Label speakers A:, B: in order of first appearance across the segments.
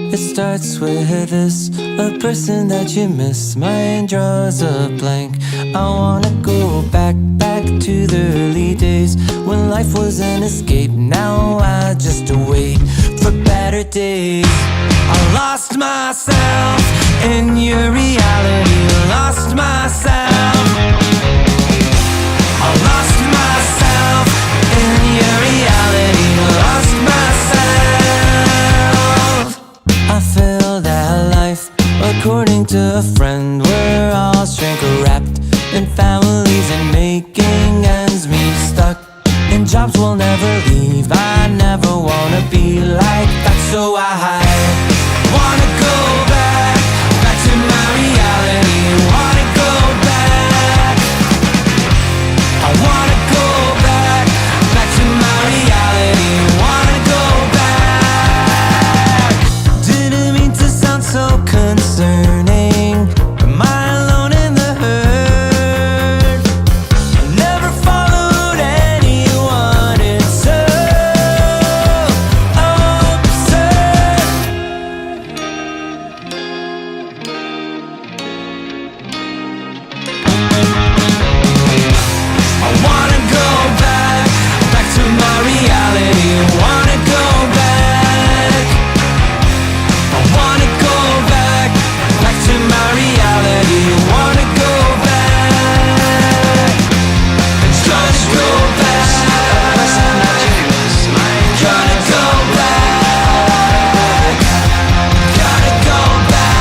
A: It starts with this, a person that you miss. My mind draws a blank. I wanna go back to the early days when life was an escape. Now I just wait for better days. I lost myself in your reality. Lost myself. I lost myself in your reality. Lost myself. I feel that life, according to a friend, we're all shrink wrapped in families and making ends meet. Stuck in jobs we'll never leave. I never wanna be like that, so I wanna go back to my reality. Wanna go back. I wanna go back to my reality. Wanna go back. Didn't mean to sound so concerning. Am I alone in the hurt? I never followed anyone. It's so absurd. I wanna go back to my reality. Wanna go back. I wanna go back to my reality. Wanna go back. Trying to go back. Gotta go back. Gotta go back.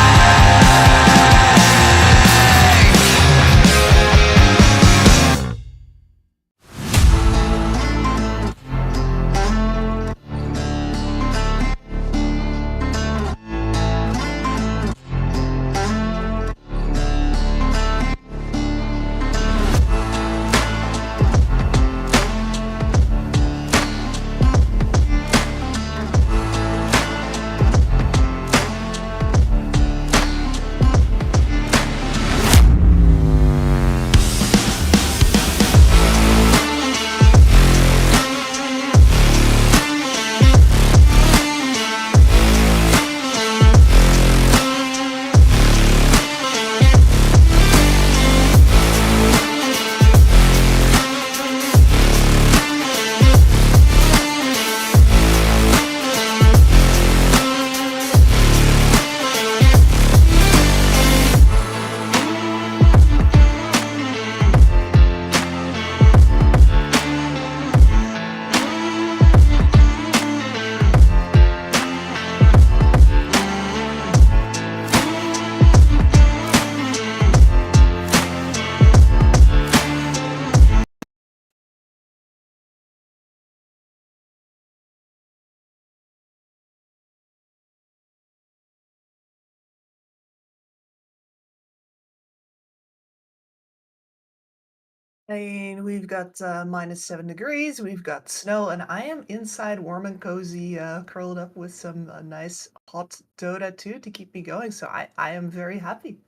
B: I mean, we've got -7 degrees, we've got snow, and I am inside warm and cozy, curled up with some nice hot Dota 2 to keep me going, so I am very happy.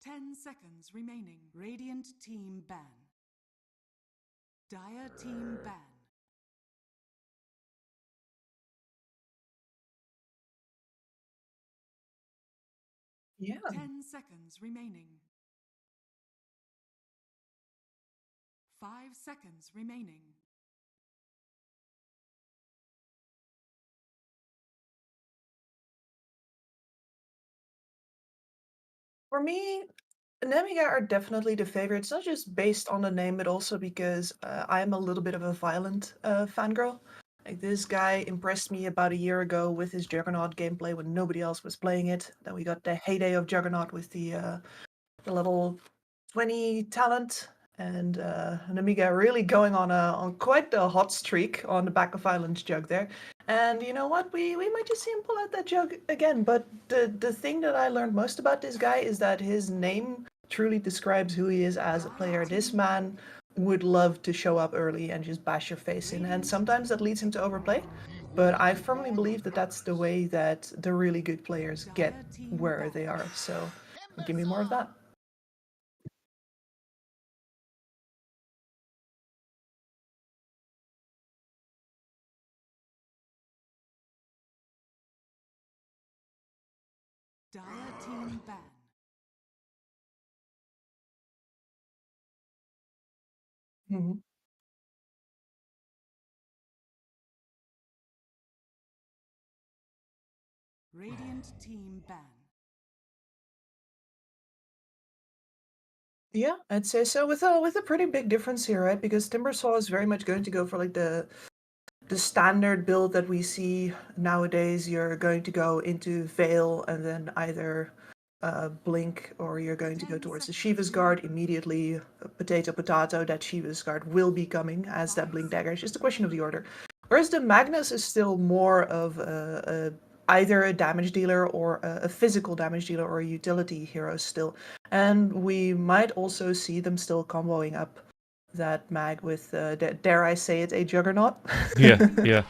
C: Ten seconds remaining. Radiant team ban. Dire team ban.
B: Yeah.
C: 10 seconds remaining. 5 seconds remaining.
B: For me, Nemiga are definitely the favorites, not just based on the name, but also because I am a little bit of a violent fangirl. Like, this guy impressed me about a year ago with his Juggernaut gameplay when nobody else was playing it. Then we got the heyday of Juggernaut with the level 20 talent, and an Amiga really going on quite a hot streak on the back of Island's jug there. And you know what? We might just see him pull out that jug again. But the thing that I learned most about this guy is that his name truly describes who he is as a player. This man would love to show up early and just bash your face in, and sometimes that leads him to overplay. But I firmly believe that that's the way that the really good players get where they are. So give me more of that.
C: Dire team ban.
B: Mhm.
C: Radiant team ban.
B: Yeah, I'd say so. With a pretty big difference here, right? Because Timbersaw is very much going to go for like the standard build that we see nowadays. You're going to go into Veil and then either Blink, or you're going to go towards the Shiva's Guard immediately. Potato, potato, that Shiva's Guard will be coming as that Blink Dagger. It's just a question of the order. Whereas the Magnus is still more of either a damage dealer or a physical damage dealer or a utility hero still. And we might also see them still comboing up that mag with, dare I say it, a Juggernaut.
D: Yeah.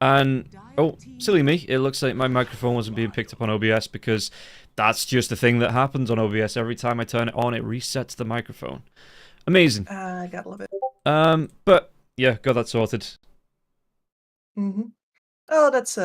D: And oh, silly me! It looks like my microphone wasn't being picked up on OBS because that's just a thing that happens on OBS. Every time I turn it on, it resets the microphone. Amazing.
B: I gotta love it.
D: But yeah, got that sorted.
B: Oh, that's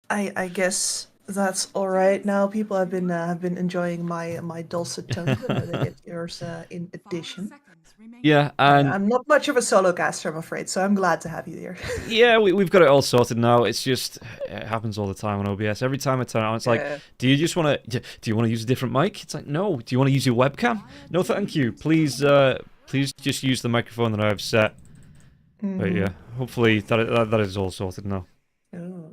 B: I guess that's all right. Now people have been enjoying my dulcet tones, and they get yours in
C: 5
B: addition.
C: seconds remaining.
D: Yeah, and
B: I'm not much of a solo caster, I'm afraid, so I'm glad to have you here.
D: yeah, we've got it all sorted now. It's just it happens all the time on OBS. Every time I turn it on, it's like,
B: Yeah.
D: do you just want to? Do you want to use a different mic? It's like, no. Do you want to use your webcam? No, thank you. Please, please just use the microphone that I've set. But yeah, hopefully that is all sorted now.
B: Oh,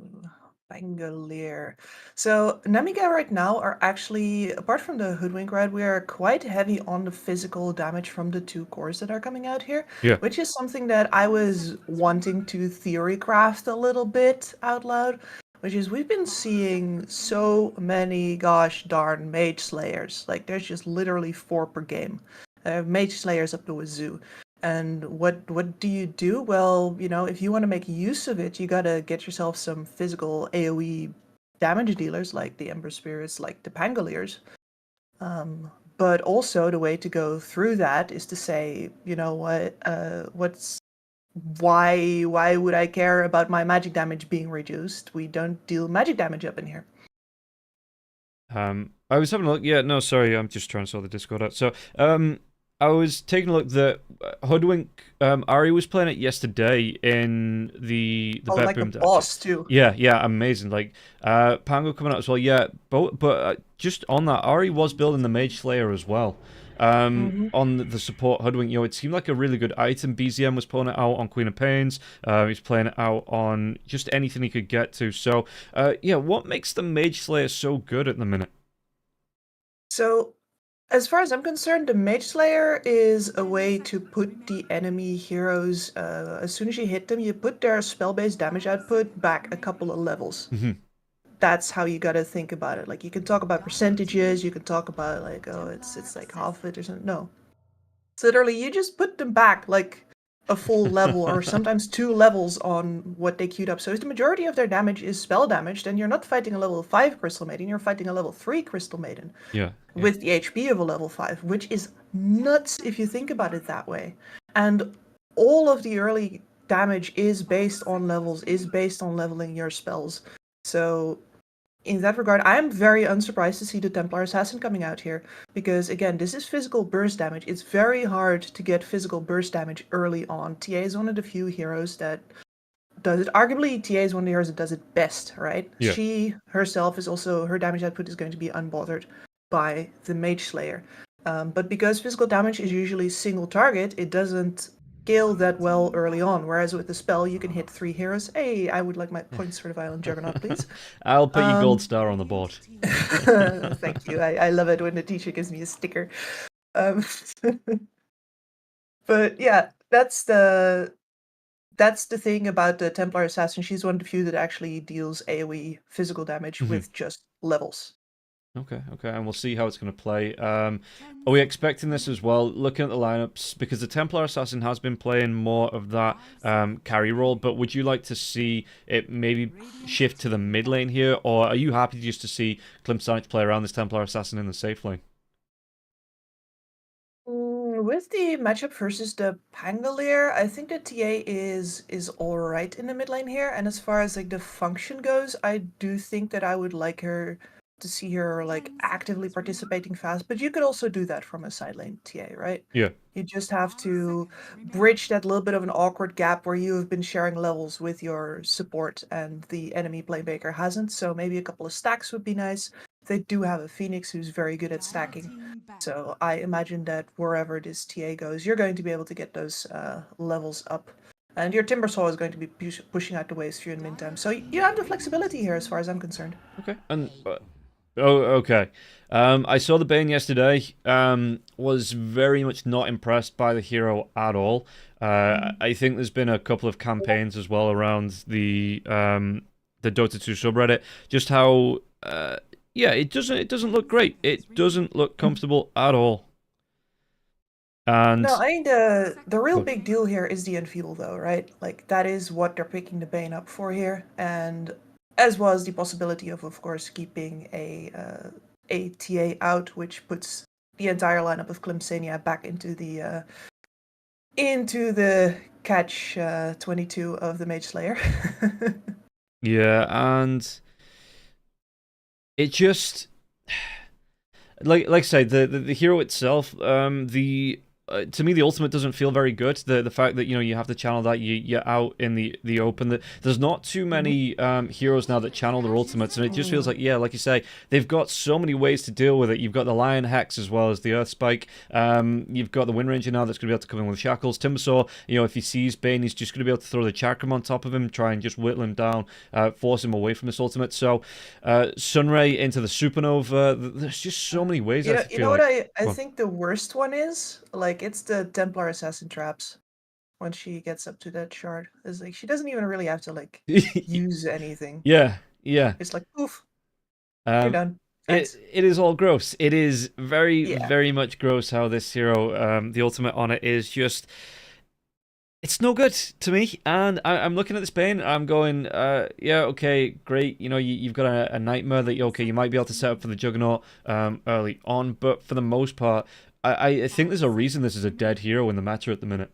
B: Bangalore. So Namiga right now are actually, apart from the Hoodwink ride, we are quite heavy on the physical damage from the 2 cores that are coming out here.
D: Yeah.
B: Which is something that I was wanting to theory craft a little bit out loud. Which is, we've been seeing so many gosh darn Mage Slayers. Like, there's just literally 4 per game. Mage Slayers up the wazoo. And what do you do? Well, you know, if you want to make use of it, you gotta get yourself some physical AoE damage dealers like the Ember Spirits, like the Pangoliers. But also the way to go through that is to say, you know what, why would I care about my magic damage being reduced? We don't deal magic damage up in here.
D: I was having a look. Yeah, no, sorry, I'm just trying to sort the Discord out. So, I was taking a look. The Hoodwink, Ari was playing it yesterday in the
B: Oh, like a
D: bedroom.
B: boss too.
D: Yeah, amazing. Like, Pango coming out as well. Yeah, but just on that, Ari was building the Mage Slayer as well. On the support Hoodwink, it seemed like a really good item. BZM was pulling it out on Queen of Pains. He's playing it out on just anything he could get to. So, yeah, what makes the Mage Slayer so good at the minute?
B: So, as far as I'm concerned, the Mage Slayer is a way to put the enemy heroes, as soon as you hit them, you put their spell-based damage output back a couple of levels. That's how you gotta think about it. Like, you can talk about percentages, you can talk about, like, oh, it's like half it or something. No. It's literally, you just put them back, like, a full level, or sometimes 2 levels on what they queued up. So if the majority of their damage is spell damage, then you're not fighting a level 5 Crystal Maiden, you're fighting a level 3 Crystal Maiden.
D: Yeah.
B: With the HP of a level 5, which is nuts if you think about it that way. And all of the early damage is based on levels, is based on leveling your spells. So in that regard, I am very unsurprised to see the Templar Assassin coming out here, because again, this is physical burst damage. It's very hard to get physical burst damage early on. TA is one of the few heroes that does it. Arguably, TA is one of the heroes that does it best, right?
D: Yeah.
B: She herself is also, her damage output is going to be unbothered by the Mage Slayer. But because physical damage is usually single target, it doesn't scale that well early on. Whereas with the spell, you can hit 3 heroes. Hey, I would like my points for the Violent Juggernaut, please.
D: I'll put your gold star on the board.
B: Thank you. I love it when the teacher gives me a sticker. But yeah, that's the thing about the Templar Assassin. She's one of the few that actually deals AoE physical damage with just levels.
D: Okay, and we'll see how it's going to play. Are we expecting this as well? Looking at the lineups, because the Templar Assassin has been playing more of that carry role, but would you like to see it maybe shift to the mid lane here, or are you happy just to see Klimsanic play around this Templar Assassin in the safe lane?
B: With the matchup versus the Pangolier, I think the TA is all right in the mid lane here. And as far as like the function goes, I do think that I would like her to see her like actively participating fast. But you could also do that from a side lane TA, right?
D: Yeah.
B: You just have to bridge that little bit of an awkward gap where you have been sharing levels with your support and the enemy playmaker hasn't. So maybe a couple of stacks would be nice. They do have a Phoenix who's very good at stacking. So I imagine that wherever this TA goes, you're going to be able to get those levels up. And your Timbersaw is going to be pushing out the waves for you in the meantime. So you have the flexibility here as far as I'm concerned.
D: Okay. And okay. I saw the Bane yesterday. Was very much not impressed by the hero at all. I think there's been a couple of campaigns as well around the Dota 2 subreddit. Just how yeah, it doesn't look great. It doesn't look comfortable at all. And
B: no, I mean the real big deal here is the Enfeeble though, right? Like that is what they're picking the Bane up for here, and as well as the possibility of course, keeping a TA out, which puts the entire lineup of Clemsania back into the catch 22 of the Mage Slayer.
D: yeah, and it just like I say, the hero itself, to me the ultimate doesn't feel very good. The fact that you have to channel that you're out in the open. There's not too many heroes now that channel their ultimates, and it just feels like, yeah, like you say, they've got so many ways to deal with it. You've got the Lion Hex as well as the Earth Spike. You've got the Wind Ranger now that's going to be able to come in with Shackles. Timbersaw, if he sees Bane, he's just going to be able to throw the Chakram on top of him, try and just whittle him down, force him away from this ultimate. So Sunray into the Supernova. There's just so many ways.
B: You know what I think the worst one is? Like, it's the Templar Assassin traps when she gets up to that shard. It's like she doesn't even really have to like use anything.
D: Yeah.
B: It's like poof, you're done.
D: It is all gross. It is very much gross how this hero, the ultimate on it is just. It's no good to me, and I'm looking at this Bane, and I'm going, yeah, okay, great. You've got a Nightmare that, okay, you might be able to set up for the Juggernaut early on, but for the most part, I think there's a reason this is a dead hero in the meta at the minute.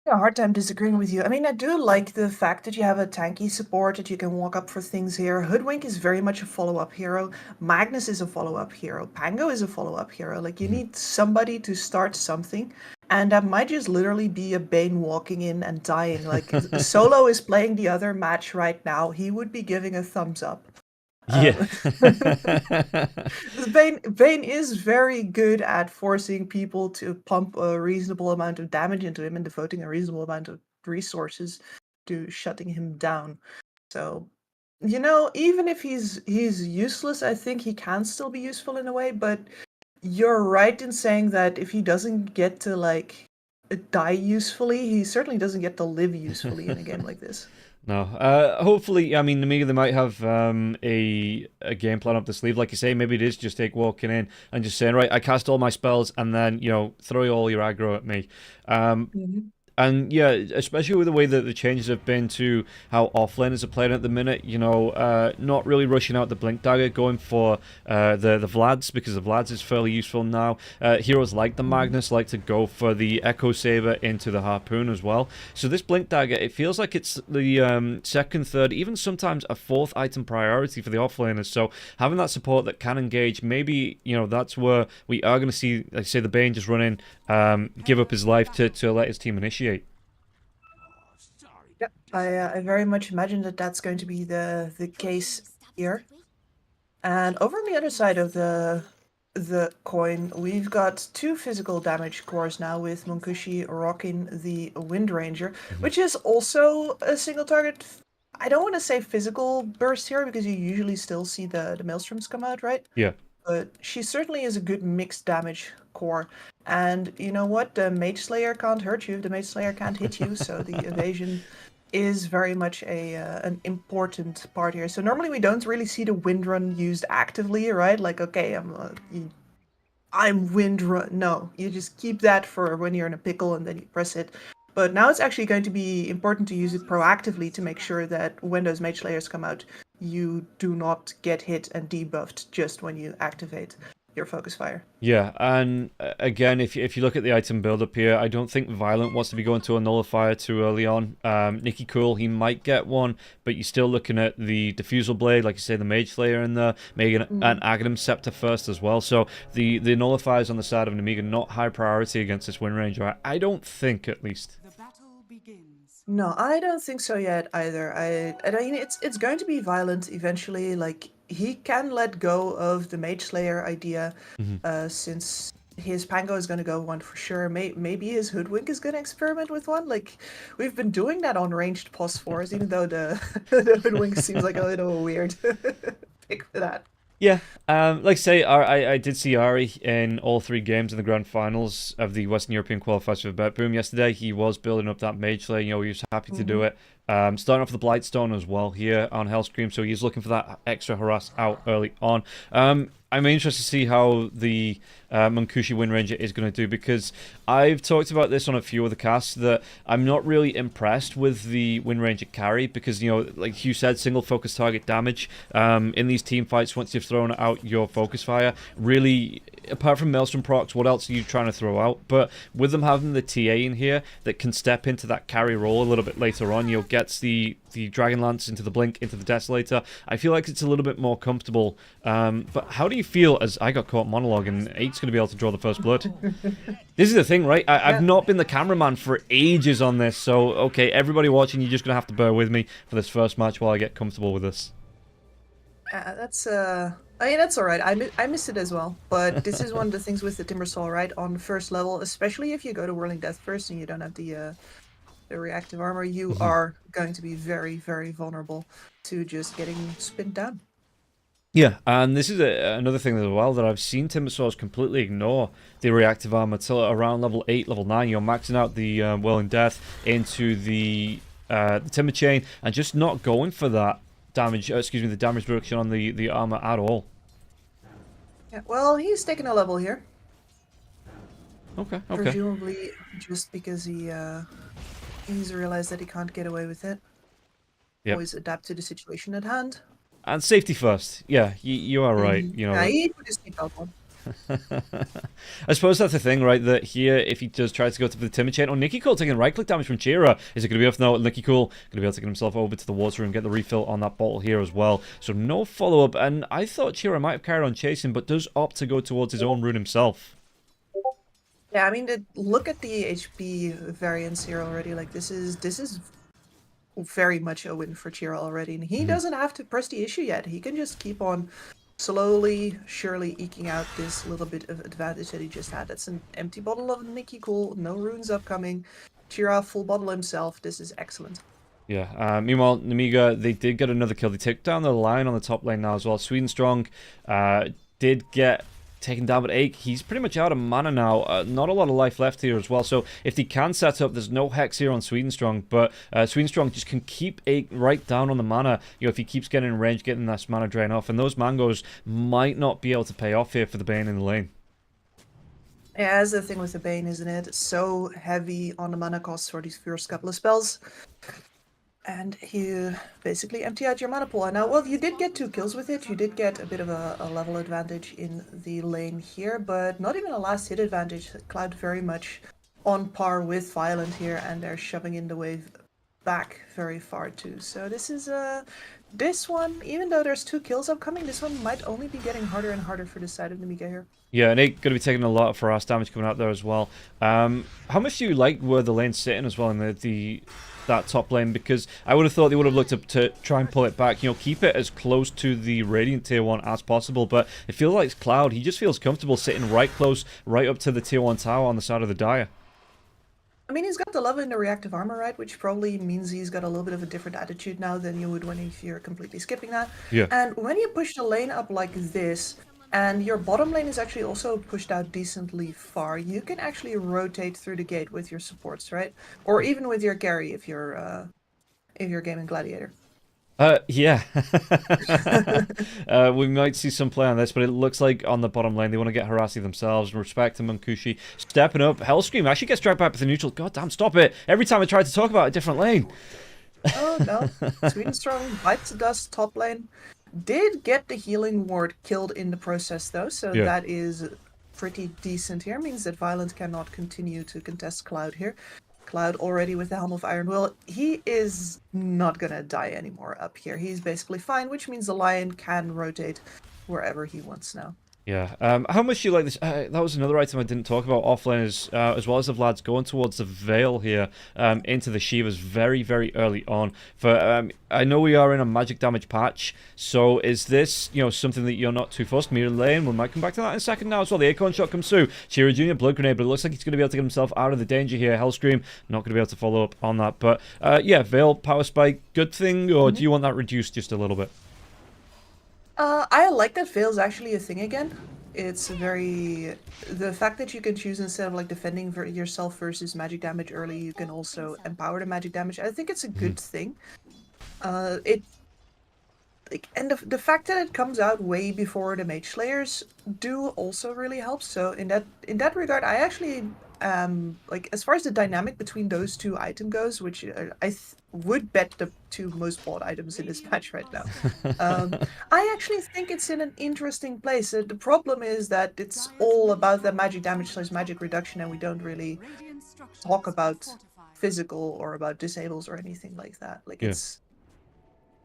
B: A hard time disagreeing with you. I mean, I do like the fact that you have a tanky support, that you can walk up for things here. Hoodwink is very much a follow-up hero. Magnus is a follow-up hero. Pango is a follow-up hero. Like, you need somebody to start something. And that might just literally be a Bane walking in and dying. Like, Solo is playing the other match right now. He would be giving a thumbs up.
D: Yeah.
B: Bane is very good at forcing people to pump a reasonable amount of damage into him and devoting a reasonable amount of resources to shutting him down. So, even if he's useless, I think he can still be useful in a way, but you're right in saying that if he doesn't get to like die usefully, he certainly doesn't get to live usefully in a game like this.
D: No. Hopefully, I mean, maybe they might have a game plan up the sleeve. Like you say, maybe it is just take walking in and just saying, right, I cast all my spells and then, throw all your aggro at me. And yeah, especially with the way that the changes have been to how offlaners are playing at the minute, not really rushing out the Blink Dagger, going for the Vlads, because the Vlads is fairly useful now. Heroes like the Magnus like to go for the Echo Saber into the Harpoon as well. So this Blink Dagger, it feels like it's the second, third, even sometimes a fourth item priority for the offlaners. So having that support that can engage, maybe, that's where we are going to see, like say, the Bane just run in, give up his life to let his team initiate.
B: Yep, I very much imagine that that's going to be the case here. And over on the other side of the coin, we've got two physical damage cores now with Monkushi rocking the Wind Ranger, which is also a single target. I don't want to say physical burst here because you usually still see the Maelstroms come out, right?
D: Yeah.
B: But she certainly is a good mixed damage core. And you know what? The Mage Slayer can't hurt you if the Mage Slayer can't hit you, so the evasion is very much an important part here. So normally we don't really see the wind run used actively, right? Like, okay, I'm wind run. No, you just keep that for when you're in a pickle and then you press it. But now it's actually going to be important to use it proactively to make sure that when those mage layers come out, you do not get hit and debuffed just when you activate your focus fire.
D: Yeah, and again, if you look at the item build up here, I don't think Violent wants to be going to a nullifier too early on. Nicky Cool, he might get one, but you're still looking at the Diffusal Blade, like you say, the Mage Slayer in there, maybe an Aghanim Scepter first as well. So the nullifiers on the side of Nemiga, not high priority against this Wind Ranger. I don't think, at least.
C: The battle begins.
B: No, I don't think so yet either. I mean, it's going to be Violent eventually. Like, he can let go of the Mage Slayer idea, since his Pango is going to go one for sure. Maybe his Hoodwink is going to experiment with one. Like, we've been doing that on ranged POS 4s, even though the, the Hoodwink seems like a little weird pick for that.
D: Yeah, like I say, I did see Ari in all 3 games in the grand finals of the Western European qualifiers for Bet Boom yesterday. He was building up that mage lane, he was happy to do it. Starting off with the Blightstone as well here on Hellscream, so he's looking for that extra harass out early on. I'm interested to see how the Munkushi Wind Ranger is going to do, because I've talked about this on a few of the casts that I'm not really impressed with the Wind Ranger carry, because, like Hugh said, single focus target damage in these team fights once you've thrown out your focus fire. Really, apart from Maelstrom procs, what else are you trying to throw out? But with them having the TA in here that can step into that carry role a little bit later on, gets the Dragonlance into the Blink, into the Desolator, I feel like it's a little bit more comfortable. But how do you feel, as I got caught monologue and 8's going to be able to draw the first blood? This is the thing, right? I've not been the cameraman for ages on this, so okay, everybody watching, you're just going to have to bear with me for this first match while I get comfortable with this.
B: That's I mean, that's alright. I miss it as well. But this is one of the things with the Timbersaw, right? On first level, especially if you go to Whirling Death first and you don't have the reactive armor, you are going to be very, very vulnerable to just getting spinned down.
D: Yeah, and this is another thing as well that I've seen Timbersaws completely ignore the reactive armor till around level 8, level 9. You're maxing out the Whirling Death into the Timber Chain and just not going for that damage, the damage reduction on the armor at all.
B: Yeah, well, he's taking a level here.
D: Okay.
B: Presumably just because he's realized that he can't get away with it.
D: Yep.
B: Always adapt to the situation at hand.
D: And safety first. Yeah, you are right.
B: Yeah, he put his seatbelt on.
D: I suppose that's the thing, right? That here, if he does try to go to the Timber Chain, or Nicky Cool taking right-click damage from Chira, is it going to be enough? No, Nicky Cool going to be able to get himself over to the water and get the refill on that bottle here as well. So no follow-up, and I thought Chira might have carried on chasing, but does opt to go towards his own rune himself.
B: Yeah, I mean, look at the HP variance here already. Like, this is very much a win for Chira already, and he doesn't have to press the issue yet. He can just keep on slowly, surely eking out this little bit of advantage that he just had. That's an empty bottle of Nicky Cool, no runes upcoming. Chira full bottle himself. This is excellent.
D: Yeah. Meanwhile, Nemiga, they did get another kill. They took down the line on the top lane now as well. Sweden Strong did get taken down, but Ake, he's pretty much out of mana now. Not a lot of life left here as well. So if they can set up, there's no hex here on Sweden Strong, but Sweden Strong just can keep Ake right down on the mana. If he keeps getting in range, getting that mana drain off, and those mangoes might not be able to pay off here for the Bane in the lane.
B: Yeah, that's the thing with the Bane, isn't it? It's so heavy on the mana costs for these first couple of spells. And you basically empty out your mana pool. And now, well, you did get 2 kills with it. You did get a bit of a level advantage in the lane here, but not even a last hit advantage. Cloud very much on par with Violent here, and they're shoving in the wave back very far too. So this is this one, even though there's 2 kills upcoming, this one might only be getting harder and harder for this side of Nemiga here.
D: Yeah, and Ake going to be taking a lot of harass damage coming out there as well. How much do you like where the lane's sitting as well in that top lane? Because I would have thought they would have looked up to try and pull it back, keep it as close to the Radiant tier 1 as possible, but it feels like Cloud, he just feels comfortable sitting right close, right up to the tier 1 tower on the side of the Dire.
B: I mean, he's got the level in the reactive armor, right, which probably means he's got a little bit of a different attitude now than you would if you're completely skipping that.
D: Yeah.
B: And when you push the lane up like this, and your bottom lane is actually also pushed out decently far, you can actually rotate through the gate with your supports, right? Or even with your carry if you're if you're gaming Gladiator.
D: Yeah. We might see some play on this, but it looks like on the bottom lane they want to get Harassi themselves. Respect to Munkushi stepping up. Hellscream actually gets dragged back with the neutral. God damn, stop it! Every time I try to talk about a different lane.
B: Oh no. Sweden Strong bites the dust top lane. Did get the healing ward killed in the process though, so
D: Yeah.
B: that is pretty decent here. Means that Violent cannot continue to contest Cloud here. Cloud already with the Helm of Iron Will. He is not gonna die anymore up here. He's basically fine, which means the Lion can rotate wherever he wants now.
D: Yeah. How much do you like this? That was another item I didn't talk about offlane, as well as the Vlad's going towards the Veil here, into the Shivas very, very early on. I know we are in a magic damage patch, so is this, something that you're not too fussed? Mirror lane, we might come back to that in a second now as well. The Acorn shot comes through. Chira Jr. Blood Grenade, but it looks like he's going to be able to get himself out of the danger here. Hellscream, not going to be able to follow up on that. But, yeah, Veil, Power Spike, good thing, or do you want that reduced just a little bit?
B: I like that Veil's actually a thing again. It's the fact that you can choose instead of like defending yourself versus magic damage early, you can also empower the magic damage. I think it's a good thing. And the fact that it comes out way before the Mage Slayers do also really help. So in that regard, I actually as far as the dynamic between those two items goes, which I would bet the two most bought items in this patch right now. I actually think it's in an interesting place. The problem is that it's all about the magic damage / magic reduction, and we don't really talk about physical or about disables or anything like that. It's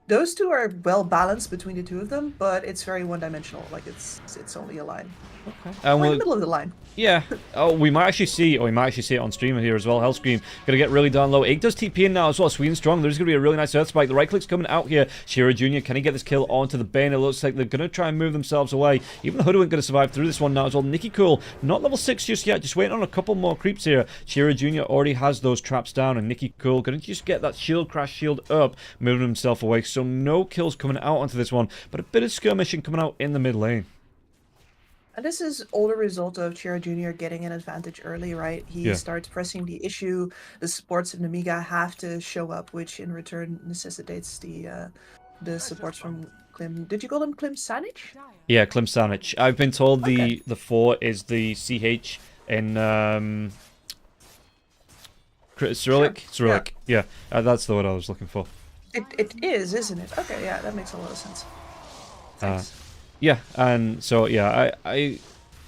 B: those two are well balanced between the two of them, but it's very one-dimensional. Like it's only a line.
D: Okay.
B: We're in the middle of the line.
D: Yeah. Oh, we might actually see it on streamer here as well. Hellscream gonna get really down low. Ig does TP in now as well. Sweden Strong. There's gonna be a really nice Earth Spike. The right click's coming out here. Shira Jr. Can he get this kill onto the Bane? It looks like they're gonna try and move themselves away. Even the Hoodwink gonna survive through this one now as well. Nicky Cool, not level 6 just yet. Just waiting on a couple more creeps here. Shira Jr. already has those traps down, and Nicky Cool gonna just get that shield crash shield up, moving himself away. So no kills coming out onto this one, but a bit of skirmishing coming out in the mid lane.
B: And this is all the result of Chira Jr. getting an advantage early, right? He starts pressing the issue. The supports of Namiga have to show up, which in return necessitates the supports from Klim. Did you call him Klim Sanic?
D: Yeah, Klim Sanic. I've been told the 4 is the CH in Cyrillic.
B: Sure.
D: Cyrillic. Yeah, that's the word I was looking for.
B: It is, isn't it? Okay, yeah, that makes a lot of sense. Thanks.
D: Yeah, and so I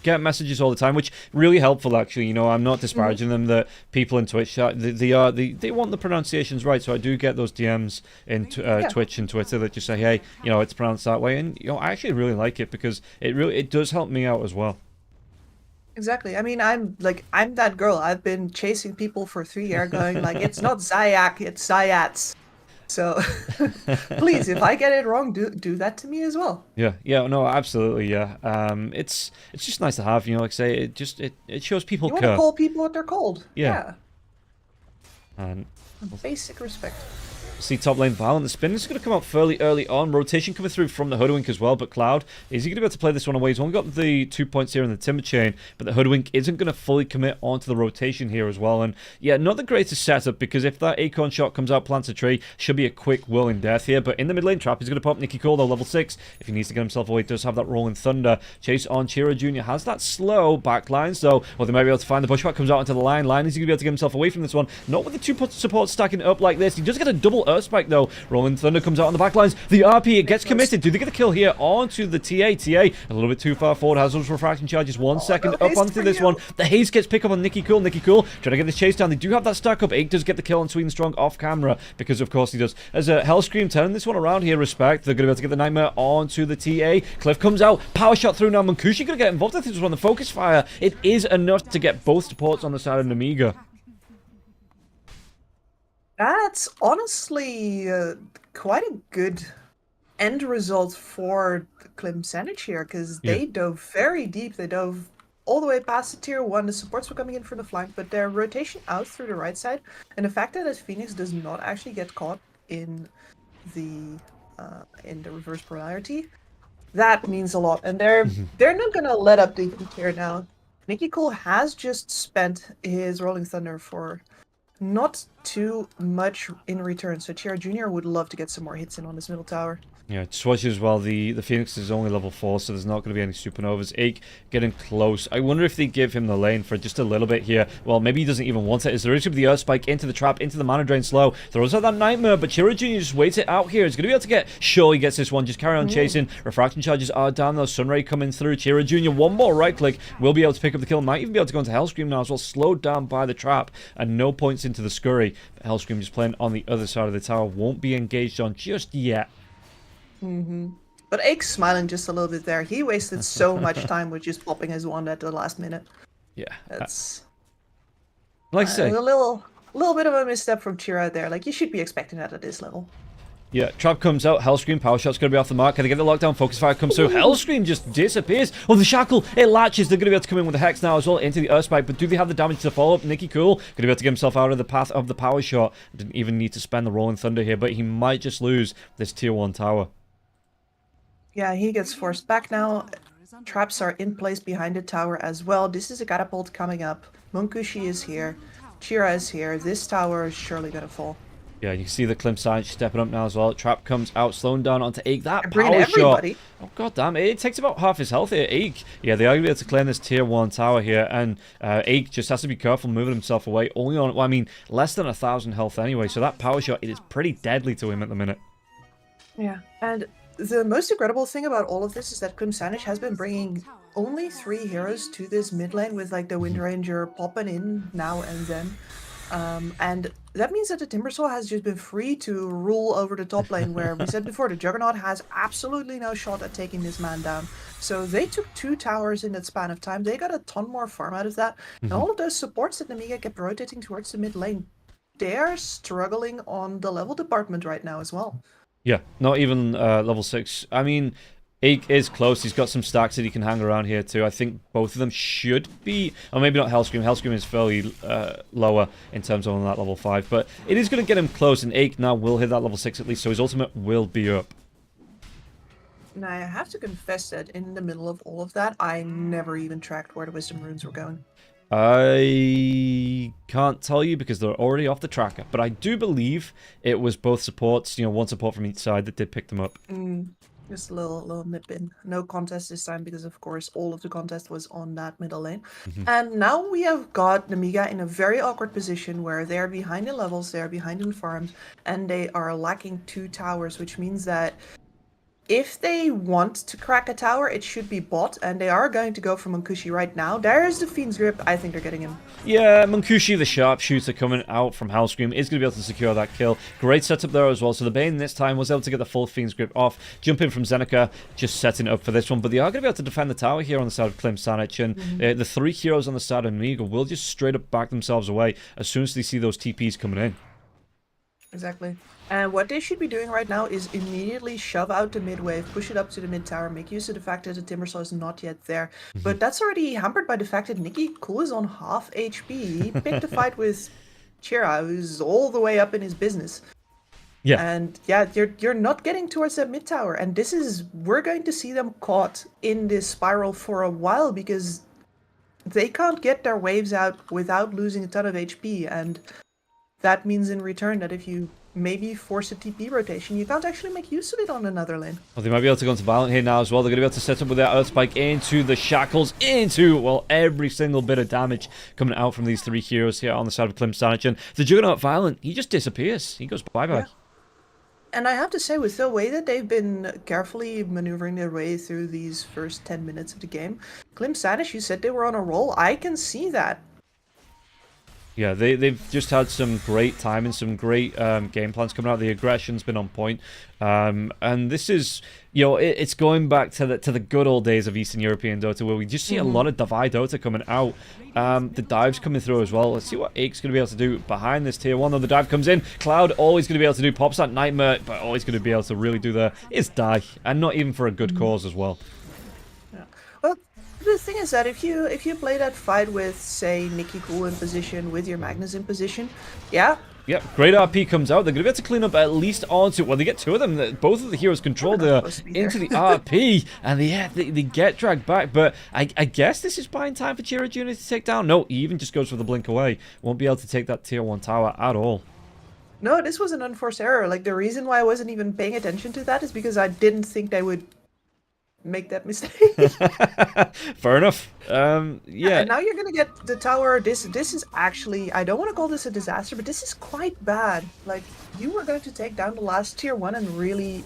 D: get messages all the time, which really helpful actually. I'm not disparaging them. That people in Twitch, they want the pronunciations right. So I do get those DMs in Twitch and Twitter that just say, hey, it's pronounced that way, and I actually really like it because it does help me out as well.
B: Exactly. I mean, I'm that girl. I've been chasing people for 3 years, going like, it's not Zayak, it's Zayats. So please, if I get it wrong, do that to me as well.
D: Yeah, no, absolutely, yeah. It's just nice to have, like I say, it shows people
B: you want to call people what they're called.
D: Yeah. And
B: basic respect.
D: See top lane Violent. The spin is going to come out fairly early on. Rotation coming through from the Hoodwink as well. But Cloud, is he going to be able to play this one away? He's only got the 2 points here in the Timber Chain. But the Hoodwink isn't going to fully commit onto the rotation here as well. And yeah, not the greatest setup, because if that Acorn shot comes out, plants a tree, should be a quick whirling death here. But in the mid lane trap, he's going to pop Nicky Cole, though, level 6. If he needs to get himself away, he does have that Rolling Thunder. Chase on Chira Jr. has that slow backline. So, well, they might be able to find the pushback, comes out into the line. Line, is he going to be able to get himself away from this one? Not with the 2 supports stacking up like this. He does get a double Earth Spike, though. Rolling Thunder comes out on the backlines. The RP, it gets committed. Do they get the kill here onto the TA? TA a little bit too far forward. Has those refraction charges. 1 second up onto this one. The haste gets picked up on Nicky Cool. Nicky Cool trying to get this chase down. They do have that stack up. Ig does get the kill on Sweden Strong off camera, because of course he does. As a Hellscream turning this one around here, respect. They're going to be able to get the Nightmare onto the TA. Cliff comes out. Power shot through now. Munkushi going to get involved. I think this one the focus fire. It is enough to get both supports on the side of Namiga.
B: That's honestly quite a good end result for Klim Sanic here, because they dove very deep. They dove all the way past the tier 1. The supports were coming in from the flank, but their rotation out through the right side, and the fact that Phoenix does not actually get caught in the reverse polarity, that means a lot. And they're not gonna let up the heat here now. Nicky Cole has just spent his Rolling Thunder for not too much in return. So Chira Jr. would love to get some more hits in on this middle tower.
D: Yeah, Swatch as well. The Phoenix is only level 4, so there's not going to be any supernovas. Ake getting close. I wonder if they give him the lane for just a little bit here. Well, maybe he doesn't even want it. Is there is going to be the Earth Spike into the trap, into the mana drain slow. Throws out that Nightmare, but Chira Jr. just waits it out here. He's going to be able to get... Sure, he gets this one. Just carry on chasing. Refraction charges are down, though. Sunray coming through. Chira Jr. one more right click. Will be able to pick up the kill. Might even be able to go into Hellscream now as well. Slowed down by the trap. And no points into the scurry. Hellscream just playing on the other side of the tower. Won't be engaged on just yet.
B: But Ake's smiling just a little bit there. He wasted so much time with just popping his wand at the last minute.
D: Yeah.
B: That's
D: Like I say.
B: a little bit of a misstep from Chira there. Like, you should be expecting that at this level.
D: Yeah, trap comes out, Hellscream, power shot's going to be off the mark. Can they get the lockdown? Focus fire comes through. Hellscream just disappears. Oh, the shackle, it latches. They're going to be able to come in with the Hex now as well into the Earth Spike, but do they have the damage to follow up? Nicky Cool going to be able to get himself out of the path of the power shot. Didn't even need to spend the Rolling Thunder here, but he might just lose this tier 1 tower.
B: Yeah, he gets forced back now. Traps are in place behind the tower as well. This is a catapult coming up. Munkushi is here. Chira is here. This tower is surely going to fall.
D: Yeah, you can see the Clim Science stepping up now as well. Trap comes out, slowing down onto Ake. That
B: Bringing
D: power
B: everybody.
D: shot. Oh, goddamn. It takes about half his health here. Ake. Yeah, they are going to be able to claim this tier 1 tower here. And Ake just has to be careful moving himself away. Only on, well, I mean, less than 1,000 health anyway. So that power shot, it is pretty deadly to him at the minute.
B: Yeah, and the most incredible thing about all of this is that Clim Sanish has been bringing only 3 heroes to this mid lane with like the Wind Ranger popping in now and then. And that means that the Timbersaw has just been free to rule over the top lane, where we said before, the Juggernaut has absolutely no shot at taking this man down. So they took 2 towers in that span of time. They got a ton more farm out of that. And all of those supports that Namiga kept rotating towards the mid lane, they are struggling on the level department right now as well.
D: Yeah, not even level 6. I mean, Ake is close. He's got some stacks that he can hang around here too. I think both of them should be... Or maybe not Hellscream. Hellscream is fairly lower in terms of on that level 5. But it is going to get him close, and Ake now will hit that level 6 at least, so his ultimate will be up.
B: Now, I have to confess that in the middle of all of that, I never even tracked where the Wisdom Runes were going.
D: I can't tell you because they're already off the tracker, but I do believe it was both supports, one support from each side that did pick them up.
B: Just a little nip in. No contest this time because, of course, all of the contest was on that middle lane. And now we have got Namiga in a very awkward position where they're behind in levels, they're behind in farms, and they are lacking 2 towers, which means that if they want to crack a tower, it should be bot, and they are going to go for Munkushi right now. There's the Fiend's Grip. I think they're getting him.
D: Yeah, Munkushi, the sharpshooter coming out from Hellscream, is going to be able to secure that kill. Great setup there as well. So the Bane this time was able to get the full Fiend's Grip off. Jump in from Zeneca, just setting up for this one. But they are going to be able to defend the tower here on the side of Clim Sanich. And the 3 heroes on the side of Amiga will just straight up back themselves away as soon as they see those TPs coming in.
B: Exactly. And what they should be doing right now is immediately shove out the mid wave, push it up to the mid tower, make use of the fact that the Timbersaw is not yet there. But that's already hampered by the fact that Nicky Cool is on half HP. He picked a fight with Chira, who's all the way up in his business.
D: Yeah.
B: And yeah, you're not getting towards that mid tower. And this is, we're going to see them caught in this spiral for a while because they can't get their waves out without losing a ton of HP. And that means in return that if you maybe force a TP rotation, you can't actually make use of it on another lane.
D: Well, they might be able to go into Violent here now as well. They're going to be able to set up with their Earth Spike into the Shackles, into, well, every single bit of damage coming out from these 3 heroes here on the side of Clim Sanich. And the Juggernaut Violent, he just disappears. He goes bye-bye.
B: Yeah. And I have to say, with the way that they've been carefully maneuvering their way through these first 10 minutes of the game, Clim Sanich, you said they were on a roll. I can see that.
D: Yeah, they've just had some great time and some great game plans coming out. The aggression's been on point. And this is, it's going back to the good old days of Eastern European Dota where we just see a lot of Divide Dota coming out. The dives coming through as well. Let's see what Ake's going to be able to do behind this tier 1. Though the dive comes in, Cloud always going to be able to do pops that Nightmare, but always going to be able to really do is die. And not even for a good cause as well.
B: Yeah. Well, the thing is that if you play that fight with, say, Nikki Cool in position, with your Magnus in position, yeah.
D: Yep, great RP comes out. They're going to be able to clean up at least onto... Well, they get two of them. Both of the heroes control the into the RP. And they get dragged back. But I guess this is buying time for Chira Jr. to take down. No, he even just goes for the blink away. Won't be able to take that tier 1 tower at all.
B: No, this was an unforced error. Like, the reason why I wasn't even paying attention to that is because I didn't think they would make that mistake.
D: Fair enough. Yeah.
B: And now you're gonna get the tower. This is actually, I don't want to call this a disaster, but this is quite bad. Like, you were going to take down the last tier 1 and really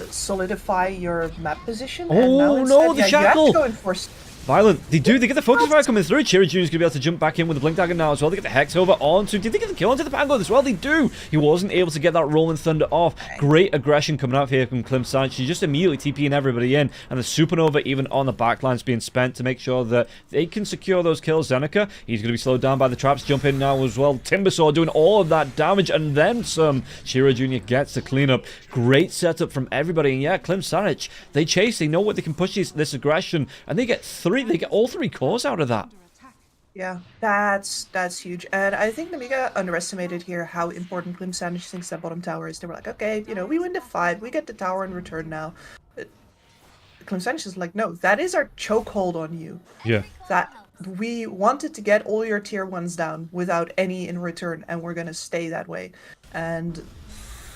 B: solidify your map position. And now
D: Oh no, the shackle!
B: You have to go and force.
D: Violent. They get the focus fire coming through. Chira Jr. is going to be able to jump back in with the blink dagger now as well. They get the hex over onto... Did they get the kill onto the Pangolin as well? They do. He wasn't able to get that rolling thunder off. Great aggression coming out here from Clem Sanchez. She's just immediately TPing everybody in. And the supernova even on the backlines being spent to make sure that they can secure those kills. Zeneca, he's going to be slowed down by the traps. Jump in now as well. Timbersaw doing all of that damage and then some. Chira Jr. gets the cleanup. Great setup from everybody. And yeah, Clem Sanchez, they chase. They know what they can push this aggression. And they get all three cores out of that.
B: Yeah, that's huge. And I think Namiga underestimated here how important Clem Sanchez thinks that bottom tower is. They were like, okay, you know, we win the fight, we get the tower in return now. Clem Sanchez is like, no, that is our chokehold on you.
D: Yeah.
B: That we wanted to get all your tier 1s down without any in return, and we're gonna stay that way. And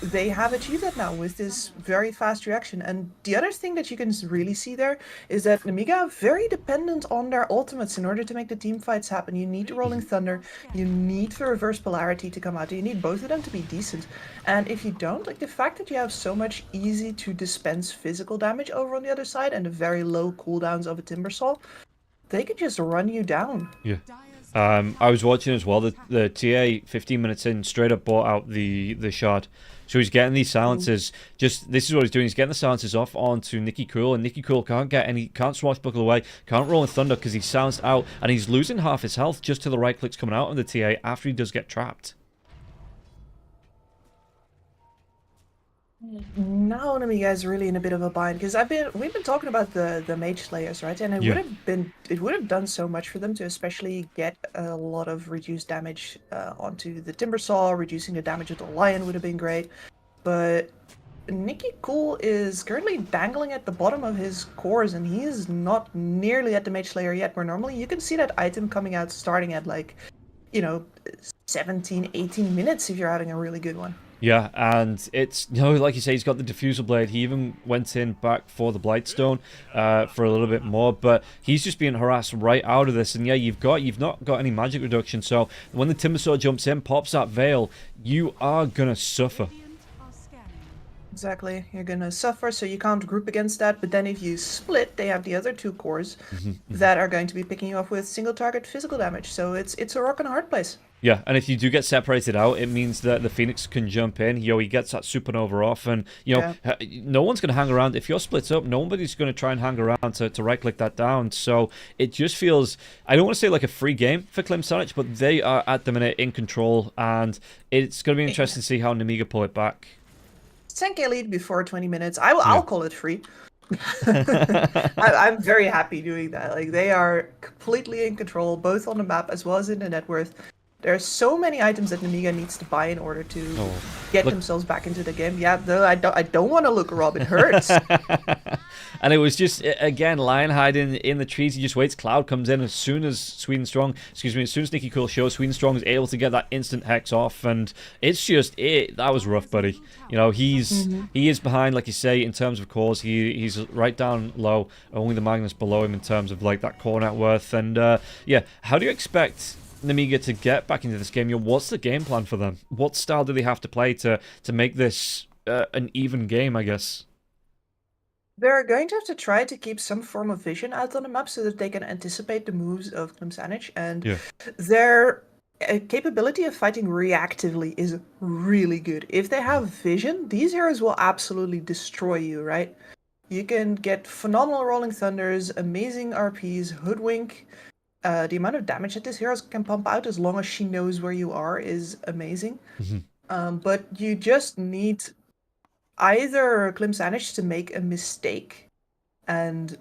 B: they have achieved that now with this very fast reaction. And the other thing that you can really see there is that Namiga are very dependent on their ultimates in order to make the team fights happen. You need the Rolling Thunder, you need the Reverse Polarity to come out, you need both of them to be decent. And if you don't, like, the fact that you have so much easy to dispense physical damage over on the other side and the very low cooldowns of a Timbersaw, they could just run you down.
D: Yeah. I was watching as well. The TA 15 minutes in straight up bought out the shard. So he's getting these silences. Just this is what he's doing. He's getting the silences off onto Nikki Cool, and Nikki Cool can't swashbuckle away, can't roll in thunder because he's silenced out, and he's losing half his health just to the right clicks coming out on the TA after he does get trapped.
B: Now Namiga is really in a bit of a bind because we've been talking about the mage slayers, right? And it would have done so much for them to especially get a lot of reduced damage onto the Timbersaw. Reducing the damage of the Lion would have been great, but Nikki Cool is currently dangling at the bottom of his cores, and he is not nearly at the mage slayer yet. Where normally you can see that item coming out starting at, like, you know, 17, 18 minutes if you're having a really good one.
D: Yeah, and it's, you know, like you say, he's got the diffusal blade. He even went in back for the Blightstone for a little bit more, but he's just being harassed right out of this. And yeah, you've not got any magic reduction, so when the Timbersaw jumps in, pops that veil, you are gonna suffer.
B: Exactly, you're gonna suffer, so you can't group against that. But then if you split, they have the other two cores that are going to be picking you up with single target physical damage. So it's a rock and a hard place.
D: Yeah, and if you do get separated out, it means that the Phoenix can jump in. Yo, he gets that supernova off, and you know, no one's going to hang around. If you're split up, nobody's going to try and hang around to right-click that down. So it just feels, I don't want to say like a free game for Clem Sanchez, but they are at the minute in control, and it's going to be interesting to see how Namiga pull it back.
B: 10k lead before 20 minutes. I'll call it free. I'm very happy doing that. Like, they are completely in control, both on the map as well as in the net worth. There are so many items that Namiga needs to buy in order to get themselves back into the game. Yeah, though I don't want to look, Rob. It hurts.
D: And it was just, again, Lion hiding in the trees. He just waits. Cloud comes in as soon as as soon as Nikki Cool shows, Sweden Strong is able to get that instant hex off. And it's just, that was rough, buddy. You know, he is behind, like you say, in terms of cores. He's right down low, only the Magnus below him in terms of, like, that core net worth. And, yeah, how do you expect Namiga to get back into this game? What's the game plan for them? What style do they have to play to make this an even game, I guess?
B: They're going to have to try to keep some form of vision out on the map so that they can anticipate the moves of Clem Sanchez. And their capability of fighting reactively is really good. If they have vision, these heroes will absolutely destroy you, right? You can get phenomenal Rolling Thunders, amazing RPs, Hoodwink. The amount of damage that this hero can pump out as long as she knows where you are is amazing. But you just need either Clem Sanchez to make a mistake and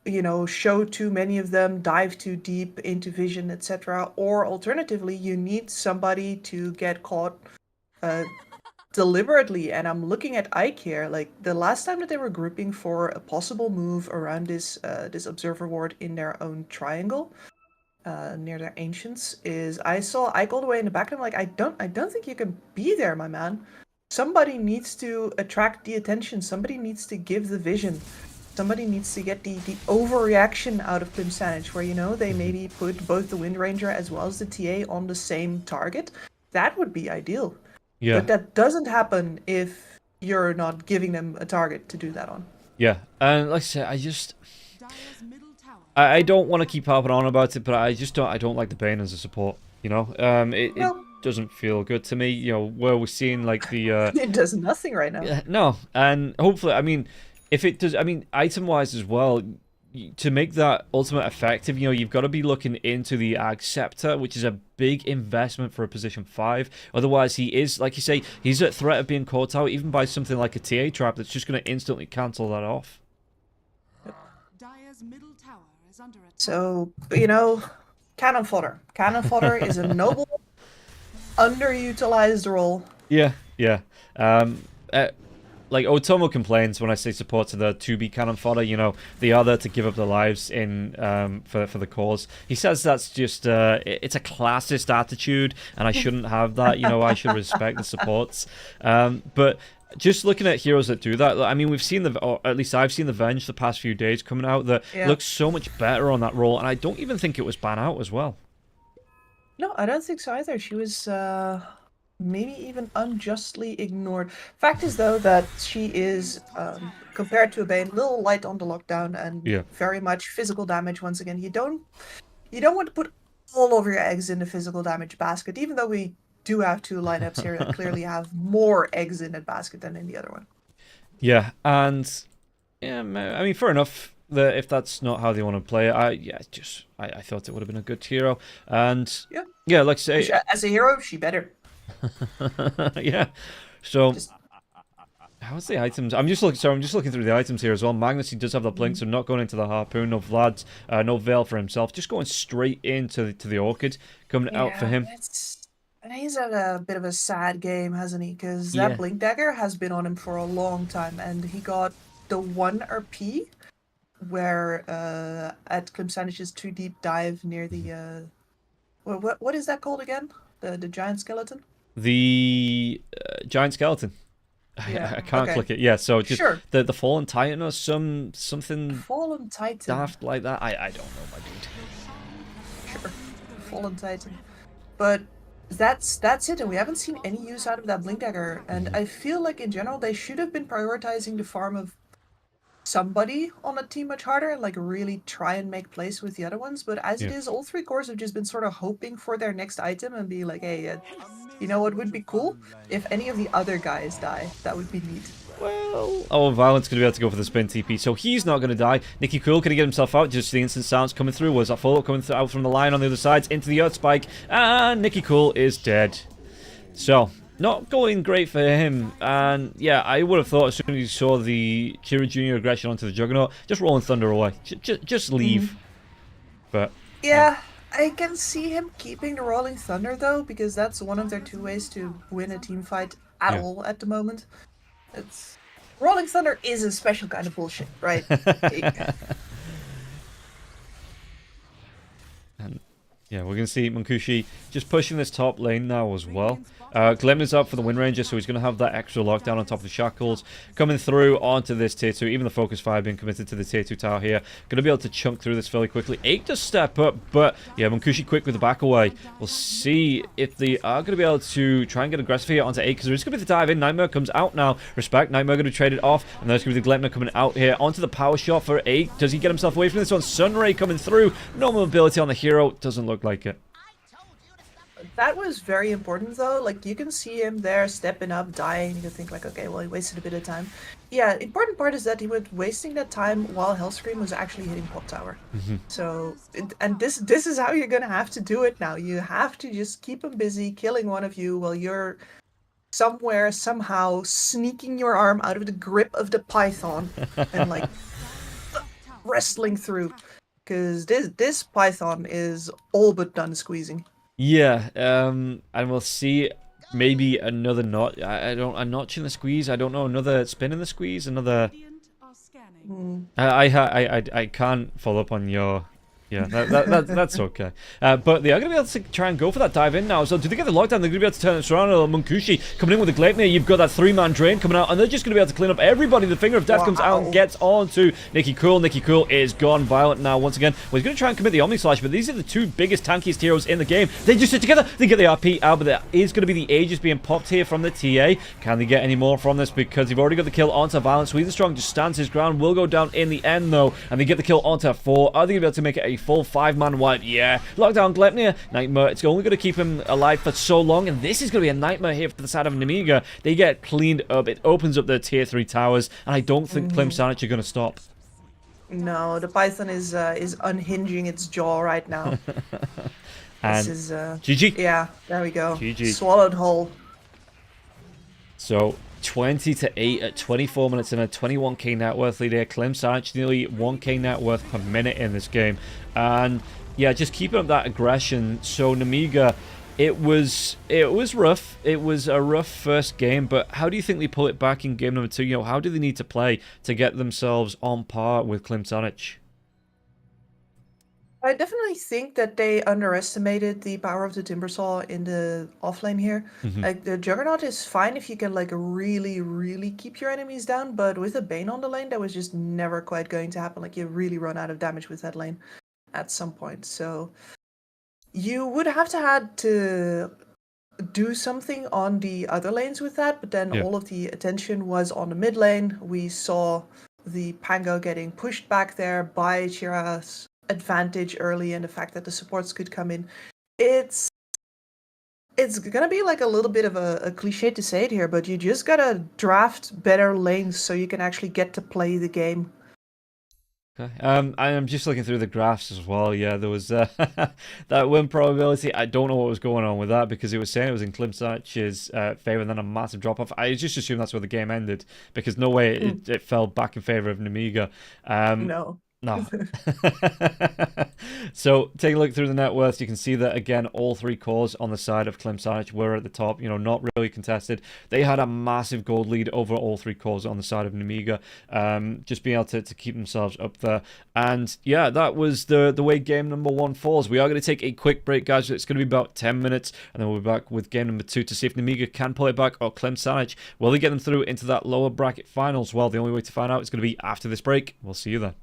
B: you know, show too many of them, dive too deep into vision, etc. Or alternatively, you need somebody to get caught deliberately. And I'm looking at Ike here. Like the last time that they were grouping for a possible move around this this observer ward in their own triangle, near their ancients, is I saw Ike all the way in the back, and I'm like, I don't think you can be there, my man. Somebody needs to attract the attention. Somebody needs to give the vision. Somebody needs to get the overreaction out of Clim Sanage, where, you know, they maybe put both the Wind Ranger as well as the TA on the same target. That would be ideal.
D: Yeah.
B: But that doesn't happen if you're not giving them a target to do that on.
D: Yeah, and like I said,
C: Dire's middle tower.
D: I don't want to keep harping on about it, but I don't like the Bane as a support. You know, it doesn't feel good to me. You know, where we're seeing like the
B: It does nothing right now.
D: no, and hopefully, I mean, if it does, I mean, item wise as well. To make that ultimate effective, you know, you've got to be looking into the Ag Scepter, which is a big investment for a position 5. Otherwise, he is, like you say, he's at threat of being caught out even by something like a TA trap that's just going to instantly cancel that off.
C: Dire's middle tower is under attack.
B: So, you know, cannon fodder. Cannon fodder is a noble, underutilized role.
D: Yeah, yeah. Like Otomo complains when I say support to the 2B cannon fodder, you know, they are there to give up their lives in for the cause. He says that's just it's a classist attitude, and I shouldn't have that. You know, I should respect the supports. But just looking at heroes that do that, I mean, we've seen or at least I've seen the Venge the past few days coming out that looks so much better on that role, and I don't even think it was ban out as well.
B: No, I don't think so either. She was maybe even unjustly ignored. Fact is, though, that she is, compared to a Bane, a little light on the lockdown and very much physical damage. Once again, you don't want to put all of your eggs in the physical damage basket, even though we do have 2 lineups here that clearly have more eggs in that basket than in the other one.
D: Yeah, and yeah, I mean, fair enough. If that's not how they want to play it, I thought it would have been a good hero, and yeah, like I say,
B: as a hero, she better.
D: yeah. So how's the items? I'm just looking through the items here as well. Magnus, he does have the blink, so not going into the harpoon. No Vlad's, no Veil for himself. Just going straight into the Orchid, coming out for him.
B: He's had a bit of a sad game, hasn't he? Because that blink dagger has been on him for a long time, and he got the 1 RP where at Clim Sanage's 2 deep dive near the what is that called again? The giant skeleton.
D: The giant skeleton.
B: Yeah.
D: I can't click it. Yeah, so just the Fallen Titan or something
B: Fallen Titan.
D: daft like that. I don't know, my dude.
B: Sure. Fallen Titan. But that's it, and we haven't seen any use out of that blink dagger. And I feel like in general they should have been prioritizing the farm of somebody on a team much harder and like really try and make plays with the other ones. But as it is, all 3 cores have just been sort of hoping for their next item and be like, hey, you know what would be cool? If any of the other guys die, that would be neat.
D: Well, Violent's going to be able to go for the spin TP, so he's not going to die. Nicky Cool can he get himself out? Just the instant silence coming through. Was that follow-up coming out from the line on the other side into the Earth Spike, and Nicky Cool is dead. So, not going great for him, and yeah, I would have thought as soon as he saw the Kira Jr. aggression onto the Juggernaut, just rolling Thunder away. Just leave. But
B: yeah, I can see him keeping the Rolling Thunder, though, because that's one of their 2 ways to win a team fight at all at the moment. Rolling Thunder is a special kind of bullshit, right?
D: And yeah, we're going to see Munkushi just pushing this top lane now as well. Glimmer's up for the Wind Ranger, so he's going to have that extra lockdown on top of the Shackles. Coming through onto this tier 2, even the Focus Fire being committed to the tier 2 tower here. Going to be able to chunk through this fairly quickly. 8 does step up, but yeah, Munkushi quick with the back away. We'll see if they are going to be able to try and get aggressive here onto 8, because there's going to be the dive in. Nightmare comes out now. Respect, Nightmare going to be traded off, and there's going to be the Gleipnir coming out here onto the power shot for 8. Does he get himself away from this one? Sunray coming through. No mobility on the hero. Doesn't look like it.
B: That was very important, though. Like, you can see him there stepping up, dying. You can think like, okay, well, he wasted a bit of time. Yeah, important part is that he was wasting that time while Hellscream was actually hitting Pop Tower. So, and this is how you're gonna have to do it now. You have to just keep him busy, killing one of you while you're somewhere, somehow, sneaking your arm out of the grip of the Python and, like, wrestling through. Because this Python is all but done squeezing.
D: Yeah, and we'll see maybe another notch. A notch in the squeeze. I don't know, another spin in the squeeze, another.
C: Radiant are scanning.
D: I can't follow up on your. Yeah, that's okay. But they are going to be able to try and go for that dive in now. So do they get the lockdown? They're going to be able to turn this around. Munkushi coming in with the Gleipnir. You've got that 3-man drain coming out, and they're just going to be able to clean up everybody. The Finger of Death comes out and gets on to Nikki Cool. Nikki Cool is gone violent now once again. Well, he's going to try and commit the Omni Slash, but these are the two biggest, tankiest heroes in the game. They just sit together. They get the RP out, but there is going to be the Aegis being popped here from the TA. Can they get any more from this? Because they've already got the kill onto Violent. Sweden Strong just stands his ground. Will go down in the end, though, and they get the kill onto 4. Are they going to be able to make it a full 5-man wipe? Yeah. Lockdown Gleipnir. Nightmare. It's only going to keep him alive for so long, and this is going to be a nightmare here for the side of Nemiga. They get cleaned up. It opens up their tier 3 towers, and I don't think Klim Sanic are going to stop.
B: No, the Python is unhinging its jaw right now.
D: And
B: this is
D: GG.
B: Yeah, there we go.
D: GG.
B: Swallowed whole.
D: So 20-8 at 24 minutes in a 21k net worth lead here. Klim Sanic nearly 1k net worth per minute in this game, and yeah, just keeping up that aggression. So Nemiga, it was rough. It was a rough first game, but how do you think they pull it back in game number 2? You know, how do they need to play to get themselves on par with Klim Sanic?
B: I definitely think that they underestimated the power of the Timbersaw in the offlane here. Like, the Juggernaut is fine if you can, like, really, really keep your enemies down, but with a Bane on the lane, that was just never quite going to happen. Like, you really run out of damage with that lane at some point. So you would have to do something on the other lanes with that, but then all of the attention was on the mid lane. We saw the Pango getting pushed back there by Chira's advantage early, and the fact that the supports could come in. It's gonna be like a little bit of a cliche to say it here, but you just gotta draft better lanes so you can actually get to play the game.
D: Okay. I'm just looking through the graphs as well. Yeah, there was that win probability. I don't know what was going on with that, because it was saying it was in Klim Sanic's favor, and then a massive drop off. I just assumed that's where the game ended, because no way it fell back in favor of Nemiga. No. So taking a look through the net worths, you can see that again all 3 cores on the side of Klim Sanic were at the top, you know, not really contested. They had a massive gold lead over all 3 cores on the side of Nemiga, just being able to keep themselves up there. And yeah, that was the way game number 1 falls. We are going to take a quick break, guys. It's going to be about 10 minutes, and then we'll be back with game number 2 to see if Nemiga can pull it back, or Klim Sanic will they get them through into that lower bracket finals. Well, the only way to find out is going to be after this break. We'll see you then.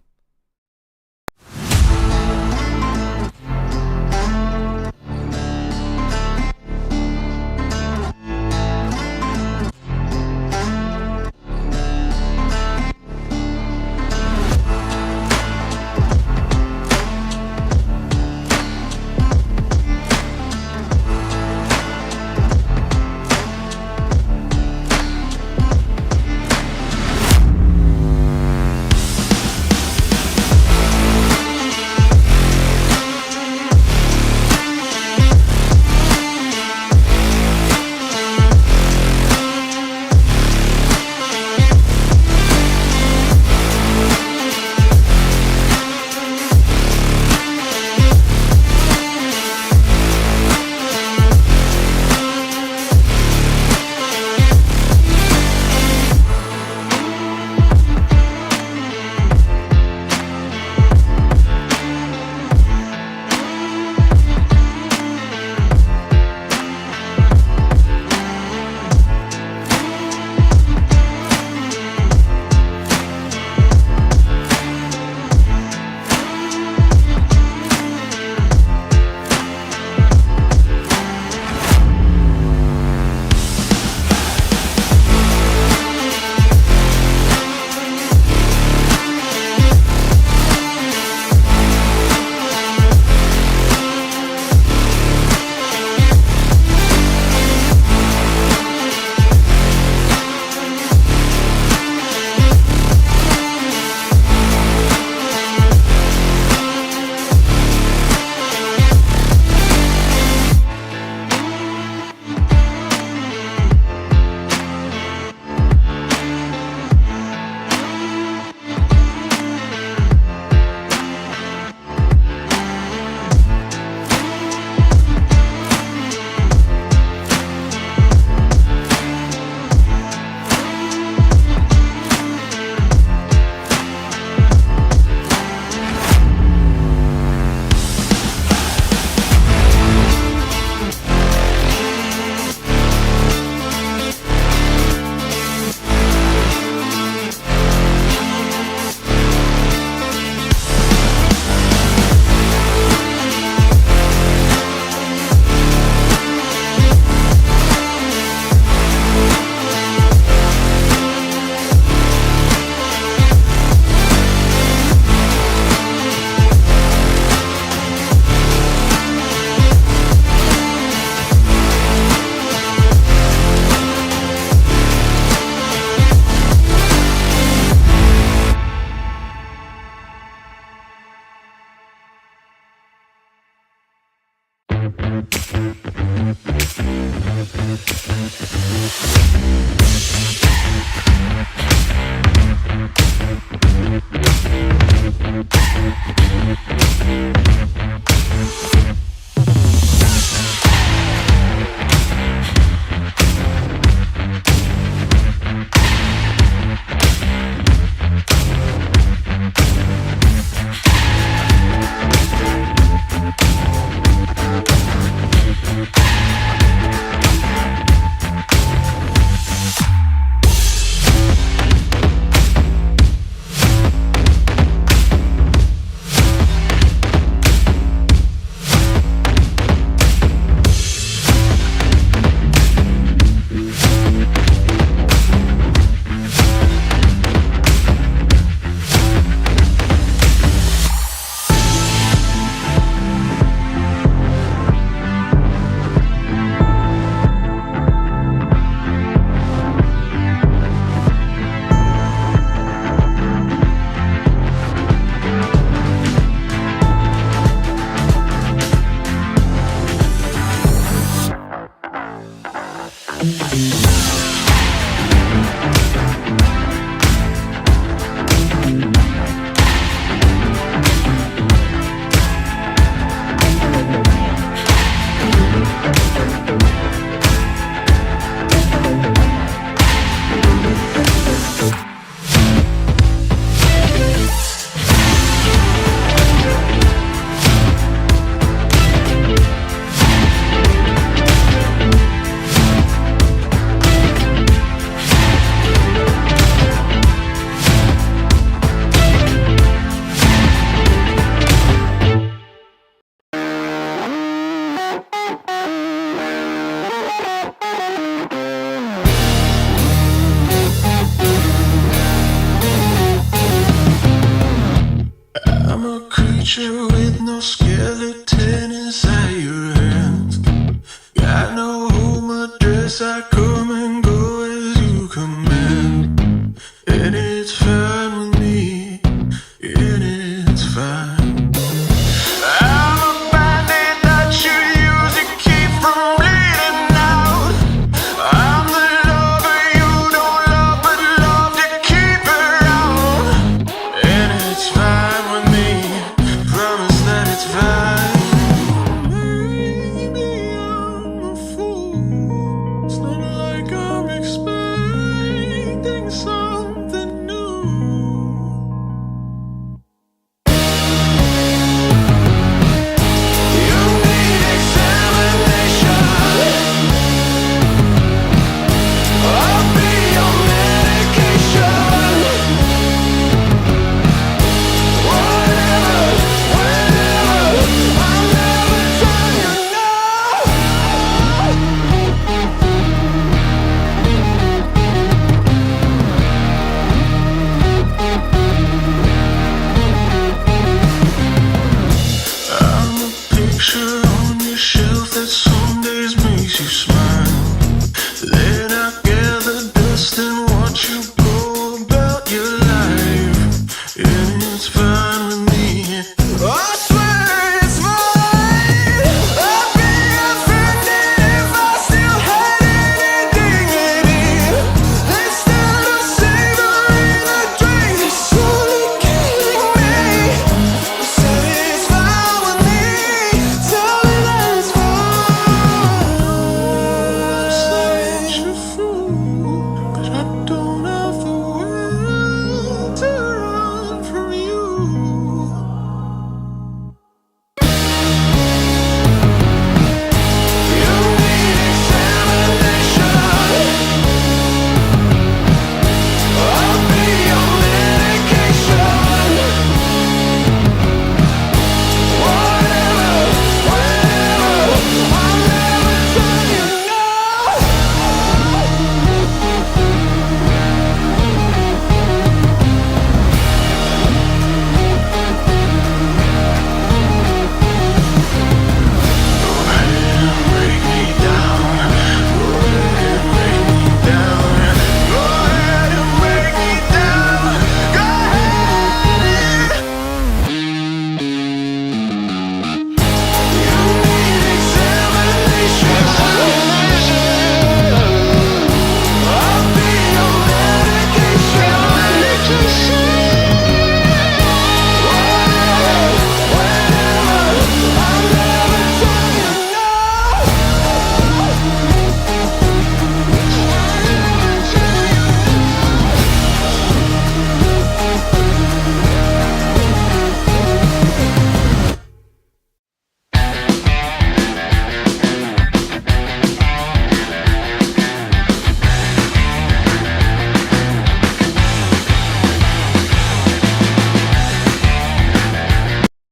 E: I'm a creature with no skeleton inside your hands. Got no home address, I come and go as you command. And it's fine with me, and it's fine. I'm a bandit that you use to keep from bleeding out. I'm the lover you don't love but love to keep around. And it's fine with me, promise that it's fine. Maybe I'm a fool. It's not like I'm expecting something new. You need examination. I'll be your medication. Whatever, whenever, I'll never tell you no. I'm a picture on your shelf that some days makes you smile. Then I gather dust and watch you go about your life. And it's fine with me. I swear it's fine. I'd be offended if I still had any dignity. Instead of savoring the drink, it's slowly killing me. Said it's fine with me. Tell me that it's fine. Such a fool, but I don't have the will to run from you. You need examination. I'll be your medication. Whatever, whenever, I'll never tell you no. Break me down, go ahead and break me down. Go ahead and break me down. Go ahead. You need examination. I'll be your medication. Whatever, whenever, I'll never tell you no.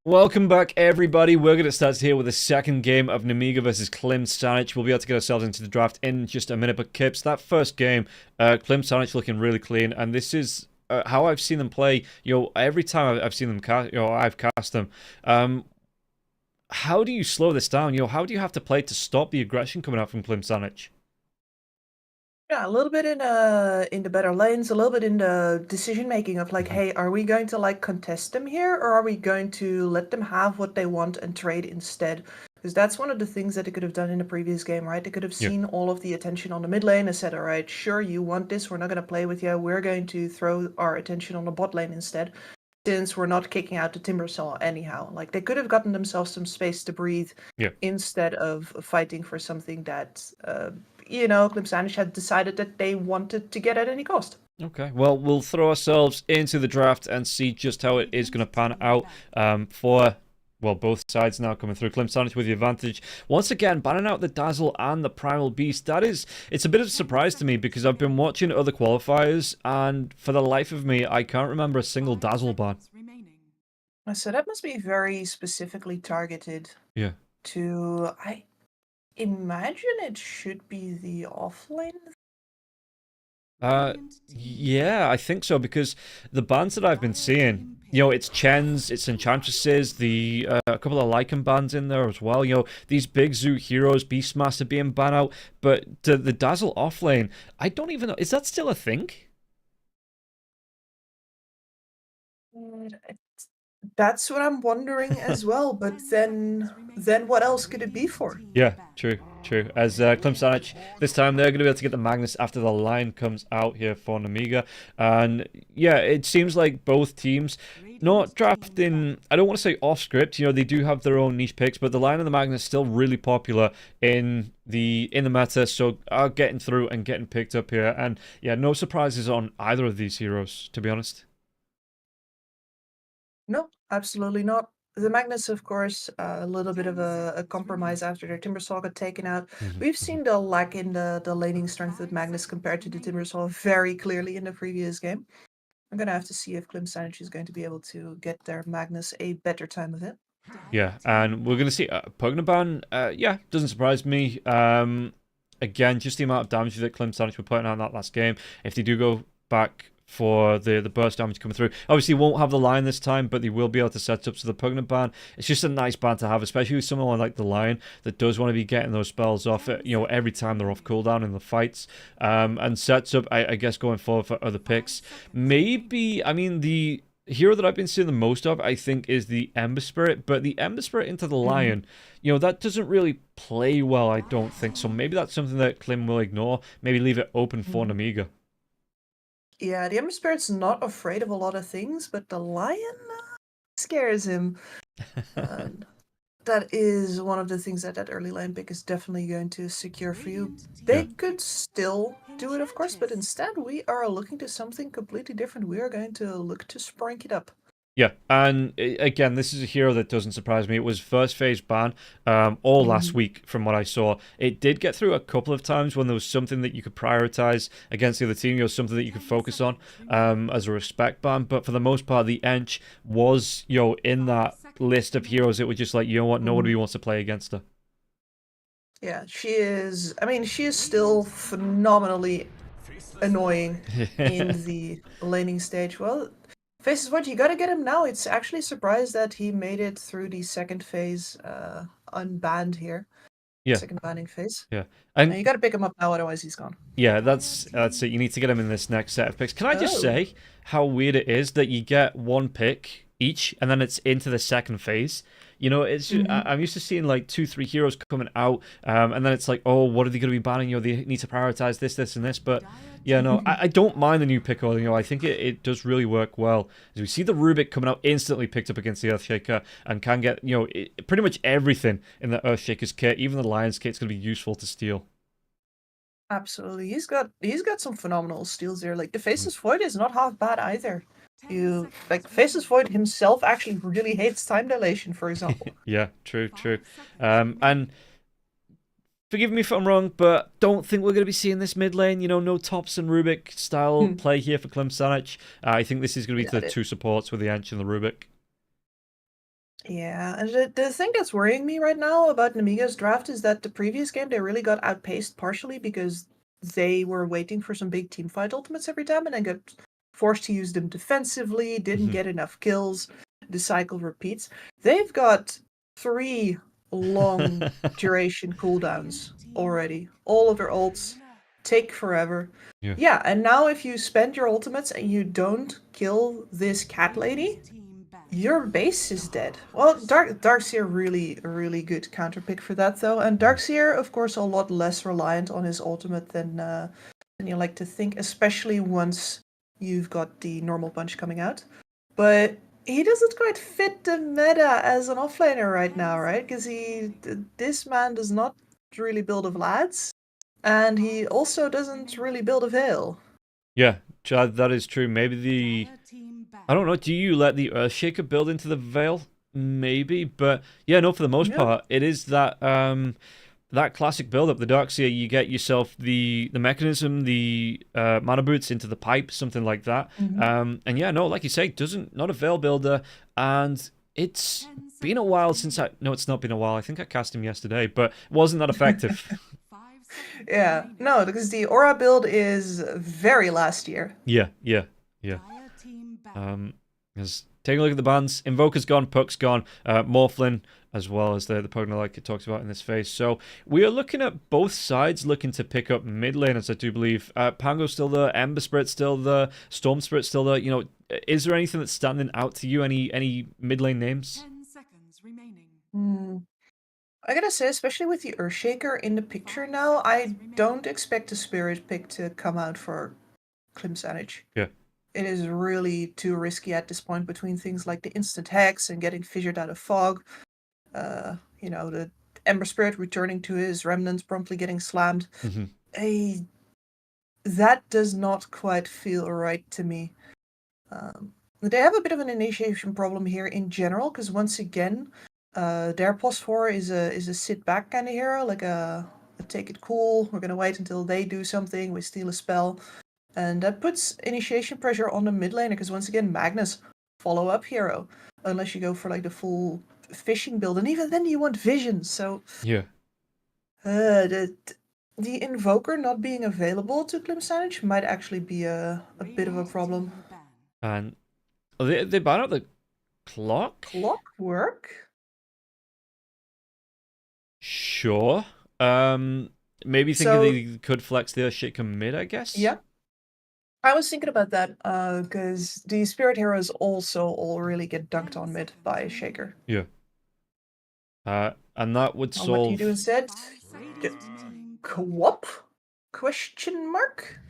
D: Welcome back, everybody. We're going to start here with the second game of Nemiga versus Klim Sanic. We'll be able to get ourselves into the draft in just a minute. But Kips, that first game, Klim Sanic looking really clean, and this is how I've seen them play. Every time I've seen them cast, I've cast them. How do you slow this down? How do you have to play to stop the aggression coming out from Klim Sanic?
B: Yeah, a little bit in the better lanes, a little bit in the decision making of like, hey, are we going to like contest them here, or are we going to let them have what they want and trade instead? Because that's one of the things that they could have done in the previous game, right? They could have seen all of the attention on the mid lane and said, all right, sure, you want this, we're not going to play with you, we're going to throw our attention on the bot lane instead, since we're not kicking out the Timbersaw anyhow. Like, they could have gotten themselves some space to breathe instead of fighting for something that, Klimsanish had decided that they wanted to get at any cost.
D: Okay, well, we'll throw ourselves into the draft and see just how it is going to pan out for... Well, both sides now coming through. Klimsanish with the advantage. Once again, banning out the Dazzle and the Primal Beast. It's a bit of a surprise to me because I've been watching other qualifiers and for the life of me, I can't remember a single Dazzle ban.
B: So that must be very specifically targeted to... I imagine it should be the offlane.
D: Yeah, I think so, because the bans that I've been seeing, it's Chens, it's Enchantresses, a couple of Lycan bans in there as well, these big zoo heroes, Beastmaster being banned out, but the Dazzle offlane, I don't even know, is that still a thing?
B: That's what I'm wondering as well, but then what else could it be for?
D: Yeah, true. As Klimsanish, this time they're going to be able to get the Magnus after the line comes out here for Namiga. And yeah, it seems like both teams not drafting, I don't want to say off script, they do have their own niche picks, but the line and the Magnus is still really popular in the meta, so are getting through and getting picked up here. And yeah, no surprises on either of these heroes, to be honest.
B: No, absolutely not. The Magnus, of course, a little bit of a compromise after their Timbersaw got taken out. We've seen the lack in the laning strength of Magnus compared to the Timbersaw very clearly in the previous game. I'm going to have to see if Klimsanish is going to be able to get their Magnus a better time of it.
D: Yeah, and we're going to see Pugnaban, doesn't surprise me. Again, just the amount of damage that Klimsanish were putting out in that last game. If they do go back for the burst damage coming through. Obviously, won't have the Lion this time, but they will be able to set up to the Pugnaban ban. It's just a nice ban to have, especially with someone like the Lion that does want to be getting those spells off, every time they're off cooldown in the fights, and sets up, I guess, going forward for other picks. Maybe, the hero that I've been seeing the most of, I think, is the Ember Spirit, but the Ember Spirit into the Lion, that doesn't really play well, I don't think. So maybe that's something that Klim will ignore. Maybe leave it open for Namiga.
B: Yeah, the Ember Spirit's not afraid of a lot of things, but the Lion scares him. That is one of the things that early line pick is definitely going to secure for you. They could still do it, of course, but instead we are looking to something completely different. We are going to look to sprank it up.
D: Yeah, and again, this is a hero that doesn't surprise me. It was first phase ban all last week from what I saw. It did get through a couple of times when there was something that you could prioritize against the other team, something that you could focus on as a respect ban. But for the most part, the Ench was, in that list of heroes. It was just like, nobody wants to play against her.
B: Yeah, she is still phenomenally annoying in the laning stage. Well, Faces, what you gotta get him now. It's actually surprised that he made it through the second phase unbanned here.
D: Yeah.
B: Second banning phase.
D: Yeah.
B: And you gotta pick him up now, otherwise he's gone.
D: Yeah, that's it. You need to get him in this next set of picks. Can I just say how weird it is that you get one pick each and then it's into the second phase? It's I'm used to seeing like 2-3 heroes coming out, and then it's like, oh, what are they going to be banning? They need to prioritize this, and this. But yeah, no, I don't mind the new pick order. I think it does really work well. As we see the Rubik coming out, instantly picked up against the Earthshaker, and can get pretty much everything in the Earthshaker's kit. Even the Lion's kit's going to be useful to steal.
B: Absolutely, he's got some phenomenal steals there. Like the Faceless Void is not half bad either. Faceless Void himself actually really hates time dilation, for example.
D: Yeah, true. And forgive me if I'm wrong, but don't think we're going to be seeing this mid lane. No Tops and Rubik style play here for Klimsanish. I think this is going to be the two supports with the Ench and the Rubik.
B: Yeah, and the thing that's worrying me right now about Namiga's draft is that the previous game they really got outpaced partially because they were waiting for some big teamfight ultimates every time and then got forced to use them defensively, didn't get enough kills, the cycle repeats. They've got 3 long duration cooldowns already. All of their ults take forever. Yeah, and now if you spend your ultimates and you don't kill this cat lady, Your base is dead. Well, Darkseer really good counter pick for that though, and Darkseer, of course, a lot less reliant on his ultimate than you like to think, especially once you've got the normal punch coming out. But he doesn't quite fit the meta as an offlaner right now, right? Because this man does not really build a Vlad's, and he also doesn't really build a Veil.
D: Yeah, that is true. Maybe the... I don't know, do you let the Earthshaker build into the Veil? Maybe, but yeah, no, for the most part, it is that that classic build-up, the Darkseer, you get yourself the mechanism, the mana boots into the pipe, something like that. And yeah, no, like you say, not a Veil builder, and it's been a while since no, it's not been a while. I think I cast him yesterday, but it wasn't that effective.
B: Yeah, no, because the Aura build is very last year.
D: Yeah. Just taking a look at the bans. Invoker's gone, Puck's gone, Morphlin, as well as the Pugna like it talks about in this phase. So we are looking at both sides looking to pick up mid laners, I do believe. Pango's still there, Ember Spirit's still there, Storm Spirit's still there. You know, is there anything that's standing out to you? Any mid lane names?
C: 10 seconds remaining.
B: I gotta say, especially with the Earthshaker in the picture now, I don't expect a Spirit pick to come out for Klimsanich.
D: Yeah.
B: It is really too risky at this point between things like the instant hex and getting fissured out of fog. You know, the Ember Spirit returning to his remnants, promptly getting slammed. That does not quite feel right to me. They have a bit of an initiation problem here in general, because once again, their +4 is a sit back kind of hero, like a take it cool. We're gonna wait until they do something. We steal a spell. And that puts initiation pressure on the mid laner, because once again, Magnus, follow-up hero. Unless you go for like the full fishing build, and even then you want vision, so...
D: Yeah.
B: The Invoker not being available to Klimsanich might actually be a bit of a problem.
D: And they ban out the clock?
B: Clockwork?
D: Sure. Maybe thinking they could flex the Earthshaker mid, I guess?
B: Yeah. I was thinking about that, because the Spirit heroes also all really get dunked on mid by Shaker.
D: Yeah. And that would solve...
B: What do you do instead? Co-op? Question mark?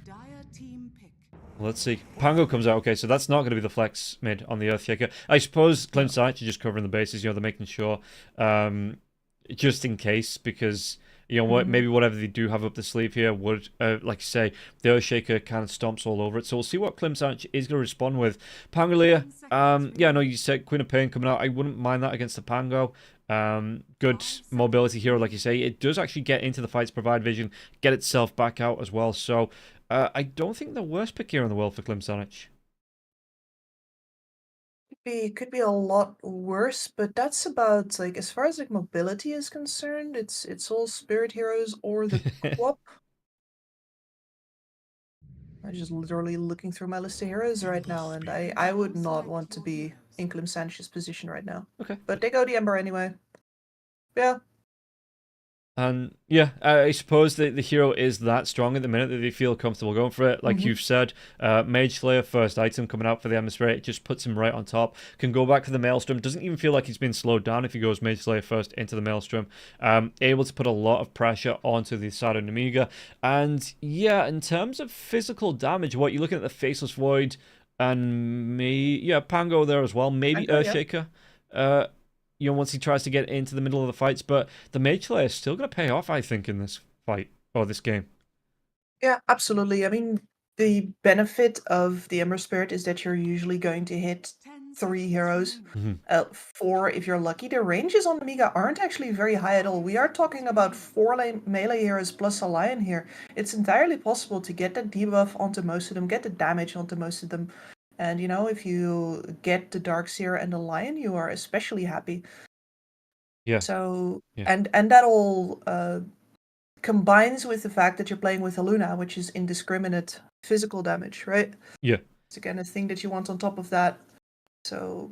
D: Let's see. Pango comes out. Okay, so that's not going to be the flex mid on the Earthshaker. I suppose Klimsanich are just covering the bases. You know, they're making sure, just in case, because... You know what? Maybe whatever they do have up the sleeve here would, like you say, the Earthshaker kind of stomps all over it. So we'll see what Klimsanich is going to respond with. Pangolia, yeah, I know you said Queen of Pain coming out. I wouldn't mind that against the Pango. Good mobility hero, like you say. It does actually get into the fights, provide vision, get itself back out as well. So I don't think the worst pick here in the world for Klimsanich.
B: Could be a lot worse, but that's about, like, as far as like mobility is concerned, it's all Spirit heroes or the co-op. I'm just literally looking through my list of heroes right now, and I would not want to be in Klimsanich's position right now.
D: Okay.
B: But they go the Ember anyway. Yeah.
D: And yeah, I suppose the hero is that strong at the minute that they feel comfortable going for it. Like you've said, Mage Slayer, first item coming out for the Ember Spirit, it just puts him right on top. Can go back to the Maelstrom. Doesn't even feel like he's been slowed down if he goes Mage Slayer first into the Maelstrom. Able to put a lot of pressure onto the side of Nemiga. And yeah, in terms of physical damage, what you're looking at the Faceless Void and Pango there as well. Maybe Earthshaker. You know, once he tries to get into the middle of the fights, but the Mage Slayer is still going to pay off, I think, in this fight, or this game.
B: Yeah, absolutely. I mean, the benefit of the Ember Spirit is that you're usually going to hit 3 heroes. 4 if you're lucky. The ranges on Amiga aren't actually very high at all. We are talking about 4 melee heroes plus a Lion here. It's entirely possible to get that debuff onto most of them, get the damage onto most of them. And, you know, if you get the Darkseer and the Lion, you are especially happy.
D: Yeah.
B: So, and that all combines with the fact that you're playing with a Luna, which is indiscriminate physical damage, right?
D: Yeah.
B: It's again a thing that you want on top of that. So,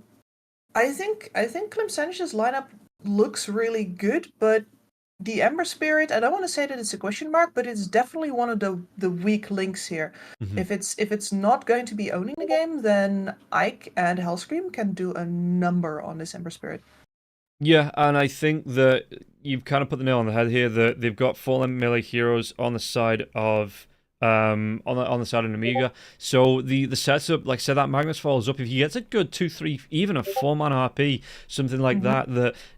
B: I think Klimsanich's lineup looks really good, but the Ember Spirit, I don't want to say that it's a question mark, but it's definitely one of the weak links here. If it's not going to be owning the game, then Ike and Hellscream can do a number on this Ember Spirit.
D: Yeah, and I think that you've kind of put the nail on the head here. That they've got fallen melee heroes on the side of on the side of Namiga. So the setup, like I said, that Magnus follows up. If he gets a good 2-3, even a 4-man RP, something like that,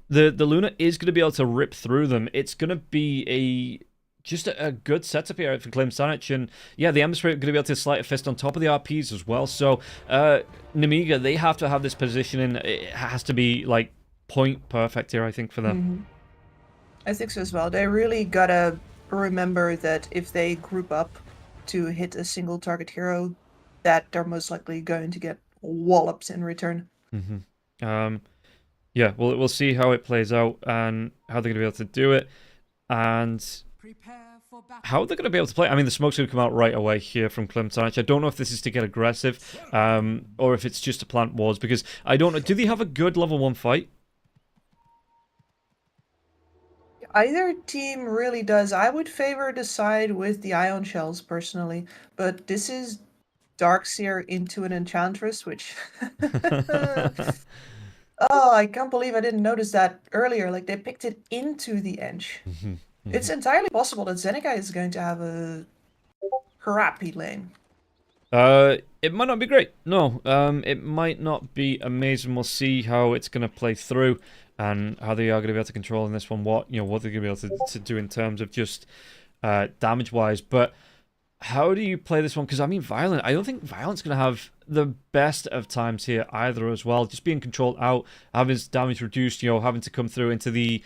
D: the Luna is going to be able to rip through them. It's going to be just a good setup here for Klim Sanic, and yeah, the Ember Spirit are going to be able to sleight a fist on top of the RPs as well. So Namiga, they have to have this positioning. It has to be like point perfect here, I think, for them.
B: I think so as well. They really gotta remember that if they group up to hit a single target hero, that they're most likely going to get wallops in return.
D: Yeah, we'll see how it plays out and how they're going to be able to do it, and
C: Prepare for battle.
D: how they're going to be able to play. I mean, the smoke's going to come out right away here from Klim Sanic. I don't know if this is to get aggressive, or if it's just to plant wards, because I don't know. Do they have a good level 1 fight?
B: Either team really does. I would favor the side with the Ion Shells personally, but this is Darkseer into an Enchantress, which... Oh, I can't believe I didn't notice that earlier. Like, they picked it into the Eng. It's entirely possible that Zeneca is going to have a crappy lane.
D: It might not be great. No, it might not be amazing. We'll see how it's going to play through and how they are going to be able to control in this one. What they're going to be able to do in terms of just damage-wise. But how do you play this one? Because, I mean, Violent, I don't think Violent's going to have the best of times here either as well. Just being controlled out, having his damage reduced, having to come through into the...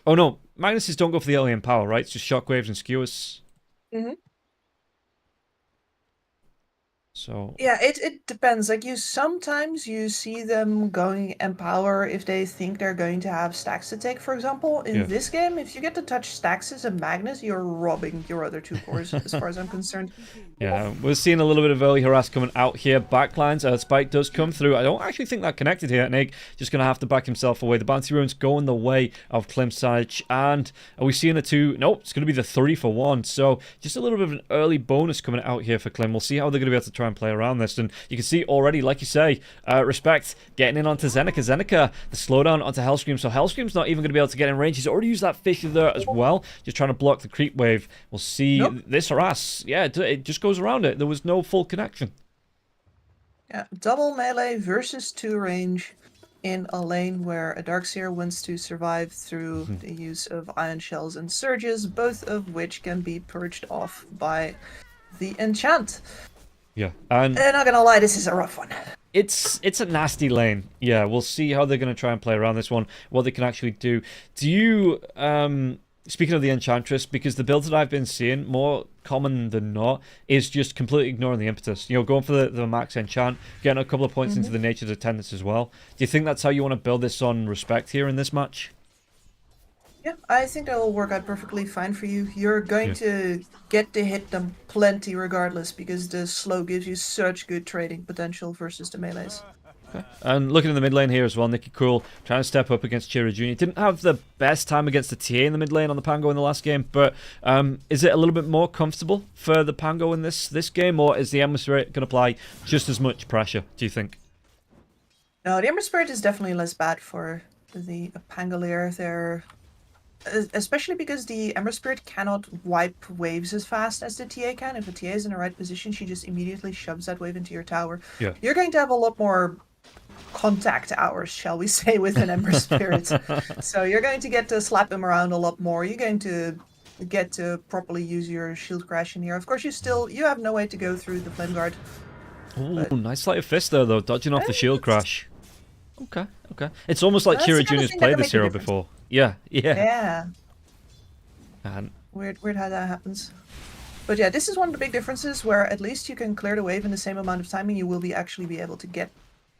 D: Oh, no. Magnuses don't go for the early empower, right? It's just shockwaves and skewers. So
B: yeah, it depends. Like, sometimes you see them going empower if they think they're going to have stacks to take, for example. In this game, if you get to touch stacks as a Magnus, you're robbing your other two cores, as far as I'm concerned.
D: yeah, we're seeing a little bit of early harass coming out here. Backlines, Spike does come through. I don't actually think that connected here. Nig just going to have to back himself away. The bounty runes going the way of Klim Sanic. And are we seeing a 2? Nope, it's going to be the 3 for 1. So just a little bit of an early bonus coming out here for Klim. We'll see how they're going to be able to try and play around this, and you can see already, like you say, Respect getting in onto Zeneca, the slowdown onto Hellscream, so Hellscream's not even going to be able to get in range. He's already used that Fissure there as well, just trying to block the creep wave. We'll see this harass. Yeah, it just goes around it. There was no full connection.
B: Yeah, double melee versus 2 range in a lane where a Darkseer wants to survive through the use of Ion Shells and Surges, both of which can be purged off by the enchant.
D: Yeah, and
B: not gonna lie, this is a rough one.
D: It's a nasty lane. Yeah, we'll see how they're going to try and play around this one, what they can actually do. Do you, speaking of the Enchantress, because the builds that I've been seeing, more common than not, is just completely ignoring the impetus. Going for the max enchant, getting a couple of points into the Nature's Attendants as well. Do you think that's how you want to build this on Respect here in this match?
B: Yeah, I think that will work out perfectly fine for you. You're going to get to hit them plenty regardless, because the slow gives you such good trading potential versus the melees.
D: Okay. And looking in the mid lane here as well, Nicky Cool trying to step up against Chiro Jr. Didn't have the best time against the TA in the mid lane on the Pango in the last game, but is it a little bit more comfortable for the Pango in this game, or is the Ember Spirit going to apply just as much pressure, do you think?
B: No, the Ember Spirit is definitely less bad for the Pangolier. They're... Especially because the Ember Spirit cannot wipe waves as fast as the TA can. If the TA is in the right position, she just immediately shoves that wave into your tower. Yeah. You're going to have a lot more contact hours, shall we say, with an Ember Spirit. So you're going to get to slap them around a lot more. You're going to get to properly use your shield crash in here. Of course, you have no way to go through the Flame Guard.
D: Oh, nice sleight of fist there, though, dodging off the shield crash. Okay. It's almost like Chiro Jr.'s played this hero before. Yeah. And
B: weird how that happens. But yeah, this is one of the big differences where at least you can clear the wave in the same amount of time, and you will actually be able to get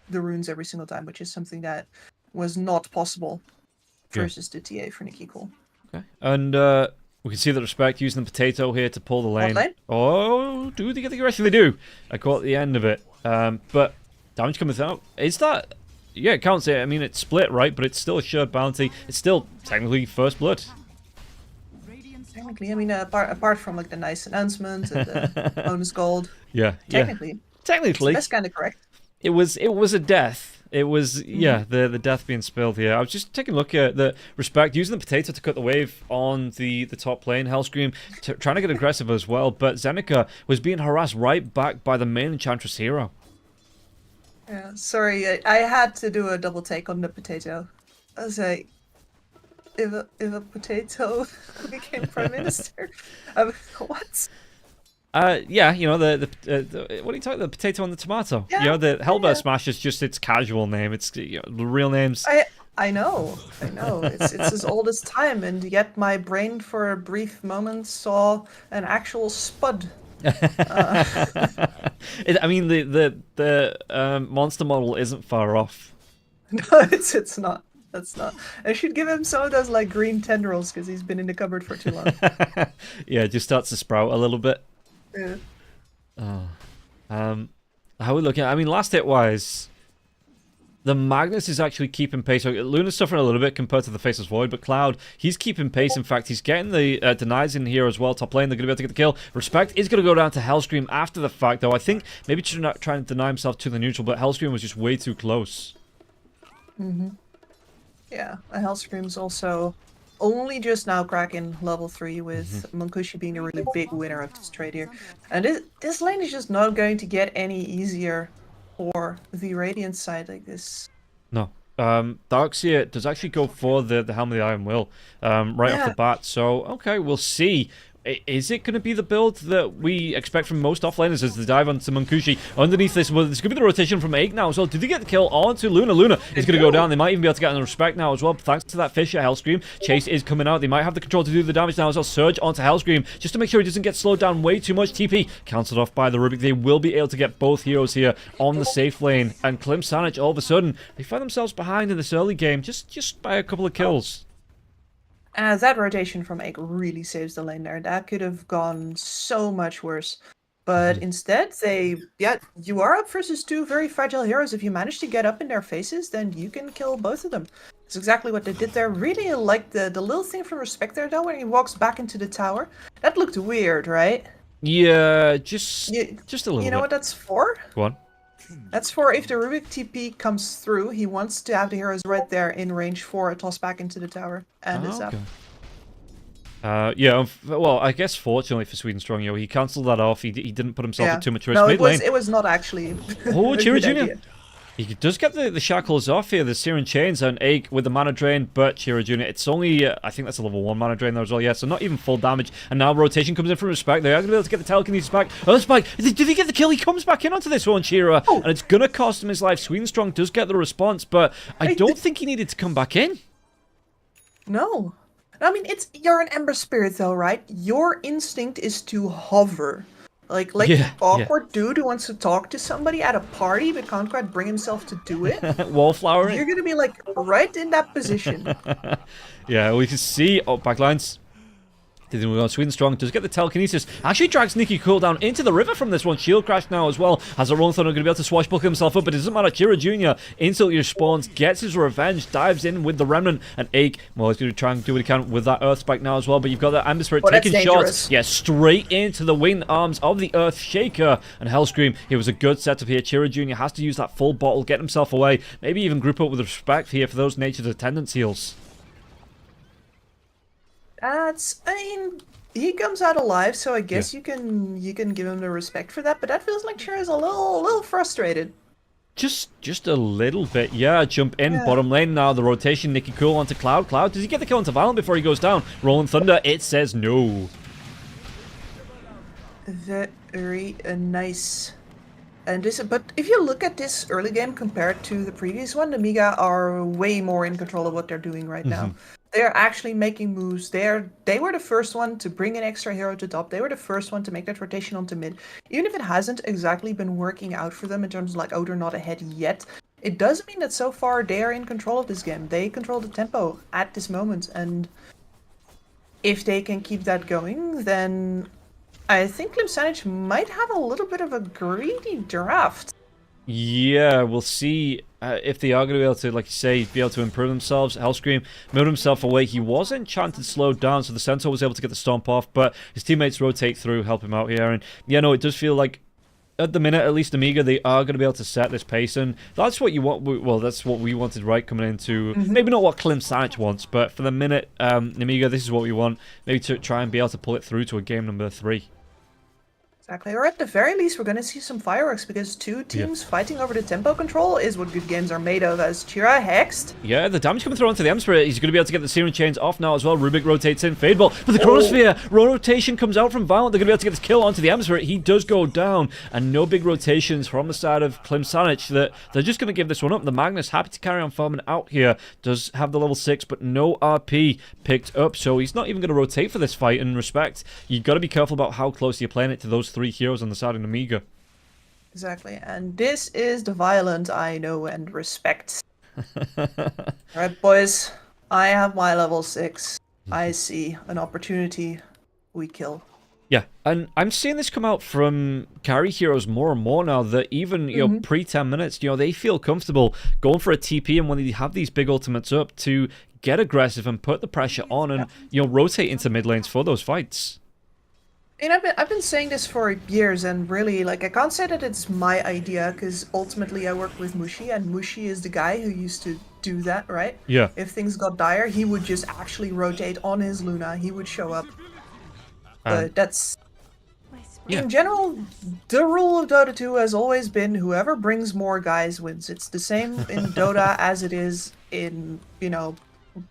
B: the runes every single time, which is something that was not possible versus the TA for Nicky Cool.
D: Okay. And we can see that Respect using the potato here to pull the lane. Oh, do they get the aggression? They do. I caught the end of it. But damage coming out. Is that... Yeah, it counts it. I mean, it's split, right? But it's still a shared bounty. It's still technically first blood.
B: Technically, I mean, apart from like the nice announcement and the bonus gold,
D: Yeah,
B: technically, it's
D: technically,
B: that's kind of correct.
D: it was a death. It was the death being spilled here. I was just taking a look at the respect using the potato to cut the wave on the top lane. Hellscream trying to get aggressive as well, but Zeneca was being harassed right back by the main Enchantress hero.
B: Yeah, sorry, I had to do a double take on the potato. I was like, if a potato became prime minister, what?
D: Yeah, you know the what do you talk? The potato and the tomato.
B: Yeah,
D: You know the Hellbear
B: yeah.
D: Smash is just its casual name. It's the real names.
B: I know. It's as old as time, and yet my brain for a brief moment saw an actual spud.
D: I mean the monster model isn't far off.
B: No, it's not. That's not. I should give him some of those like green tendrils because he's been in the cupboard for too long.
D: Yeah, it just starts to sprout a little bit.
B: Yeah.
D: How are we looking? I mean, last hit wise, the Magnus is actually keeping pace. So Luna's suffering a little bit compared to the Faceless Void, but Cloud, he's keeping pace. In fact, he's getting the denies in here as well. Top lane, they're going to be able to get the kill. Respect is going to go down to Hellscream after the fact, though. I think maybe trying to deny himself to the neutral, but Hellscream was just way too close.
B: Yeah, Hellscream's also only just now cracking level 3 with Munkushi being a really big winner of this trade here. And this lane is just not going to get any easier for the Radiant side like this.
D: No. Darkseer does actually go for the Helm of the Iron Will right off the bat. So, okay, we'll see. Is it going to be the build that we expect from most offlaners as they dive onto Munkushi? Underneath this, well, there's going to be the rotation from Aik now as well. Did they get the kill onto Luna? Luna is going to go down. They might even be able to get on the respect now as well. Thanks to that Fisher Hellscream. Chase is coming out. They might have the control to do the damage now as well. Surge onto Hellscream just to make sure he doesn't get slowed down way too much. TP cancelled off by the Rubik. They will be able to get both heroes here on the safe lane. And Klim Sanich, all of a sudden, they find themselves behind in this early game just by a couple of kills.
B: That rotation from Aik really saves the lane there. That could have gone so much worse. But instead, you are up versus two very fragile heroes. If you manage to get up in their faces, then you can kill both of them. That's exactly what they did there. Really like the little thing from Respect there, though, when he walks back into the tower. That looked weird, right?
D: Yeah, just a little bit.
B: You know what that's for?
D: Go on.
B: That's for if the Rubik TP comes through, he wants to have the heroes right there in range for a toss back into the tower. And it's up.
D: Yeah, well, I guess fortunately for Sweden Strong, he cancelled that off. He didn't put himself at too much risk.
B: No,
D: Mid lane.
B: it was not actually.
D: Oh,
B: a
D: Chira
B: good
D: Jr.
B: idea.
D: He does get the shackles off here, the Searing Chains and Aik with the mana drain, but Chira Jr. It's only, I think that's a level 1 mana drain there as well, yeah, so not even full damage. And now rotation comes in from Respect. They are going to be able to get the telekinesis back. Oh, Spike, did he get the kill? He comes back in onto this one, Chira, and it's going to cost him his life. Sweden Strong does get the response, but I don't think he needed to come back in.
B: No. I mean, you're an Ember Spirit though, right? Your instinct is to hover. Like awkward dude who wants to talk to somebody at a party but can't quite bring himself to do it.
D: Wallflowering.
B: You're gonna be like right in that position.
D: Yeah, we can see backlines. Didn't we go on Sweden Strong does get the telekinesis. Actually drags Nikki cooldown into the river from this one. Shield crash now as well. Has a Rolling Thunder going to be able to swashbuckle himself up, but it doesn't matter. Chira Jr. instantly respawns, gets his revenge, dives in with the Remnant, and Aik, well, he's going to try and do what he can with that Earth Spike now as well, but you've got that Ember Spirit taking shots. Yeah, straight into the winged arms of the Earth Shaker. And Hellscream, it was a good setup here. Chira Jr. has to use that full bottle, get himself away, maybe even group up with Respect here for those Nature's Attendance heals.
B: I mean, he comes out alive, so I guess you can give him the respect for that. But that feels like Chira's a little frustrated.
D: Just a little bit, yeah. Jump in, bottom lane now. The rotation, Nikki Cool onto Cloud. Cloud, does he get the kill onto Violent before he goes down? Rolling Thunder, it says no.
B: Very nice. And but if you look at this early game compared to the previous one, the Miga are way more in control of what they're doing right now. They're actually making moves. They were the first one to bring an extra hero to top. They were the first one to make that rotation onto mid. Even if it hasn't exactly been working out for them in terms of like, oh, they're not ahead yet, it does mean that so far they are in control of this game. They control the tempo at this moment. And if they can keep that going, then I think Klim Sanich might have a little bit of a greedy draft.
D: Yeah, we'll see. if they are going to be able to, like you say, be able to improve themselves. Hellscream moved himself away. He was enchanted, slowed down, so the Centaur was able to get the stomp off, but his teammates rotate through, help him out here. And yeah, no, it does feel like, at the minute, at least Amiga, they are going to be able to set this pace, and that's what you want. Well, that's what we wanted, right, coming into maybe not what Klim Sanic wants, but for the minute, Amiga, this is what we want. Maybe to try and be able to pull it through to a game number 3.
B: Exactly, or at the very least, we're going to see some fireworks, because two teams fighting over the tempo control is what good games are made of, as Chira hexed.
D: Yeah, the damage coming through onto the Emspirit. He's going to be able to get the Searing Chains off now as well. Rubik rotates in, Fadeball, but the Chronosphere rotation comes out from Violent. They're going to be able to get this kill onto the Emspirit. He does go down, and no big rotations from the side of Klim Sanic. That they're just going to give this one up. The Magnus, happy to carry on farming out here, does have the level 6, but no RP picked up, so he's not even going to rotate for this fight. In respect, you've got to be careful about how close you're playing it to those 3 heroes on the side of Amiga.
B: Exactly, and this is the Violent I know and respect. Alright, boys, I have my level 6. I see an opportunity. We kill.
D: Yeah, and I'm seeing this come out from carry heroes more and more now, that even, you know, pre-10 minutes, you know, they feel comfortable going for a TP, and when they have these big ultimates up, to get aggressive and put the pressure on and, you know, rotate into mid lanes for those fights.
B: And I've been saying this for years, and really, like, I can't say that it's my idea, because ultimately I work with Mushi, and Mushi is the guy who used to do that, right?
D: Yeah.
B: If things got dire, he would just actually rotate on his Luna. He would show up. But that's... In general, the rule of Dota 2 has always been whoever brings more guys wins. It's the same in Dota as it is in, you know,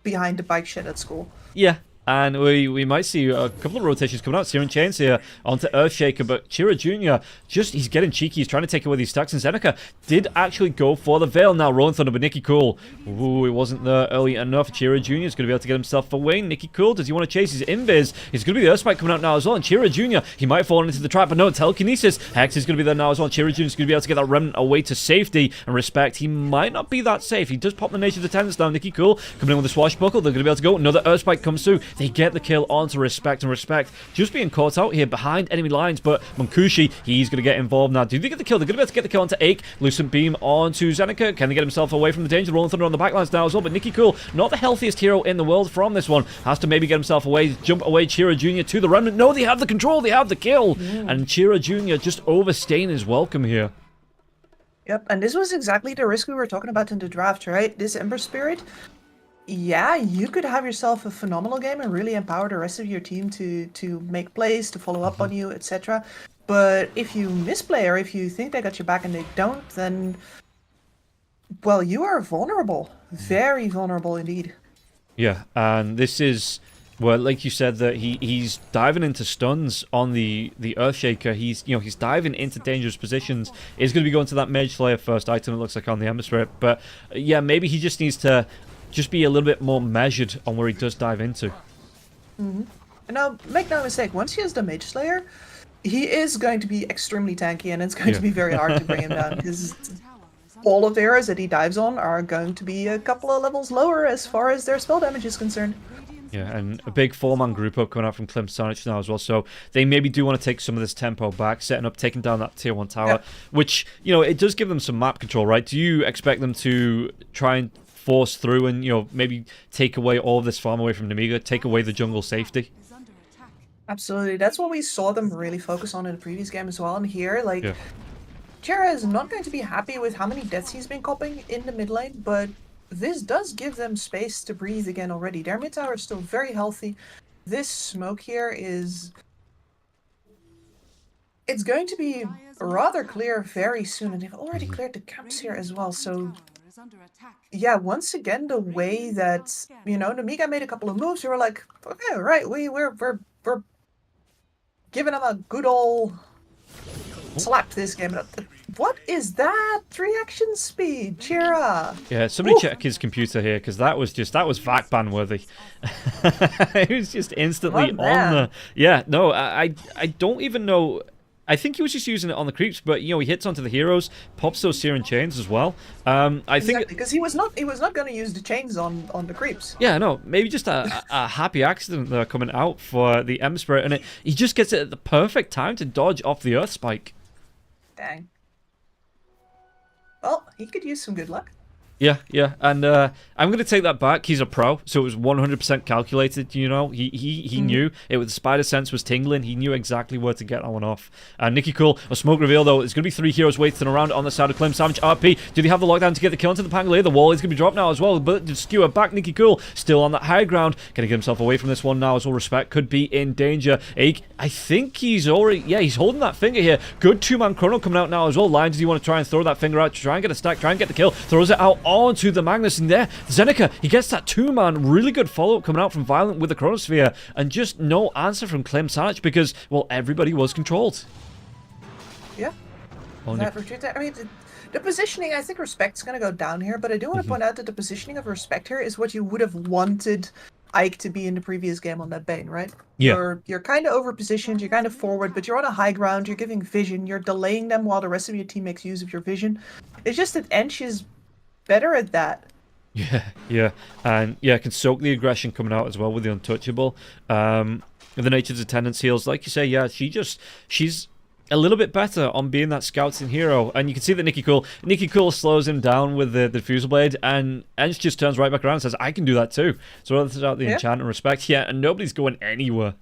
B: behind the bike shed at school.
D: Yeah. And we might see a couple of rotations coming out. Searing Chains here onto Earthshaker, but Chira Jr., he's getting cheeky. He's trying to take away these stacks, and Zeneca did actually go for the Veil. Now Rolling Thunder, but Nicky Cool, ooh, it wasn't there early enough. Chira Jr. is going to be able to get himself away. Nicky Cool, does he want to chase his invis? He's going to be the Earthspike coming out now as well, and Chira Jr., he might fall into the trap, but no, Telekinesis. Hex is going to be there now as well. Chira Jr. is going to be able to get that Remnant away to safety and respect. He might not be that safe. He does pop the Nature's Attendance down. Nicky Cool coming in with the Swashbuckle. They're going to be able to go. Another Earthspike comes through. They get the kill onto respect, and respect just being caught out here behind enemy lines, but Munkushi, he's going to get involved now. Do they get the kill? They're going to be able to get the kill onto Ake. Lucent Beam onto Zeneca. Can they get himself away from the danger? Rolling Thunder on the backlines now as well, but Nicky Cool, not the healthiest hero in the world from this one, has to maybe get himself away. Jump away, Chira Jr. to the Remnant. No, they have the control, they have the kill, and Chira Jr. just overstaying his welcome here.
B: Yep, and this was exactly the risk we were talking about in the draft, right? This Ember Spirit, yeah, you could have yourself a phenomenal game and really empower the rest of your team to make plays, to follow up on you, etc. But if you misplay, or if you think they got your back and they don't, then, well, you are vulnerable. Very vulnerable indeed.
D: Yeah, and this is, well, like you said, that he's diving into stuns on the Earthshaker. He's diving into dangerous positions. He's going to be going to that Mage Slayer first item, it looks like, on the Ember Spirit. But yeah, maybe he just needs to just be a little bit more measured on where he does dive into.
B: And now, make no mistake, once he has the Mage Slayer, he is going to be extremely tanky, and it's going to be very hard to bring him down, because all of the areas that he dives on are going to be a couple of levels lower as far as their spell damage is concerned.
D: Yeah, and a big 4-man group up coming out from Klim Sanic now as well, so they maybe do want to take some of this tempo back, setting up, taking down that tier 1 tower, which, you know, it does give them some map control, right? Do you expect them to try and force through and, you know, maybe take away all of this farm away from Nemiga, take away the jungle safety?
B: Absolutely, that's what we saw them really focus on in the previous game as well, and here, like, Chera is not going to be happy with how many deaths he's been copping in the mid lane, but this does give them space to breathe again already. Their mid tower is still very healthy. This smoke here is... it's going to be rather clear very soon, and they've already cleared the camps here as well, so... yeah, once again, the way that, you know, Nemiga made a couple of moves, we were like, okay, right, we're giving him a good old slap this game. What is that? Reaction speed, Chira.
D: Yeah, somebody check his computer here, because that was VAC ban worthy. It was just instantly on the... yeah, no, I don't even know... I think he was just using it on the creeps, but, you know, he hits onto the heroes, pops those Searing Chains as well. I think
B: because he was not going to use the chains on the creeps.
D: Yeah, no, maybe just a happy accident there coming out for the Ember Spirit, and he just gets it at the perfect time to dodge off the Earth Spike.
B: Dang. Well, he could use some good luck.
D: Yeah, yeah, and I'm going to take that back. He's a pro, so it was 100% calculated, you know. He knew. It was, the spider sense was tingling. He knew exactly where to get that one off. Nikki Cool, a smoke reveal, though. There's going to be 3 heroes waiting around on the side of Clem Savage. RP, do they have the lockdown to get the kill into the Pangolier? The wall is going to be dropped now as well, but to skewer back. Nikki Cool, still on that high ground. Going to get himself away from this one now as well. Respect could be in danger. Ake, I think he's already, yeah, he's holding that finger here. Good 2-man chrono coming out now as well. Lion, does he want to try and throw that finger out to try and get a stack, try and get the kill? Throws it out onto the Magnus, and there, Zeneca, he gets that 2-man, really good follow-up coming out from Violent with the Chronosphere, and just no answer from Clem Sanich because, well, everybody was controlled.
B: Yeah.
D: Oh,
B: That retreat there. I mean, the positioning, I think Respect's going to go down here, but I do want to point out that the positioning of Respect here is what you would have wanted Ike to be in the previous game on that Bane, right?
D: Yeah.
B: You're kind of over-positioned, you're kind of forward, but you're on a high ground, you're giving vision, you're delaying them while the rest of your team makes use of your vision. It's just that Ench is better at that.
D: Yeah, yeah, and yeah, can soak the aggression coming out as well with the Untouchable. The Nature's Attendance heals, like you say, yeah, she's a little bit better on being that scouting hero, and you can see that Nikki Cool slows him down with the Diffusal Blade, and Ench just turns right back around and says, I can do that too. So that's out the enchant and Respect, yeah, and nobody's going anywhere.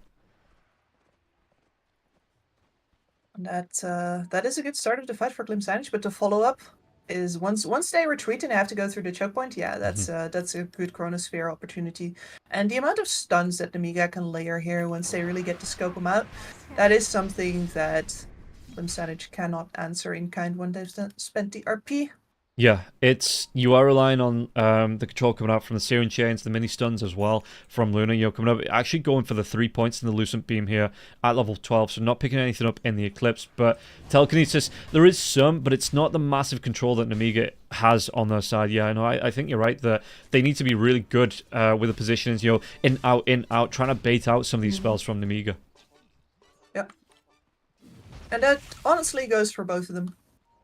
B: That is a good start of the fight for Clem Sanich, but the follow-up is once they retreat and they have to go through the choke point, yeah, that's a good Chronosphere opportunity. And the amount of stuns that Nemiga can layer here once they really get to scope them out, that is something that Clem Sanich cannot answer in kind when they've spent the RP.
D: Yeah, you are relying on the control coming out from the Searing Chains, the mini stuns as well from Luna. You're coming up, actually going for the 3 points in the Lucent Beam here at level 12, so not picking anything up in the Eclipse. But Telekinesis, there is some, but it's not the massive control that Nemiga has on their side. Yeah, I think you're right that they need to be really good with the positions, you know, in, out, trying to bait out some of these spells from Nemiga.
B: Yep. And that honestly goes for both of them.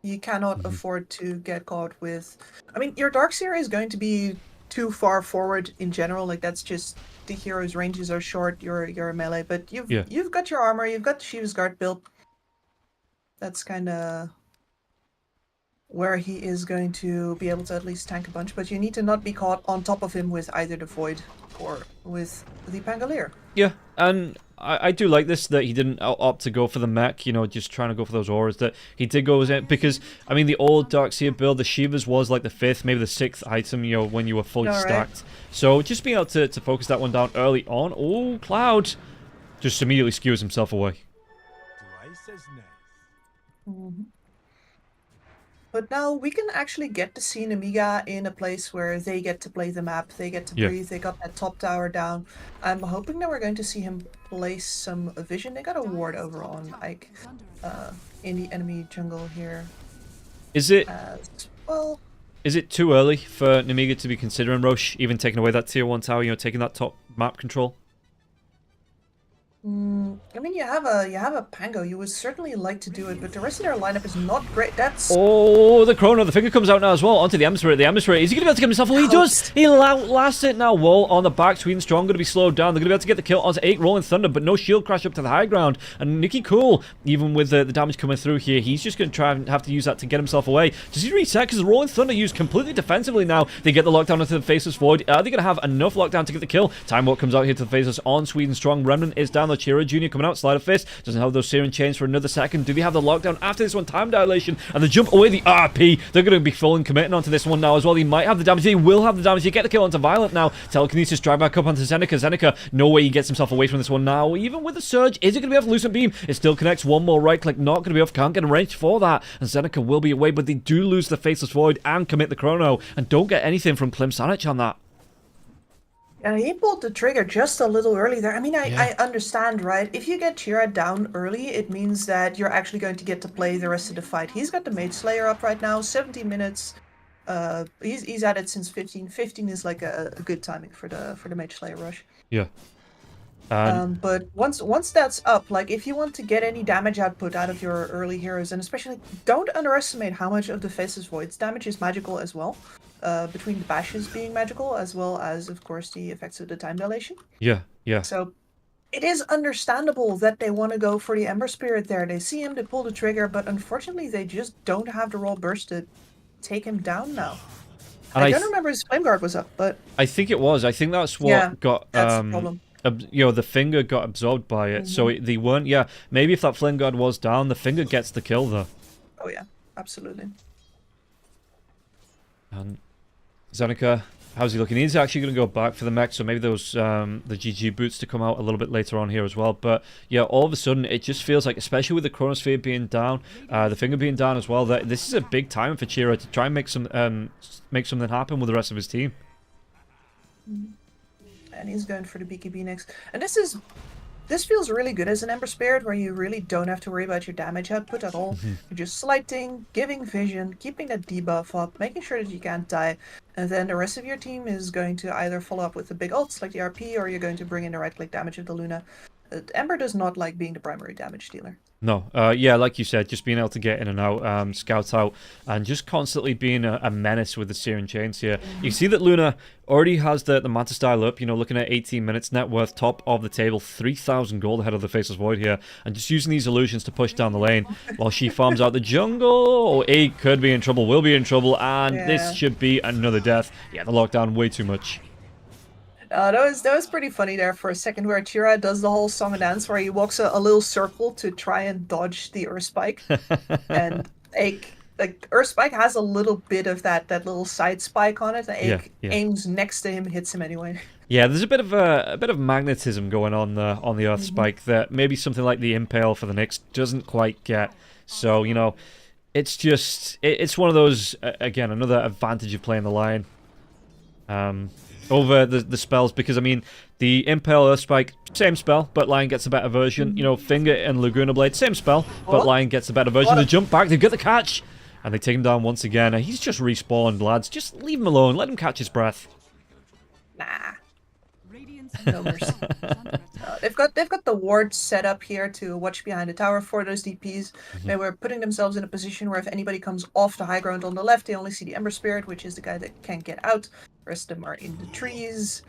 B: You cannot afford to get caught with... I mean, your Darkseer is going to be too far forward in general. Like, that's just... The hero's ranges are short, you're a melee. But you've got your armor, you've got the Shiva's Guard built. That's kind of where he is going to be able to at least tank a bunch. But you need to not be caught on top of him with either the Void or with the Pangolier.
D: Yeah, and I do like this, that he didn't opt to go for the mech, you know, just trying to go for those auras, that he did go in, because, I mean, the old Darkseer build, the Shivas was like the 5th, maybe the 6th item, you know, when you were fully stacked. So just being able to focus that one down early on, oh, Cloud just immediately skews himself away.
B: But now we can actually get to see Nemiga in a place where they get to play the map, they get to breathe, they got that top tower down. I'm hoping that we're going to see him place some vision. They got a ward over on Ike in the enemy jungle here.
D: Is it
B: well?
D: Is it too early for Nemiga to be considering Roche, even taking away that tier 1 tower, you know, taking that top map control?
B: I mean, you have a Pango. You would certainly like to do it, but the rest of their lineup is not great. That's...
D: Oh, the Chrono. The finger comes out now as well onto the Emissary. The Emissary. Is he going to be able to get himself away? He does. He outlasts it now. Wall on the back. Sweden Strong going to be slowed down. They're going to be able to get the kill onto 8 Rolling Thunder, but no shield crash up to the high ground. And Nikki Cool, even with the damage coming through here, he's just going to try and have to use that to get himself away. Does he reset? Because the Rolling Thunder used completely defensively now. They get the lockdown into the Faceless Void. Are they going to have enough lockdown to get the kill? Time Walk comes out here to the Faceless on Sweden Strong. Remnant is down. The Chira Jr. coming out. Sleight of Fist doesn't have those Searing Chains for another second. Do they have the lockdown after this one? Time dilation and the jump away. The RP, they're going to be full and committing onto this one now as well. They might have the damage. They will have the damage. They get the kill onto Violent now. Telekinesis drive back up onto Zeneca. Zeneca, no way he gets himself away from this one now. Even with the surge, is it going to be off Lucent Beam? It still connects. One more right click, not going to be off. Can't get a range for that. And Zeneca will be away, but they do lose the Faceless Void and commit the Chrono and don't get anything from Clem Sanich on that.
B: Yeah, he pulled the trigger just a little early there. I mean, I understand, right? If you get Chira down early, it means that you're actually going to get to play the rest of the fight. He's got the Mage Slayer up right now, 17 minutes. He's at it since 15. 15 is like a good timing for the Mage Slayer rush.
D: Yeah.
B: But once that's up, like if you want to get any damage output out of your early heroes, and especially don't underestimate how much of the Faceless Void's damage is magical as well. Between the bashes being magical, as well as, of course, the effects of the time dilation.
D: Yeah, yeah.
B: So it is understandable that they want to go for the Ember Spirit there. They see him, they pull the trigger, but unfortunately they just don't have the raw burst to take him down now.
D: And
B: I don't remember his flame guard was up, but
D: I think it was. I think that's what
B: yeah,
D: got
B: that's the problem.
D: the finger got absorbed by it. So they weren't. Yeah, maybe if that flame guard was down, the finger gets the kill though.
B: Oh yeah, absolutely.
D: And Zeneca, how's he looking? He's actually going to go back for the mech, so maybe those the GG boots to come out a little bit later on here as well. But yeah, all of a sudden it just feels like, especially with the chronosphere being down, the finger being down as well, that this is a big time for Chira to try and make something happen with the rest of his team.
B: And he's going for the BKB next. And this feels really good as an Ember Spirit, where you really don't have to worry about your damage output at all. You're just slighting, giving vision, keeping that debuff up, making sure that you can't die, and then the rest of your team is going to either follow up with the big ults like the RP, or you're going to bring in the right-click damage of the Luna. Ember does not like being the primary damage dealer.
D: No, yeah, like you said, just being able to get in and out, scout out, and just constantly being a menace with the Searing Chains here. You see that Luna already has the Manta style up, you know, looking at 18 minutes, net worth top of the table, 3,000 gold ahead of the Faceless Void here, and just using these illusions to push down the lane while she farms out the jungle. Oh, A could be in trouble, will be in trouble, and this should be another death. Yeah, the lockdown way too much.
B: That was pretty funny there for a second, where Chira does the whole song and dance where he walks a little circle to try and dodge the Earth Spike, and Earth Spike has a little bit of that little side spike on it. And aims next to him, hits him anyway.
D: Yeah, there's a bit of magnetism going on the Earth Spike that maybe something like the Impale for the Nyx doesn't quite get. So you know, it's just it's one of those, again, another advantage of playing the Lion. Over the spells, because I mean the Impale Earth Spike, same spell, but Lion gets a better version. You know, Finger and Laguna Blade, same spell, but Lion gets a better version. They jump back, they get the catch, and they take him down once again. He's just respawned, lads. Just leave him alone, let him catch his breath.
B: Nah. No mercy. They've got the ward set up here to watch behind the tower for those DPs. They were putting themselves in a position where if anybody comes off the high ground on the left, they only see the Ember Spirit, which is the guy that can't get out. The rest of them are in the trees,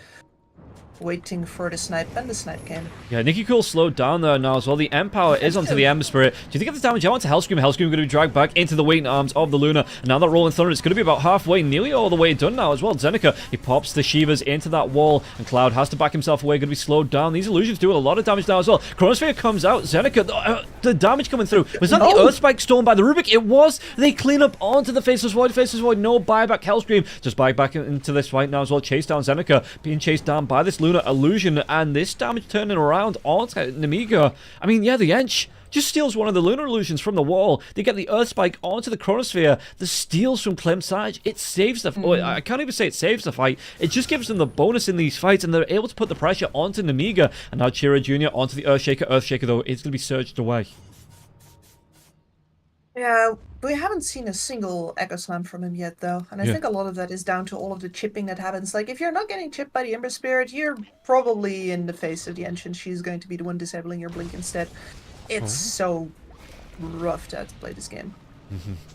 B: waiting for the snipe, and the snipe came.
D: Yeah, Nikki Cool slowed down there now as well. The Empower is onto the Ember Spirit. Do you think it's damage out to Hellscream? Hellscream going to be dragged back into the waiting arms of the Luna. And now that Rolling Thunder is going to be about halfway, nearly all the way done now as well. Zeneca, he pops the Shivas into that wall, and Cloud has to back himself away, going to be slowed down. These illusions doing a lot of damage now as well. Chronosphere comes out. Zeneca, the damage coming through. Was that the Earth Spike stolen by the Rubik? It was. They clean up onto the Faceless Void. Faceless Void, no buyback. Hellscream just buy back into this fight now as well. Chase down Zeneca, being chased down by this Luna illusion. And this damage turning around onto Nemiga. I mean, yeah, the Ench just steals one of the Lunar Illusions from the wall. They get the Earth Spike onto the Chronosphere. The steals from Clemsage. It saves the... Oh, I can't even say it saves the fight. It just gives them the bonus in these fights, and they're able to put the pressure onto Nemiga. And now Chira Jr. onto the Earthshaker. Earthshaker, though, is going to be surged away.
B: Yeah, we haven't seen a single Echo Slam from him yet, though. And I think a lot of that is down to all of the chipping that happens. Like, if you're not getting chipped by the Ember Spirit, you're probably in the face of the Ancient. She's going to be the one disabling your blink instead. It's so rough to have to play this game.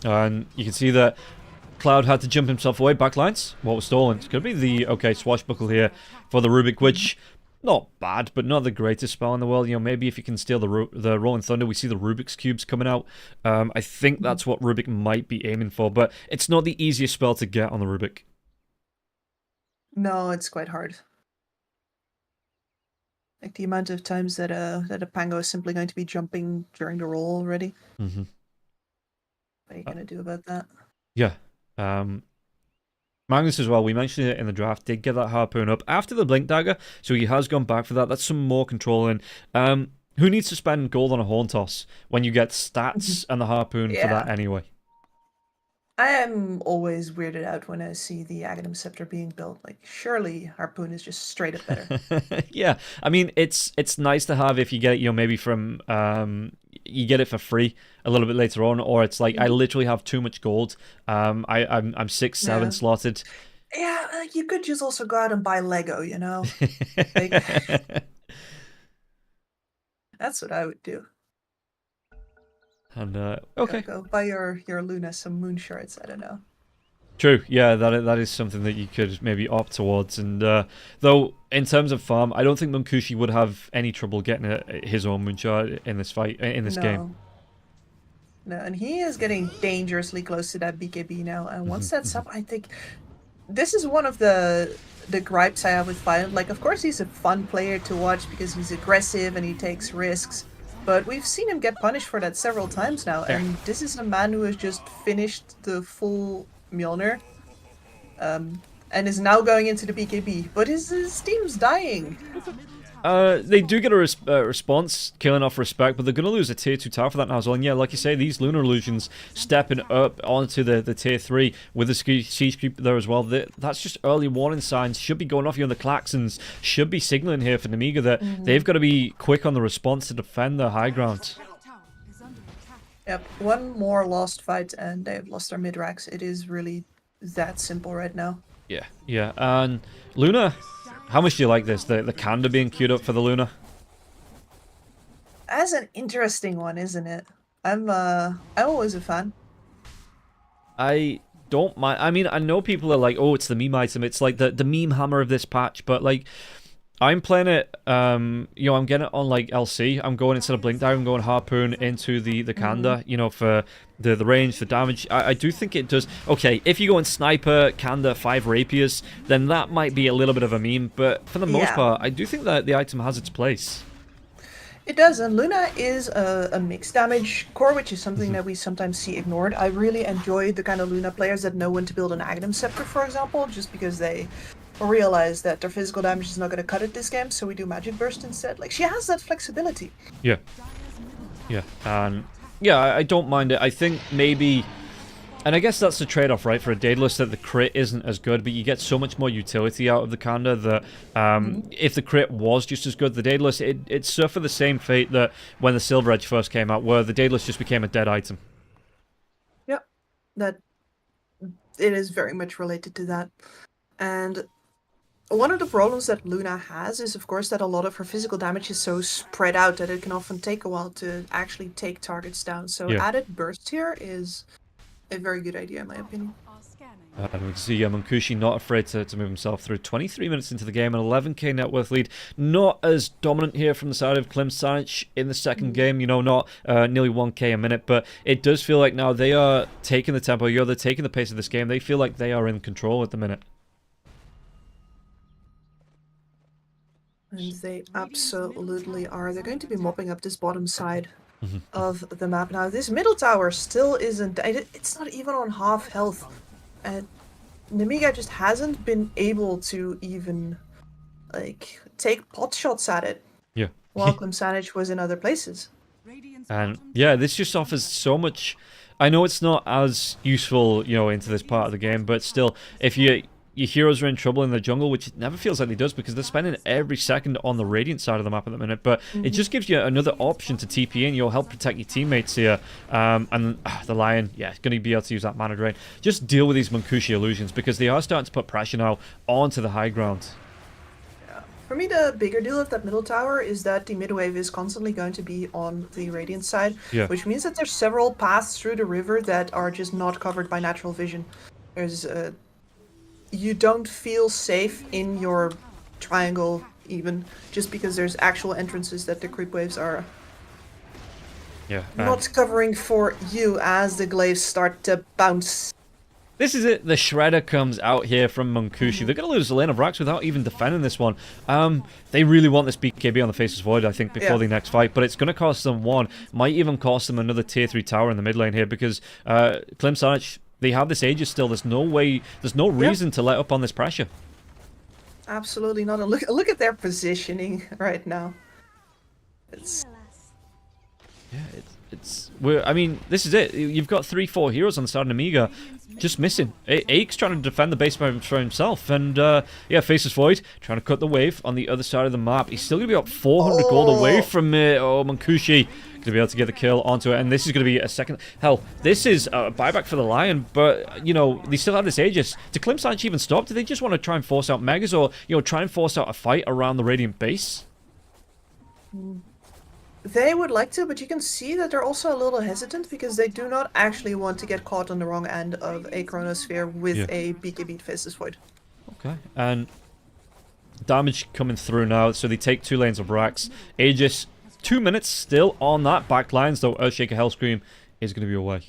D: And you can see that Cloud had to jump himself away. Backlines, what was stolen? It's going to be the, okay, Swashbuckle here for the Rubik, which... not bad, but not the greatest spell in the world. You know, maybe if you can steal the Rolling Thunder, we see the Rubik's Cubes coming out. I think that's what Rubik might be aiming for, but it's not the easiest spell to get on the Rubik.
B: No, it's quite hard. Like the amount of times that a Pango is simply going to be jumping during the roll already. What are you going to do about that?
D: Yeah. Magnus as well, we mentioned it in the draft, did get that harpoon up after the Blink Dagger, so he has gone back for that. That's some more controlling. Who needs to spend gold on a Horn Toss when you get stats and the harpoon for that anyway?
B: I am always weirded out when I see the Aghanim Scepter being built. Like, surely Harpoon is just straight up better.
D: Yeah, I mean, it's nice to have if you get it, you know, maybe from... you get it for free a little bit later on, or it's like, I literally have too much gold. I'm 6-7 slotted.
B: Yeah, you could just also go out and buy Lego, you know? Like, that's what I would do.
D: And okay,
B: go buy your Luna some moon shards. I don't know.
D: True, yeah, that is something that you could maybe opt towards. And though in terms of farm, I don't think Munkushi would have any trouble getting his own moonshard in this fight, in this game.
B: No, and he is getting dangerously close to that BKB now. And once that's up, I think this is one of the gripes I have with Violent. Like, of course, he's a fun player to watch because he's aggressive and he takes risks. But we've seen him get punished for that several times now. And this is a man who has just finished the full Mjolnir. And is now going into the BKB. But his team's dying.
D: They do get a response, killing off respect, but they're going to lose a tier 2 tower for that now as well. And yeah, like you say, these Lunar Illusions stepping up onto the tier 3 with the siege creep there as well. That's just early warning signs. Should be going off here on the Klaxons. Should be signaling here for Nemiga that they've got to be quick on the response to defend their high ground.
B: Yep, one more lost fight and they've lost their mid-racks. It is really that simple right now.
D: Yeah. And Luna, how much do you like this? The Kanda being queued up for the Luna?
B: That's an interesting one, isn't it? I'm always a fan.
D: I don't mind. I mean, I know people are like, oh, it's the meme item. It's like the meme hammer of this patch. But like, I'm playing it, I'm getting it on like LC. I'm going instead of Blink Dive, I'm going Harpoon into the Kanda, for the range, the damage. I do think it does. Okay, if you go in Sniper, Kanda, 5 Rapiers, then that might be a little bit of a meme. But for the most part, I do think that the item has its place.
B: It does, and Luna is a mixed damage core, which is something that we sometimes see ignored. I really enjoy the kind of Luna players that know when to build an Aghanim Scepter, for example, just because they realize that their physical damage is not going to cut it this game, so we do Magic Burst instead. Like, she has that flexibility.
D: Yeah. And yeah, I don't mind it. I think maybe, and I guess that's the trade-off, right? For a Daedalus, that the crit isn't as good, but you get so much more utility out of the Kanda that if the crit was just as good, the Daedalus, it suffered the same fate that when the Silver Edge first came out, where the Daedalus just became a dead item.
B: Yep, that it is very much related to that. And one of the problems that Luna has is, of course, that a lot of her physical damage is so spread out that it can often take a while to actually take targets down. So added burst here is a very good idea, in my opinion.
D: We can see Munkushi not afraid to move himself through. 23 minutes into the game, an 11k net worth lead. Not as dominant here from the side of Klim Sanic in the second game, not nearly 1k a minute, but it does feel like now they are taking the tempo, they're taking the pace of this game. They feel like they are in control at the minute.
B: And they absolutely are. They're going to be mopping up this bottom side of the map. Now, this middle tower still isn't... It's not even on half health. And Nemiga just hasn't been able to even, take pot shots at it.
D: Yeah.
B: While Klim Sanic was in other places.
D: And, yeah, this just offers so much... I know it's not as useful, into this part of the game, but still, if your heroes are in trouble in the jungle, which it never feels like it does because they're spending every second on the Radiant side of the map at the minute, but it just gives you another option to TP in. You'll help protect your teammates here. And the Lion, is going to be able to use that mana drain. Just deal with these Munkushi illusions because they are starting to put pressure now onto the high ground.
B: Yeah. For me, the bigger deal of that middle tower is that the mid-wave is constantly going to be on the Radiant side, which means that there's several paths through the river that are just not covered by natural vision. There's you don't feel safe in your triangle even, just because there's actual entrances that the creep waves are not covering for you as the glaives start to bounce.
D: This is it. The Shredder comes out here from Munkushi. They're going to lose a lane of racks without even defending this one. They really want this BKB on the Faceless Void, I think, before the next fight. But it's going to cost them one. Might even cost them another tier 3 tower in the mid lane here because Klim Sanic, they have this Aegis still. There's no way, there's no reason to let up on this pressure.
B: Absolutely not. And look at their positioning right now. It's
D: I mean, this is it. You've got 3-4 heroes on the side of Nemiga just missing. Ake's trying to defend the base for himself, and Faceless Void trying to cut the wave on the other side of the map. He's still gonna be up 400 gold away from Munkushi. To be able to get the kill onto it, and this is going to be a second. Hell, this is a buyback for the Lion, but they still have this Aegis. Did Klim Sanic even stop? Do they just want to try and force out Megas, or try and force out a fight around the Radiant base?
B: They would like to, but you can see that they're also a little hesitant because they do not actually want to get caught on the wrong end of a Chronosphere with a BKB Faceless Void.
D: Okay, and damage coming through now, so they take 2 lanes of racks. Aegis. 2 minutes still on that back lines, though Earthshaker Hellscream is going to be away.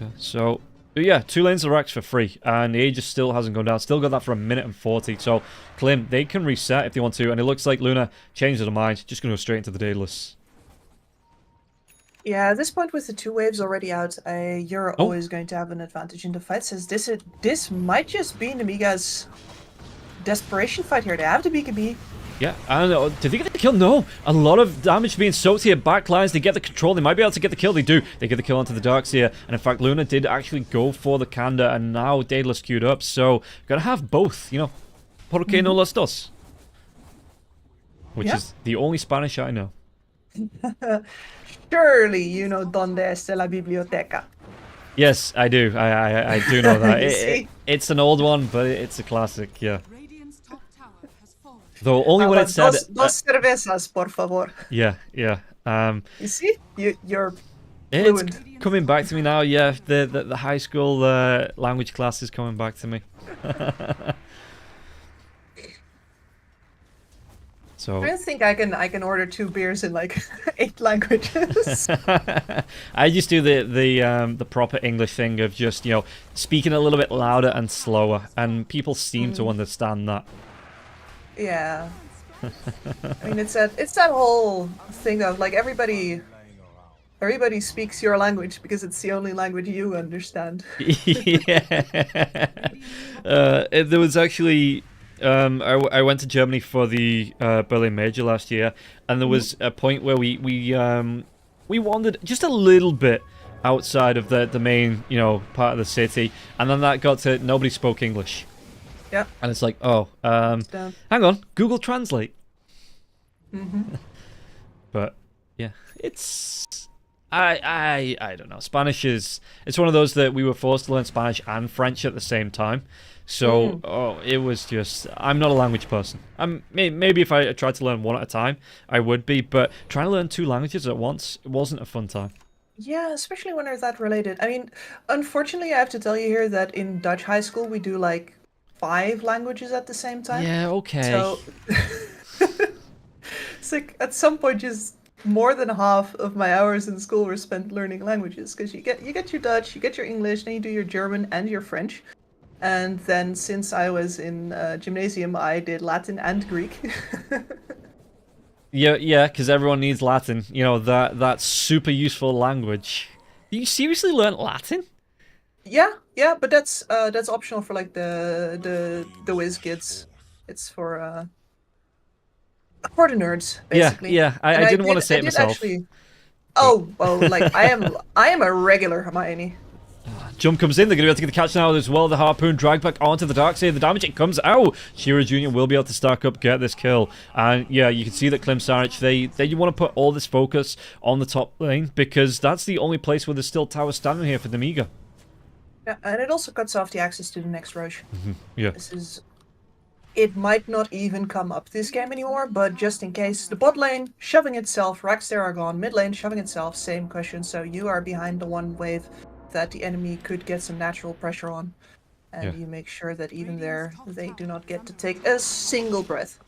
D: Okay, so But yeah, 2 lanes of racks for free, and the Aegis still hasn't gone down. Still got that for 1 minute and 40. So, Klim, they can reset if they want to, and it looks like Luna changed her mind. Just going to go straight into the Daedalus.
B: Yeah, at this point with the 2 waves already out, you're always going to have an advantage in the fight. Since this might just be Nemiga's desperation fight here. They have the BKB.
D: Yeah, I don't know. Did they get the kill? No. A lot of damage being soaked here. Backlines, they get the control. They might be able to get the kill. They do. They get the kill onto the Darkseer. And in fact, Luna did actually go for the Kanda. And now Daedalus queued up. So, gotta have both, you know. Por qué no las dos? Which is the only Spanish I know.
B: Surely you know donde está la biblioteca.
D: Yes, I do. I do know that. It's an old one, but it's a classic, yeah.
C: Radiant's top tower has fallen.
D: Though only when it said...
B: Dos cervezas, por favor.
D: Yeah.
B: You see? You're
D: it's
B: fluent.
D: coming back to me now, yeah. The high school language class is coming back to me. So
B: I don't think I can order 2 beers in like 8 languages.
D: I just do the proper English thing of just, you know, speaking a little bit louder and slower, and people seem to understand that.
B: Yeah. I mean, it's that whole thing of like everybody speaks your language because it's the only language you understand.
D: Yeah. There was actually... I went to Germany for the Berlin Major last year, and there was a point where we wandered just a little bit outside of the main, you know, part of the city, and then that got to nobody spoke English.
B: Yeah.
D: And it's like, oh, hang on, Google Translate. But yeah, it's I don't know. Spanish it's one of those that we were forced to learn Spanish and French at the same time. So, it was just... I'm not a language person. Maybe if I tried to learn one at a time, I would be, but trying to learn 2 languages at once, it wasn't a fun time.
B: Yeah, especially when they're that related. I mean, unfortunately, I have to tell you here that in Dutch high school, we do like 5 languages at the same time.
D: Yeah, okay.
B: So, it's like, at some point, just more than half of my hours in school were spent learning languages, because you get your Dutch, you get your English, then you do your German and your French. And then since I was in gymnasium, I did Latin and Greek.
D: Yeah, because everyone needs Latin. You know, that super useful language. You seriously learned Latin?
B: Yeah, but that's optional for like the whiz kids. It's for the nerds, basically.
D: Yeah. I didn't want to say it myself.
B: Actually... Oh, like I am a regular Hermione.
D: Jump comes in, they're going to be able to get the catch now as well. The harpoon dragged back onto the Darkseer. The damage, it comes out. Shira Jr. will be able to stack up, get this kill. And yeah, you can see that Klim Saric, they want to put all this focus on the top lane, because that's the only place where there's still towers standing here for Nemiga.
B: Yeah, and it also cuts off the access to the next Roche.
D: Yeah.
B: It might not even come up this game anymore, but just in case, the bot lane shoving itself, racks there are gone, mid lane shoving itself, same question. So you are behind the one wave that the enemy could get some natural pressure on, and you make sure that even there they do not get to take a single breath.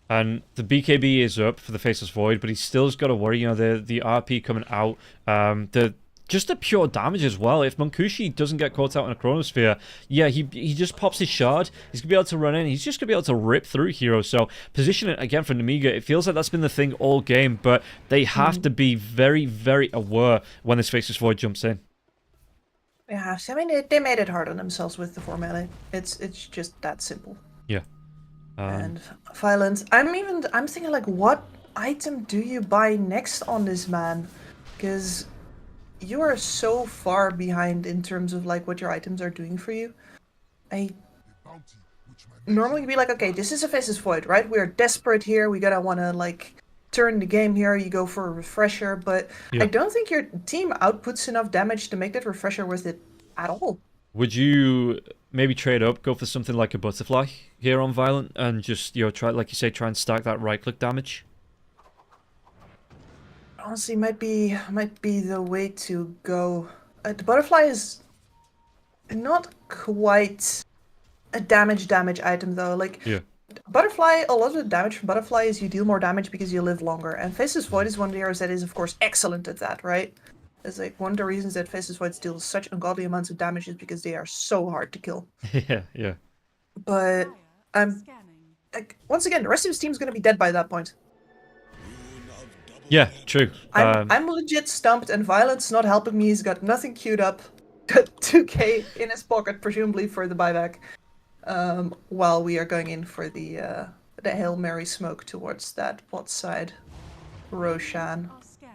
D: And the BKB is up for the Faceless Void, but he's still's got to worry. You know, the RP coming out, just the pure damage as well. If Munkushi doesn't get caught out in a Chronosphere, yeah, he just pops his shard. He's gonna be able to run in. He's just gonna be able to rip through heroes. So position it again for Nemiga. It feels like that's been the thing all game, but they have to be very, very aware when this Faceless Void jumps in.
B: Yeah, I mean, they made it hard on themselves with the 4 melee. It's just that simple.
D: Yeah.
B: And violent. I'm thinking like, what item do you buy next on this man? Because you are so far behind in terms of like what your items are doing for you. I normally be like, okay, this is a Faceless Void, right? We're desperate here. We gotta wanna like turn the game here. You go for a refresher, but I don't think your team outputs enough damage to make that refresher worth it at all.
D: Would you maybe trade up, go for something like a Butterfly here on Violent, and just, you know, try, like you say, try and stack that right-click damage?
B: Honestly, might be the way to go. The Butterfly is not quite a damage item though. Like, Butterfly, a lot of the damage from Butterfly is you deal more damage because you live longer, and Faceless Void is one of the heroes that is, of course, excellent at that, right? It's like one of the reasons that Faceless Voids deal such ungodly amounts of damage is because they are so hard to kill.
D: Yeah.
B: But I'm like, once again, the rest of his team's gonna be dead by that point.
D: Yeah, true.
B: I'm legit stumped, and Violent's not helping me. He's got nothing queued up. 2k in his pocket, presumably for the buyback. While we are going in for the Hail Mary smoke towards that bot side. Roshan.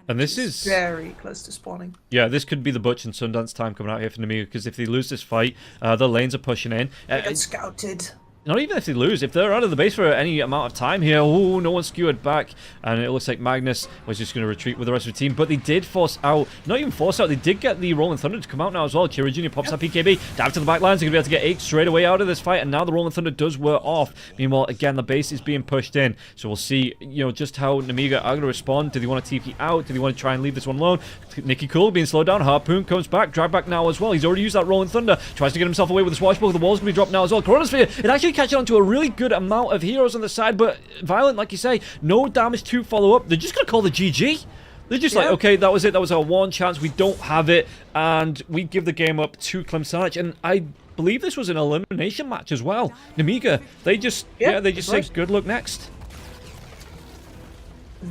D: And this is
B: very close to spawning.
D: Yeah, this could be the Butch and Sundance time coming out here for Namiga, because if they lose this fight, the lanes are pushing in.
B: They got scouted.
D: Not even if they lose, if they're out of the base for any amount of time here, oh, no one's skewered back, and it looks like Magnus was just going to retreat with the rest of the team, but they did force out, not even force out, they did get the Rolling Thunder to come out now as well. Kira Jr. pops up PKB, dive to the back lines, they're going to be able to get 8 straight away out of this fight, and now the Rolling Thunder does wear off. Meanwhile, again, the base is being pushed in, so we'll see, just how Namiga are going to respond. Do they want to TP out? Do they want to try and leave this one alone? Nicky Cool being slowed down, Harpoon comes back, drag back now as well. He's already used that Rolling Thunder, tries to get himself away with the Swashbuckler, the wall's going to be dropped now as well. Chronosphere, it actually catches on to a really good amount of heroes on the side, but Violent, like you say, no damage to follow up. They're just going to call the GG. They're just like, okay, that was it. That was our one chance. We don't have it, and we give the game up to Klimsarch. And I believe this was an elimination match as well. Namiga, they just, they just say good luck next.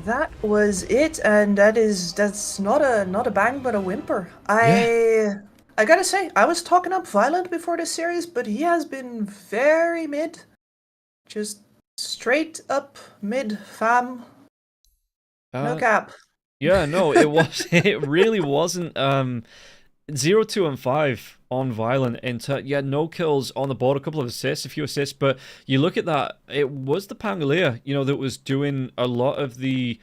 B: That was it, and that's not a bang but a whimper. I gotta say, I was talking up Violent before this series, but he has been very mid. Just straight up mid, fam. No cap.
D: Yeah, no, it was. It really wasn't. 0, 2, and 5 on Violent. No kills on the board, a couple of assists, a few assists, but you look at that, it was the Pangolier, that was doing a lot of the,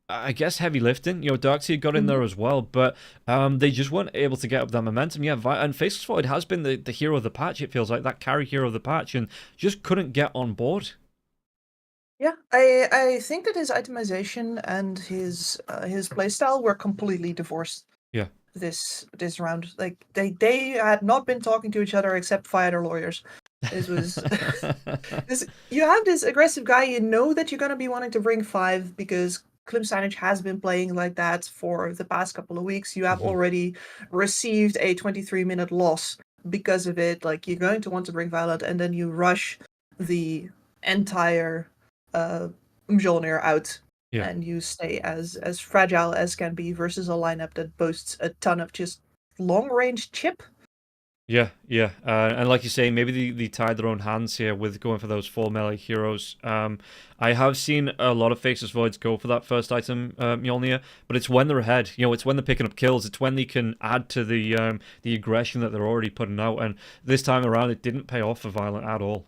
D: I guess, heavy lifting. Darkseid got in there as well, but they just weren't able to get up that momentum. Yeah, and Faceless Void has been the hero of the patch, it feels like, that carry hero of the patch, and just couldn't get on board.
B: Yeah, I think that his itemization and his playstyle were completely divorced.
D: Yeah.
B: This round, like they had not been talking to each other except via their lawyers. This was you have this aggressive guy, that you're gonna be wanting to bring 5 because Klimsarch has been playing like that for the past couple of weeks. You have already received a 23-minute loss because of it. Like, you're going to want to bring Violent, and then you rush the entire Mjolnir out. Yeah. And you stay as fragile as can be versus a lineup that boasts a ton of just long-range chip.
D: Yeah. And like you say, maybe they tied their own hands here with going for those 4 melee heroes. I have seen a lot of Faceless Voids go for that first item, Mjolnir, but it's when they're ahead. It's when they're picking up kills. It's when they can add to the aggression that they're already putting out. And this time around, it didn't pay off for Violent at all.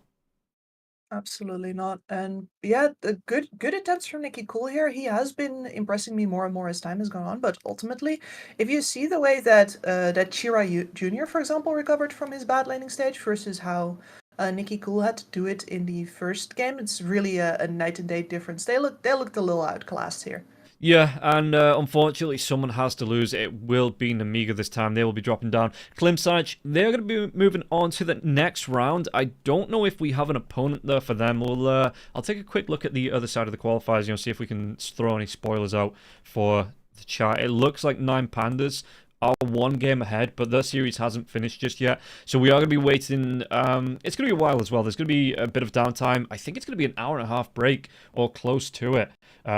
B: Absolutely not. And yeah, the good attempts from Nicky Cool here. He has been impressing me more and more as time has gone on. But ultimately, if you see the way that that Chira Jr., for example, recovered from his bad laning stage versus how Nicky Cool had to do it in the first game, it's really a night and day difference. They looked a little outclassed here.
D: Yeah, and unfortunately, someone has to lose. It will be Namiga this time. They will be dropping down. Klimsarch, they're going to be moving on to the next round. I don't know if we have an opponent there for them. I'll take a quick look at the other side of the qualifiers, see if we can throw any spoilers out for the chat. It looks like 9 Pandas are 1 game ahead, but their series hasn't finished just yet. So we are going to be waiting. It's going to be a while as well. There's going to be a bit of downtime. I think it's going to be an hour and a half break or close to it.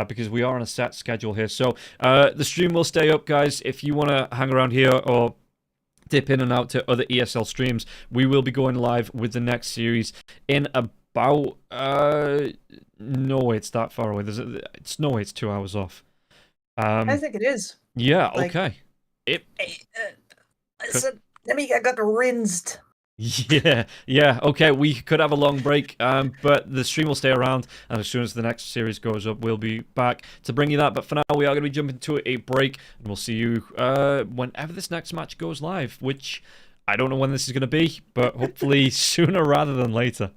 D: Because we are on a set schedule here. So the stream will stay up, guys. If you want to hang around here or dip in and out to other ESL streams, we will be going live with the next series in about... no way it's that far away. It's no way it's 2 hours off.
B: I think it is.
D: Yeah, okay.
B: Listen, I got rinsed.
D: Yeah, okay, we could have a long break, but the stream will stay around, and as soon as the next series goes up, we'll be back to bring you that. But for now, we are going to be jumping to a break, and we'll see you whenever this next match goes live, which I don't know when this is going to be, but hopefully sooner rather than later.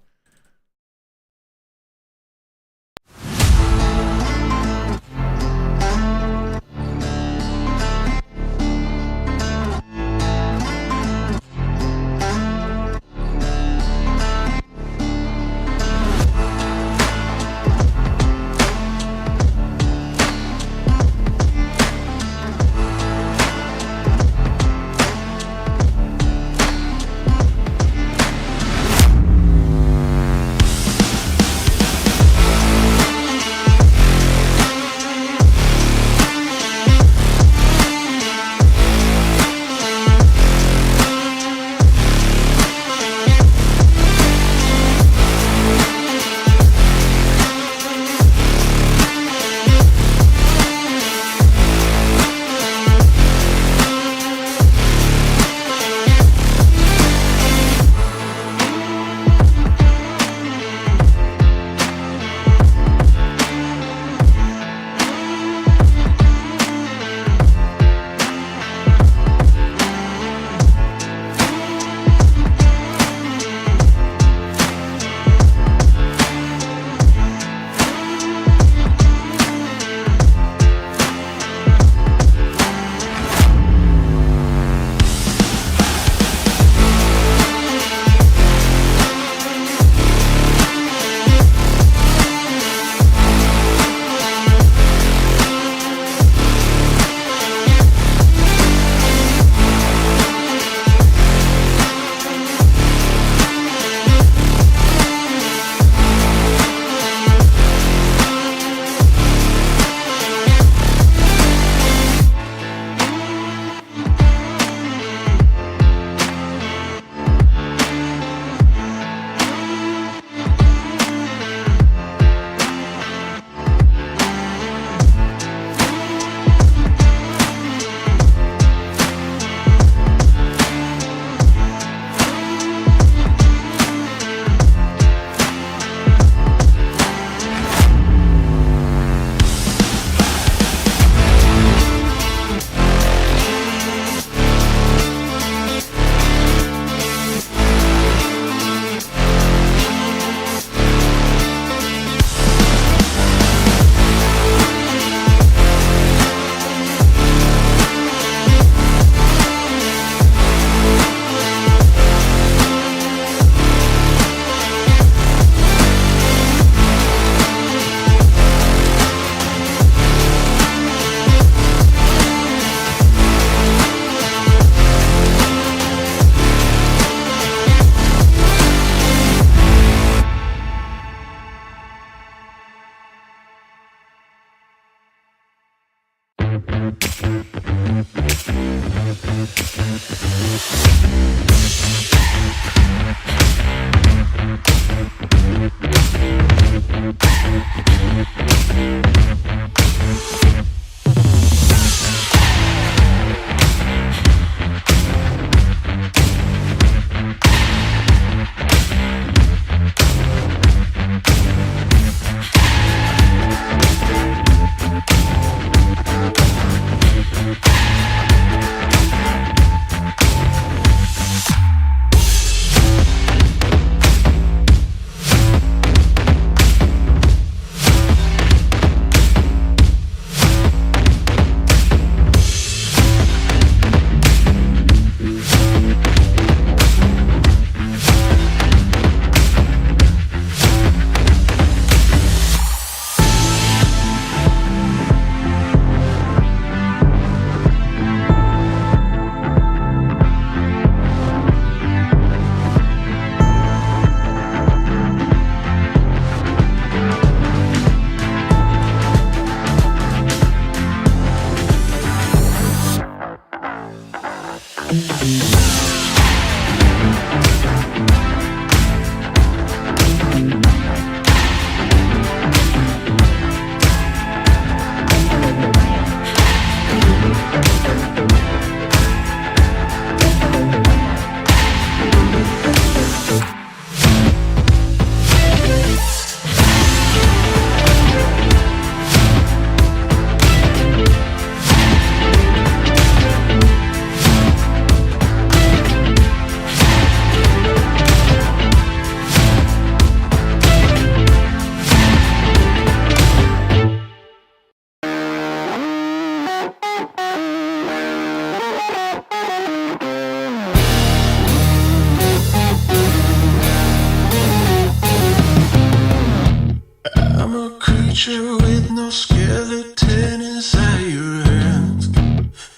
E: I'm a creature with no skeleton inside your hands.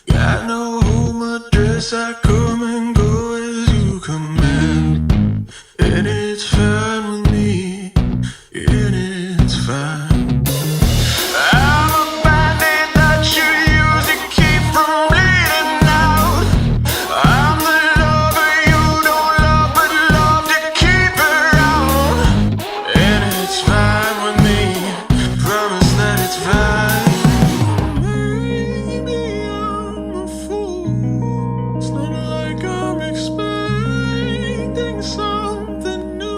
E: Got no home address, I come and go as you command. And it's fine with me, and it's fine. I'm a bandit that you use to keep from bleeding out. I'm the lover you don't love but love to keep around. And it's fine with me, promise that it's fine. Maybe I'm a fool. It's not like I'm expecting something new.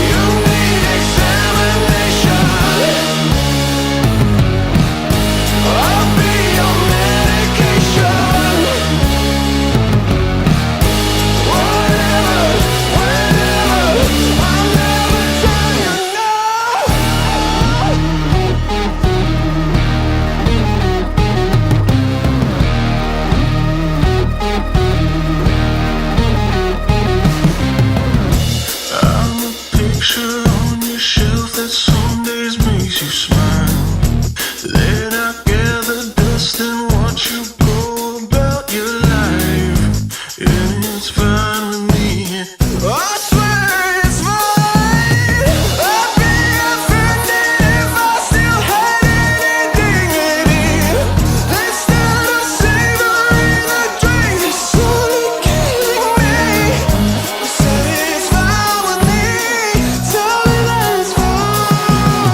E: You need examination. I'll be your medication. Whatever, whenever, I'll never tell you no. I'm a picture on your shelf that some days makes you smile. Then I gather dust and watch you go about your life. And it's fine with me. I swear it's fine. I'd be offended if I still had any dignity. There's still a savor in the drink that's slowly killing me. Said it's fine with me. Tell me that it's fine.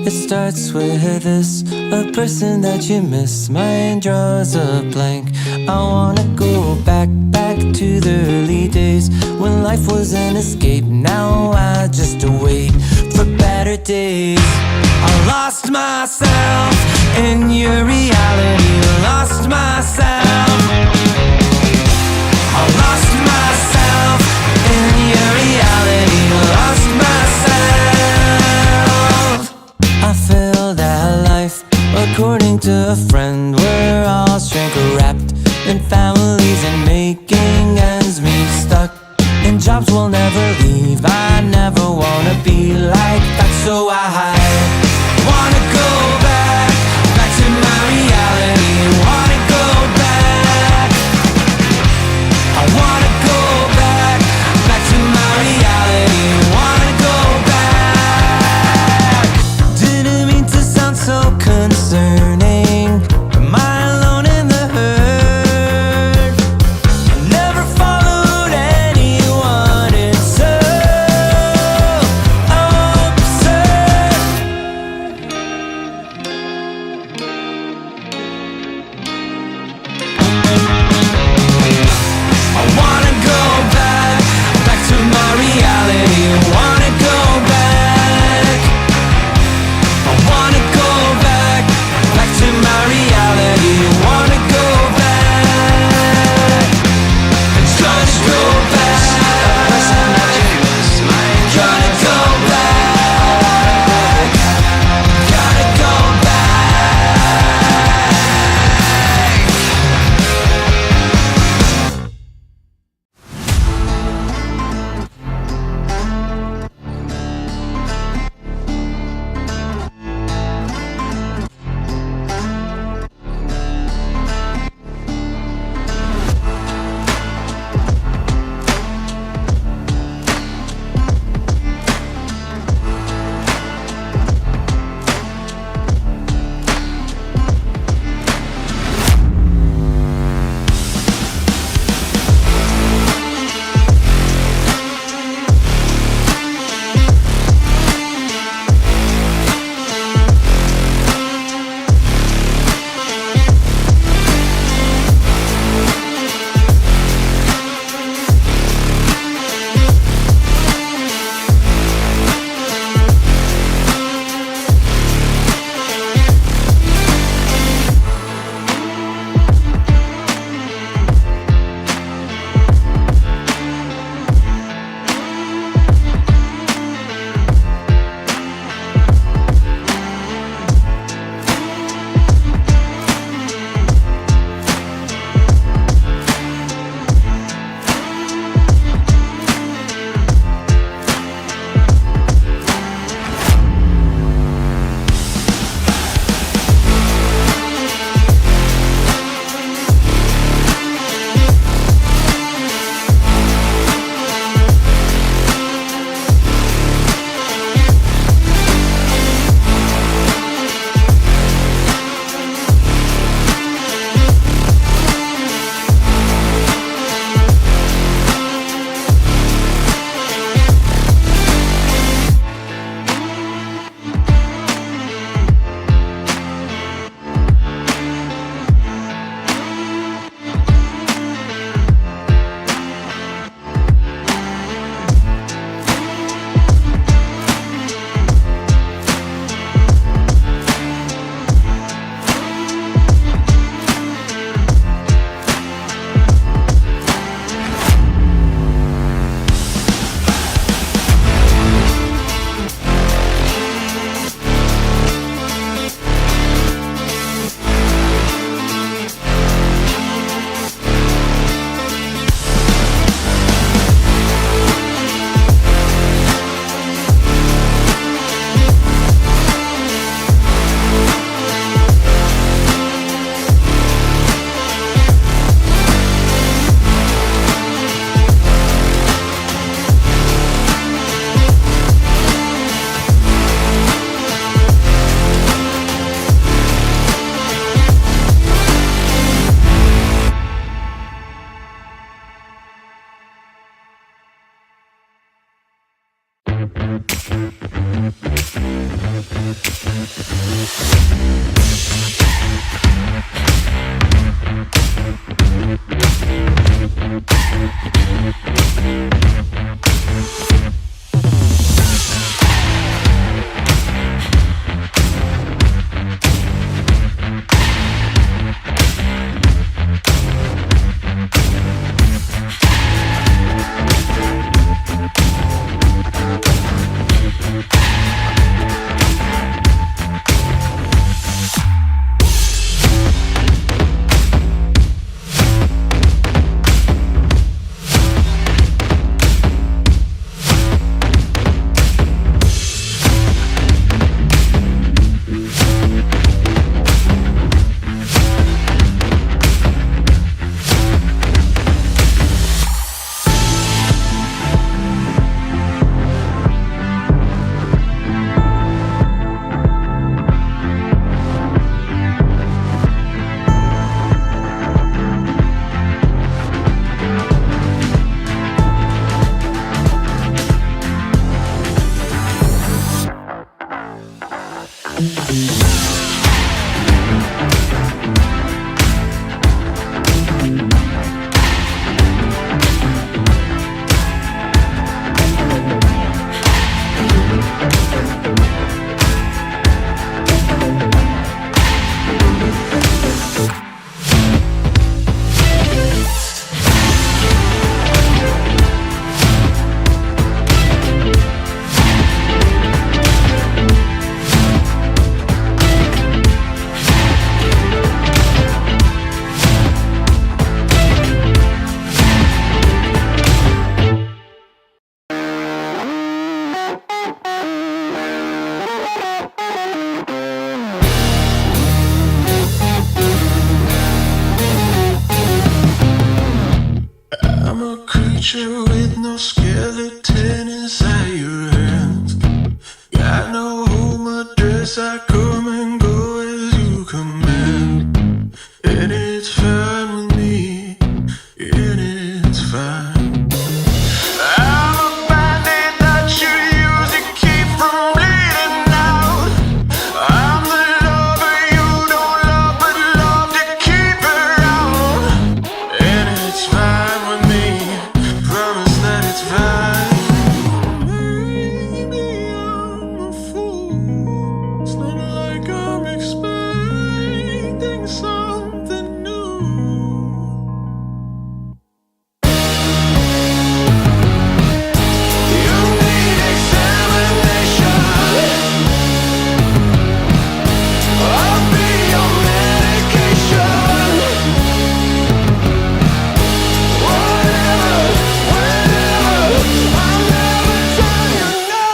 A: It starts with this, a person that you miss. Mine draws a blank. I wanna go back to the early days when life was an escape. Now I just wait for better days. I lost myself in your reality. Lost myself. I lost myself in your reality. Lost myself. I feel that life, according to a friend, we're all shrink wrapped in families and making ends meet, stuck in jobs we'll never leave. I never wanna be like that, so I wanna go back to my reality. Wanna go back. I wanna go back to my reality. Wanna go back. Didn't mean to sound so concerning. Am I alone in the hurt? I never followed anyone. It's so absurd.
E: I'm a creature with no skeleton inside your hands. Got no home address, I come and go as you command. And it's fine with me, and it's fine. I'm a bandit that you use to keep from bleeding out. I'm the lover you don't love, but love to keep around. And it's fine with me, promise that it's fine. Maybe I'm a fool. It's not like I'm expecting something new. You need examination. I'll be your medication. Whatever, whenever, I'll never tell you no.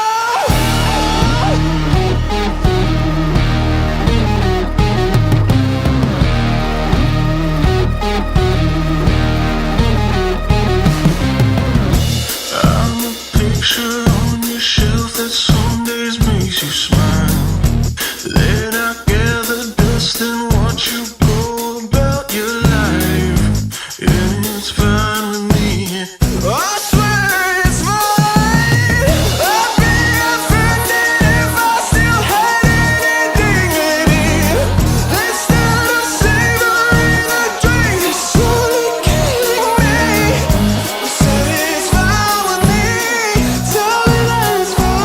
E: I'm a picture on your shelf that some days makes you smile. Then I gather dust and watch you go about your life. And it's fine with me. I swear it's fine. I'd be offended if I still had any dignity. Instead of savoring the drink, it's slowly killing me. I said it's fine with me. Tell me that it's fine.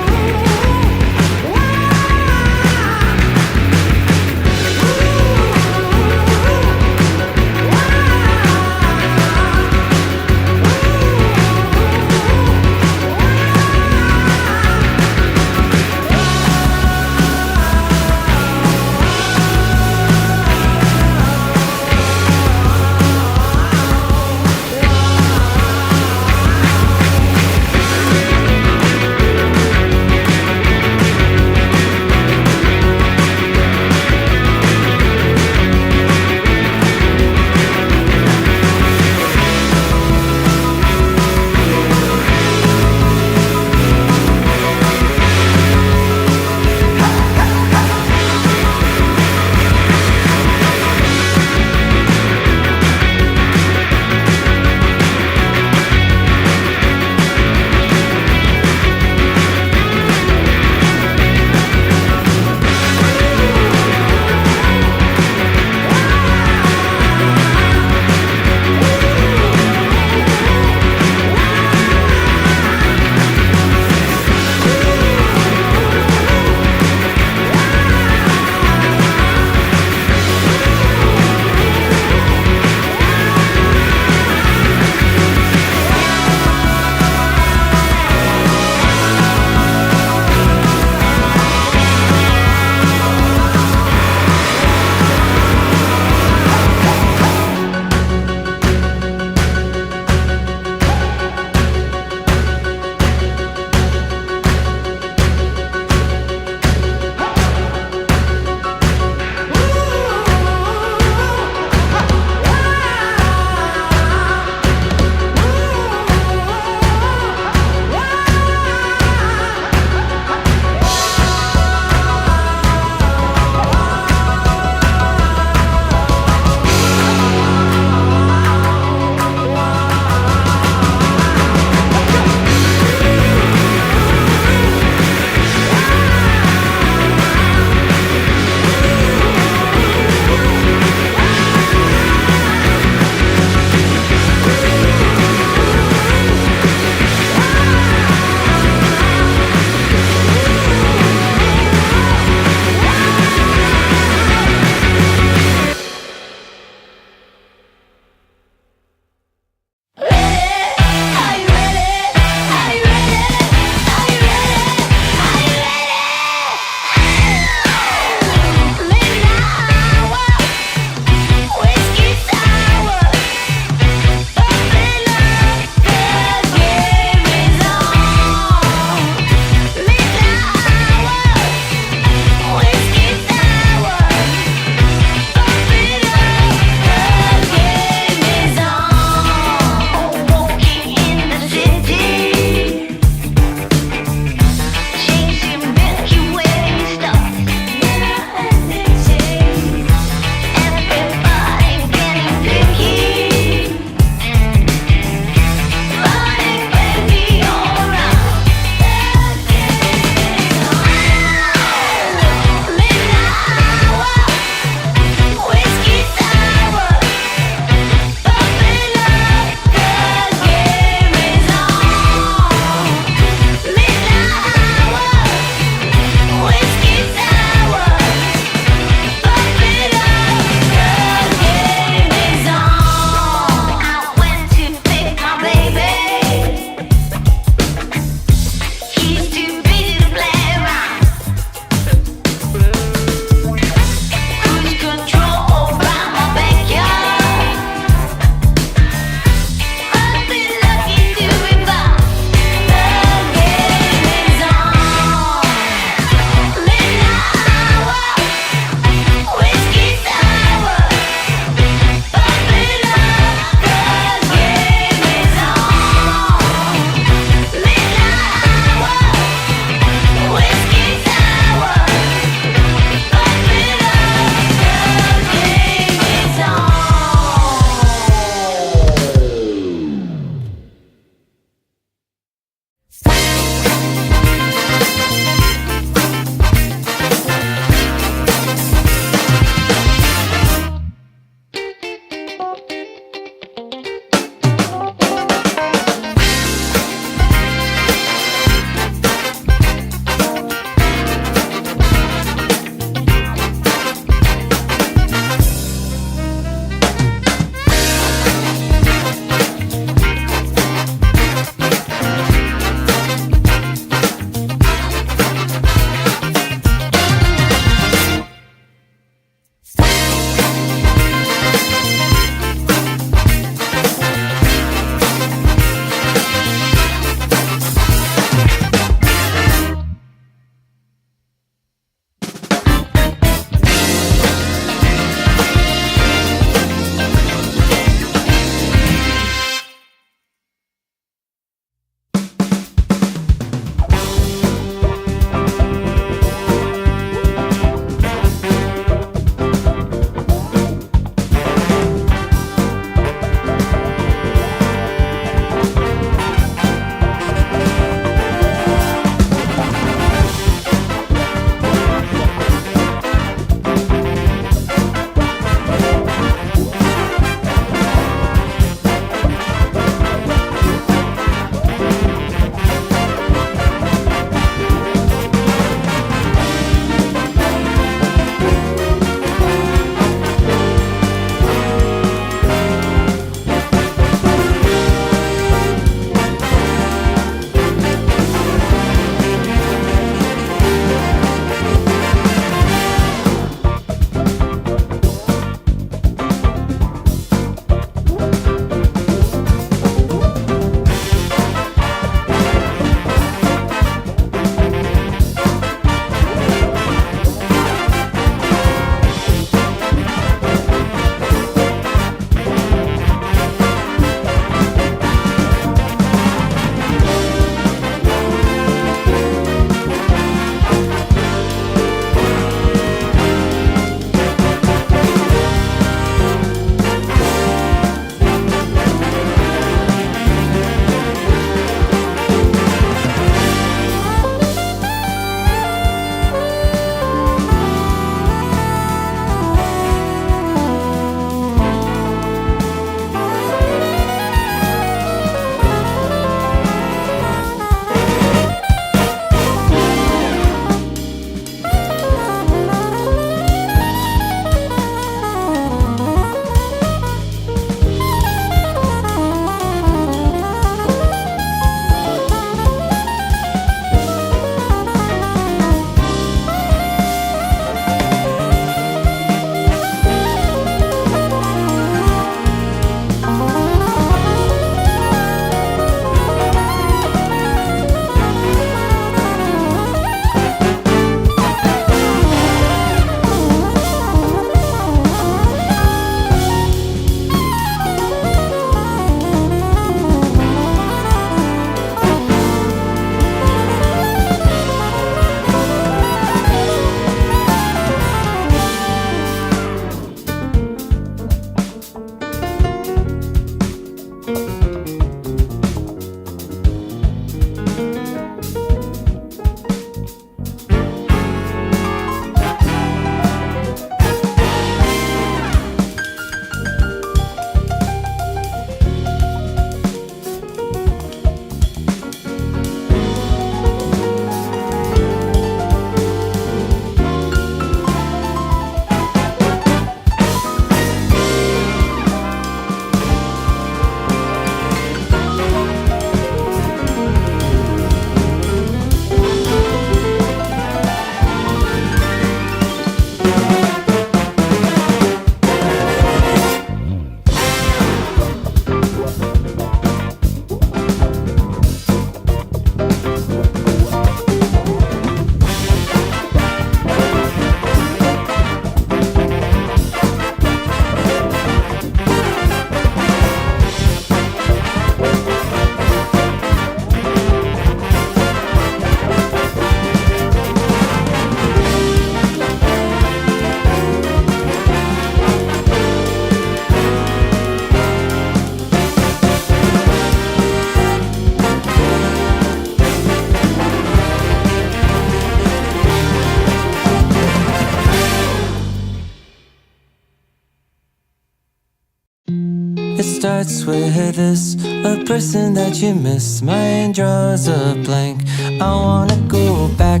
A: It starts with this, a person that you miss. Mind draws a blank. I wanna go back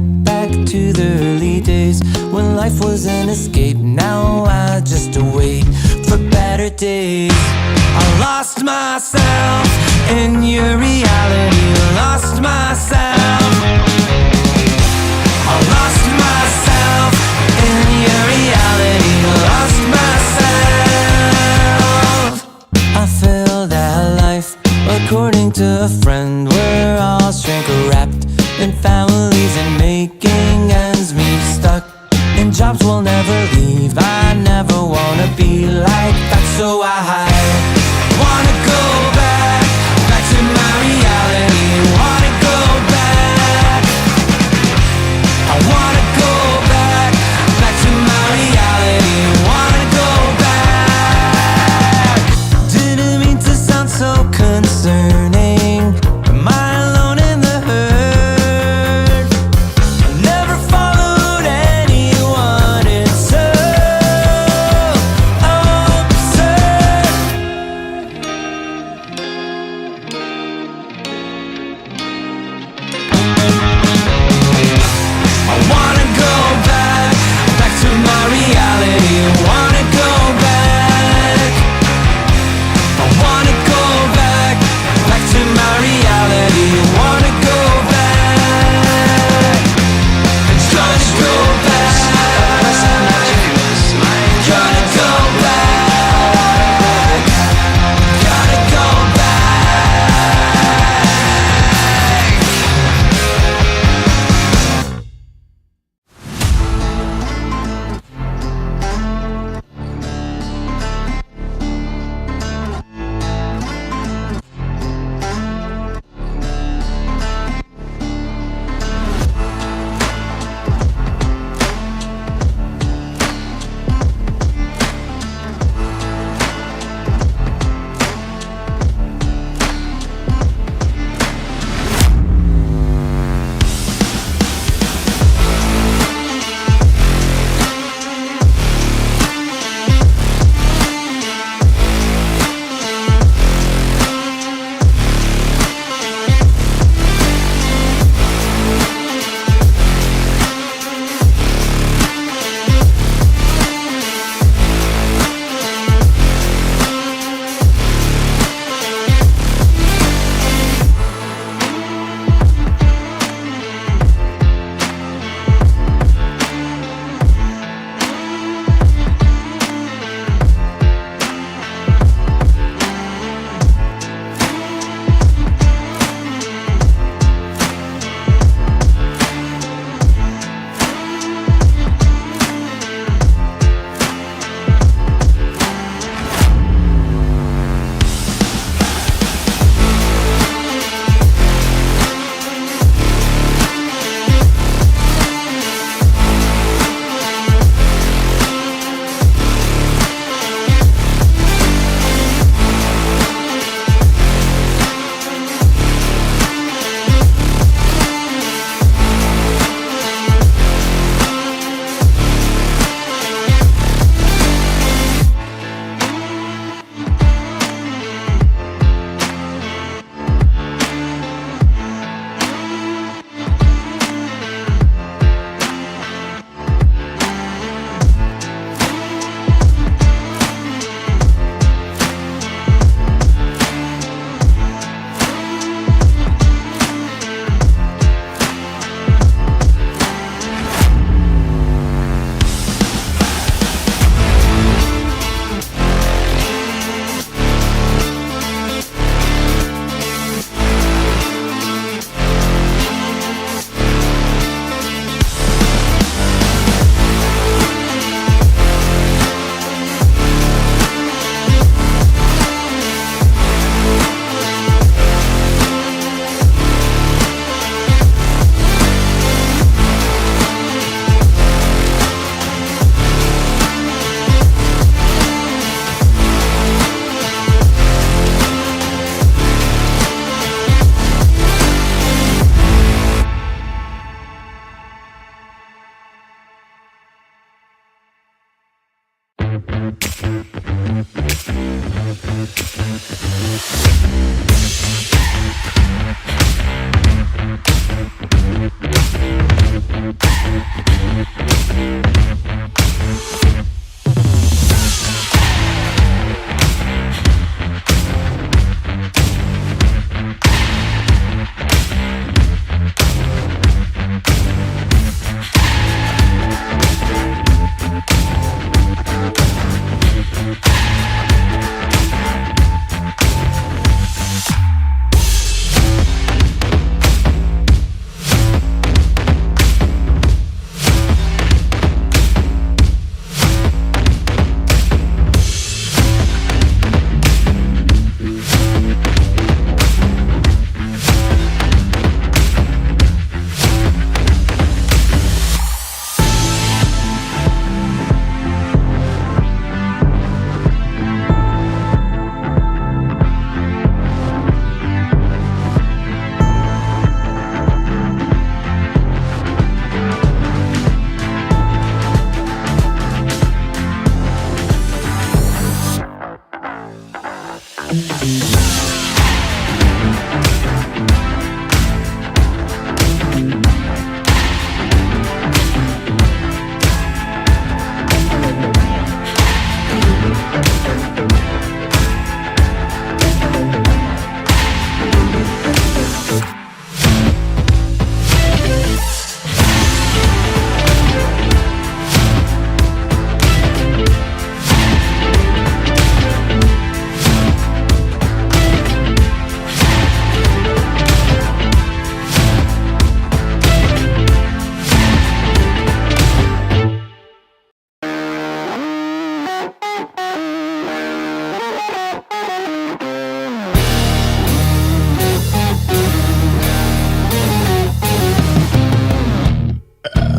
A: to the early days when life was an escape. Now I just wait for better days. I lost myself in your reality. Lost myself. I lost myself in your reality. Lost myself. I feel that life, according to a friend, we're all shrink wrapped in families and making ends meet, stuck in jobs we'll never leave. I never wanna be like that, so I wanna go back to my reality. Wanna go back. I wanna go back to my reality. Wanna go back. Didn't mean to sound so concerning. Am I alone in the hurt? I never followed anyone. It's so absurd.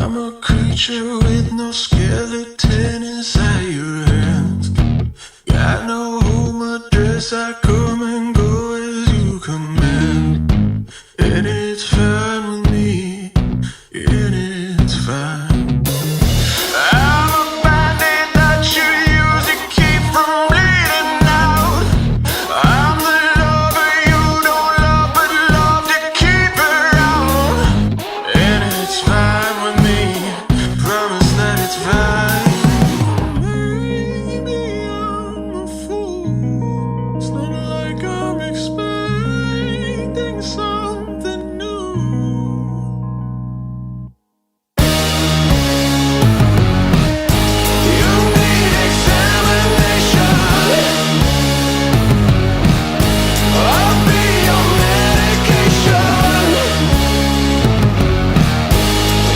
E: I'm a creature with no skeleton inside your hands. Got no home address, I come and go as you command. And it's fine with me, and it's fine. I'm a bandit that you use to keep from bleeding out. I'm the lover you don't love, but love to keep around. And it's fine with me, promise that it's fine. Maybe I'm a fool. It's not like I'm expecting something new. You need examination. I'll be your medication.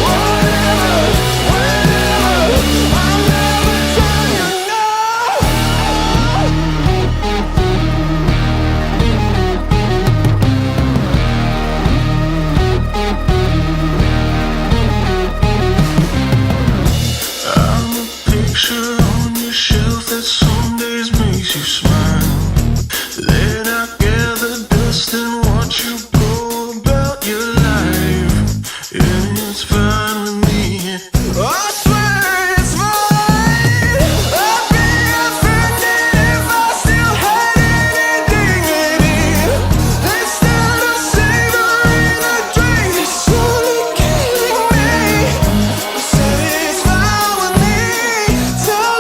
E: Whatever, whenever, I'll never tell you no. I'm a picture on your shelf that some days makes you smile. Then I gather dust and watch you go about your life. And it's fine with me. I swear it's fine. I'd be offended if I still had any dignity. Instead of savoring the drink, it's slowly killing me. I said it's fine with me. Tell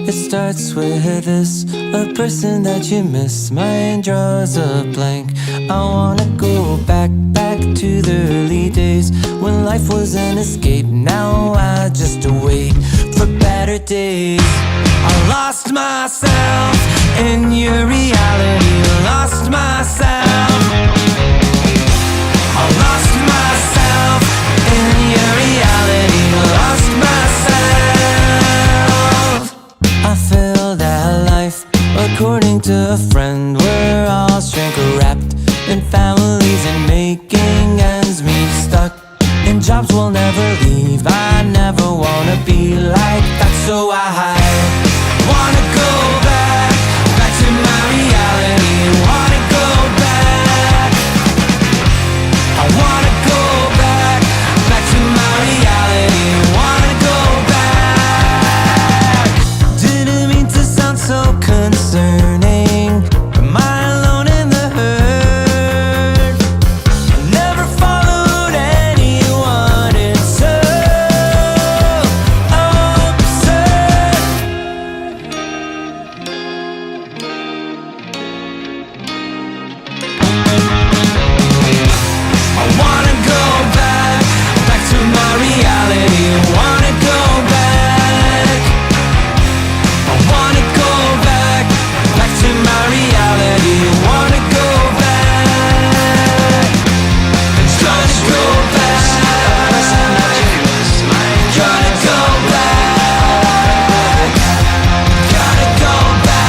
A: It starts with this, a person that you miss. Mine draws a blank. I wanna go back to the early days when life was an escape. Now I just wait for better days. I lost myself in your reality. Lost myself. I lost myself in your reality. Lost myself. I feel that life, according to a friend, we're all shrink wrapped in families and making ends meet. Stuck in jobs we'll never leave. I never wanna be like that, so I wanna go back to my reality. Wanna go back. I wanna go back to my reality. Wanna go back. Didn't mean to sound so concerning. Am I alone in the hurt? I never followed anyone. It's so absurd. I wanna go back to my reality. Wanna go back. I wanna go back to my reality. Wanna go back. Trying to go back. Gotta go back. Gotta go back.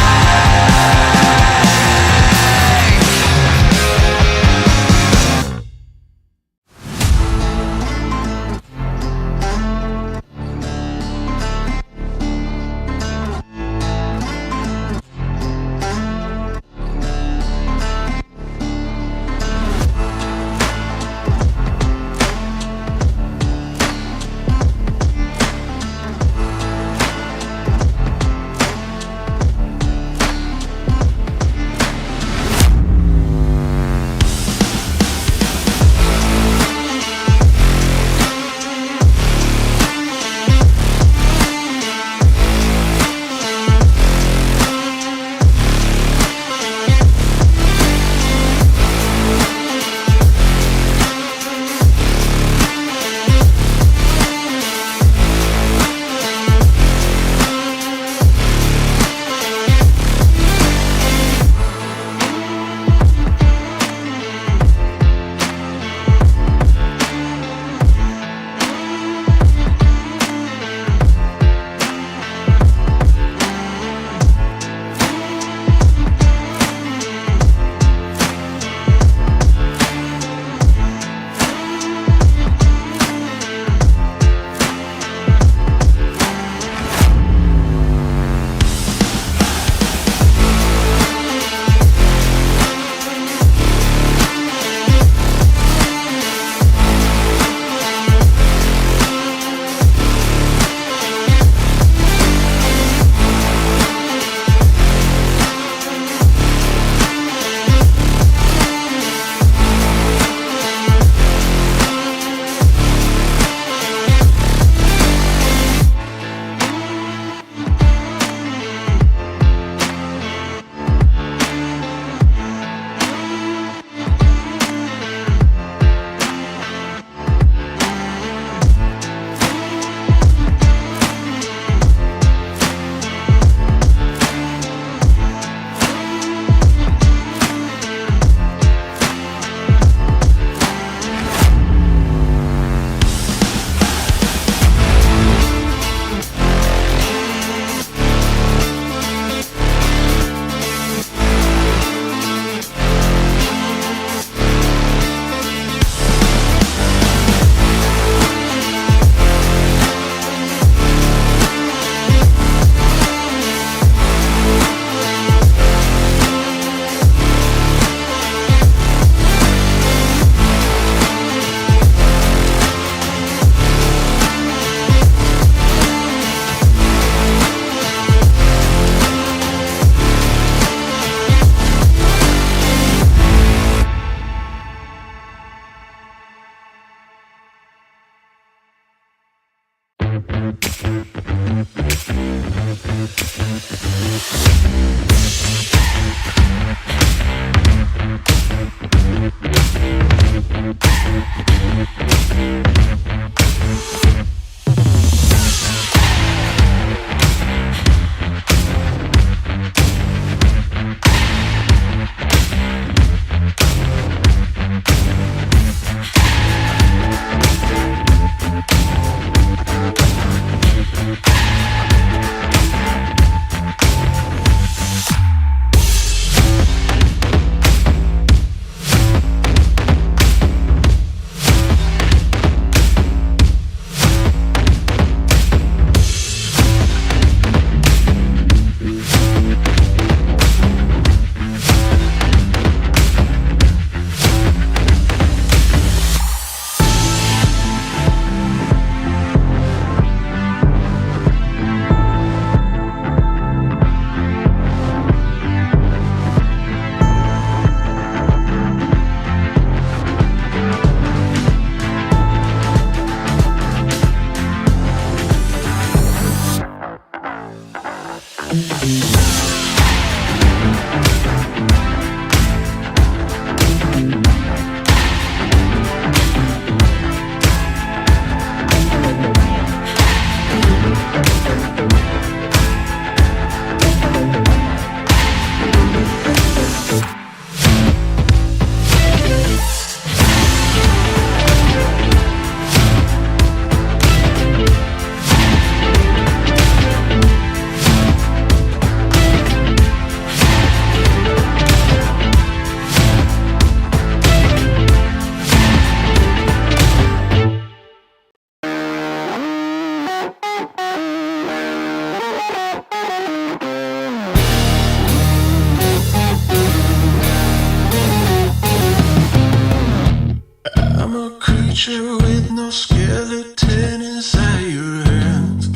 E: creature with no skeleton inside your hands.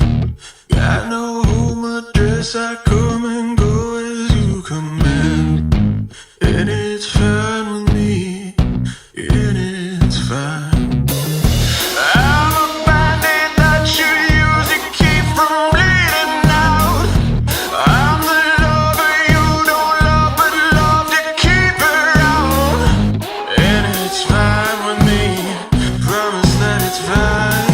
E: Got no home address, I come and go as you command. And it's fine with me, and it's fine. I'm a bandit that you use to keep from bleeding out. I'm the lover you don't love but love to keep around. And it's fine with me, promise that it's fine.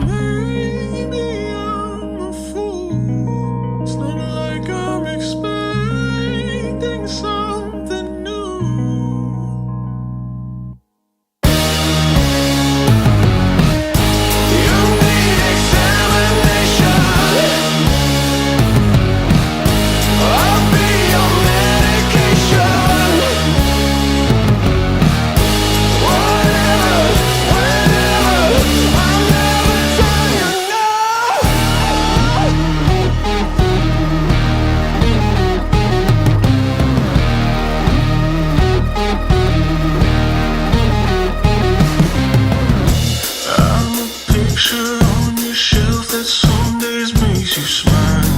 E: Maybe I'm a fool, it's not like I'm expecting something new. You need examination. I'll be your medication. Whatever, whenever, I'll never tell you no. I'm a picture on your shelf that some days makes you smile.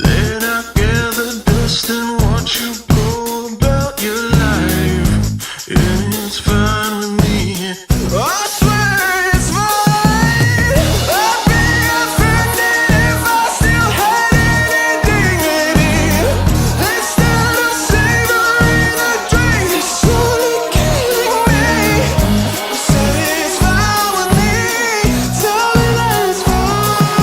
E: Then I gather dust and watch you go about your life. And it's fine with me, I swear it's fine. I'd be offended if I still had any dignity. Instead of savoring the drink, it's slowly killing me. Say it's fine with me, tell me that it's fine.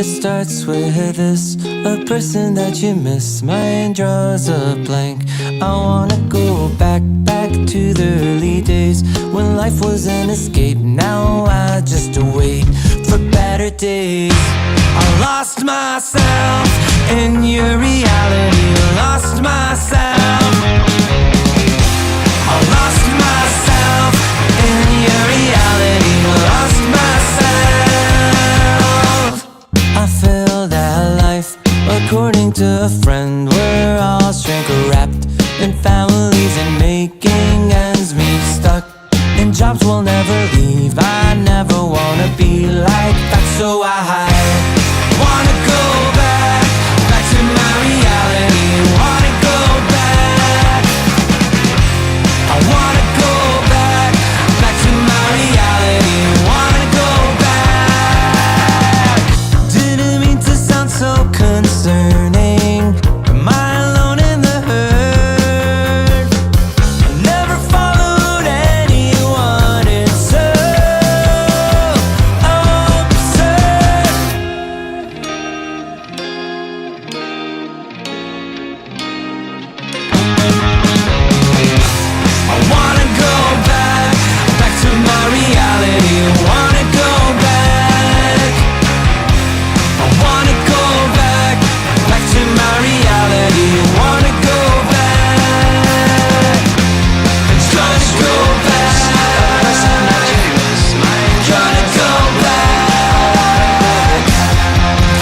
A: It starts with this, a person that you miss. Mine draws a blank. I wanna go back to the early days when life was an escape. Now I just wait for better days. I lost myself in your reality. Lost myself. I lost myself in your reality. Lost myself. I feel that life, according to a friend, we're all shrink wrapped in families and making ends meet. Stuck in jobs we'll never leave. I never wanna be like that, so I wanna go back to my reality. Wanna go back. I wanna go back to my reality. Wanna go back. Didn't mean to sound so concerning. Am I alone in the hurt? I never followed anyone. It's so absurd. I wanna go back to my reality. Wanna go back. I wanna go back to my reality. Wanna go back. Trying to go back. Gotta go back.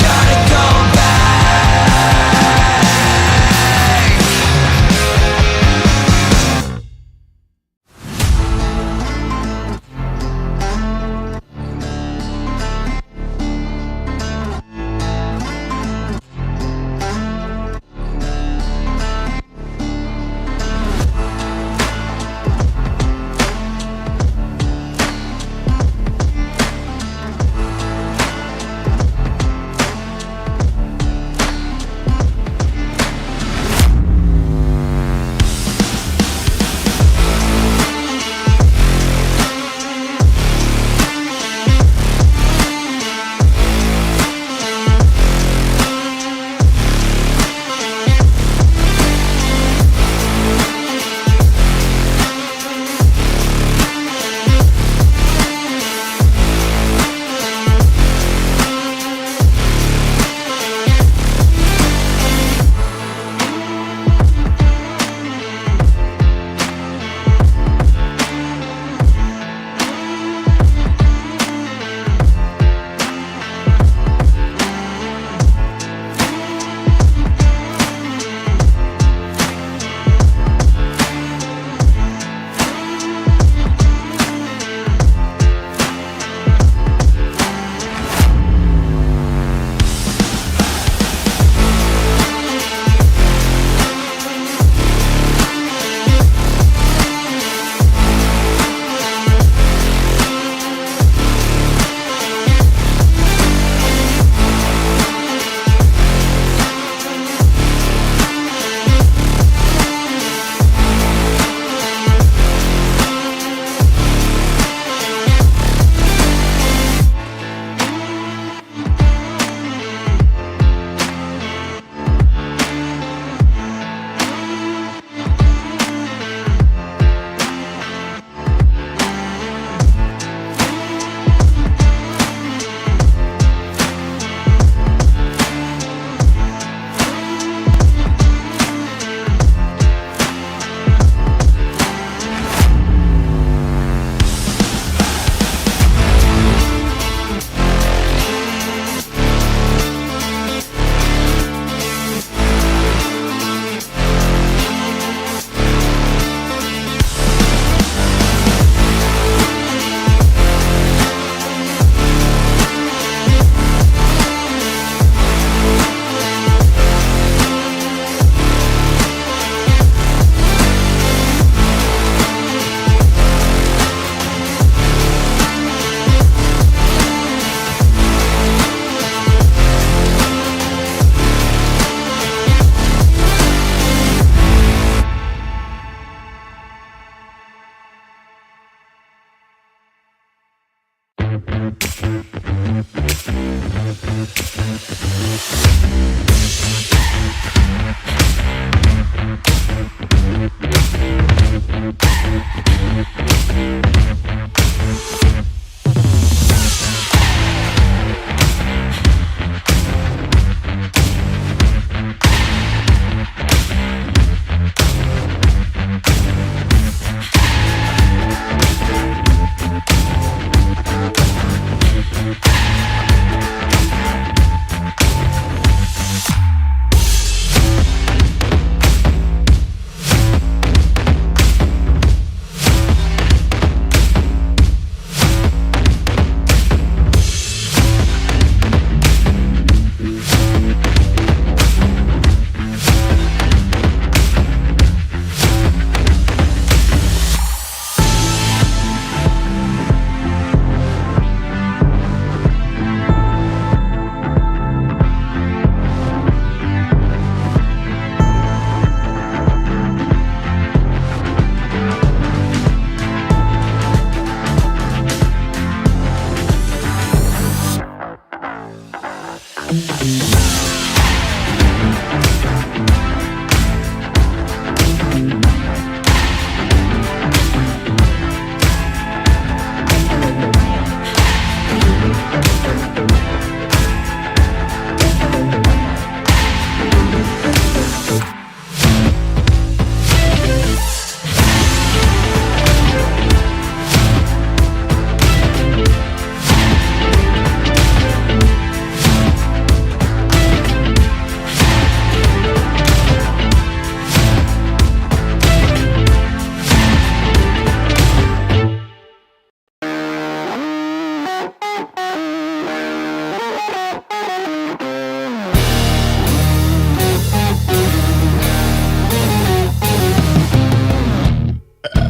A: Gotta go back.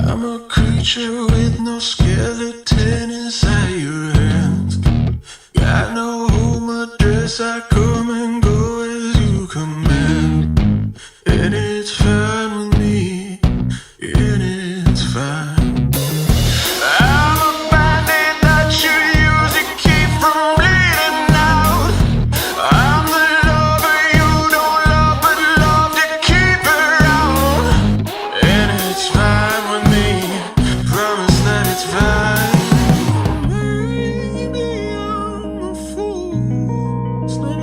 E: I'm a creature with no skeleton inside your hands. Got no home address, I come and go as you command. And it's fine with me, and it's fine. I'm a bandit that you use to keep from bleeding out. I'm the lover you don't love, but love to keep around. And it's fine with me, promise that it's fine. Maybe I'm a fool, it's not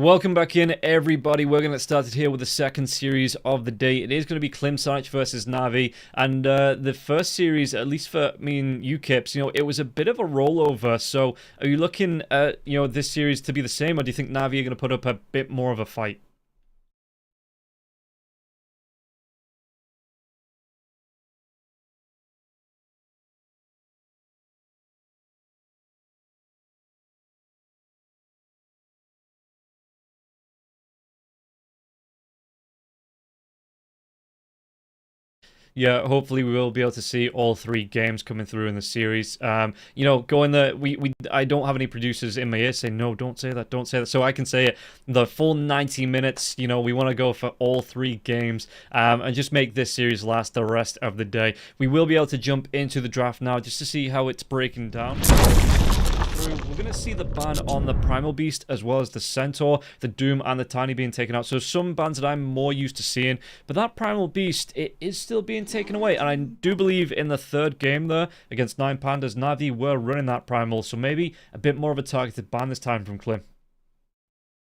D: Welcome back in, everybody. We're going to get started here with the second series of the day. It is going to be Klimsarch versus Navi, and the first series, at least for me and you, Kips, it was a bit of a rollover. So, are you looking at this series to be the same, or do you think Navi are going to put up a bit more of a fight? Yeah, hopefully we will be able to see all 3 games coming through in the series. Going I don't have any producers in my ear saying, no, don't say that, don't say that. So I can say it, the full 90 minutes, we want to go for all 3 games, and just make this series last the rest of the day. We will be able to jump into the draft now just to see how it's breaking down. We're going to see the ban on the Primal Beast as well as the Centaur, the Doom, and the Tiny being taken out. So some bans that I'm more used to seeing. But that Primal Beast, it is still being taken away. And I do believe in the third game there against 9 Pandas, Navi were running that Primal. So maybe a bit more of a targeted ban this time from Klim.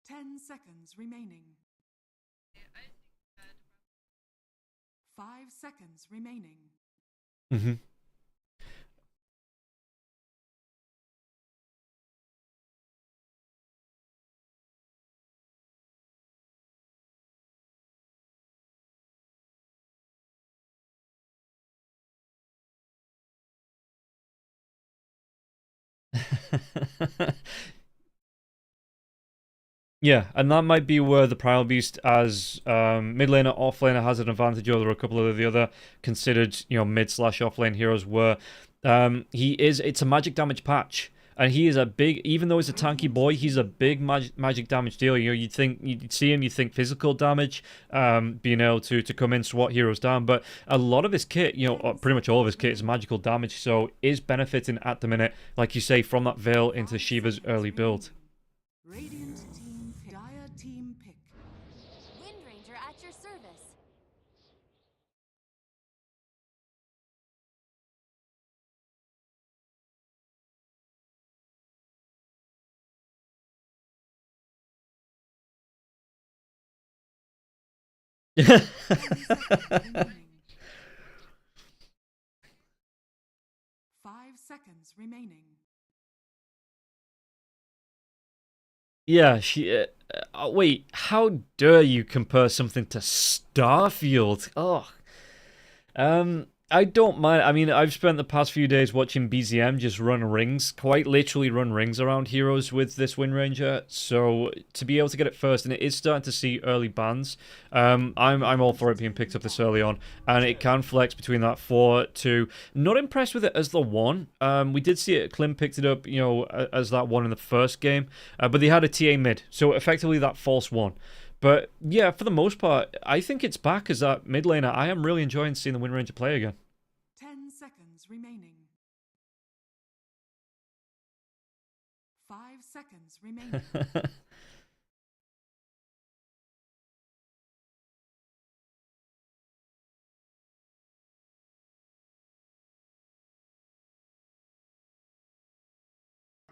C: 10 seconds remaining. 5 seconds remaining.
D: Mm-hmm. Yeah, and that might be where the Primal Beast as mid laner, off laner has an advantage over a couple of the other considered, mid/off lane heroes where it's a magic damage patch. And he is a big, even though he's a tanky boy, he's a big magic damage dealer. You'd see him, you'd think physical damage, being able to come in, swat heroes down. But a lot of his kit, pretty much all of his kit is magical damage, so is benefiting at the minute, like you say, from that Veil into Shiva's early build.
C: Radiant team pick. Dire team pick.
F: Wind Ranger at your service.
C: Remaining. 5 seconds remaining.
D: Yeah, wait, how dare you compare something to Starfield? Oh. I don't mind. I mean, I've spent the past few days watching BZM just run rings, quite literally run rings around heroes with this Wind Ranger. So to be able to get it first, and it is starting to see early bans. I'm all for it being picked up this early on, and it can flex between that 4-2. Not impressed with it as the 1. We did see it. Klim picked it up, as that 1 in the first game, but they had a TA mid, so effectively that false 1. But yeah, for the most part, I think it's back as that mid laner. I am really enjoying seeing the Wind Ranger play again.
C: 10 seconds remaining. 5 seconds remaining.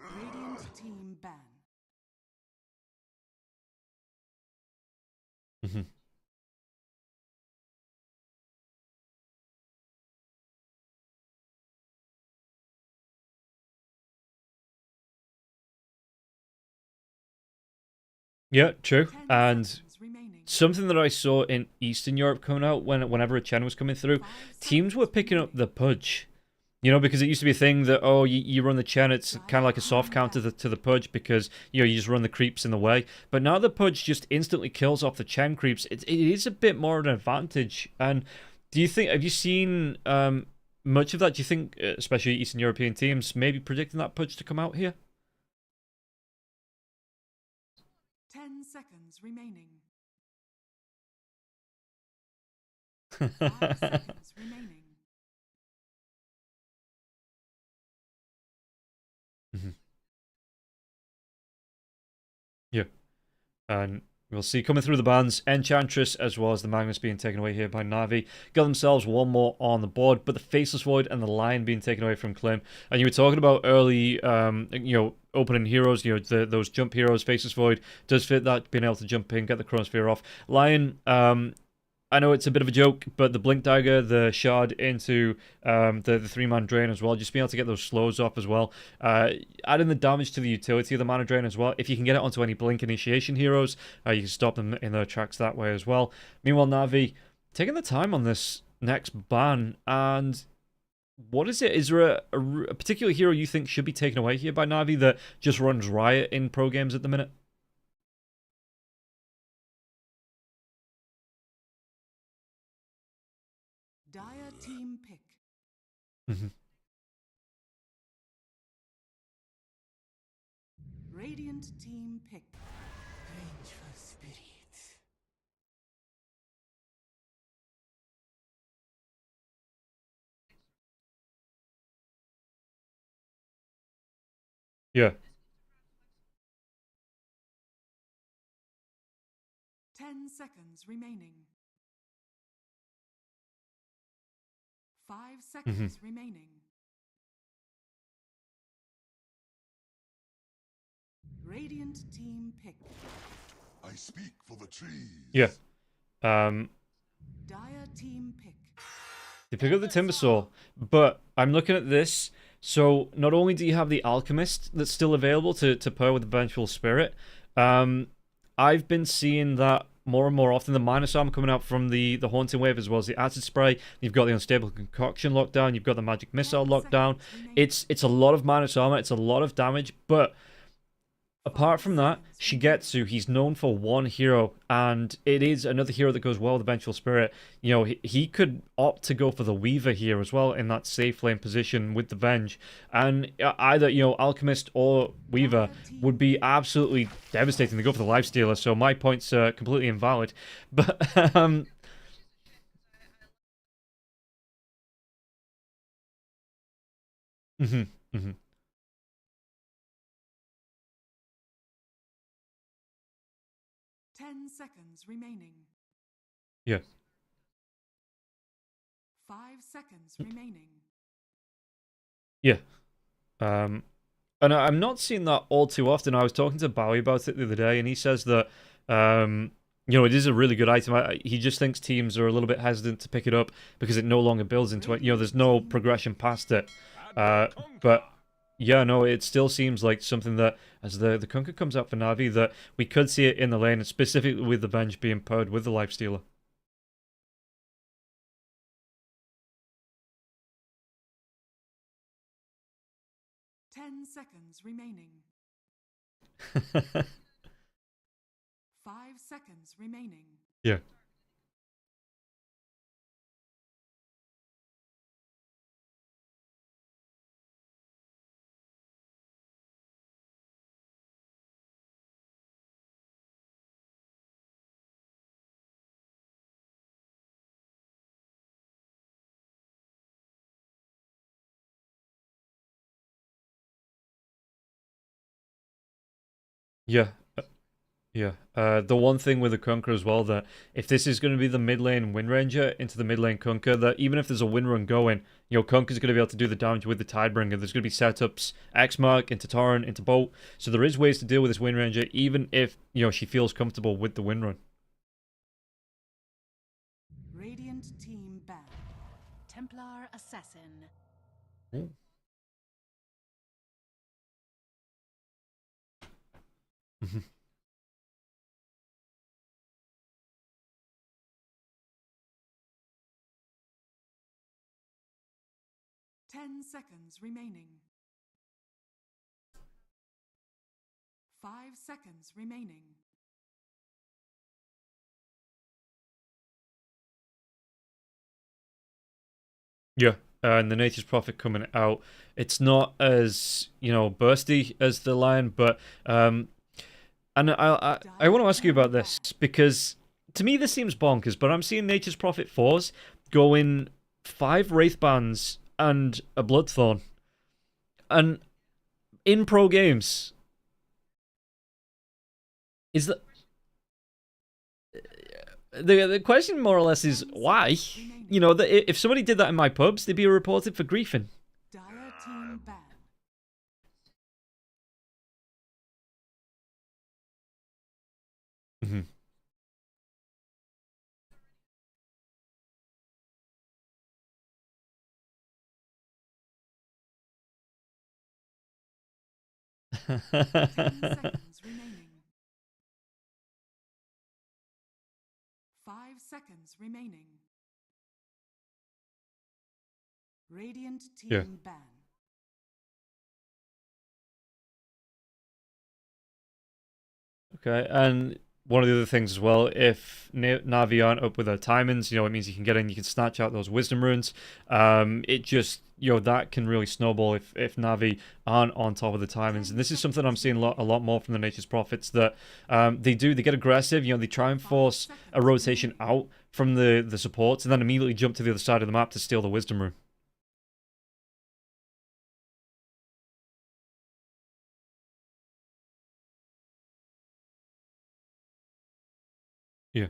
C: Radiant team ban.
D: Mm-hmm. Yeah, true. And something that I saw in Eastern Europe coming out whenever a Chen was coming through, teams were picking up the Pudge. Because it used to be a thing that, you run the Chen, it's kind of like a soft counter to the Pudge because, you just run the creeps in the way. But now the Pudge just instantly kills off the Chen creeps. It is a bit more of an advantage. And have you seen much of that? Do you think, especially Eastern European teams, maybe predicting that Pudge to come out here?
C: 10 seconds remaining. 5 seconds remaining.
D: Mm-hmm. Yeah. And We'll see coming through the bans, Enchantress as well as the Magnus being taken away here by Na'Vi. Got themselves one more on the board, but the Faceless Void and the Lion being taken away from Klim. And you were talking about early, opening heroes, those jump heroes. Faceless Void does fit that, being able to jump in, get the Chronosphere off. Lion, I know it's a bit of a joke, but the Blink Dagger, the Shard into the 3-man drain as well, just being able to get those slows off as well. Adding the damage to the utility of the mana drain as well. If you can get it onto any Blink initiation heroes, you can stop them in their tracks that way as well. Meanwhile, Na'Vi taking the time on this next ban, and what is it? Is there a particular hero you think should be taken away here by Na'Vi that just runs riot in pro games at the minute?
C: Dire team pick. Radiant team pick.
A: Vengeful spirits.
D: Yeah.
C: 10 seconds remaining. 5 seconds remaining. Radiant team pick.
E: I speak for the trees.
D: Yeah.
C: Dire team pick.
D: They pick up the Timbersaw, but I'm looking at this. So not only do you have the Alchemist that's still available to pair with the Vengeful Spirit, I've been seeing that more and more often. The minus armor coming out from the Haunting Wave as well as the Acid Spray. You've got the Unstable Concoction lockdown. You've got the Magic Missile lockdown. It's a lot of minus armor. It's a lot of damage, but apart from that, Shigetsu, he's known for one hero, and it is another hero that goes well with the Vengeful Spirit. He could opt to go for the Weaver here as well in that safe lane position with the Venge. And either, Alchemist or Weaver would be absolutely devastating to go for the Lifestealer, so my point's completely invalid. But,
C: 10 seconds remaining.
D: Yeah.
C: 5 seconds remaining.
D: Yeah. And I'm not seeing that all too often. I was talking to Bowie about it the other day, and he says that, it is a really good item. He just thinks teams are a little bit hesitant to pick it up because it no longer builds into it. There's no progression past it. But yeah, no, it still seems like something that, as the Kunkka comes out for Na'Vi, that we could see it in the lane, specifically with the Venge being paired with the Lifestealer.
C: Seconds remaining. 5 seconds remaining.
D: Yeah. Yeah. The one thing with the Kunkka as well, that if this is going to be the mid lane Wind Ranger into the mid lane Kunkka, that even if there's a win run going, Kunkka's going to be able to do the damage with the Tidebringer. There's going to be setups, X-Mark into Torrent, into Bolt. So there is ways to deal with this Wind Ranger, even if, she feels comfortable with the win run.
C: Radiant team ban. Templar Assassin.
D: Ooh.
C: 10 seconds remaining. 5 seconds remaining.
D: Yeah, and the Nature's Prophet coming out. It's not as, bursty as the Lion, but and I want to ask you about this, because to me this seems bonkers, but I'm seeing Nature's Prophet 4s going 5 Wraithbands and a Bloodthorn. And in pro games, is that the question more or less is why? You know, if somebody did that in my pubs, they'd be reported for griefing.
C: Dire team ban.
D: Mm-hmm.
C: Seconds remaining. 5 seconds remaining. Radiant team
D: Yeah.
C: ban.
D: Okay, and one of the other things as well, if Navi aren't up with their timings, you know, it means you can get in, you can snatch out those wisdom runes. It just, you know, that can really snowball if Navi aren't on top of the timings. And this is something I'm seeing a lot more from the Nature's Prophets, that they get aggressive, you know, they try and force a rotation out from the supports and then immediately jump to the other side of the map to steal the wisdom rune. Yeah.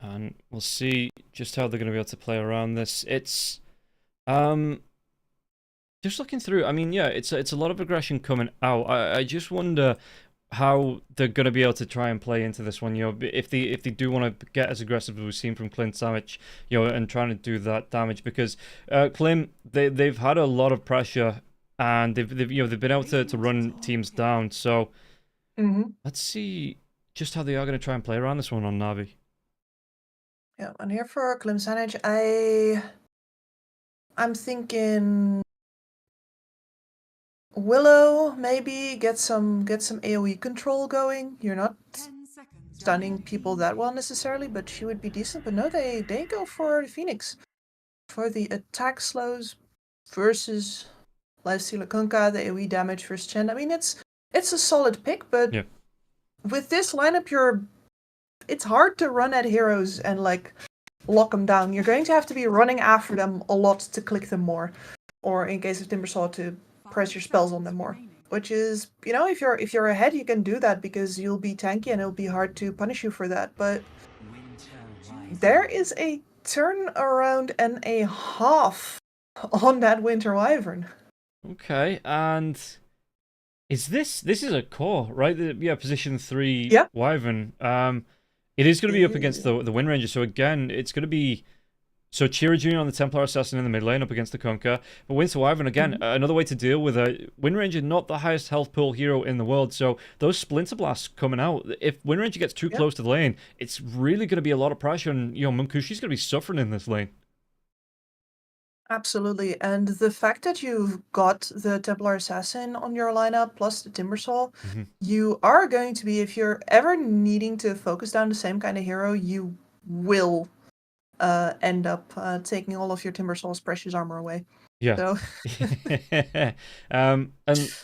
D: And we'll see just how they're going to be able to play around this. It's just looking through. I mean, yeah, it's a lot of aggression coming out. I just wonder how they're going to be able to try and play into this one. You know, if they do want to get as aggressive as we've seen from Clint Sandwich, you know, and trying to do that damage, because Clint, they've had a lot of pressure and they've you know, they've been able to run teams down. So let's see just how they are going to try and play around this one on Navi.
B: Yeah, and here for Klimsanage, I'm thinking Willow, maybe get some AoE control going. You're not
C: 10 seconds.
B: stunning people that well necessarily, but she would be decent. But no, they go for the Phoenix. For the attack slows versus Lifestealer Kunkka, the AoE damage versus Chen. I mean, it's a solid pick, but
D: Yeah.
B: with this lineup, it's hard to run at heroes and like lock them down. You're going to have to be running after them a lot to click them more, or in case of Timbersaw, to press your spells on them more. Which is, you know, if you're ahead, you can do that because you'll be tanky and it'll be hard to punish you for that. But there is a turnaround and a half on that Winter Wyvern.
D: Okay, and this is a core, right? Yeah, position 3
B: Yeah.
D: Wyvern. It is going to be up against the Wind Ranger, so again, it's going to be Chira Jr. on the Templar Assassin in the mid lane up against the Kunkka. But Winter Wyvern, again, another way to deal with a Wind Ranger, not the highest health pool hero in the world, so those Splinter Blasts coming out, if Wind Ranger gets too close to the lane, it's really going to be a lot of pressure, and, you know, Munkushi's going to be suffering in this lane.
B: Absolutely, and the fact that you've got the Templar Assassin on your lineup plus the Timbersaw, you are going to be, if you're ever needing to focus down the same kind of hero, you will end up taking all of your Timbersaw's precious armor away.
D: Yeah.
B: So
D: and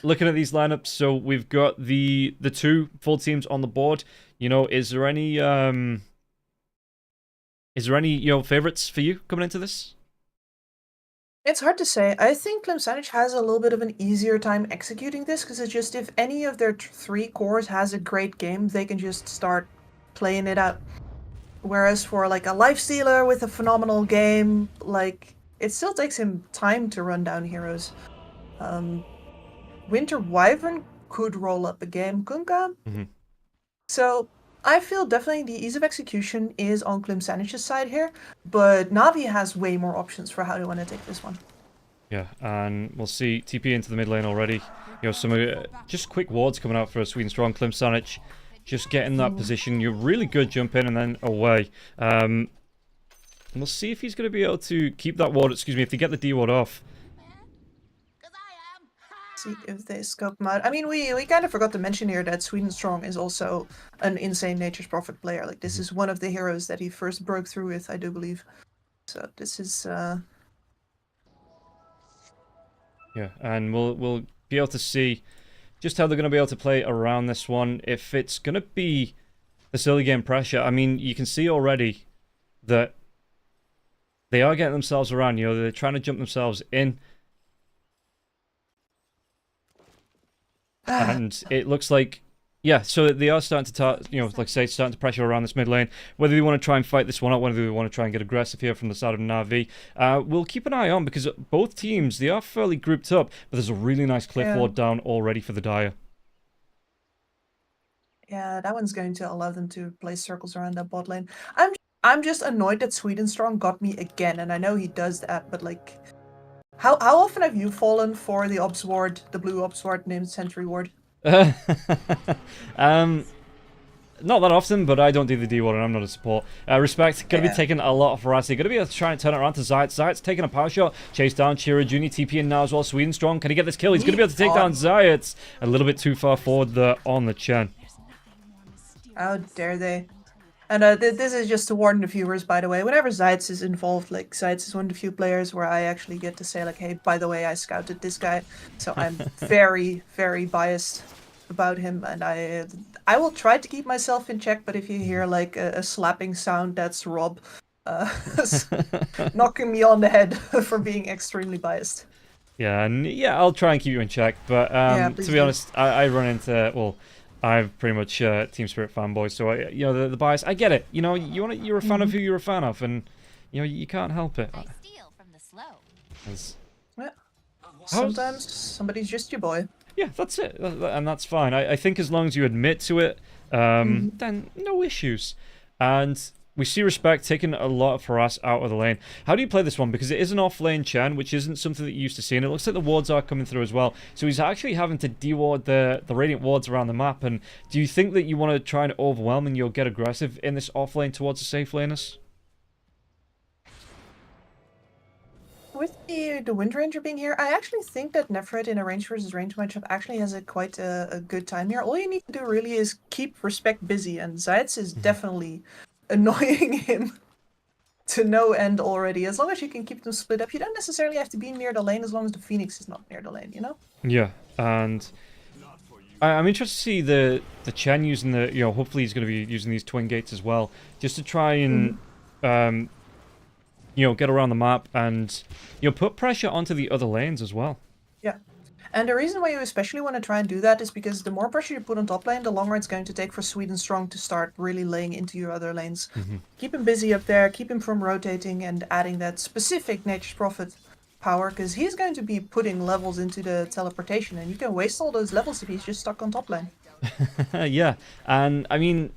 D: looking at these lineups, so we've got the two full teams on the board. You know, is there any you know, favorites for you coming into this?
B: it's hard to say. I think Klimsanich has a little bit of an easier time executing this because it's just if any of their three cores has a great game, they can just start playing it out. Whereas for like a Lifestealer with a phenomenal game, like it still takes him time to run down heroes. Winter Wyvern could roll up a game, Kunkka. So I feel definitely the ease of execution is on Klimsanich's side here, but Navi has way more options for how they want to take this one.
D: Yeah, and we'll see TP into the mid lane already. You know, some just quick wards coming out for a Sweden Strong. Klimsanich just getting that position. You're really good jump in and then away. And we'll see if he's going to be able to keep that ward. Excuse me, if they get the D ward off.
B: See if they scope him out. I mean, we kind of forgot to mention here that Sweden Strong is also an insane Nature's Prophet player. Like, this is one of the heroes that he first broke through with, I do believe. So this is...
D: Yeah, and we'll be able to see just how they're going to be able to play around this one. If it's going to be this early game pressure, I mean, you can see already that They are getting themselves around, you know, they're trying to jump themselves in. And it looks like, yeah, so they are starting to, you know, like I say, starting to pressure around this mid lane. Whether they want to try and fight this one out, whether they want to try and get aggressive here from the side of Na'Vi, we'll keep an eye on, because both teams, they are fairly grouped up, but there's a really nice cliff ward down already for the Dire.
B: Yeah, that one's going to allow them to place circles around that bot lane. I'm just annoyed that Swedenstrong got me again, and I know he does that, but like, how often have you fallen for the Ops Ward, the blue Ops Ward named Sentry Ward?
D: Not that often, but I don't do the D ward and I'm not a support. Respect, gonna be taking a lot of harassing. Gonna be able to try and turn it around to Zayat. Zayat's taking a power shot. Chase down Chira Junior TP in now as well. Swedenstrong, can he get this kill? He's gonna be able to take down Zayat. A little bit too far forward there on the Chen.
B: How dare they? And this is just to warn the viewers, by the way. Whenever Zayat is involved, like, Zayat is one of the few players where I actually get to say, like, hey, by the way, I scouted this guy. So I'm very, very biased about him, and I will try to keep myself in check, but if you hear, like, a slapping sound, that's Rob knocking me on the head for being extremely biased.
D: Yeah, and yeah, I'll try and keep you in check, but to be honest, I run into, well, I'm pretty much Team Spirit fanboy, so you know, the bias, I get it. You know, you're a fan of who you're a fan of, and you know, you can't help it.
F: I steal from the slow.
B: Yeah. Sometimes somebody's just your boy.
D: Yeah, that's it, and that's fine. I think as long as you admit to it, then no issues. And we see Respect taking a lot of harass out of the lane. How do you play this one? Because it is an off-lane Chen, which isn't something that you used to see, and it looks like the wards are coming through as well. So he's actually having to de-ward the Radiant wards around the map. And do you think that you want to try and overwhelm and you'll get aggressive in this off-lane towards the safe laners?
B: With the Wind Ranger being here, I actually think that Nefret in a range versus range matchup actually has quite a good time here. All you need to do really is keep Respect busy, and Zayat is definitely annoying him to no end already. As long as you can keep them split up, you don't necessarily have to be near the lane as long as the Phoenix is not near the lane, you know?
D: Yeah, and I'm interested to see the Chen using the, you know, hopefully he's going to be using these twin gates as well, just to try and, you know, get around the map and, you know, put pressure onto the other lanes as well.
B: Yeah. And the reason why you especially want to try and do that is because the more pressure you put on top lane, the longer it's going to take for Swedenstrong to start really laying into your other lanes. Keep him busy up there, keep him from rotating and adding that specific Nature's Prophet power, because he's going to be putting levels into the teleportation, and you can waste all those levels if he's just stuck on top lane.
D: Yeah, and I mean,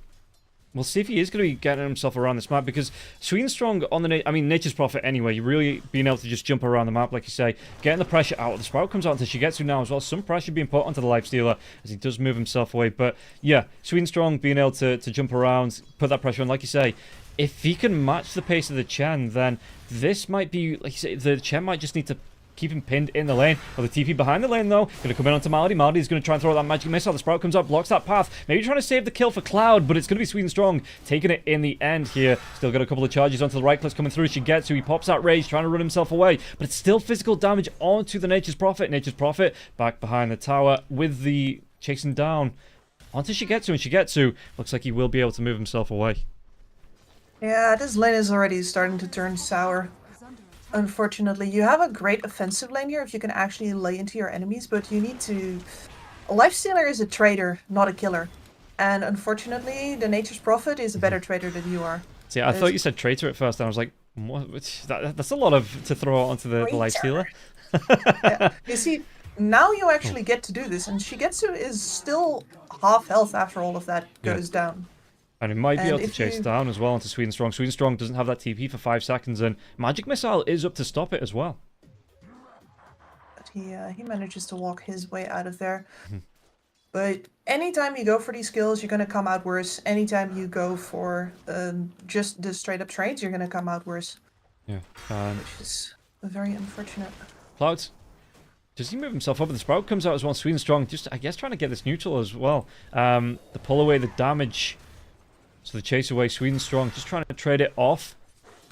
D: we'll see if he is going to be getting himself around this map, because Swedenstrong on the, Nature's Prophet anyway, you're really being able to just jump around the map, like you say, getting the pressure out. The Sprout comes out until Shigetsu now as well. Some pressure being put onto the Lifestealer as he does move himself away. But yeah, Swedenstrong being able to jump around, put that pressure on, like you say, if he can match the pace of the Chen, then this might be, like you say, the Chen might just need to keep him pinned in the lane. Well, the TP behind the lane, though, going to come in onto Malady. Malady's going to try and throw that magic missile. The Sprout comes up, blocks that path. Maybe trying to save the kill for Cloud, but it's going to be Swedenstrong taking it in the end here. Still got a couple of charges onto the right cliffs coming through. Shigetsu, he pops that rage, trying to run himself away, but it's still physical damage onto the Nature's Prophet. Nature's Prophet back behind the tower with the chasing down onto Shigetsu, and Shigetsu looks like he will be able to move himself away.
B: Yeah, this lane is already starting to turn sour. Unfortunately, you have a great offensive lane here if you can actually lay into your enemies, but you need to... A Lifestealer is a trader, not a killer. And unfortunately, the Nature's Prophet is a better trader than you are.
D: See, I thought you said traitor at first, and I was like, what? That's a lot to throw onto the Lifestealer.
B: Yeah. You see, now you actually get to do this, and Shigetsu is still half health after all of that goes down.
D: And it might be able to chase down as well onto Swedenstrong. Swedenstrong doesn't have that TP for 5 seconds, and Magic Missile is up to stop it as well.
B: But he manages to walk his way out of there. But anytime you go for these kills, you're going to come out worse. Anytime you go for just the straight up trades, you're going to come out worse.
D: Yeah.
B: Which is very unfortunate.
D: Clouds. Does he move himself up? The Sprout comes out as well. Swedenstrong just, I guess, trying to get this neutral as well. The pull away, the damage. So the chase away, Swedenstrong just trying to trade it off.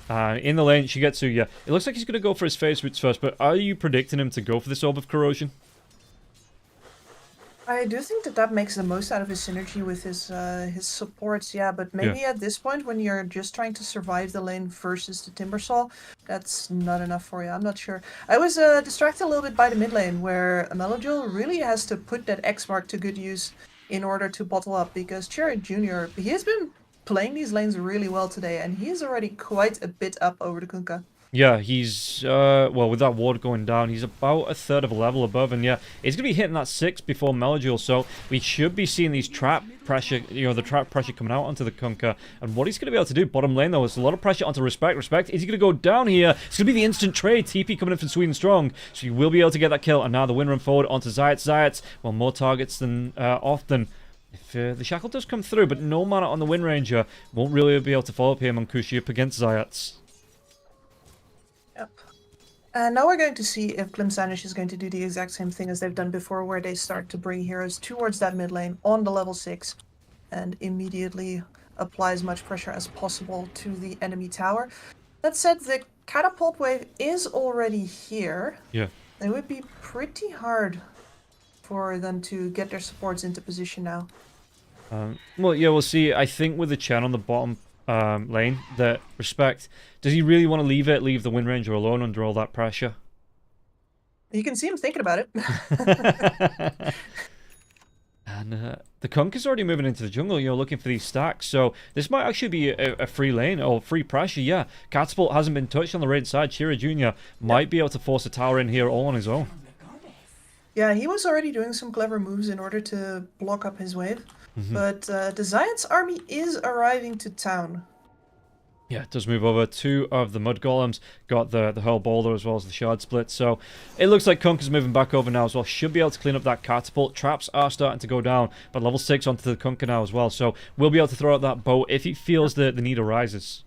D: In the lane, Shigetsu, yeah. It looks like he's going to go for his phase roots first, but are you predicting him to go for this Orb of Corrosion?
B: I do think that that makes the most out of his synergy with his supports, yeah. But maybe at this point, when you're just trying to survive the lane versus the Timbersaw, that's not enough for you. I'm not sure. I was distracted a little bit by the mid lane, where Melojul really has to put that X mark to good use in order to bottle up, because Cherry Jr., he has been playing these lanes really well today, and he's already quite a bit up over the Kunkka.
D: Yeah, he's, well, with that ward going down, he's about a third of a level above, and yeah, he's going to be hitting that 6 before Melojul, so we should be seeing these trap pressure, the trap pressure coming out onto the Kunkka, and what he's going to be able to do, bottom lane though, is a lot of pressure onto Respect. Respect, is he going to go down here? It's going to be the instant trade, TP coming in from Sweden Strong, so he will be able to get that kill, and now the win run forward onto Zayat. Zayat, well, more targets than often. If the Shackle does come through, but no mana on the Wind Ranger, won't really be able to follow up here, Mancusi up against Zayat.
B: Yep. And now we're going to see if Glimsanish is going to do the exact same thing as they've done before, where they start to bring heroes towards that mid lane on the level 6 and immediately apply as much pressure as possible to the enemy tower. That said, the catapult wave is already here.
D: Yeah.
B: It would be pretty hard for them to get their supports into position now.
D: Well, yeah, we'll see. I think with the Chen on the bottom lane, that Respect, does he really want to leave the Wind Ranger alone under all that pressure?
B: You can see him thinking about it.
D: And the Kunkka's already moving into the jungle, looking for these stacks, so this might actually be a free lane, or free pressure, yeah. Catapult hasn't been touched on the raid side. Shira Jr. might be able to force a tower in here all on his own.
B: Yeah, he was already doing some clever moves in order to block up his wave. But the Zayat's army is arriving to town.
D: Yeah, it does move over. 2 of the Mud Golems got the Hurl Boulder as well as the Shard Split. So it looks like Kunkka's moving back over now as well. Should be able to clean up that Catapult. Traps are starting to go down, but level 6 onto the Kunkka now as well. So we'll be able to throw out that bow if he feels the need arises.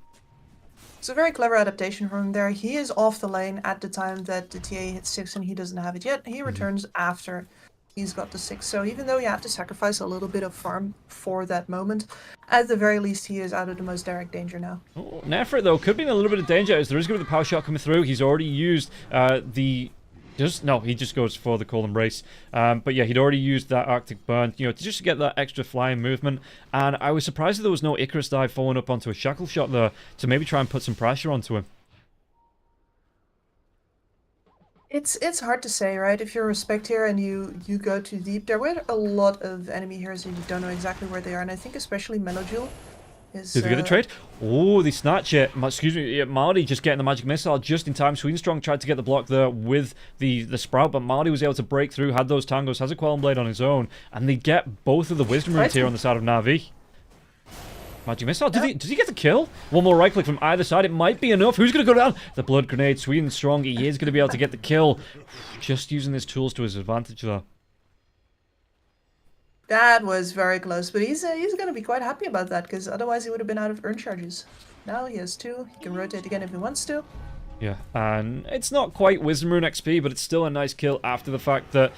B: It's a very clever adaptation from him there. He is off the lane at the time that the TA hits 6 and he doesn't have it yet. He returns after he's got the 6. So even though you have to sacrifice a little bit of farm for that moment, at the very least he is out of the most direct danger now.
D: Oh, Nefrit though could be in a little bit of danger as there is going to be the power shot coming through. He's already used he just goes for the Cold Embrace. But yeah, he'd already used that Arctic Burn, just to get that extra flying movement. And I was surprised that there was no Icarus dive following up onto a Shackle shot there to maybe try and put some pressure onto him.
B: It's hard to say, right? If you're a Respect here and you go too deep, there were a lot of enemy heroes and you don't know exactly where they are, and I think especially Melojul is...
D: Did they get the trade? Oh, they snatch it. Excuse me, Marty just getting the magic missile just in time. Swedenstrong tried to get the block there with the Sprout, but Marty was able to break through, had those tangos, has a Quelling Blade on his own, and they get both of the Wisdom Runes here on the side of Na'Vi. Magic missile. Does he get the kill? One more right click from either side. It might be enough. Who's going to go down? The blood grenade. Sweden Strong. He is going to be able to get the kill. Just using his tools to his advantage there.
B: That was very close, but he's going to be quite happy about that, because otherwise he would have been out of urn charges. Now he has 2. He can rotate again if he wants to.
D: Yeah, and it's not quite Wisdom Rune XP, but it's still a nice kill after the fact that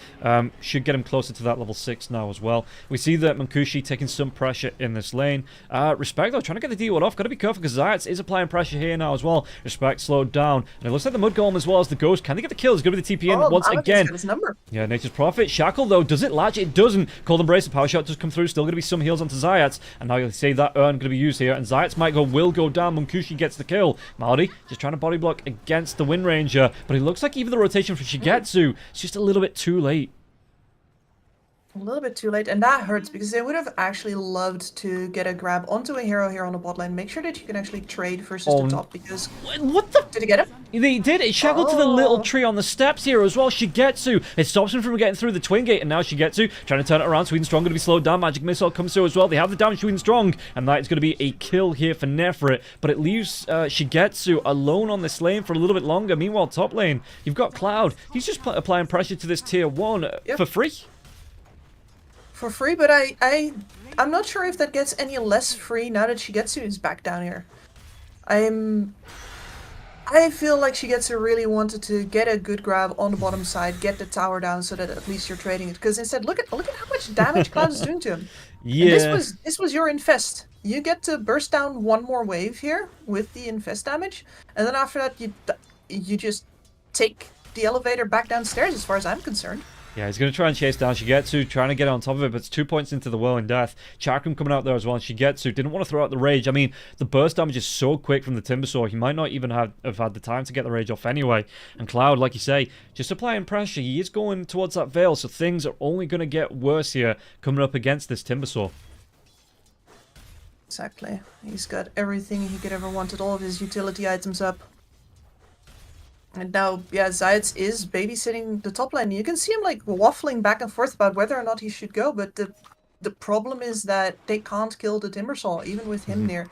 D: should get him closer to that level 6 now as well. We see that Mancusi taking some pressure in this lane. Respect, though, trying to get the D1 off. Got to be careful because Zayat is applying pressure here now as well. Respect slowed down. And it looks like the Mud Golem as well as the Ghost. Can they get the kill? It's going to be the TP in once again.
B: His number.
D: Yeah, Nature's Prophet. Shackle, though, does it latch? It doesn't. Cold Embrace, the power shot does come through. Still going to be some heals onto Zayat. And now you'll see that urn going to be used here. And Zayat's might will go down. Mancusi gets the kill. Marty just trying to body block against the Wind Ranger, but it looks like even the rotation for Shigetsu is just a little bit too late.
B: A little bit too late, and that hurts because they would have actually loved to get a grab onto a hero here on the bot lane. Make sure that you can actually trade versus the top, because...
D: What the...
B: Did he get him?
D: They did. It shackled to the little tree on the steps here as well. Shigetsu. It stops him from getting through the twin gate, and now Shigetsu trying to turn it around. Sweden Strong going to be slowed down. Magic Missile comes through as well. They have the damage Sweden Strong, and that is going to be a kill here for Nefrit, but it leaves Shigetsu alone on this lane for a little bit longer. Meanwhile, top lane, you've got Cloud. He's just applying pressure to this tier 1 for free.
B: For free, but I'm not sure if that gets any less free now that Shigetsu is back down here. I feel like Shigetsu really wanted to get a good grab on the bottom side, get the tower down so that at least you're trading it. Because instead, look at how much damage Cloud is doing to him.
D: Yeah.
B: And this was your infest. You get to burst down one more wave here with the infest damage, and then after that you just take the elevator back downstairs, as far as I'm concerned.
D: Yeah, he's going to try and chase down Shigetsu, trying to get on top of it, but it's 2 points into the Whirling Death. Chakram coming out there as well, and Shigetsu didn't want to throw out the Rage. I mean, the burst damage is so quick from the Timbersaw, he might not even have had the time to get the Rage off anyway. And Cloud, like you say, just applying pressure. He is going towards that Veil, so things are only going to get worse here coming up against this Timbersaw.
B: Exactly. He's got everything he could ever wanted, all of his utility items up. And now, yeah, Zayac is babysitting the top lane. You can see him like waffling back and forth about whether or not he should go, but the problem is that they can't kill the Timbersaw, even with him near.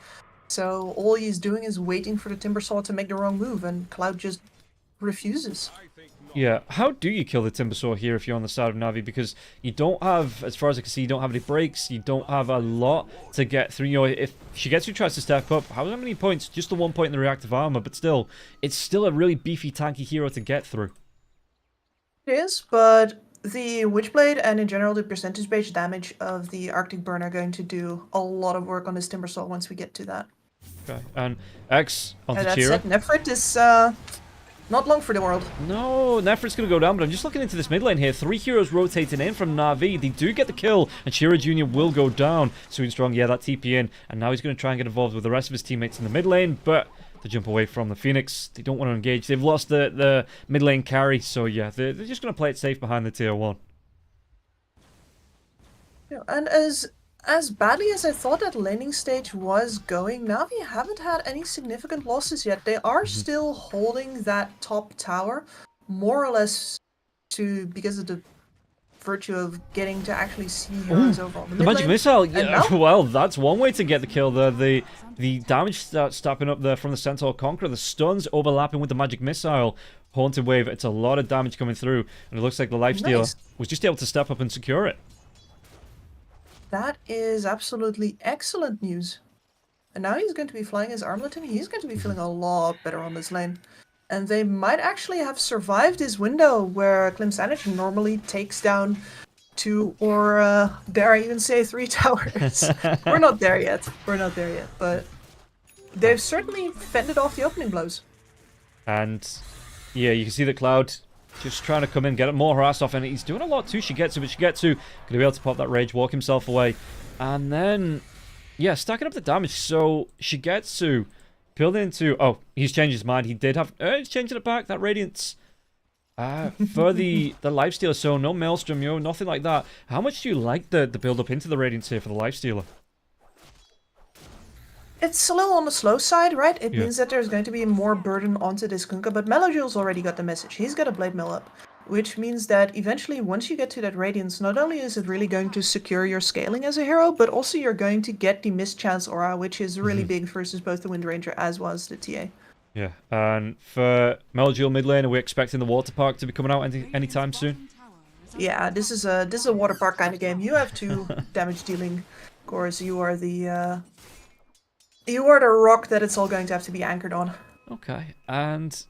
B: So all he's doing is waiting for the Timbersaw to make the wrong move, and Cloud just refuses.
D: Yeah, how do you kill the Timbersaw here if you're on the side of Navi? Because you don't have, as far as I can see, you don't have any breaks, you don't have a lot to get through. You know, if Shigetsu tries to step up, how many points? Just the 1 point in the reactive armor, but still, it's still a really beefy, tanky hero to get through.
B: It is, but the Witchblade and in general the percentage-based damage of the Arctic Burn are going to do a lot of work on this Timbersaw once we get to that.
D: Okay, and X onto
B: That
D: Chira.
B: said, Nefrit is not long for the world.
D: No, Nefrit's going to go down, but I'm just looking into this mid lane here. 3 heroes rotating in from Na'Vi. They do get the kill, and Chira Jr. will go down. Sweet Strong, yeah, that TP in, and now he's going to try and get involved with the rest of his teammates in the mid lane, but they jump away from the Phoenix. They don't want to engage. They've lost the mid lane carry, so yeah, they're just going to play it safe behind the tier 1.
B: Yeah, and as badly as I thought that laning stage was going, Na'Vi haven't had any significant losses yet. They are still holding that top tower, more or less because of the virtue of getting to actually see heroes over on
D: The magic missile, yeah,
B: now?
D: well, that's one way to get the kill there. The damage starts stepping up there from the Centaur Conqueror. The stuns overlapping with the magic missile. Haunted Wave, it's a lot of damage coming through, and it looks like the Lifestealer
B: Nice.
D: was just able to step up and secure it.
B: That is absolutely excellent news. And now he's going to be flying his armlet, and he's going to be feeling a lot better on this lane. And they might actually have survived this window where Clemsanity normally takes down 2 or dare I even say 3 towers. We're not there yet. We're not there yet. But they've certainly fended off the opening blows.
D: And yeah, you can see that Cloud just trying to come in, get more harass off, and he's doing a lot too. Shigetsu, but Shigetsu going to be able to pop that rage, walk himself away, and then yeah, stacking up the damage. So Shigetsu building into, oh, he's changed his mind. He did have, he's changing it back. That Radiance for the Lifestealer. So no Maelstrom, yo, nothing like that. How much do you like the build up into the Radiance here for the Lifestealer?
B: It's a little on the slow side, right? It
D: Yeah.
B: means that there's going to be more burden onto this Kunkka, but Melojule's already got the message. He's got a Blade Mill up, which means that eventually, once you get to that Radiance, not only is it really going to secure your scaling as a hero, but also you're going to get the Mischance Aura, which is really big versus both the Wind Ranger as well as the TA.
D: Yeah, and for Meljule mid lane, are we expecting the Water Park to be coming out anytime soon?
B: Yeah, this is a water park kind of game. You have 2 damage dealing cores. You are the rock that it's all going to have to be anchored on.
D: Okay, and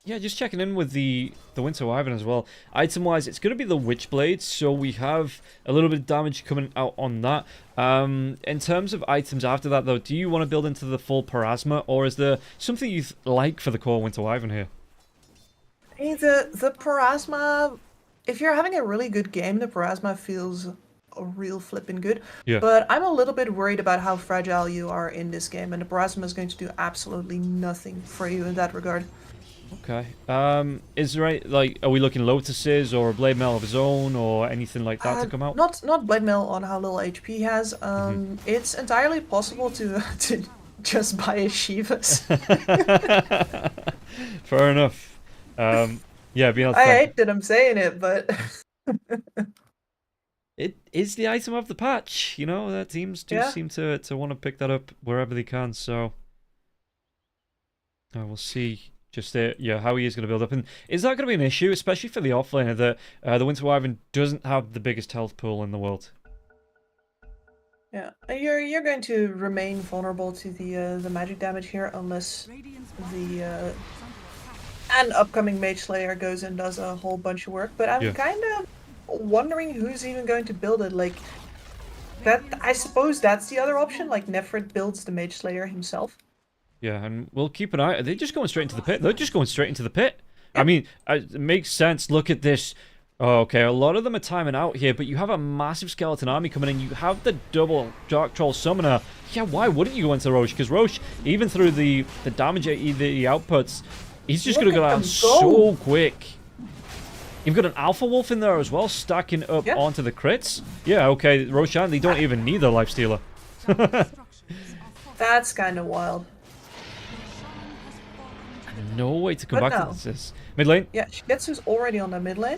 D: yeah, just checking in with the Winter Wyvern as well. Item-wise, it's going to be the Witchblade, so we have a little bit of damage coming out on that. In terms of items after that, though, do you want to build into the full Parasma, or is there something you like for the core Winter Wyvern here?
B: Hey, the Parasma, if you're having a really good game, the Parasma feels a real flippin' good.
D: Yeah.
B: But I'm a little bit worried about how fragile you are in this game, and the Parasma is going to do absolutely nothing for you in that regard.
D: Okay. Is there like, are we looking Lotuses or a Blade Mail of his own or anything like that to come out?
B: Not Blade Mail on how little HP he has. It's entirely possible to just buy a Shivas.
D: Fair enough. Yeah, being able to
B: I hate that I'm saying it, but
D: it is the item of the patch. You know, that teams do
B: Yeah.
D: seem to want to pick that up wherever they can. So we'll see. Just how he is going to build up, and is that going to be an issue, especially for the offlaner that the Winter Wyvern doesn't have the biggest health pool in the world?
B: yeah, you're going to remain vulnerable to the magic damage here unless the an upcoming Mage Slayer goes and does a whole bunch of work. But I'm
D: Yeah.
B: kind of wondering who's even going to build it. Like that, I suppose that's the other option. Like Nefrit builds the Mage Slayer himself.
D: Yeah, and we'll keep an eye. Are they just going straight into the pit? They're just going straight into the pit. I mean, it makes sense. Look at this. Oh, okay, a lot of them are timing out here, but you have a massive skeleton army coming in. You have the double Dark Troll Summoner. Yeah, why wouldn't you go into Roche? Because Roche, even through the damage, the outputs, he's just going to go down so quick. You've got an Alpha Wolf in there as well, stacking up onto the crits. Yeah, okay, Roshan, they don't even need the Lifestealer.
B: That's kind of wild.
D: No way to come
B: But
D: back
B: no.
D: to this. Mid lane.
B: Yeah, Shigetsu's already on the mid lane.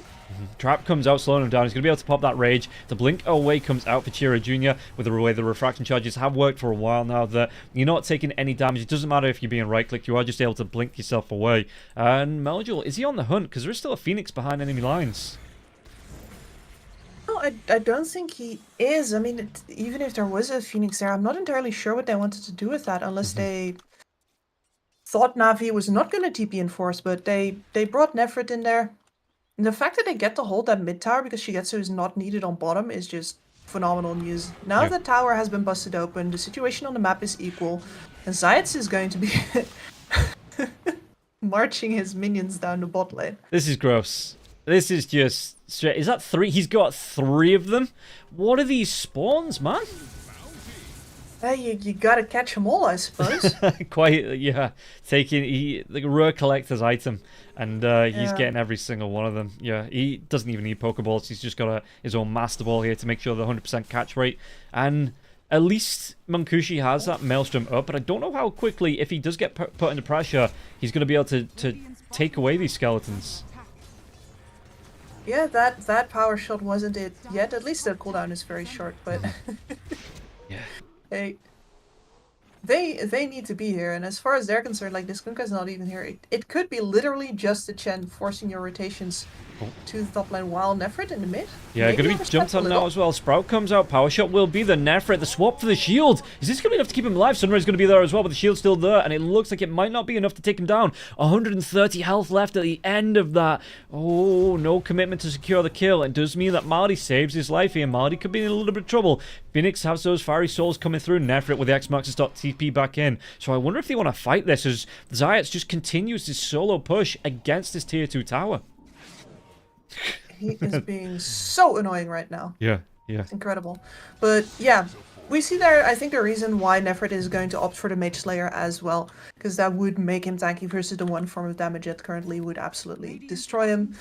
D: Trap comes out, slowing him down. He's going to be able to pop that rage. The blink away comes out for Chira Jr. with the way the refraction charges have worked for a while now. That you're not taking any damage. It doesn't matter if you're being right-clicked. You are just able to blink yourself away. And Meljul, is he on the hunt? Because there is still a Phoenix behind enemy lines.
B: No, I don't think he is. I mean, even if there was a Phoenix there, I'm not entirely sure what they wanted to do with that, unless they thought Na'Vi was not going to TP enforce, but they brought Nefrit in there. And the fact that they get to hold that mid tower because Shigetsu is not needed on bottom is just phenomenal news. Now the tower has been busted open, the situation on the map is equal, and Zayats is going to be marching his minions down the bot lane.
D: This is gross. This is just straight. Is that 3? He's got 3 of them? What are these spawns, man?
B: Hey, you gotta catch them all, I suppose.
D: Quite, yeah. Taking like a rare collector's item, and he's getting every single one of them. Yeah, he doesn't even need Pokeballs. He's just got his own Master Ball here to make sure the 100% catch rate. And at least Munkushi has that Maelstrom up, but I don't know how quickly, if he does get put under pressure, he's going to be able to take away these skeletons.
B: Yeah, that power shot wasn't it yet. At least the cooldown is very short, but
D: Yeah.
B: They need to be here, and as far as they're concerned, like, this Kunkka's not even here. It could be literally just the Chen forcing your rotations to the top lane while Nefrit in the mid.
D: Yeah,
B: Maybe
D: going to be jumped on now as well. Sprout comes out. Power shot will be the Nefrit. The swap for the shield. Is this going to be enough to keep him alive? Sunray's going to be there as well, but the shield's still there, and it looks like it might not be enough to take him down. 130 health left at the end of that. Oh, no commitment to secure the kill. It does mean that Marty saves his life here. Marty could be in a little bit of trouble. Phoenix has those fiery souls coming through. Nefrit with the X-Marks has TP back in. So I wonder if they want to fight this as Zayats just continues his solo push against this tier 2 tower.
B: He is being so annoying right now.
D: Yeah.
B: It's incredible. But yeah, we see there, I think, the reason why Nefrit is going to opt for the Mage Slayer as well, because that would make him tanky versus the one form of damage that currently would absolutely destroy him.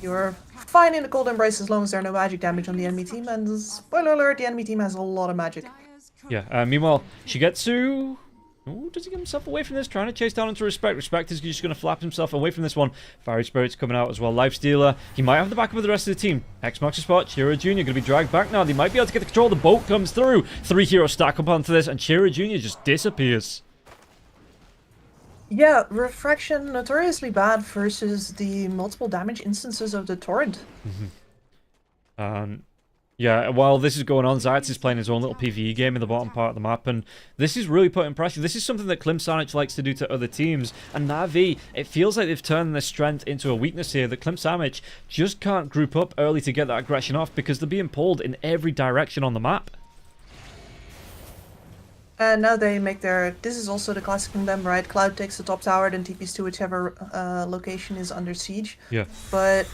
B: You're fine in the Cold Embrace as long as there are no magic damage on the enemy team, and spoiler alert, the enemy team has a lot of magic.
D: Yeah, meanwhile, Shigetsu... Oh, does he get himself away from this? Trying to chase down into Respect. Respect is just going to flap himself away from this one. Fiery Spirit's coming out as well. Lifestealer. He might have the backup of the rest of the team. X marks the spot. Chira Jr. going to be dragged back now. They might be able to get the control. The boat comes through. 3 heroes stack up onto this, and Chira Jr. just disappears.
B: Yeah, Refraction notoriously bad versus the multiple damage instances of the Torrent.
D: Yeah, while this is going on, Zayats is playing his own little PvE game in the bottom part of the map, and this is really putting pressure. This is something that Klim Sanic likes to do to other teams, and Na'Vi, it feels like they've turned their strength into a weakness here, that Klim Sanic just can't group up early to get that aggression off because they're being pulled in every direction on the map.
B: And now they make their... This is also the classic from them, right? Cloud takes the top tower, then TPs to whichever location is under siege.
D: Yeah.
B: But...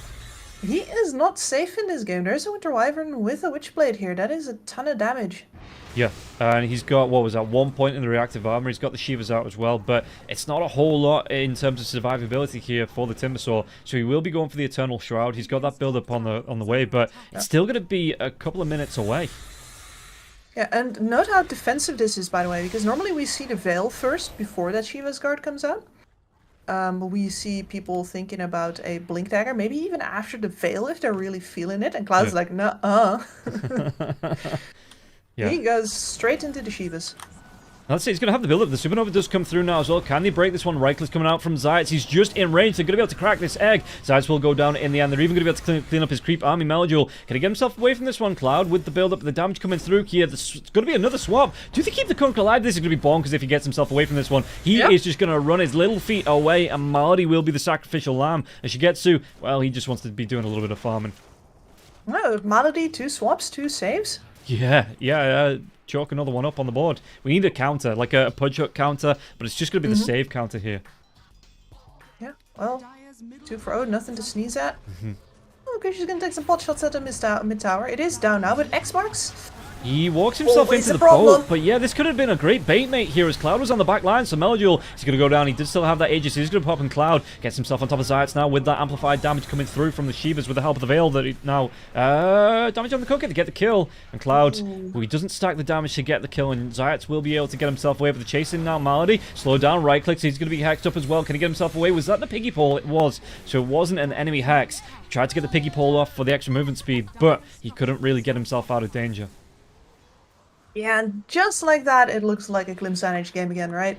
B: he is not safe in this game. There's a Winter Wyvern with a Witchblade here. That is a ton of damage.
D: Yeah, and he's got, what was that, 1 point in the reactive armor. He's got the Shivas out as well, but it's not a whole lot in terms of survivability here for the Timbersaw. So he will be going for the Eternal Shroud. He's got that build up on the way, but it's still going to be a couple of minutes away.
B: Yeah, and note how defensive this is, by the way, because normally we see the Veil first before that Shiva's Guard comes out. We see people thinking about a Blink Dagger, maybe even after the Veil if they're really feeling it, and Cloud's like, nuh-uh.
D: Yeah.
B: He goes straight into the Shivas.
D: Let's see, he's going to have the build-up. The Supernova does come through now as well. Can they break this one? Rycle's coming out from Zayats. He's just in range. They're going to be able to crack this egg. Zayats will go down in the end. They're even going to be able to clean up his creep army. Meljul, can he get himself away from this one? Cloud with the build-up. The damage coming through here. It's going to be another swap. Do they keep the Kunkka alive? This is going to be bonkers if he gets himself away from this one. He is just going to run his little feet away, and Marty will be the sacrificial lamb. And Shigetsu, well, he just wants to be doing a little bit of farming.
B: Oh, Malady, 2 swaps, 2 saves.
D: Yeah. Chalk another one up on the board. We need a counter, like a Pudge Hook counter, but it's just going to be the save counter here.
B: Yeah, well, 2 for 0, nothing to sneeze at. Mukushi's gonna take some pot shots at the mid tower. It is down now, but X marks.
D: He walks himself
B: Always
D: into
B: a
D: the
B: problem.
D: boat, but yeah, this could have been a great bait mate here as Cloud was on the back line, so Melodule, he's going to go down, he did still have that Aegis, he's going to pop in Cloud, gets himself on top of Zayats now with that amplified damage coming through from the Shivas with the help of the Veil that he now, damage on the Cooker to get the kill, and Cloud, he doesn't stack the damage to get the kill, and Zayats will be able to get himself away with the chasing now. Malady, slow down, right clicks, he's going to be hexed up as well, can he get himself away? Was that the piggy pole? It was, so it wasn't an enemy hex. He tried to get the piggy pole off for the extra movement speed, but he couldn't really get himself out of danger.
B: Yeah, and just like that, it looks like a Glimsanage game again, right?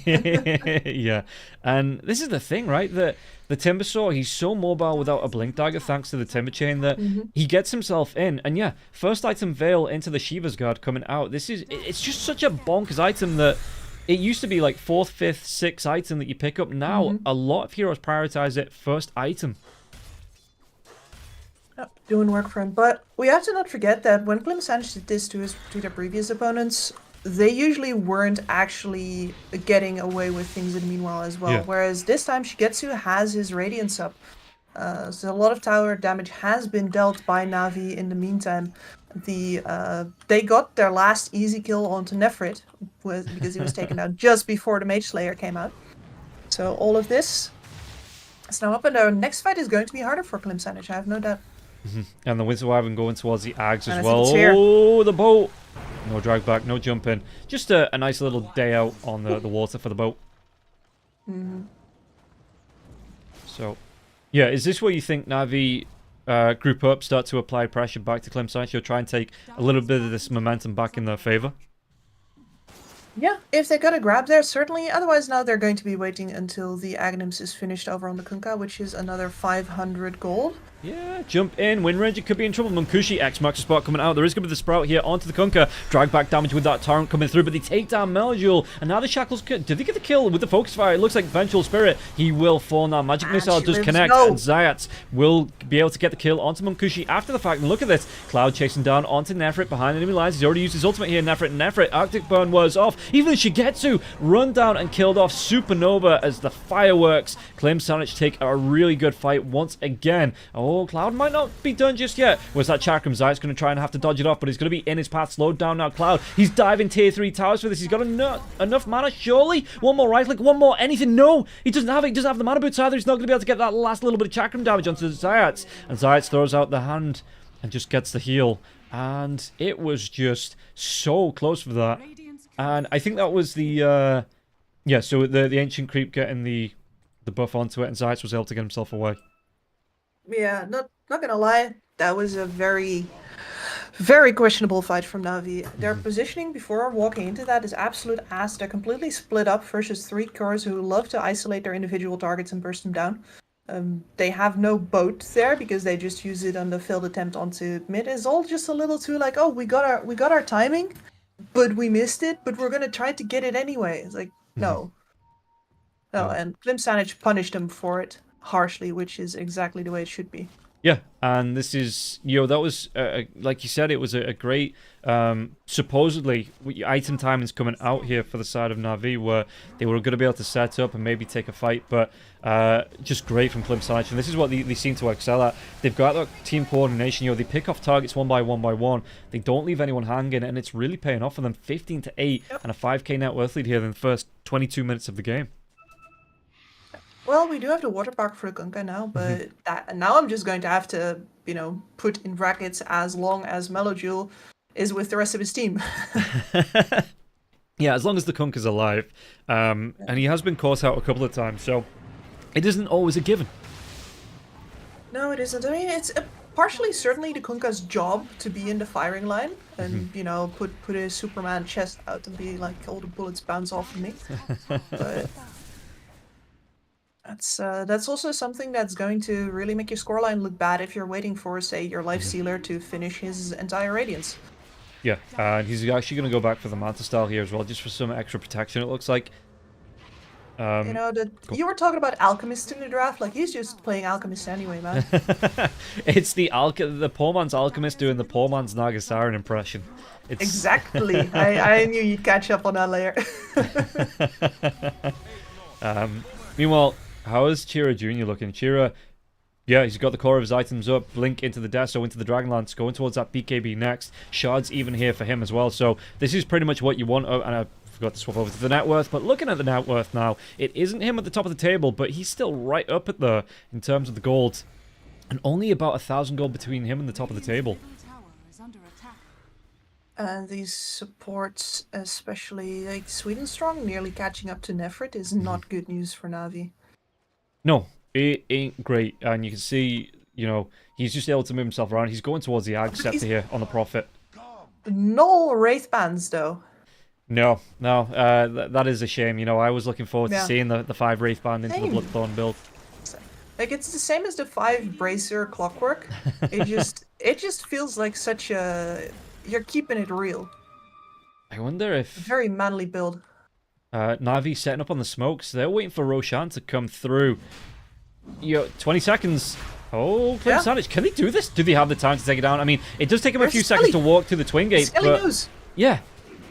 D: Yeah, and this is the thing, right? The Timbersaw, he's so mobile without a Blink Dagger thanks to the Timber Chain that he gets himself in. And yeah, first item Veil into the Shiva's Guard coming out. It's just such a bonkers item that it used to be like 4th, 5th, 6th item that you pick up. Now, a lot of heroes prioritize it first item.
B: Doing work for him, but we have to not forget that when Glimsanage did this to their previous opponents, they usually weren't actually getting away with things in the meanwhile as well.
D: Yeah.
B: Whereas this time Shigetsu has his Radiance up, so a lot of tower damage has been dealt by Navi in the meantime. They got their last easy kill onto Nefrit because he was taken out just before the Mage Slayer came out. So all of this is now up, and our next fight is going to be harder for Glimsanage, I have no doubt.
D: And the Winter Wyvern going towards the Ags as
B: And I
D: well.
B: think it's here.
D: Oh, the boat. No drag back, no jumping. Just a nice little day out on the water for the boat. So, yeah, is this where you think Navi group up, start to apply pressure back to Glimsanage? You'll try and take a little bit of this momentum back in their favor?
B: Yeah, if they got a grab there, certainly. Otherwise, now they're going to be waiting until the Aghanims is finished over on the Kunkka, which is another 500 gold.
D: Yeah, jump in. Wind Ranger could be in trouble. Munkushi, X marks the spot coming out. There is going to be the Sprout here onto the Kunkka. Drag back damage with that Torrent coming through, but they take down Melodule. And now the Shackles, did they get the kill with the Focus Fire? It looks like Vengeful Spirit. He will fall now. Magic
B: And
D: Missile
B: she
D: does
B: lives.
D: connect,
B: No.
D: and Zayats will be able to get the kill onto Munkushi after the fact. And look at this. Cloud chasing down onto Nefrit behind enemy lines. He's already used his ultimate here, Nefrit. Arctic Burn was off. Even Shigetsu run down and killed off Supernova as the fireworks. Glimsanage take a really good fight once again. Oh, Cloud might not be done just yet. Was that Chakram? Zayat's going to try and have to dodge it off, but he's going to be in his path. Slowed down now. Cloud, he's diving tier 3 towers for this. He's got enough mana, surely. One more right click, one more anything. No, he doesn't have it. He doesn't have the mana boots either. He's not going to be able to get that last little bit of Chakram damage onto Zayats. And Zayats throws out the hand and just gets the heal. And it was just so close for that. And I think that was the yeah, so the Ancient Creep getting the buff onto it, and Zayats was able to get himself away.
B: Yeah, not gonna lie, that was a very, very questionable fight from Navi. Their positioning before walking into that is absolute ass. They're completely split up versus 3 cores who love to isolate their individual targets and burst them down. They have no boat there because they just use it on the failed attempt onto mid. It's all just a little too like, oh, we got our timing, but we missed it, but we're gonna try to get it anyway. It's like, no. No, and Glimsanage punished them for it harshly, which is exactly the way it should be.
D: Yeah, and this is, that was, like you said, it was a great, supposedly, item timing's coming out here for the side of Na'Vi, where they were going to be able to set up and maybe take a fight, but just great from Glimsanage, and this is what they seem to excel at. They've got that team coordination, they pick off targets one by one, they don't leave anyone hanging, and it's really paying off for them. 15-8, and a 5k net worth lead here in the first 22 minutes of the game.
B: Well, we do have the water park for the Kunkka now, but now I'm just going to have to, put in brackets as long as Melodule is with the rest of his team.
D: Yeah, as long as the Kunkka's alive. And he has been caught out a couple of times, so it isn't always a given.
B: No, it isn't. I mean, it's partially certainly the Kunkka's job to be in the firing line and, put his Superman chest out and be like, all the bullets bounce off of me. But that's also something that's going to really make your scoreline look bad if you're waiting for, say, your life stealer to finish his entire radiance.
D: Yeah, and he's actually going to go back for the Manta style here as well, just for some extra protection, it looks like.
B: You were talking about Alchemist in the draft, like he's just playing Alchemist anyway, man.
D: It's the poor man's Alchemist doing the poor man's Nagasaran impression. It's...
B: Exactly. I knew you'd catch up on that layer.
D: Meanwhile, how is Chira Jr. looking? Chira, Yeah, he's got the core of his items up. Blink into the Deso, into the Dragonlance, going towards that BKB next. Shard's even here for him as well. So this is pretty much what you want. Oh, and I forgot to swap over to the net worth. But looking at the net worth now, it isn't him at the top of the table, but he's still right up at the in terms of the gold. And only about 1,000 gold between him and the top of the table.
C: Tower is under attack.
B: And these supports, especially like Sweden Strong, nearly catching up to Nefrit, is not good news for Navi.
D: No, it ain't great. And you can see, you know, he's just able to move himself around. He's going towards the Ag Scepter here on the Prophet.
B: No Wraith Bands, though.
D: No, that is a shame. You know, I was looking forward to seeing the 5 Wraith Band into the Bloodthorn build.
B: Like, it's the same as the 5 Bracer Clockwork. It just feels like such a... You're keeping it real.
D: I wonder if...
B: Very manly build.
D: Navi setting up on the smokes. They're waiting for Roshan to come through. 20 seconds. Oh, Clem Sandwich. Can they do this? Do they have the time to take it down? I mean, it does take them a few seconds to walk through the Twin Gate, but... Yeah.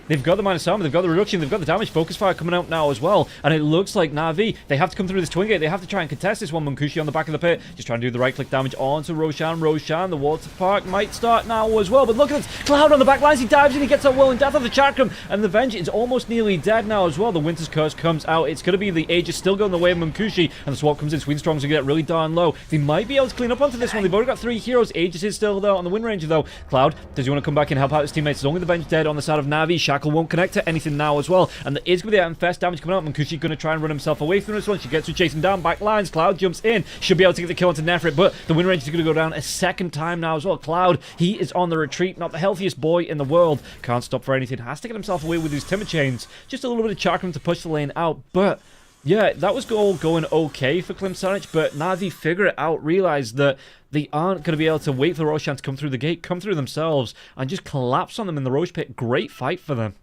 D: They've got the minus armor, they've got the reduction, they've got the damage, focus fire coming out now as well. And it looks like Na'Vi, they have to come through this Twin Gate, they have to try and contest this one. Munkushi on the back of the pit, just trying to do the right click damage onto Roshan. Roshan, the water park might start now as well. But look at this, Cloud on the back lines, he dives in, he gets that whirling death of the Chakram. And the Venge is almost nearly dead now as well. The Winter's Curse comes out, it's going to be the Aegis still going the way of Munkushi. And the swap comes in, Sweden Strong's going to get really darn low. They might be able to clean up onto this one, they've already got 3 heroes. Aegis is still there on the Wind Ranger though. Cloud, does he want to come back and help out his teammates? There's only the Venge dead on the side of Na'Vi. Shackle won't connect to anything now as well, and there is going to be that infest damage coming out. Munkushi going to try and run himself away from this one. She gets to chasing down back lines. Cloud jumps in, should be able to get the kill onto Nefrit, but the Wind Ranger is going to go down a second time now as well. Cloud, he is on the retreat, not the healthiest boy in the world, can't stop for anything, has to get himself away with his timber chains. Just a little bit of Chakram to push the lane out, but yeah, that was all going okay for Klim Sanic, but Navi figure it out, realize that they aren't going to be able to wait for Roshan to come through the gate, come through themselves, and just collapse on them in the Roche Pit. Great fight for them.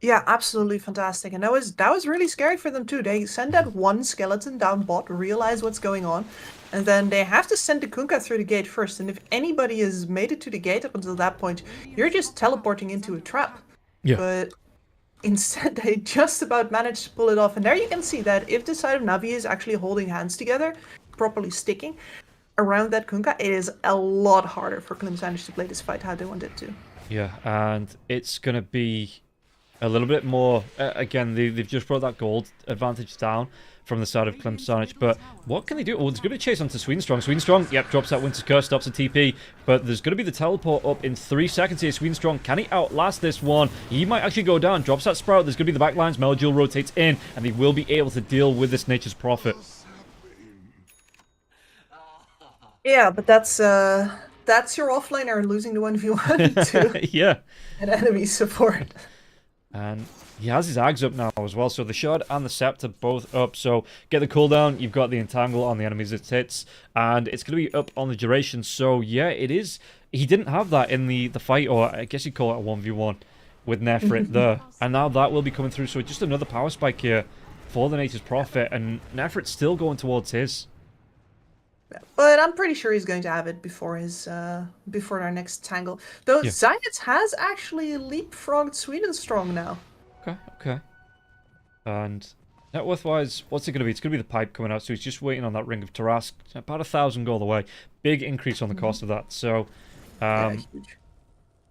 B: Yeah, absolutely fantastic. And that was really scary for them too. They send that one skeleton down bot, realize what's going on, and then they have to send the Kunkka through the gate first. And if anybody has made it to the gate up until that point, you're just teleporting into a trap.
D: Yeah.
B: But instead, they just about managed to pull it off. And there you can see that if the side of Navi is actually holding hands together, properly sticking around that Kunkka, it is a lot harder for Klim Sandwich to play this fight how they wanted to.
D: Yeah, and it's going to be a little bit more, again, they've just brought that gold advantage down from the side of Klim Sanic, but what can they do? Oh, there's going to be a chase onto Sweden Strong. Sweden Strong, yep, drops that Winter's Curse, stops the TP, but there's going to be the teleport up in 3 seconds here. Sweden Strong, can he outlast this one? He might actually go down, drops that Sprout, there's going to be the backlines, Meljul rotates in, and they will be able to deal with this Nature's Prophet.
B: Yeah, but that's your offlaner losing the 1v1 to
D: Yeah.
B: an enemy support.
D: And he has his Ags up now as well, so the Shard and the Scepter both up, so get the cooldown, you've got the Entangle on the enemies it hits, and it's going to be up on the duration, so yeah, it is. He didn't have that in the fight, or I guess you'd call it a 1v1 with Nefrit there, and now that will be coming through, so just another power spike here for the Nature's Prophet, and Nefrit's still going towards his.
B: But I'm pretty sure he's going to have it before before our next tangle. Though
D: Yeah.
B: Zaynets has actually leapfrogged Sweden Strong now.
D: Okay. And net worth-wise, what's it going to be? It's going to be the pipe coming out, so he's just waiting on that Ring of Tarask. About 1,000 gold away. Big increase on the cost of that, so
B: Yeah, huge.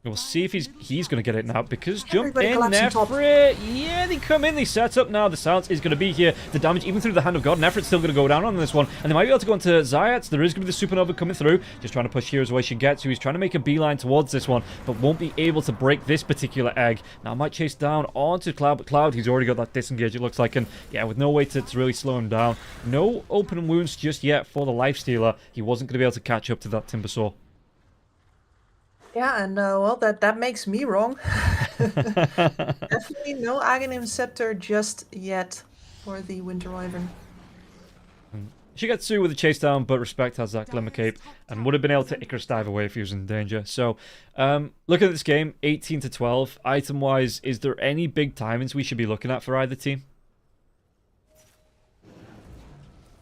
D: we'll see if he's going to get it now, because jump
B: Everybody
D: in,
B: collapsing top.
D: Nefrit. Yeah, they come in, they set up now. The silence is going to be here. The damage, even through the Hand of God, Nefrit's still going to go down on this one. And they might be able to go into Zayats. There is going to be the Supernova coming through. Just trying to push here as well as she gets to. He's trying to make a beeline towards this one, but won't be able to break this particular egg. Now, might chase down onto Cloud, but Cloud, he's already got that disengage, it looks like. And yeah, with no way to really slow him down. No open wounds just yet for the Lifestealer. He wasn't going to be able to catch up to that Timbersaw.
B: Yeah, and well, that makes me wrong. Definitely no Aghanim Scepter just yet for the Winter Wyvern.
D: She gets through with a chase down, but Respect has that Glimmer Cape and would have been able to Icarus dive away if he was in danger. So, looking at this game, 18 to 12. Item-wise, is there any big timings we should be looking at for either team?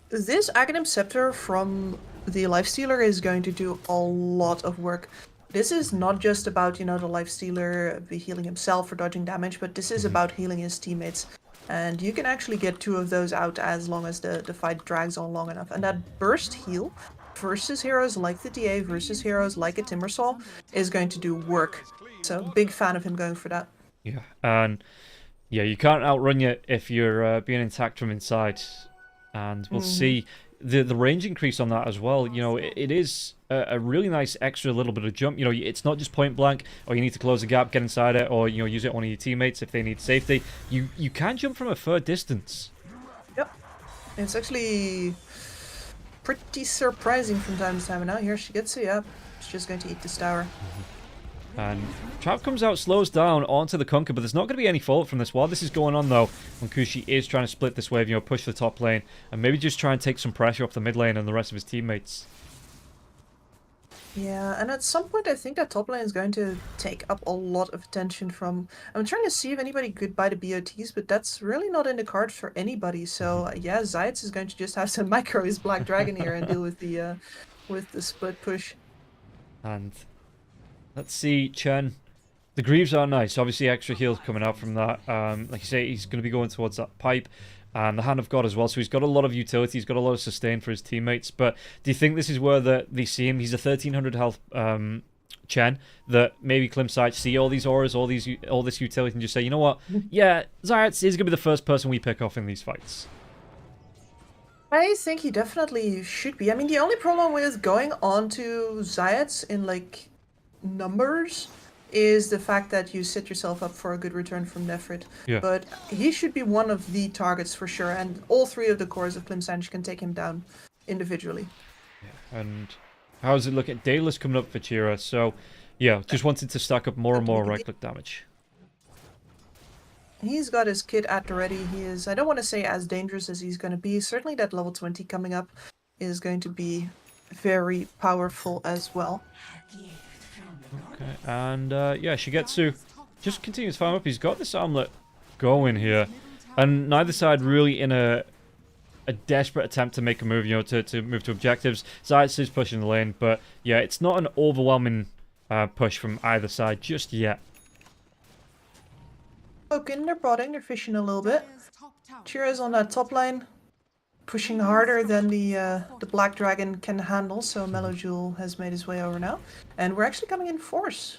B: This Aghanim Scepter from the Lifestealer is going to do a lot of work. This is not just about, the Lifestealer healing himself or dodging damage, but this is about healing his teammates. And you can actually get 2 of those out as long as the fight drags on long enough. And that burst heal versus heroes like the DA, versus heroes like a Timbersaw, is going to do work. So big fan of him going for that.
D: Yeah, and yeah, you can't outrun you if you're being attacked from inside. And we'll see the range increase on that as well. You know, it is a really nice extra little bit of jump. You know, it's not just point blank, or you need to close the gap, get inside it, or, you know, use it on one of your teammates if they need safety. You can jump from a far distance.
B: Yep. It's actually pretty surprising from time to time. And now here she gets it up. She's just going to eat this tower.
D: And Trap comes out, slows down onto the Kunkka, but there's not going to be any fault from this. While this is going on, though, Kushi is trying to split this wave, you know, push the top lane, and maybe just try and take some pressure off the mid lane and the rest of his teammates.
B: Yeah, and at some point I think that top lane is going to take up a lot of attention from... I'm trying to see if anybody could buy the BOTs, but that's really not in the cards for anybody. So yeah, Zayats is going to just have to micro his Black Dragon here and deal with the split push.
D: And let's see, Chen. The Greaves are nice. Obviously, extra heals coming out from that. Like you say, he's going to be going towards that pipe. And the Hand of God as well. So he's got a lot of utility. He's got a lot of sustain for his teammates. But do you think this is where they see him? He's a 1300 health Chen. That maybe Klimsite see all these auras, all this utility, and just say, you know what? Yeah, Zayats is going to be the first person we pick off in these fights.
B: I think he definitely should be. I mean, the only problem with going on to Zayats in, like, numbers is the fact that you set yourself up for a good return from Nefrit.
D: Yeah.
B: But he should be one of the targets for sure, and all three of the cores of Klimsanj can take him down individually.
D: Yeah. And how does it look at Daedalus coming up for Chira? So, yeah, just wanted to stack up more and more right-click damage.
B: He's got his kit at the ready. He is, I don't want to say as dangerous as he's going to be. Certainly that level 20 coming up is going to be very powerful as well.
D: Okay, and yeah, Shigetsu just continues to farm up. He's got this armlet going here, and neither side really in a desperate attempt to make a move, you know, to move to objectives. Zayats is pushing the lane, but yeah, it's not an overwhelming push from either side just yet.
B: Okay, they're botting, they're fishing a little bit. Chira's on that top line, pushing harder than the Black Dragon can handle, so Melojewel has made his way over now. And we're actually coming in force.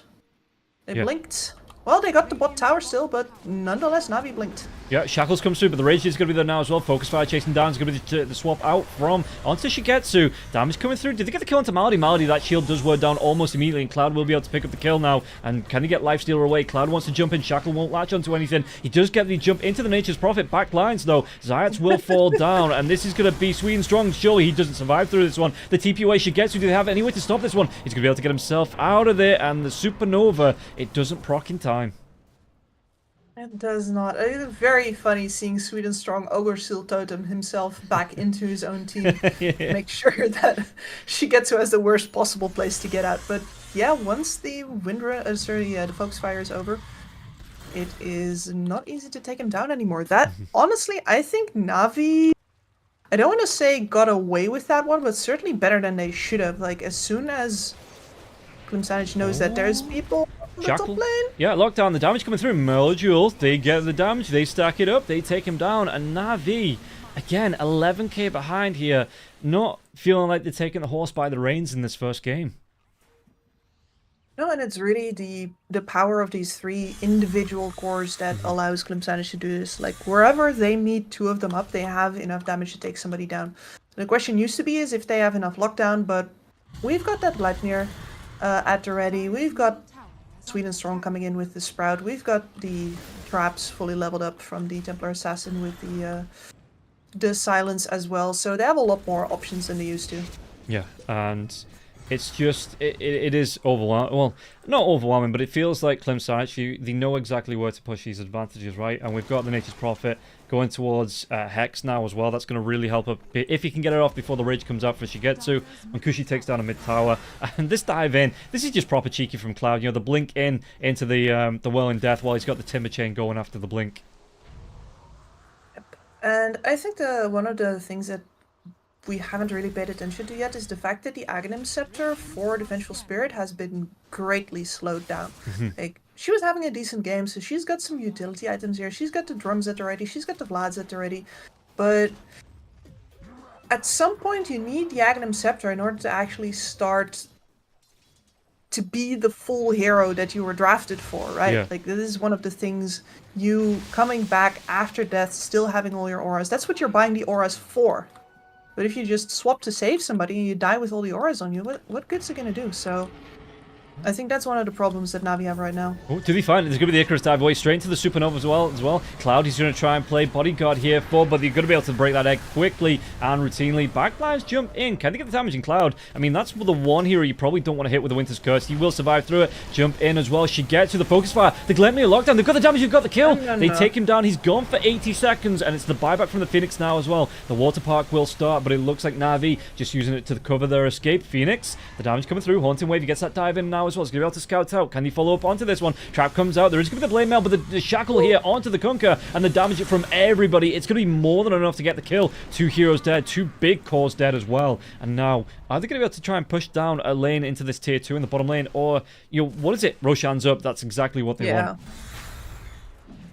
B: They blinked. Well, they got the bot tower still, but nonetheless, Navi blinked.
D: Yeah, Shackles comes through, but the Rage is going to be there now as well. Focus Fire chasing down is going to be the swap out from onto Shigetsu. Damage coming through. Did they get the kill onto Malady? Malady, that shield does wear down almost immediately, and Cloud will be able to pick up the kill now. And can he get Lifestealer away? Cloud wants to jump in. Shackle won't latch onto anything. He does get the jump into the Nature's Prophet. Back lines, though. Zayats will fall down, and this is going to be sweet and strong. Surely he doesn't survive through this one. The TP away Shigetsu, do they have any way to stop this one? He's going to be able to get himself out of there, and the Supernova, it doesn't proc in time.
B: It does not. It's very funny seeing Sweet and Strong Ogre Seal Totem himself back into his own team. Make sure that Shigetsu has the worst possible place to get out. But yeah, once the the Focus Fire is over, it is not easy to take him down anymore. That, honestly, I think Navi, I don't want to say got away with that one, but certainly better than they should have. Like, as soon as Klimsanj knows that there's people on the top lane.
D: Yeah, lockdown, the damage coming through. Melojewel, they get the damage, they stack it up, they take him down, and Navi, again, 11k behind here, not feeling like they're taking the horse by the reins in this first game.
B: No, and it's really the power of these three individual cores that allows Klimsanj to do this. Like, wherever they meet two of them up, they have enough damage to take somebody down. The question used to be is if they have enough lockdown, but we've got that Vladimir at the ready. We've got Sweet and Strong coming in with the Sprout. We've got the traps fully leveled up from the Templar Assassin with the Silence as well. So they have a lot more options than they used to.
D: Yeah, and it's just, it is overwhelming. Well, not overwhelming, but it feels like Klimsanj, they know exactly where to push these advantages, right? And we've got the Nature's Prophet going towards Hex now as well. That's going to really help up if he can get it off before the Rage comes out for Shigetsu. And Kushi takes down a mid tower. And this dive in, this is just proper cheeky from Cloud. You know, the blink in into the Whirling Death while he's got the Timber Chain going after the blink.
B: Yep. And I think one of the things that we haven't really paid attention to yet is the fact that the Aghanim Scepter for the Vengeful Spirit has been greatly slowed down. Like, she was having a decent game, so she's got some utility items here. She's got the drums at the ready, she's got the Vlads at the ready, but at some point you need the Aghanim Scepter in order to actually start to be the full hero that you were drafted for, right?
D: Yeah.
B: Like, this is one of the things, you coming back after death, still having all your auras. That's what you're buying the auras for. But if you just swap to save somebody and you die with all the auras on you, what good's it gonna do? So, I think that's one of the problems that Navi have right now.
D: Oh, to be fine. There's going to be the Icarus dive away straight into the Supernova as well. Cloud, he's going to try and play bodyguard here but you're going to be able to break that egg quickly and routinely. Backlines jump in. Can they get the damage in Cloud? I mean, that's the one hero you probably don't want to hit with the Winter's Curse. He will survive through it. Jump in as well. She gets to the focus fire. The Glenmere lockdown. They've got the damage. They've got the kill. They take him down. He's gone for 80 seconds, and it's the buyback from the Phoenix now as well. The water park will start, but it looks like Navi just using it to cover their escape. Phoenix, the damage coming through. Haunting Wave, he gets that dive in now as well. He's going to be able to scout out. Can he follow up onto this one? Trap comes out. There is going to be the blade mail, but the shackle here onto the Kunkka and the damage from everybody. It's going to be more than enough to get the kill. 2 heroes dead, 2 big cores dead as well. And now, are they going to be able to try and push down a lane into this tier 2 in the bottom lane? Or, what is it? Roshan's up. That's exactly what they want.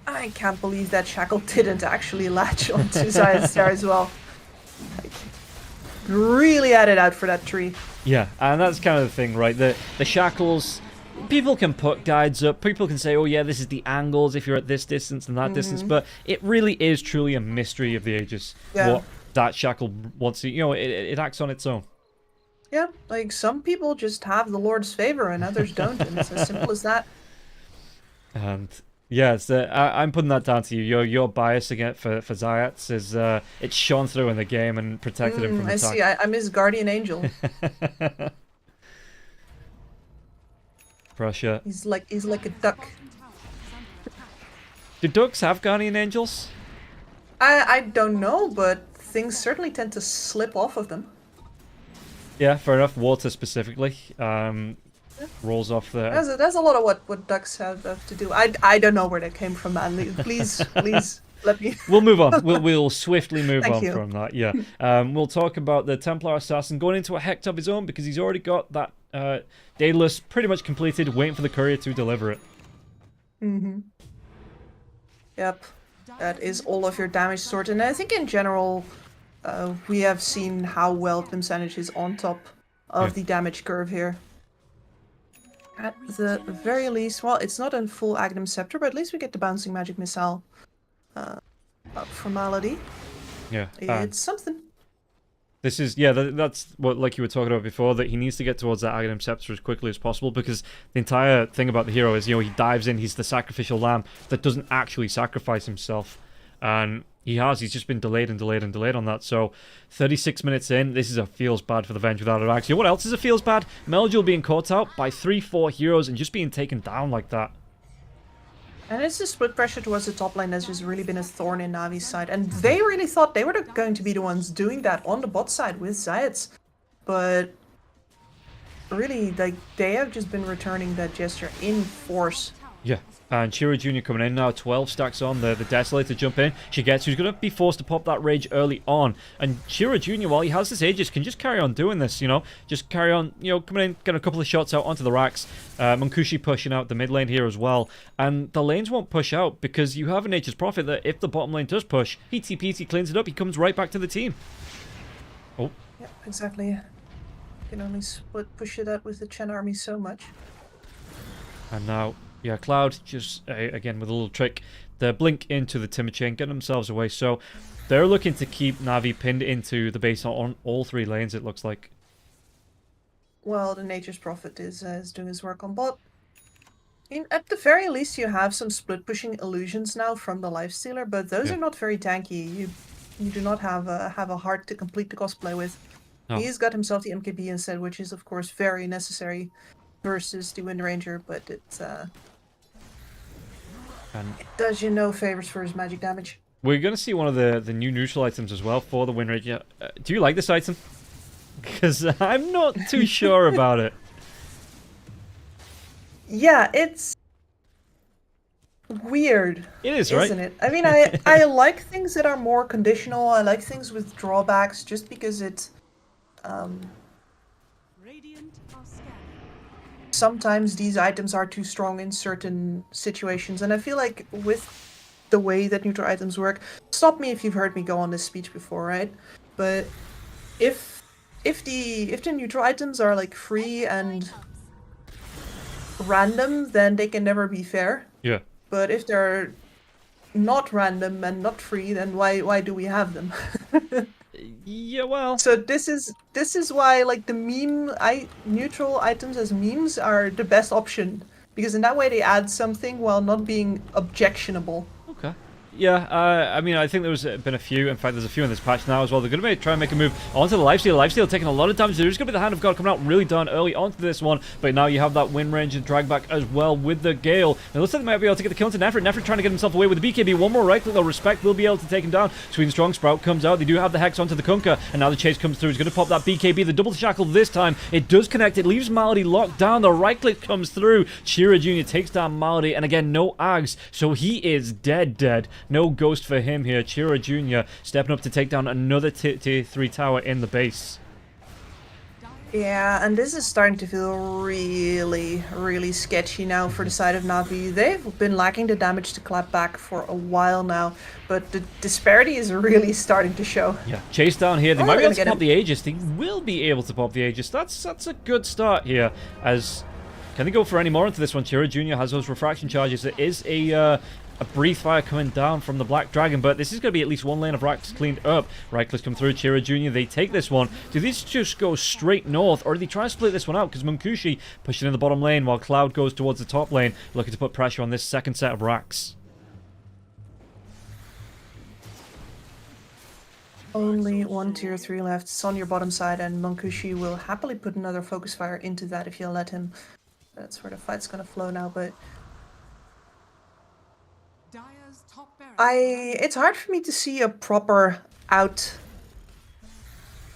B: I can't believe that shackle didn't actually latch onto Zayas there as well. Like, really added out for that tree.
D: Yeah, and that's kind of the thing, right? The shackles, people can put guides up, people can say, oh yeah, this is the angles if you're at this distance and that distance, but it really is truly a mystery of the ages what that shackle wants to, it acts on its own.
B: Yeah, like some people just have the Lord's favor and others don't, and it's as simple as that.
D: And yeah, I'm putting that down to you. Your bias again for Zayats is it's shone through in the game and protected him from attack.
B: I see. I'm his guardian angel.
D: Pressure.
B: He's like a duck.
D: Do ducks have guardian angels?
B: I don't know, but things certainly tend to slip off of them.
D: Yeah, fair enough. Water specifically. Rolls off there.
B: There's a lot of what ducks have to do. I don't know where that came from, man. Please let me.
D: We'll move on. We'll swiftly move
B: Thank
D: on
B: you.
D: from that. Yeah. We'll talk about the Templar Assassin going into a Hect of his own because he's already got that Daedalus pretty much completed, waiting for the courier to deliver it.
B: Yep, that is all of your damage sorted. And I think in general, we have seen how well Pimsanage is on top of the damage curve here. At the very least, well, it's not a full Aghanim Scepter, but at least we get the Bouncing Magic Missile up for Malady.
D: Yeah.
B: It's something.
D: This is, that's what, like you were talking about before, that he needs to get towards that Aghanim Scepter as quickly as possible, because the entire thing about the hero is, he dives in, he's the sacrificial lamb that doesn't actually sacrifice himself. And he's just been delayed and delayed and delayed on that. So 36 minutes in, this is a feels bad for the Venge without it. Actually, what else is a feels bad? Meljul being caught out by 3-4 heroes and just being taken down like that.
B: And it's the split pressure towards the top lane that's just really been a thorn in Navi's side. And they really thought they were going to be the ones doing that on the bot side with Zayats. But really, like, they have just been returning that gesture in force.
D: Yeah. And Shira Jr. coming in now, 12 stacks on, the Desolator jump in. She's going to be forced to pop that rage early on. And Shira Jr., while he has this Aegis, can just carry on doing this, Just carry on, coming in, getting a couple of shots out onto the racks. Munkushi pushing out the mid lane here as well. And the lanes won't push out because you have a Nature's Prophet that if the bottom lane does push, he TPs, he cleans it up, he comes right back to the team. Oh.
B: Yeah, exactly. You can only push it out with the Chen army so much.
D: And now... yeah, Cloud just, again, with a little trick, they blink into the Timber Chain, get themselves away. So they're looking to keep Navi pinned into the base on all 3 lanes, it looks like.
B: Well, the Nature's Prophet is doing his work on bot. At the very least, you have some split-pushing illusions now from the Lifestealer, but those are not very tanky. You do not have a heart to complete the cosplay with.
D: No.
B: He's got himself the MKB instead, which is, of course, very necessary versus the Wind Ranger, but it does you no favors for his magic damage.
D: We're going to see one of the new neutral items as well for the Wind Ranger. Do you like this item? Because I'm not too sure about it.
B: Yeah, it's weird.
D: It is, right?
B: Isn't it? I mean, I like things that are more conditional. I like things with drawbacks just because it's...
C: Radiant are scanning.
B: sometimes these items are too strong in certain situations, and I feel like with the way that neutral items work, stop me if you've heard me go on this speech before, right? But if the neutral items are like free and random, then they can never be fair.
D: Yeah.
B: But if they're not random and not free, then why do we have them?
D: Yeah, well.
B: So this is why like the neutral items as memes are the best option, because in that way they add something while not being objectionable.
D: Okay. Yeah, I mean, I think there's been a few. In fact, there's a few in this patch now as well. They're going to try and make a move onto the lifesteal. Lifesteal taking a lot of damage. There's going to be the Hand of God coming out really darn early onto this one. But now you have that wind range and drag back as well with the Gale. It looks like they might be able to get the kill into Nefrit. Nefrit trying to get himself away with the BKB. One more right click, though. Respect will be able to take him down. Sweden Strong Sprout comes out. They do have the Hex onto the Kunkka. And now the chase comes through. He's going to pop that BKB. The double shackle this time. It does connect. It leaves Malady locked down. The right click comes through. Chira Jr. takes down Malady. And again, no Ags. So he is dead. No Ghost for him here. Chira Jr. stepping up to take down another tier 3 tower in the base.
B: Yeah, and this is starting to feel really sketchy now for the side of Navi. They've been lacking the damage to clap back for a while now, but the disparity is really starting to show.
D: Yeah, chase down here. They might be able to
B: get
D: pop the Aegis. They will be able to pop the Aegis. That's a good start here. As can they go for any more into this one? Chira Jr. has those refraction charges. There is a breathe fire coming down from the Black Dragon, but this is going to be at least one lane of racks cleaned up. Right clicks come through. Chira Jr. They take this one. Do these just go straight north, or do they try and split this one out? Because Munkushi pushing in the bottom lane while Cloud goes towards the top lane, looking to put pressure on this second set of racks.
B: Only one tier 3 left. It's on your bottom side, and Munkushi will happily put another focus fire into that if you'll let him. That's where the fight's gonna flow now, but
C: Dire's top barracks
B: it's hard for me to see a proper out.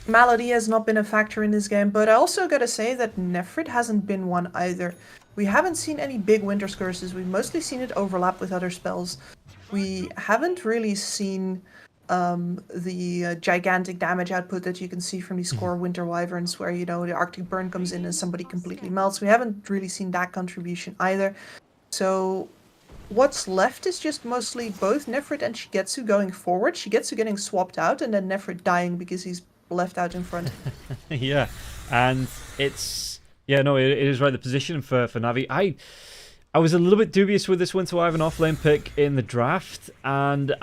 B: Malady has not been a factor in this game, but I also gotta say that Nefrit hasn't been one either. We haven't seen any big Winter's Curses. We've mostly seen it overlap with other spells. We haven't really seen the gigantic damage output that you can see from these core Winter Wyverns, where, you know, the Arctic Burn comes in and somebody completely melts. We haven't really seen that contribution either. So what's left is just mostly both Nefrit and Shigetsu going forward. Shigetsu getting swapped out, and then Nefrit dying because he's left out in front.
D: Yeah, and it's... Yeah, no, it is right. The position for Navi. I was a little bit dubious with this Winter Wyvern off-lane pick in the draft, and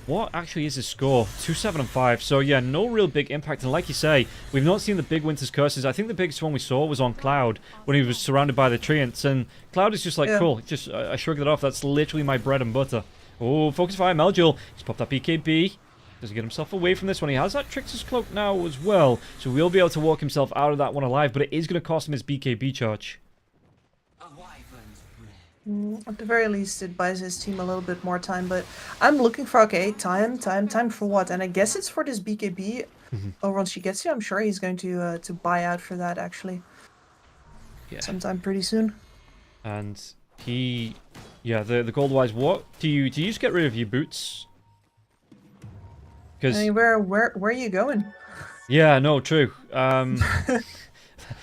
D: what actually is his score? 2-7-5. So yeah, no real big impact. And like you say, we've not seen the big Winter's Curses. I think the biggest one we saw was on Cloud when he was surrounded by the Treants. And Cloud is just like, cool. Just I shrugged it off. That's literally my bread and butter. Oh, focus fire, Meljul. He's popped that BKB. Does he get himself away from this one? He has that Trickster's Cloak now as well. So we'll be able to walk himself out of that one alive. But it is going to cost him his BKB charge.
B: At the very least, it buys his team a little bit more time, but I'm looking for, okay, time for what? And I guess it's for this BKB over on Shigetsu. I'm sure he's going to buy out for that, actually.
D: Yeah.
B: Sometime pretty soon.
D: And he... Yeah, the gold-wise, what? Do you just get rid of your boots? Because...
B: I mean, where are you going?
D: Yeah, no, true.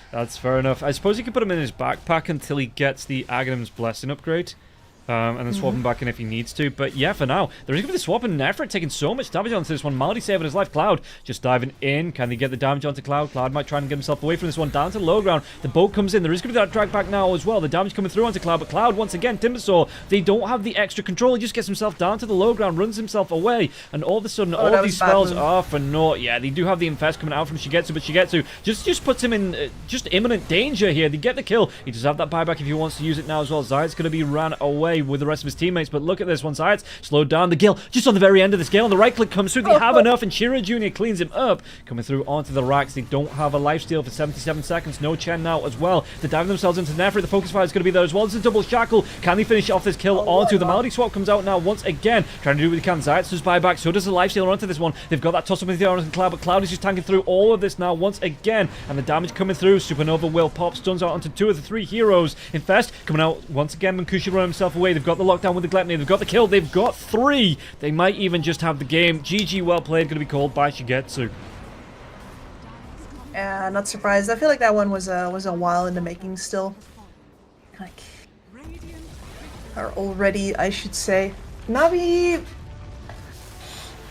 D: That's fair enough. I suppose he could put him in his backpack until he gets the Aghanim's Blessing upgrade. And then swap him back in if he needs to. But yeah, for now, there is going to be the swap and Nefrit taking so much damage onto this one. Malady saving his life. Cloud just diving in. Can they get the damage onto Cloud? Cloud might try and get himself away from this one. Down to the low ground. The boat comes in. There is going to be that drag back now as well. The damage coming through onto Cloud. But Cloud, once again, Timbersaw, they don't have the extra control. He just gets himself down to the low ground, runs himself away. And all of a sudden, all of these spells are for naught. Yeah, they do have the Infest coming out from Shigetsu. But Shigetsu just puts him in just imminent danger here. They get the kill. He does have that buyback if he wants to use it now as well. Zayat's going to be ran away with the rest of his teammates. But look at this one. Zayat's slowed down. The Gale just on the very end of this Gale. And the right click comes through. They have enough. And Chira Jr. cleans him up. Coming through onto the racks. They don't have a lifesteal for 77 seconds. No Chen now as well. They're diving themselves into Nefrit. The focus fire is going to be there as well. It's a double shackle. Can they finish off this kill onto the Malady swap? Comes out now once again. Trying to do what they can. Zayat does buyback. So does the lifesteal onto this one. They've got that toss up with the Orange and Cloud. But Cloud is just tanking through all of this now once again. And the damage coming through. Supernova will pop. Stuns out onto 2 of the 3 heroes. Infest coming out once again. Munkushi running himself away. They've got the lockdown with the Glepnir. They've got the kill. They've got 3. They might even just have the game. GG, well played. Going to be called by Shigetsu.
B: Yeah, not surprised. I feel like that one was a while in the making still. Like, are already, I should say. Navi,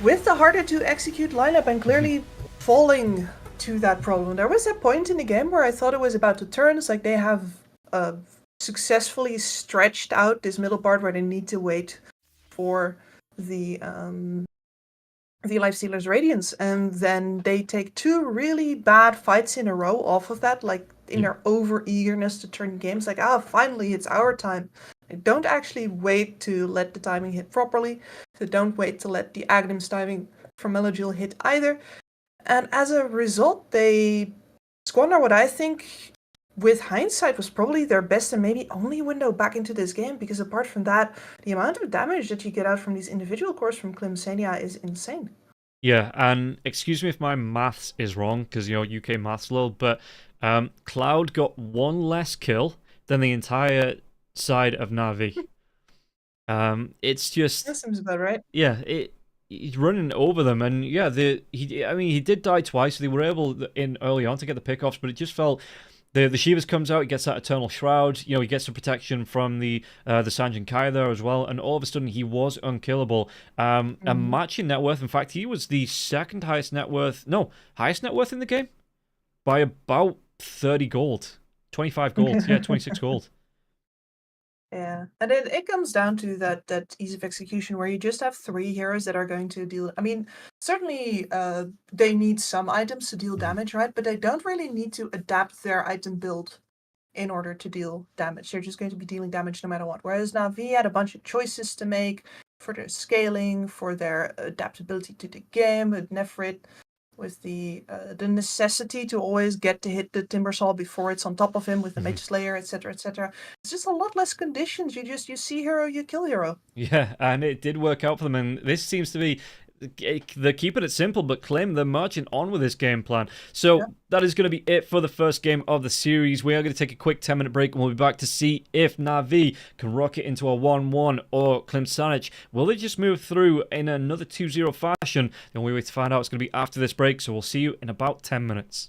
B: with the harder to execute lineup and clearly falling to that problem. There was that point in the game where I thought it was about to turn. It's like they have successfully stretched out this middle part where they need to wait for the Lifestealer's Radiance, and then they take 2 really bad fights in a row off of that, like in their over eagerness to turn games. Like, finally it's our time. They don't actually wait to let the timing hit properly. They don't wait to let the Aghanim's timing from Melodule hit either. And as a result, they squander what I think, with hindsight, was probably their best and maybe only window back into this game, because apart from that, the amount of damage that you get out from these individual cores from Clemsenia is insane.
D: Yeah, and excuse me if my maths is wrong, because, UK maths low, but Cloud got 1 less kill than the entire side of Na'Vi. It's just...
B: That seems about right.
D: Yeah, he's running over them, and yeah, he did die twice, so they were able in early on to get the pickoffs, but it just felt... The Shivas comes out, he gets that Eternal Shroud, he gets the protection from the Sanjin Kai there as well, and all of a sudden he was unkillable. And matching net worth, in fact, he was the second highest net worth in the game by about 30 gold. 25 gold, yeah, 26 gold.
B: Yeah, and it comes down to that ease of execution where you just have 3 heroes that are going to deal... I mean, certainly they need some items to deal damage, right? But they don't really need to adapt their item build in order to deal damage. They're just going to be dealing damage no matter what. Whereas Na'Vi had a bunch of choices to make for their scaling, for their adaptability to the game, with Nefrit, with the necessity to always get to hit the Timbersaw before it's on top of him with the Mage Slayer, etc., etc. It's just a lot less conditions. You see hero, you kill hero.
D: Yeah, and it did work out for them, and this seems to be... They're keeping it simple, but claim they're marching on with this game plan. So that is going to be it for the first game of the series. We are going to take a quick 10-minute break, and we'll be back to see if Na'Vi can rocket into a 1-1 or Clemsanich. Will they just move through in another 2-0 fashion? The only way to find out is going to be after this break, so we'll see you in about 10 minutes.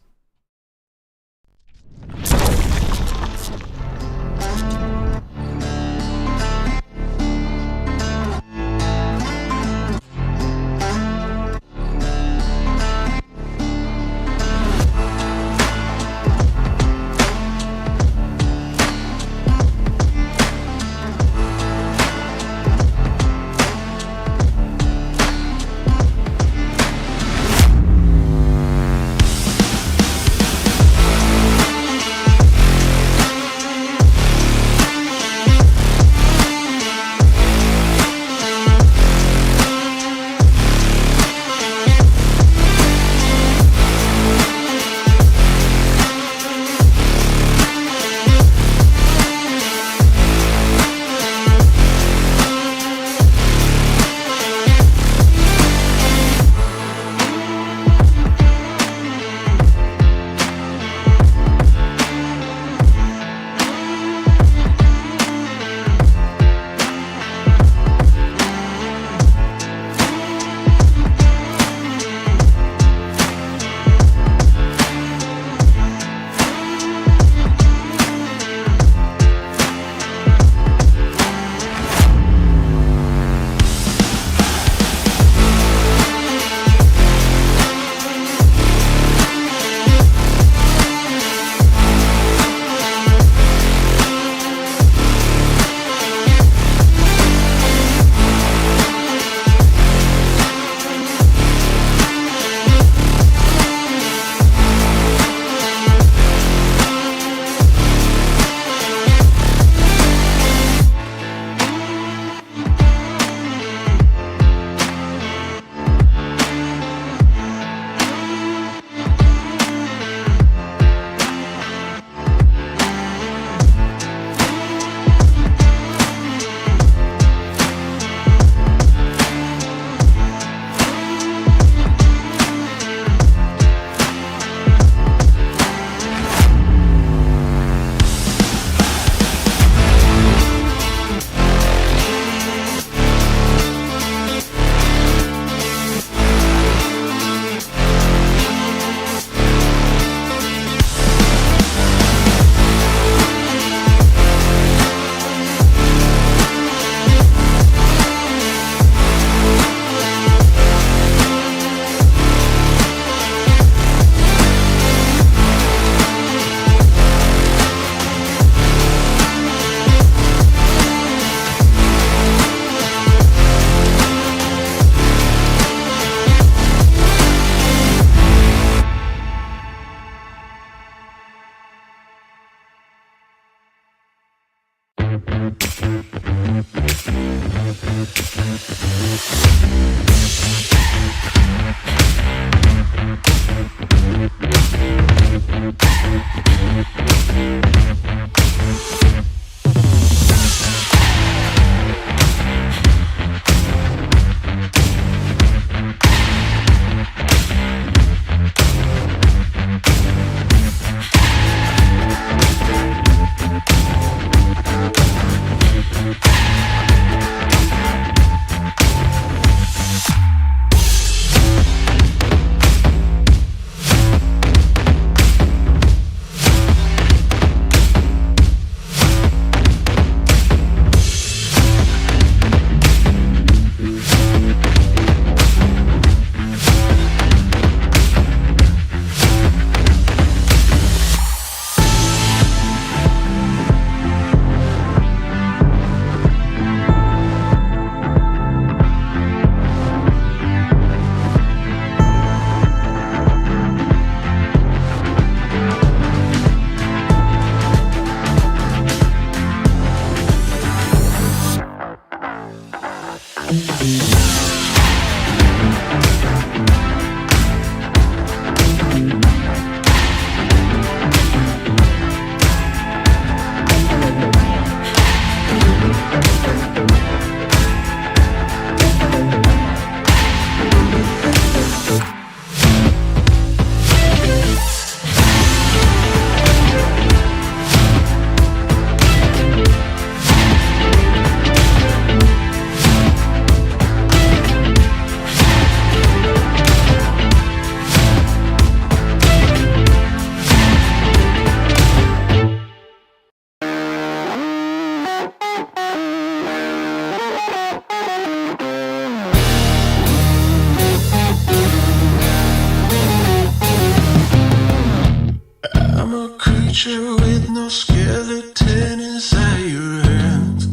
E: I'm a creature with no skeleton inside your hands.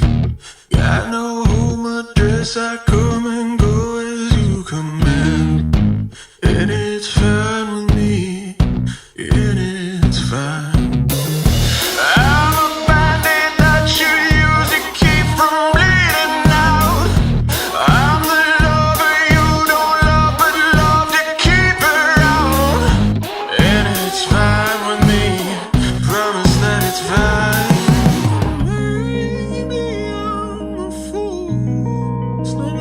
E: Got no home address, I come and go as you command. And it's fine with me, and it's fine. I'm a bandit that you use to keep from bleeding out. I'm the lover you don't love, but love to keep around. And it's fine with me, promise that it's fine. Maybe I'm a fool, it's not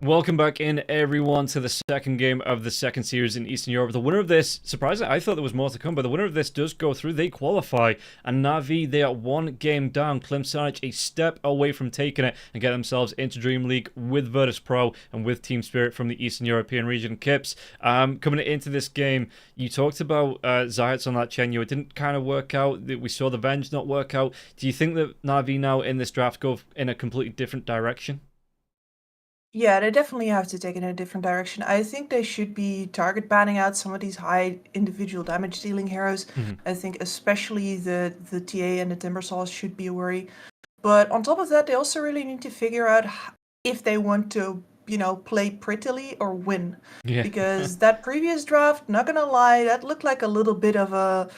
D: Welcome back in, everyone, to the second game of the second series in Eastern Europe. The winner of this, surprisingly, I thought there was more to come, but the winner of this does go through. They qualify, and Na'Vi, they are one game down. Klimsanic a step away from taking it and get themselves into Dream League with Virtus Pro and with Team Spirit from the Eastern European region. Kips, coming into this game, you talked about Zayats on that Chenyo. It didn't kind of work out. We saw the Venge not work out. Do you think that Na'Vi now in this draft go in a completely different direction?
B: Yeah, they definitely have to take it in a different direction. I think they should be target banning out some of these high individual damage dealing heroes. I think especially the TA and the Timbersaws should be a worry. But on top of that, they also really need to figure out if they want to, play prettily or win.
D: Yeah.
B: Because that previous draft, not gonna lie, that looked like a little bit of a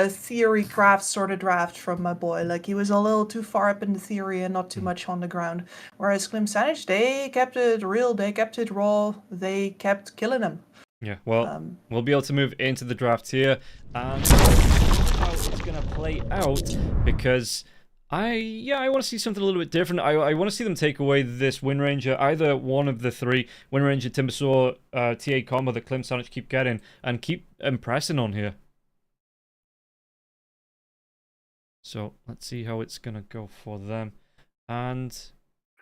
B: theory craft sort of draft from my boy. Like, he was a little too far up in the theory and not too much on the ground. Whereas Klimsanic, they kept it real, they kept it raw, they kept killing him.
D: Yeah, well, we'll be able to move into the draft here and how it's going to play out, because I want to see something a little bit different. I want to see them take away this Wind Ranger, either one of the three, Wind Ranger, Timbersaw, TA combo that Klimsanic keep getting, and keep impressing on here. So let's see how it's gonna go for them, and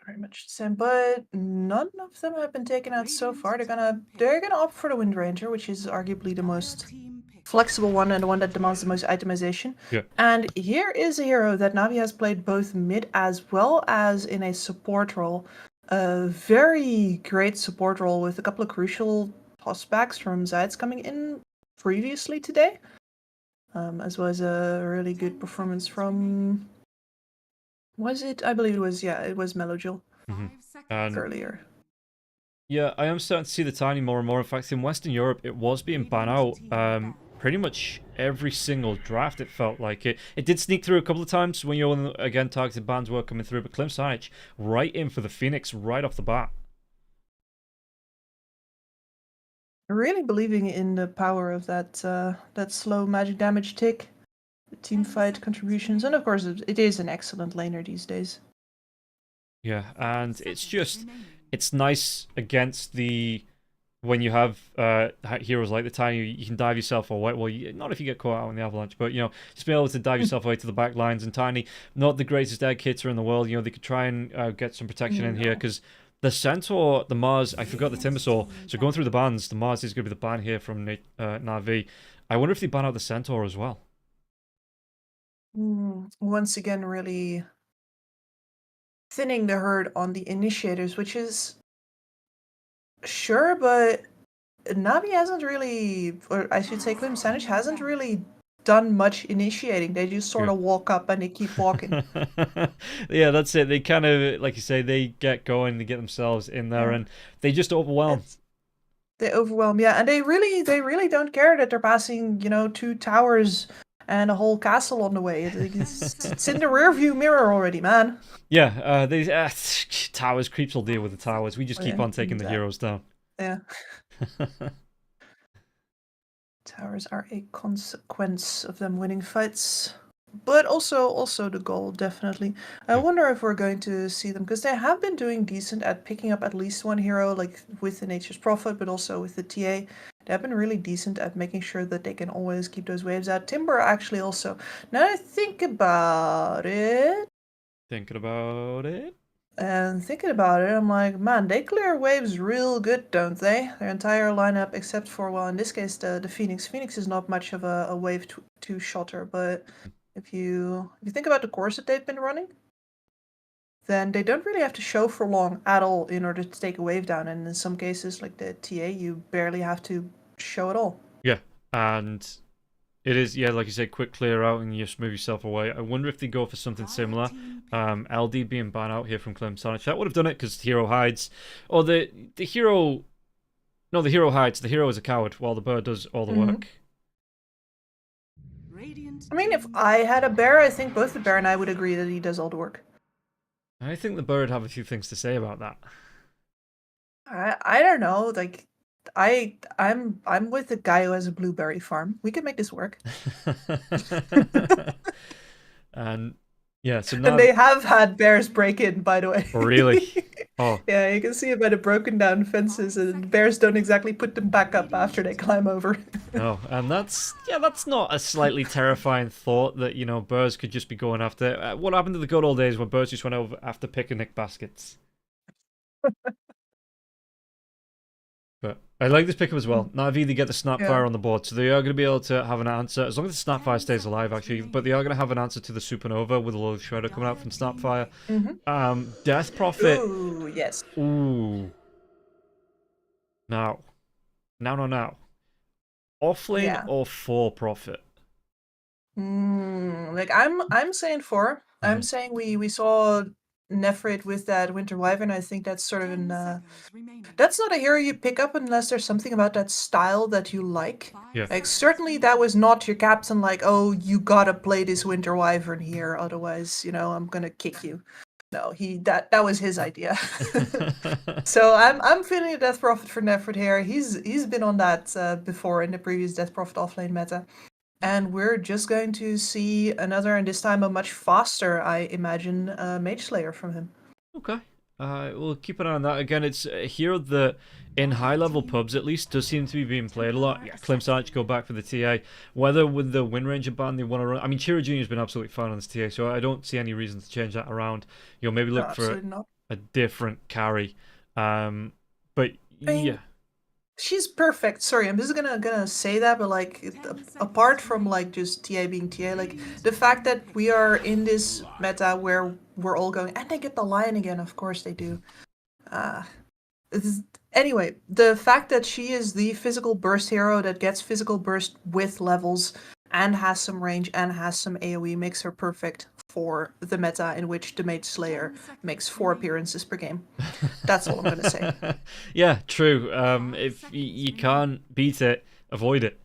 B: very much the same. But none of them have been taken out so far. They're gonna opt for the Wind Ranger, which is arguably the most flexible one and the one that demands the most itemization.
D: Yeah.
B: And here is a hero that Na'Vi has played both mid as well as in a support role. A very great support role with a couple of crucial tossbacks from Zayats coming in previously today. As well as a really good performance from, I believe it was Melojil earlier.
D: Yeah, I am starting to see the Tiny more and more. In fact, in Western Europe, it was being banned out pretty much every single draft, it felt like. It did sneak through a couple of times when again, targeted bans were coming through, but Klimsanic right in for the Phoenix right off the bat.
B: Really believing in the power of that slow magic damage tick, the team fight contributions, and of course it is an excellent laner these days.
D: Yeah, and it's nice against when you have heroes like the Tiny, you can dive yourself away. Well, not if you get caught out in the avalanche, but just be able to dive yourself away to the back lines. And Tiny, not the greatest egg hitter in the world. They could try and get some protection in here, because the Centaur, the Mars, I forgot the Timbersaw. So going through the bans, the Mars is going to be the ban here from Na'Vi. I wonder if they ban out the Centaur as well.
B: Once again, really thinning the herd on the initiators, which is sure, but Na'Vi hasn't really, or I should say Klimsanic hasn't really done much initiating. They just sort of walk up and they keep walking.
D: Yeah, that's it. They kind of, like you say, they get going, they get themselves in there, and they just overwhelm.
B: They overwhelm, yeah, and they really don't care that they're passing, 2 towers and a whole castle on the way. It's in the rear view mirror already, man.
D: Yeah, towers, creeps will deal with the towers. We just keep on taking the heroes down.
B: Yeah. Towers are a consequence of them winning fights, but also the goal, definitely. I wonder if we're going to see them, because they have been doing decent at picking up at least one hero, like with the Nature's Prophet, but also with the TA. They have been really decent at making sure that they can always keep those waves out. Timber actually also. Now I think about it. And thinking about it, I'm like, man, they clear waves real good, don't they? Their entire lineup, except for, well, in this case, the Phoenix. Phoenix is not much of a wave two-shotter, but if you think about the course that they've been running, then they don't really have to show for long at all in order to take a wave down. And in some cases, like the TA, you barely have to show at all.
D: Yeah, and it is, like you said, quick clear out and you just move yourself away. I wonder if they go for something similar. LD being banned out here from Klimsanic. That would have done it because the hero hides. Or the hero... No, the hero hides. The hero is a coward while the bird does all the work.
B: I mean, if I had a bear, I think both the bear and I would agree that he does all the work.
D: I think the bird have a few things to say about that.
B: I don't know, like... I'm with the guy who has a blueberry farm. We can make this work.
D: And yeah, so now...
B: And they have had bears break in, by the way.
D: Really? Oh,
B: Yeah, you can see it by the broken down fences, and bears don't exactly put them back up after they climb over.
D: no, and that's not a slightly terrifying thought that birds could just be going after. What happened to the good old days when birds just went over after picnic baskets? But I like this pickup as well. Na'Vi, they get the Snapfire on the board, so they are going to be able to have an answer, as long as the Snapfire stays alive, actually, but they are going to have an answer to the Supernova with a load of Shredder coming out from Snapfire. Death Prophet.
B: Ooh, yes.
D: Ooh. Now. Offlane
B: Yeah.
D: or for Prophet?
B: Like I'm saying 4. I'm saying we saw Nefrit with that Winter Wyvern. I think that's sort of
C: 10
B: an
C: seconds remaining.
B: that's not a hero you pick up unless there's something about that style that you like.
C: 5
D: Yeah.
B: Like certainly that was not your captain. Like, oh, you gotta play this Winter Wyvern here, otherwise, I'm gonna kick you. No, that was his idea. So I'm feeling a Death Prophet for Nefrit here. He's been on that before in the previous Death Prophet offlane meta. And we're just going to see another, and this time a much faster, I imagine, Mage Slayer from him.
D: Okay. We'll keep an eye on that. Again, it's a hero that, in high-level pubs at least, does seem to be being played a lot. Yeah, Clem Sarge go back for the TA. Whether with the Wind Ranger ban they want to run... I mean, Chiro Jr. has been absolutely fine on this TA, so I don't see any reason to change that around. Maybe
B: No,
D: look for
B: absolutely not.
D: a different carry. But,
B: mean,
D: yeah.
B: She's perfect. Sorry, I'm just gonna say that, but like, apart from like just TA being TA, like the fact that we are in this meta where we're all going, and they get the lion again. Of course they do. Anyway, the fact that she is the physical burst hero that gets physical burst with levels and has some range and has some AoE makes her perfect for the meta in which the Mage Slayer makes 4 appearances per game. That's all I'm gonna say.
D: Yeah, true. If you can't beat it, avoid it.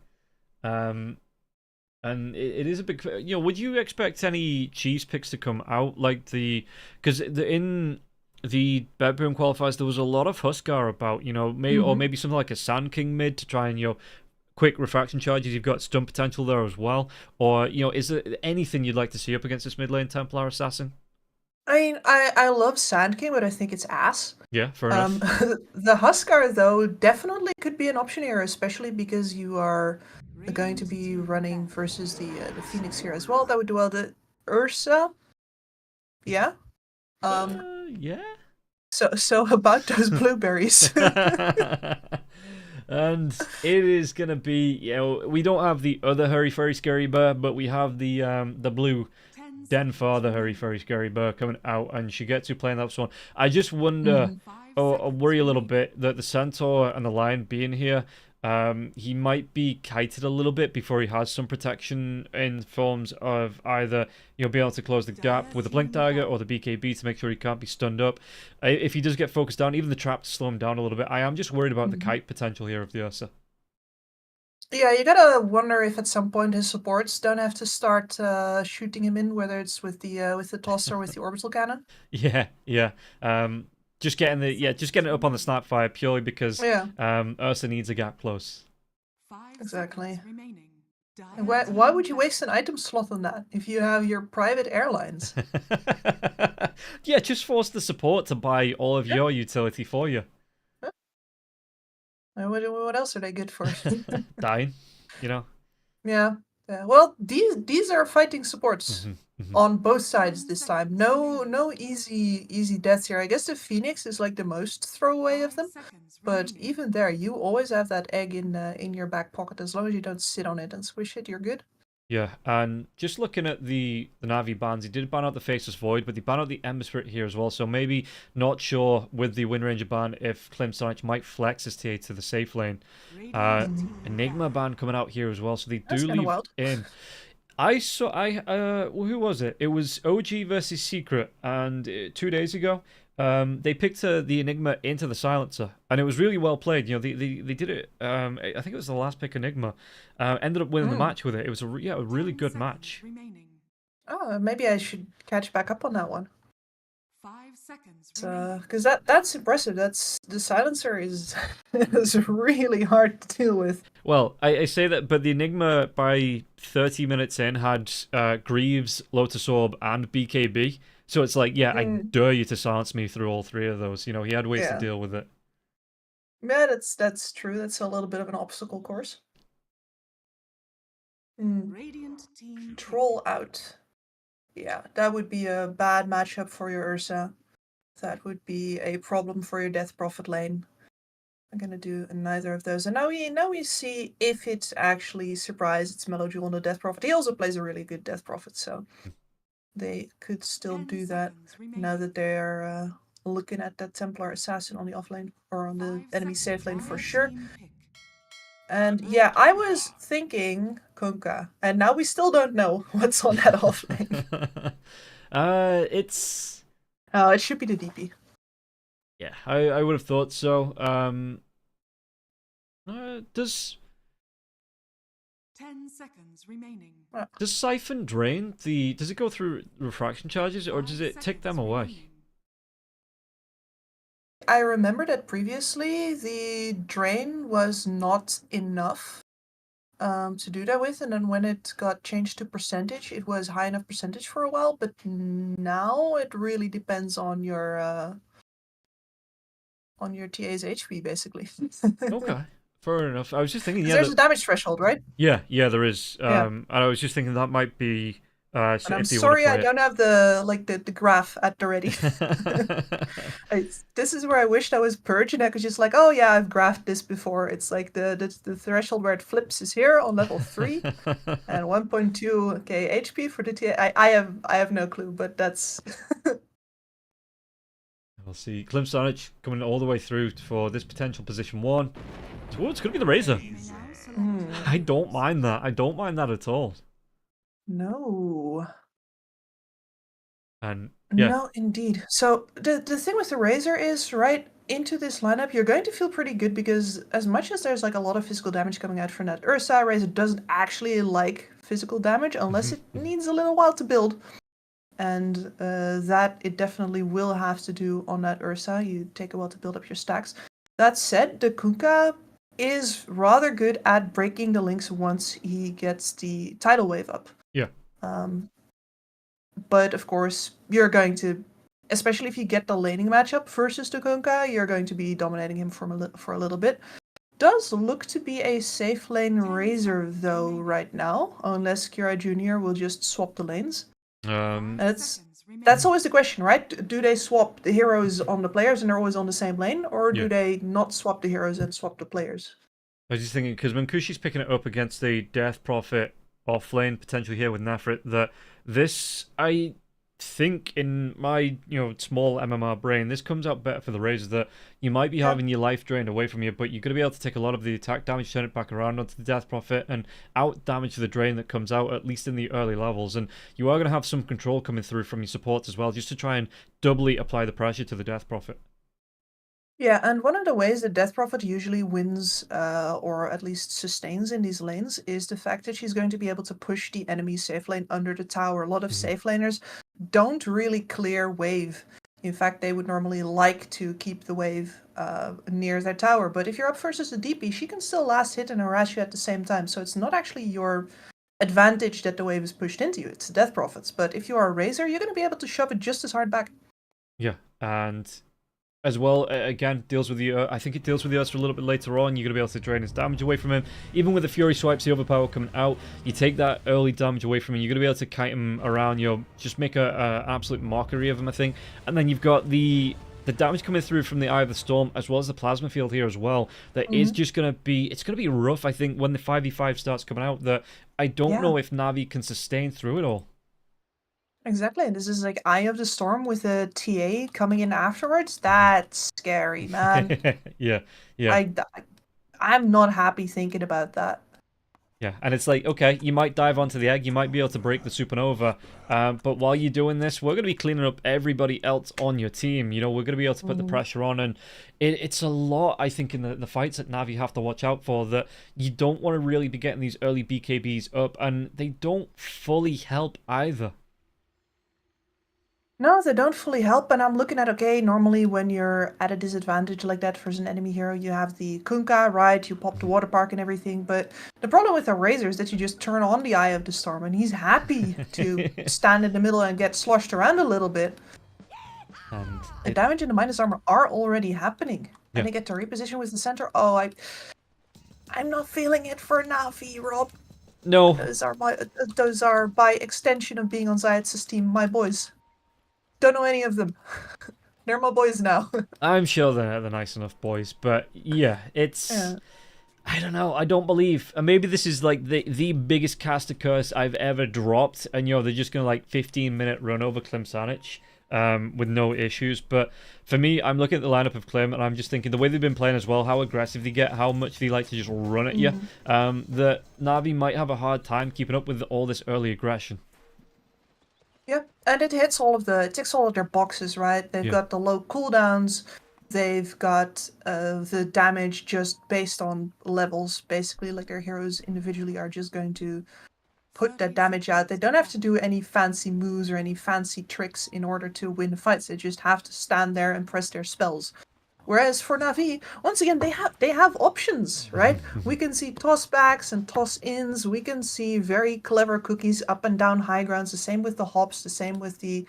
D: And it is a big... would you expect any cheese picks to come out? Because in the Bedroom Qualifiers, there was a lot of Huskar about, or maybe something like a Sand King mid to try and, quick refraction charges. You've got stun potential there as well. Or, is there anything you'd like to see up against this mid lane Templar Assassin?
B: I mean, I love Sand King, but I think it's ass.
D: Yeah, fair enough.
B: The Huskar, though, definitely could be an option here, especially because you are going to be running versus the Phoenix here as well. That would do well. The Ursa, yeah.
D: Yeah.
B: So about those blueberries.
D: And it is gonna be, we don't have the other Hurry Furry Scary Bear, but we have the blue Den Father Hurry Furry Scary Bear coming out, and she gets to play in that one. I just wonder, or worry a little bit, that the Centaur and the Lion being here, he might be kited a little bit before he has some protection in forms of either be able to close the gap with the Blink Dagger or the BKB to make sure he can't be stunned up. If he does get focused down, even the trap to slow him down a little bit. I am just worried about the kite potential here of the Ursa.
B: Yeah, you gotta wonder if at some point his supports don't have to start shooting him in, whether it's with the toss or with the orbital cannon.
D: Yeah. Just getting it up on the Snapfire purely because Ursa needs a gap close.
B: Exactly. And why would you waste an item slot on that if you have your private airlines?
D: Yeah, just force the support to buy all of your utility for you.
B: What else are they good for?
D: Dying,
B: Yeah. Well, these are fighting supports on both sides this time. No easy deaths here. I guess the Phoenix is like the most throwaway of them, but even there, you always have that egg in your back pocket as long as you don't sit on it and swish it. You're good.
D: Yeah, and just looking at the Na'Vi bans, he did ban out the Faceless Void, but he banned out the Ember Spirit here as well, so maybe not sure with the Wind Ranger ban if Clem Sarge might flex his TA to the safe lane. Enigma ban coming out here as well, so they do leave in. Who was it? It was OG versus Secret, and 2 days ago, they picked the Enigma into the Silencer, and it was really well played. They did it. I think it was the last pick Enigma. Ended up winning the match with it. It was a really good match.
B: Oh, maybe I should catch back up on that one.
C: 5 seconds.
B: Because that's impressive. The Silencer is really hard to deal with.
D: Well, I say that, but the Enigma by 30 minutes in had Greaves, Lotus Orb, and BKB. So it's like, yeah, I dare you to silence me through all three of those. You know, he had ways to
B: Yeah.
D: deal with it.
B: Yeah, that's true. That's a little bit of an obstacle course.
C: Radiant team pick.
B: Control out. Yeah, that would be a bad matchup for your Ursa. That would be a problem for your Death Prophet lane. I'm gonna do neither of those. And now we see if it's actually surprise. It's Mellow Jewel on the Death Prophet. He also plays a really good Death Prophet, so they could still
C: 10
B: do that
C: seconds remaining.
B: now that they're looking at that Templar Assassin on the offlane or on the
C: 5
B: enemy
C: seconds.
B: safe lane for
C: Red
B: sure.
C: team pick.
B: And yeah, I was thinking Kunkka, and now we still don't know what's on that offlane.
D: It's
B: Oh, it should be the DP.
D: yeah, I would have thought so. Does
C: 10 seconds remaining.
D: Siphon drain the? Does it go through refraction charges or
C: 5
D: does it take
C: seconds
D: them away?
C: remaining.
B: I remember that previously the drain was not enough to do that with, and then when it got changed to percentage, it was high enough percentage for a while, but now it really depends on your TA's HP, basically.
D: Okay, fair enough. I was just thinking,
B: 'Cause
D: yeah,
B: there's a damage threshold, right?
D: yeah, there is.
B: Yeah.
D: And I was just thinking that might be.
B: And I'm
D: if they
B: sorry I
D: want to
B: don't have the graph at the ready. This is where I wished I was Purge and I could just like, oh yeah, I've graphed this before. It's like the threshold where it flips is here on level 3 and 1.2 HP for the TA. I have no clue, but that's
D: We'll see. Klimsonich coming all the way through for this potential position 1. So it's going to be the Razor.
C: You may now select
D: I don't mind that. I don't mind that at all.
B: no.
D: And yeah,
B: No, indeed. So the thing with the Razor is, right into this lineup, you're going to feel pretty good because as much as there's like a lot of physical damage coming out from that Ursa, Razor doesn't actually like physical damage unless it needs a little while to build. And that it definitely will have to do on that Ursa. You take a while to build up your stacks. That said, the Kunkka is rather good at breaking the links once he gets the tidal wave up.
D: yeah.
B: But of course, you're going to, especially if you get the laning matchup versus the Kunkka, you're going to be dominating him for a little bit. Does look to be a safe lane Razor though right now, unless Kira Jr. will just swap the lanes. That's always the question, right? Do they swap the heroes on the players and they're always on the same lane, or do they not swap the heroes and swap the players?
D: I was just thinking, because when Kushi's picking it up against the Death Prophet off lane, potentially here with Nefrit, that this, I think in my small MMR brain, this comes out better for the Razors, that you might be having your life drained away from you, but you're going to be able to take a lot of the attack damage, turn it back around onto the Death Prophet, and out damage the drain that comes out, at least in the early levels. And you are going to have some control coming through from your supports as well, just to try and doubly apply the pressure to the Death Prophet.
B: Yeah, and one of the ways the Death Prophet usually wins, or at least sustains in these lanes, is the fact that she's going to be able to push the enemy safe lane under the tower. A lot of safe laners don't really clear wave. In fact, they would normally like to keep the wave near their tower. But if you're up versus the DP, she can still last hit and harass you at the same time. So it's not actually your advantage that the wave is pushed into you. It's the Death Prophets. But if you are a Razor, you're going to be able to shove it just as hard back.
D: Yeah, and as well, again, deals with the. I think it deals with the Ursa a little bit later on. You're going to be able to drain his damage away from him. Even with the Fury swipes, the overpower coming out, you take that early damage away from him. You're going to be able to kite him around. Just make an absolute mockery of him, I think. And then you've got the damage coming through from the Eye of the Storm, as well as the Plasma Field here as well. That is just going to be. It's going to be rough, I think, when the 5v5 starts coming out. That I don't know if Navi can sustain through it all.
B: Exactly, and this is like Eye of the Storm with a TA coming in afterwards. That's scary, man.
D: yeah.
B: I'm not happy thinking about that.
D: Yeah, and it's like, okay, you might dive onto the egg, you might be able to break the supernova, but while you're doing this, we're going to be cleaning up everybody else on your team. We're going to be able to put the pressure on, and it's a lot, I think, in the fights that Navi have to watch out for, that you don't want to really be getting these early BKBs up, and they don't fully help either.
B: No, they don't fully help, and I'm looking at, okay, normally when you're at a disadvantage like that versus an enemy hero, you have the Kunkka, right? You pop the water park and everything, but the problem with the Razor is that you just turn on the Eye of the Storm, and he's happy to stand in the middle and get sloshed around a little bit.
D: And
B: The damage and the minus armor are already happening,
D: Yeah.
B: and they get to reposition with the center. Oh, I'm not feeling it for Navi, Rob.
D: no,
B: Those are by extension of being on Zayat's team, my boys. Don't know any of them. They're my boys now.
D: I'm sure they're nice enough boys, but yeah, it's...
B: Yeah.
D: I don't know, I don't believe... And maybe this is like the biggest caster curse I've ever dropped, and they're just going to like 15-minute run over Klim Sanic with no issues, but for me, I'm looking at the lineup of Klim, and I'm just thinking, the way they've been playing as well, how aggressive they get, how much they like to just run at you, that Navi might have a hard time keeping up with all this early aggression.
B: Yep, and it ticks all of their boxes, right? They've
D: Yeah.
B: got the low cooldowns, they've got the damage just based on levels, basically, like their heroes individually are just going to put that damage out. They don't have to do any fancy moves or any fancy tricks in order to win fights. They just have to stand there and press their spells. Whereas for Navi, once again, they have options, right? We can see toss backs and toss ins. We can see very clever cookies up and down high grounds. The same with the hops. The same with the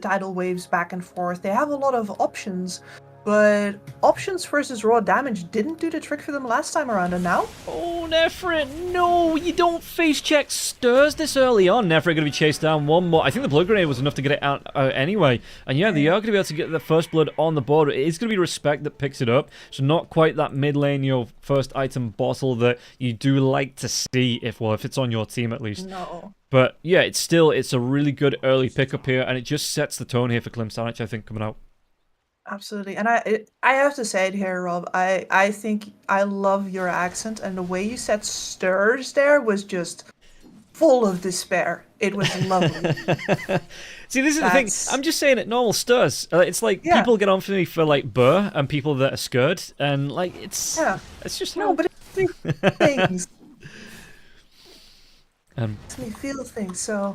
B: tidal waves back and forth. They have a lot of options, but options versus raw damage didn't do the trick for them last time around, and now?
D: Oh, Nefrit, no, you don't face check Stirs this early on. Nefrit going to be chased down one more. I think the blood grenade was enough to get it out anyway. And yeah, they are going to be able to get the first blood on the board. It is going to be Respect that picks it up. So not quite that mid lane, first item bottle that you do like to see if it's on your team at least.
B: No.
D: But yeah, it's a really good early pickup here, and it just sets the tone here for Klim Sanic, I think, coming out.
B: Absolutely, and I have to say it here, Rob. I think I love your accent, and the way you said stirs there was just full of despair. It was lovely.
D: See, this is the thing. I'm just saying it normal stirs. It's like people get on for me for like burr and people that are scared, and like it's just
B: no, but it things. Makes me feel things. So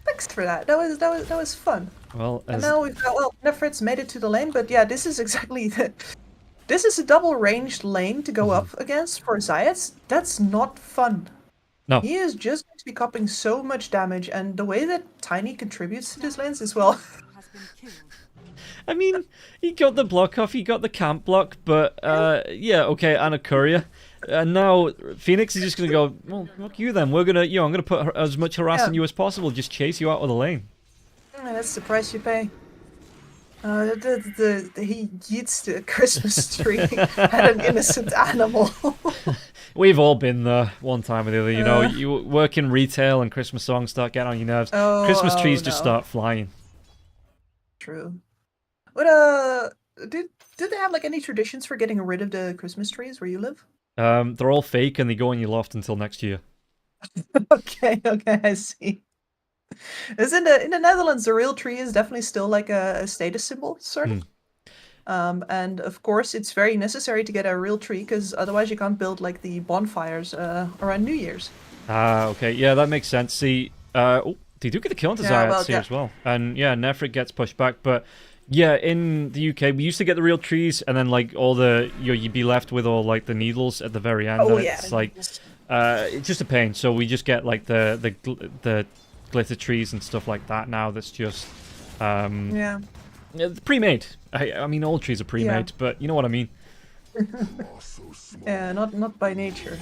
B: thanks for that. That was fun.
D: Well,
B: and now we've got Nefrit's made it to the lane, but yeah, this is exactly this is a double ranged lane to go up against for Zayat. That's not fun.
D: No.
B: He is just going to be copying so much damage, and the way that Tiny contributes to this lanes as well.
D: I mean, he got the block off, he got the camp block, but yeah, okay, and a courier. And now Phoenix is just gonna go, well, fuck you then. We're gonna, I'm gonna put as much harass on you as possible, just chase you out of the lane.
B: That's the price you pay. He yeets the Christmas tree at an innocent animal.
D: We've all been there one time or the other, you work in retail and Christmas songs start getting on your nerves. Christmas trees just start flying.
B: True. But did they have like any traditions for getting rid of the Christmas trees where you live?
D: They're all fake and they go in your loft until next year.
B: Okay, I see. Is in the Netherlands, the real tree is definitely still like a status symbol, sort of. And of course, it's very necessary to get a real tree because otherwise you can't build like the bonfires around New Year's.
D: Okay, yeah, that makes sense. See, they do get the kill into Zayat here as well, and yeah, Nefrit gets pushed back, but. Yeah, in the UK, we used to get the real trees, and then like all the you'd be left with all like the needles at the very end.
B: Oh
D: and
B: yeah,
D: it's like it's just a pain. So we just get like the glitter trees and stuff like that now. That's just pre-made. I mean, all trees are pre-made, but you know what I mean.
B: Yeah, not by nature.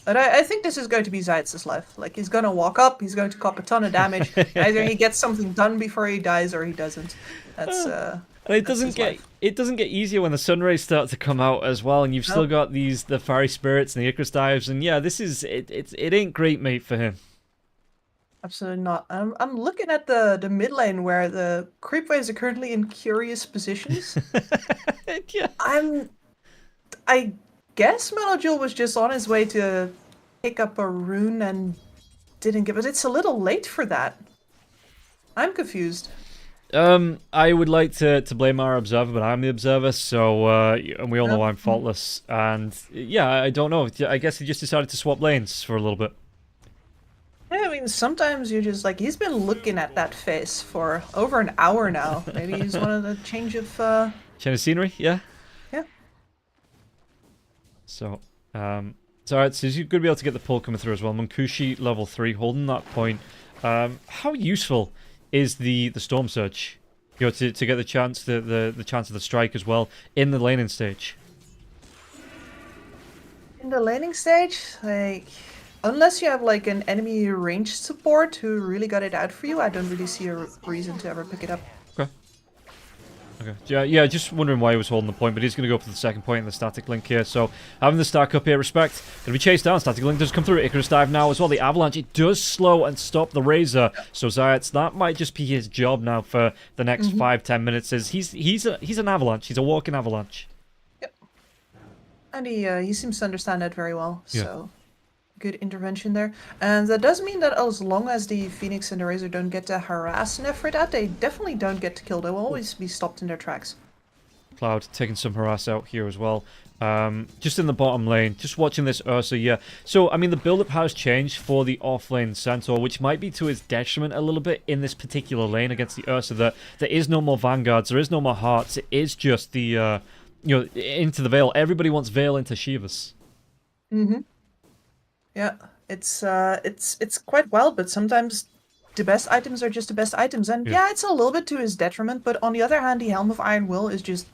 B: But I think this is going to be Zayat's life. Like, he's going to walk up, he's going to cop a ton of damage. Either he gets something done before he dies, or he doesn't. That's
D: and it doesn't get easier when the sun rays start to come out as well, and you've still got the fiery spirits and the Icarus dives, and yeah, this is it ain't great, mate, for him.
B: Absolutely not. I'm looking at the mid lane where the creep waves are currently in curious positions.
D: Yeah.
B: I guess Melojul was just on his way to pick up a rune and didn't get it. It's a little late for that. I'm confused.
D: I would like to blame our observer, but I'm the observer, so and we all know I'm faultless. And yeah, I don't know. I guess he just decided to swap lanes for a little bit.
B: Yeah, I mean, mean, sometimes you just like he's been looking at that face for over an hour now. Maybe he's wanted a change of
D: Change of scenery, yeah.
B: yeah.
D: So, so alright, so you're going to be able to get the pull coming through as well. Munkushi level 3, holding that point. How useful is the Storm Surge? You know, to get the chance the chance of the strike as well in the laning stage.
B: In the laning stage, like unless you have like an enemy ranged support who really got it out for you, I don't really see a reason to ever pick it up.
D: Okay. Okay. Yeah, just wondering why he was holding the point, but he's going to go for the second point in the static link here. So, having the stack up here, respect. Going to be chased down. Static link does come through. Icarus dive now as well. The avalanche, it does slow and stop the Razor. So, Zayats, that might just be his job now for the next 5-10 minutes. He's an avalanche. He's a walking avalanche.
B: Yep. And he seems to understand that very well.
D: Yeah.
B: So, good intervention there. And that does mean that as long as the Phoenix and the Razor don't get to harass Nefrit out, they definitely don't get to kill. They will always be stopped in their tracks.
D: Cloud taking some harass out here as well. Just in the bottom lane, just watching this Ursa, yeah. So, I mean, the build-up has changed for the off-lane Centaur, which might be to his detriment a little bit in this particular lane against the Ursa. There is no more Vanguards, there is no more Hearts, it is just the, you know, into the Veil. Everybody wants Veil into Shivas.
B: Mm-hmm. Yeah, it's quite wild, but sometimes the best items are just the best items. And yeah, it's a little bit to his detriment, but on the other hand, the Helm of Iron Will is just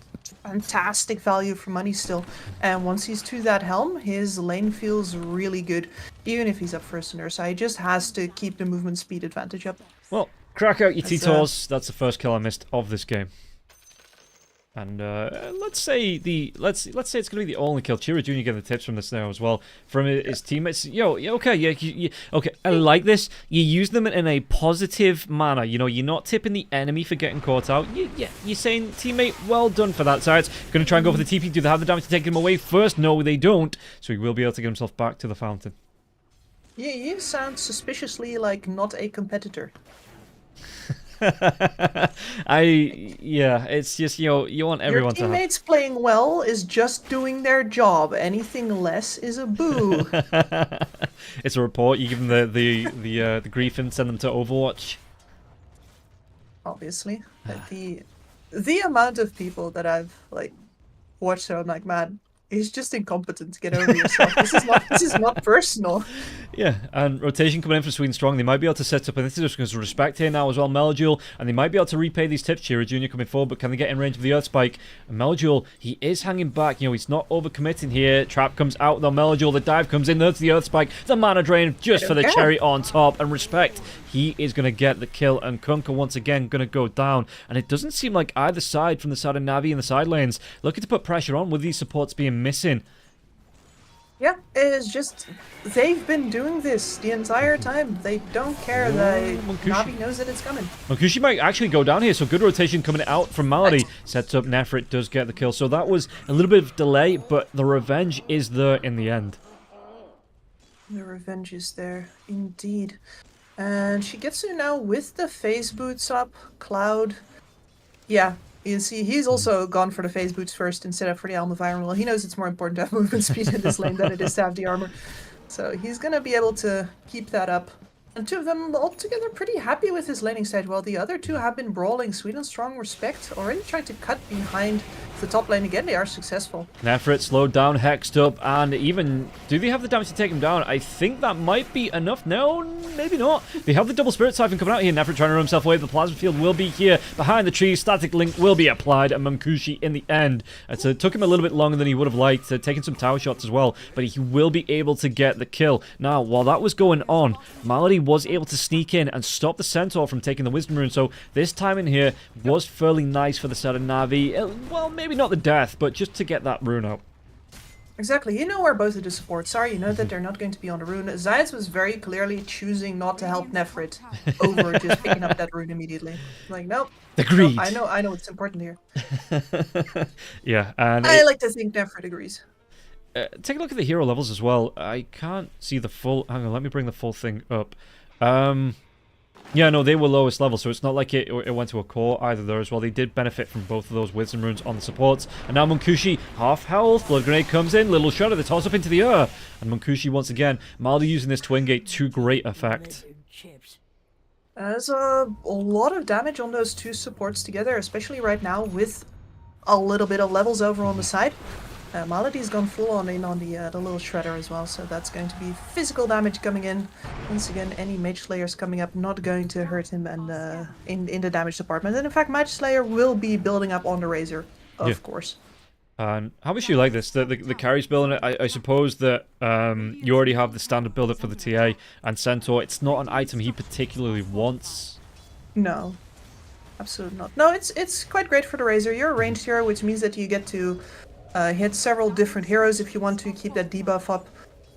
B: fantastic value for money still. And once he's to that helm, his lane feels really good, even if he's up first in Ursa. He just has to keep the movement speed advantage up.
D: Well, crack out your T-Tors. That's the first kill I missed of this game. And let's say it's gonna be the only kill. Chira Jr. getting the tips from this now as well from his teammates. Okay, I like this. You use them in a positive manner. You know, you're not tipping the enemy for getting caught out. You're saying, teammate, well done for that. So it's gonna try and go for the TP. Do they have the damage to take him away first? No, they don't. So he will be able to get himself back to the fountain.
B: Yeah, you sound suspiciously like not a competitor.
D: It's just, you know, you want everyone to
B: Your teammates playing well is just doing their job. Anything less is a boo.
D: It's a report. You give them the grief and send them to Overwatch.
B: Obviously, but the amount of people that I've like watched, so I'm like, man, he's just incompetent. Get over yourself. This is not personal.
D: Yeah, and rotation coming in from Sweden Strong. They might be able to set up, and this is just because of respect here now as well, Melojule, and they might be able to repay these tips. Chira Jr. coming forward, but can they get in range of the Earth Spike? And Melojule, he is hanging back. You know, he's not overcommitting here. Trap comes out, though. Melojule, the dive comes in. There's the Earth Spike. The mana drain just for the cherry on top. And respect, he is going to get the kill, and Kunkka once again going to go down. And it doesn't seem like either side from the side of Navi and the side lanes looking to put pressure on with these supports being missing.
B: Yeah, it's just they've been doing this the entire time. They don't care that Navi knows that it's coming.
D: Munkushi might actually go down here, so good rotation coming out from Malady. Sets up Nefrit, does get the kill. So that was a little bit of delay, but the revenge is there in the end.
B: The revenge is there, indeed. And Shigetsu now with the phase boots up. Cloud, yeah. You see, he's also gone for the phase boots first instead of for the Helm of Iron Will. He knows it's more important to have movement speed in this lane than it is to have the armor. So he's going to be able to keep that up. And two of them altogether pretty happy with his laning stage, while the other two have been brawling. Sweden Strong, respect, already trying to cut behind the top lane again. They are successful.
D: Nefrit slowed down, hexed up, and even... Do they have the damage to take him down? I think that might be enough. No, maybe not. They have the double Spirit Siphon coming out here. Nefrit trying to run himself away. The Plasma Field will be here behind the trees. Static Link will be applied, and Munkushi in the end. So it took him a little bit longer than he would have liked, taking some tower shots as well, but he will be able to get the kill. Now, while that was going on, Malady was able to sneak in and stop the Centaur from taking the Wisdom Rune, so this time in here was fairly nice for the side of Navi. Well, maybe not the death, but just to get that rune out.
B: Exactly. You know where both of the supports are. You know that they're not going to be on the rune. Zayas was very clearly choosing not to help Nefrit over just picking up that rune immediately. Like, nope.
D: Agreed.
B: Nope, I know it's important here.
D: Yeah, and
B: I like to think Nefrit agrees.
D: Take a look at the hero levels as well. I can't see the full... Hang on, let me bring the full thing up. Yeah, no, they were lowest level, so it's not like it went to a core either there as well. They did benefit from both of those Wisdom Runes on the supports. And now Munkushi, half health, Blood Grenade comes in, little shot of the toss up into the air. And Munkushi once again, Maldy using this Twin Gate to great effect.
B: There's a lot of damage on those two supports together, especially right now with a little bit of levels over on the side. Malady's gone full on in on the little shredder as well, so that's going to be physical damage coming in. Once again, any Mage Slayers coming up not going to hurt him and in the damage department. And in fact, Mage Slayer will be building up on the Razor, of course.
D: And how much do you like this? The carries building it. I suppose that you already have the standard build up for the TA and Centaur. It's not an item he particularly wants.
B: No, absolutely not. No, it's quite great for the Razor. You're a ranged hero, which means that you get to hit several different heroes if you want to keep that debuff up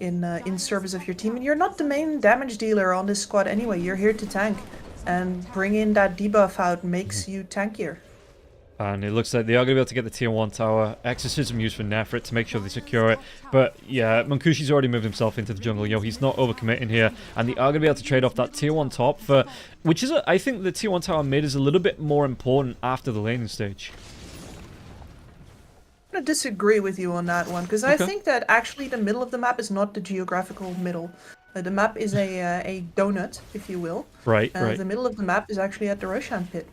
B: in service of your team. And you're not the main damage dealer on this squad anyway. You're here to tank, and bringing that debuff out makes you tankier.
D: And it looks like they are going to be able to get the tier 1 tower. Exorcism used for Nefrit to make sure they secure it. But yeah, Munkushi's already moved himself into the jungle. He's not overcommitting here. And they are going to be able to trade off that tier 1 top for... Which is, I think the tier 1 tower mid is a little bit more important after the laning stage.
B: I'm going to disagree with you on that one, because I think that actually the middle of the map is not the geographical middle. The map is a donut, if you will.
D: Right.
B: The middle of the map is actually at the Roshan pit.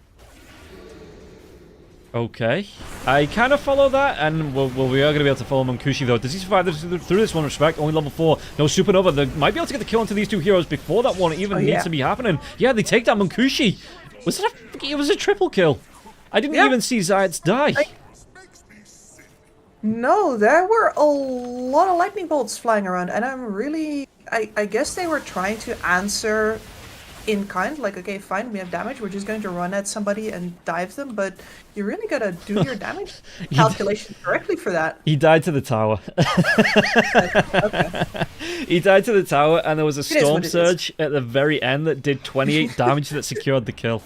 D: Okay, I kind of follow that, and we are going to be able to follow Munkushi though. Does he survive through this one? Respect, only level 4, no supernova. They might be able to get the kill onto these two heroes before that one even needs to be happening. Yeah, they take down Munkushi. It was a triple kill. I didn't even see Zayats die.
B: No, there were a lot of lightning bolts flying around, and I'm really... I guess they were trying to answer in kind, like, okay, fine, we have damage, we're just going to run at somebody and dive them, but you really gotta do your damage calculation correctly for that.
D: He died to the tower. He died to the tower, and there was a storm surge at the very end that did 28 damage that secured the kill.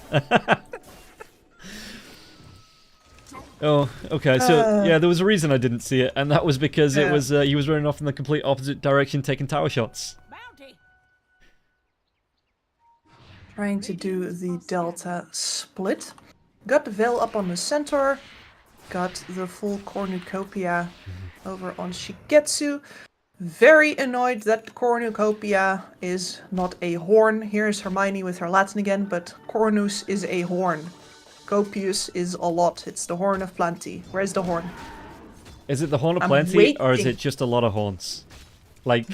D: Oh, okay, so yeah, there was a reason I didn't see it, and that was because it was he was running off in the complete opposite direction, taking tower shots.
B: Trying to do the Delta split. Got the Veil up on the Centaur. Got the full Cornucopia over on Shigetsu. Very annoyed that the Cornucopia is not a horn. Here's Hermione with her Latin again, but Cornus is a horn. Copius is a lot. It's the horn of plenty. Where's the horn?
D: Is it the horn of plenty, or is it just a lot of horns? Like,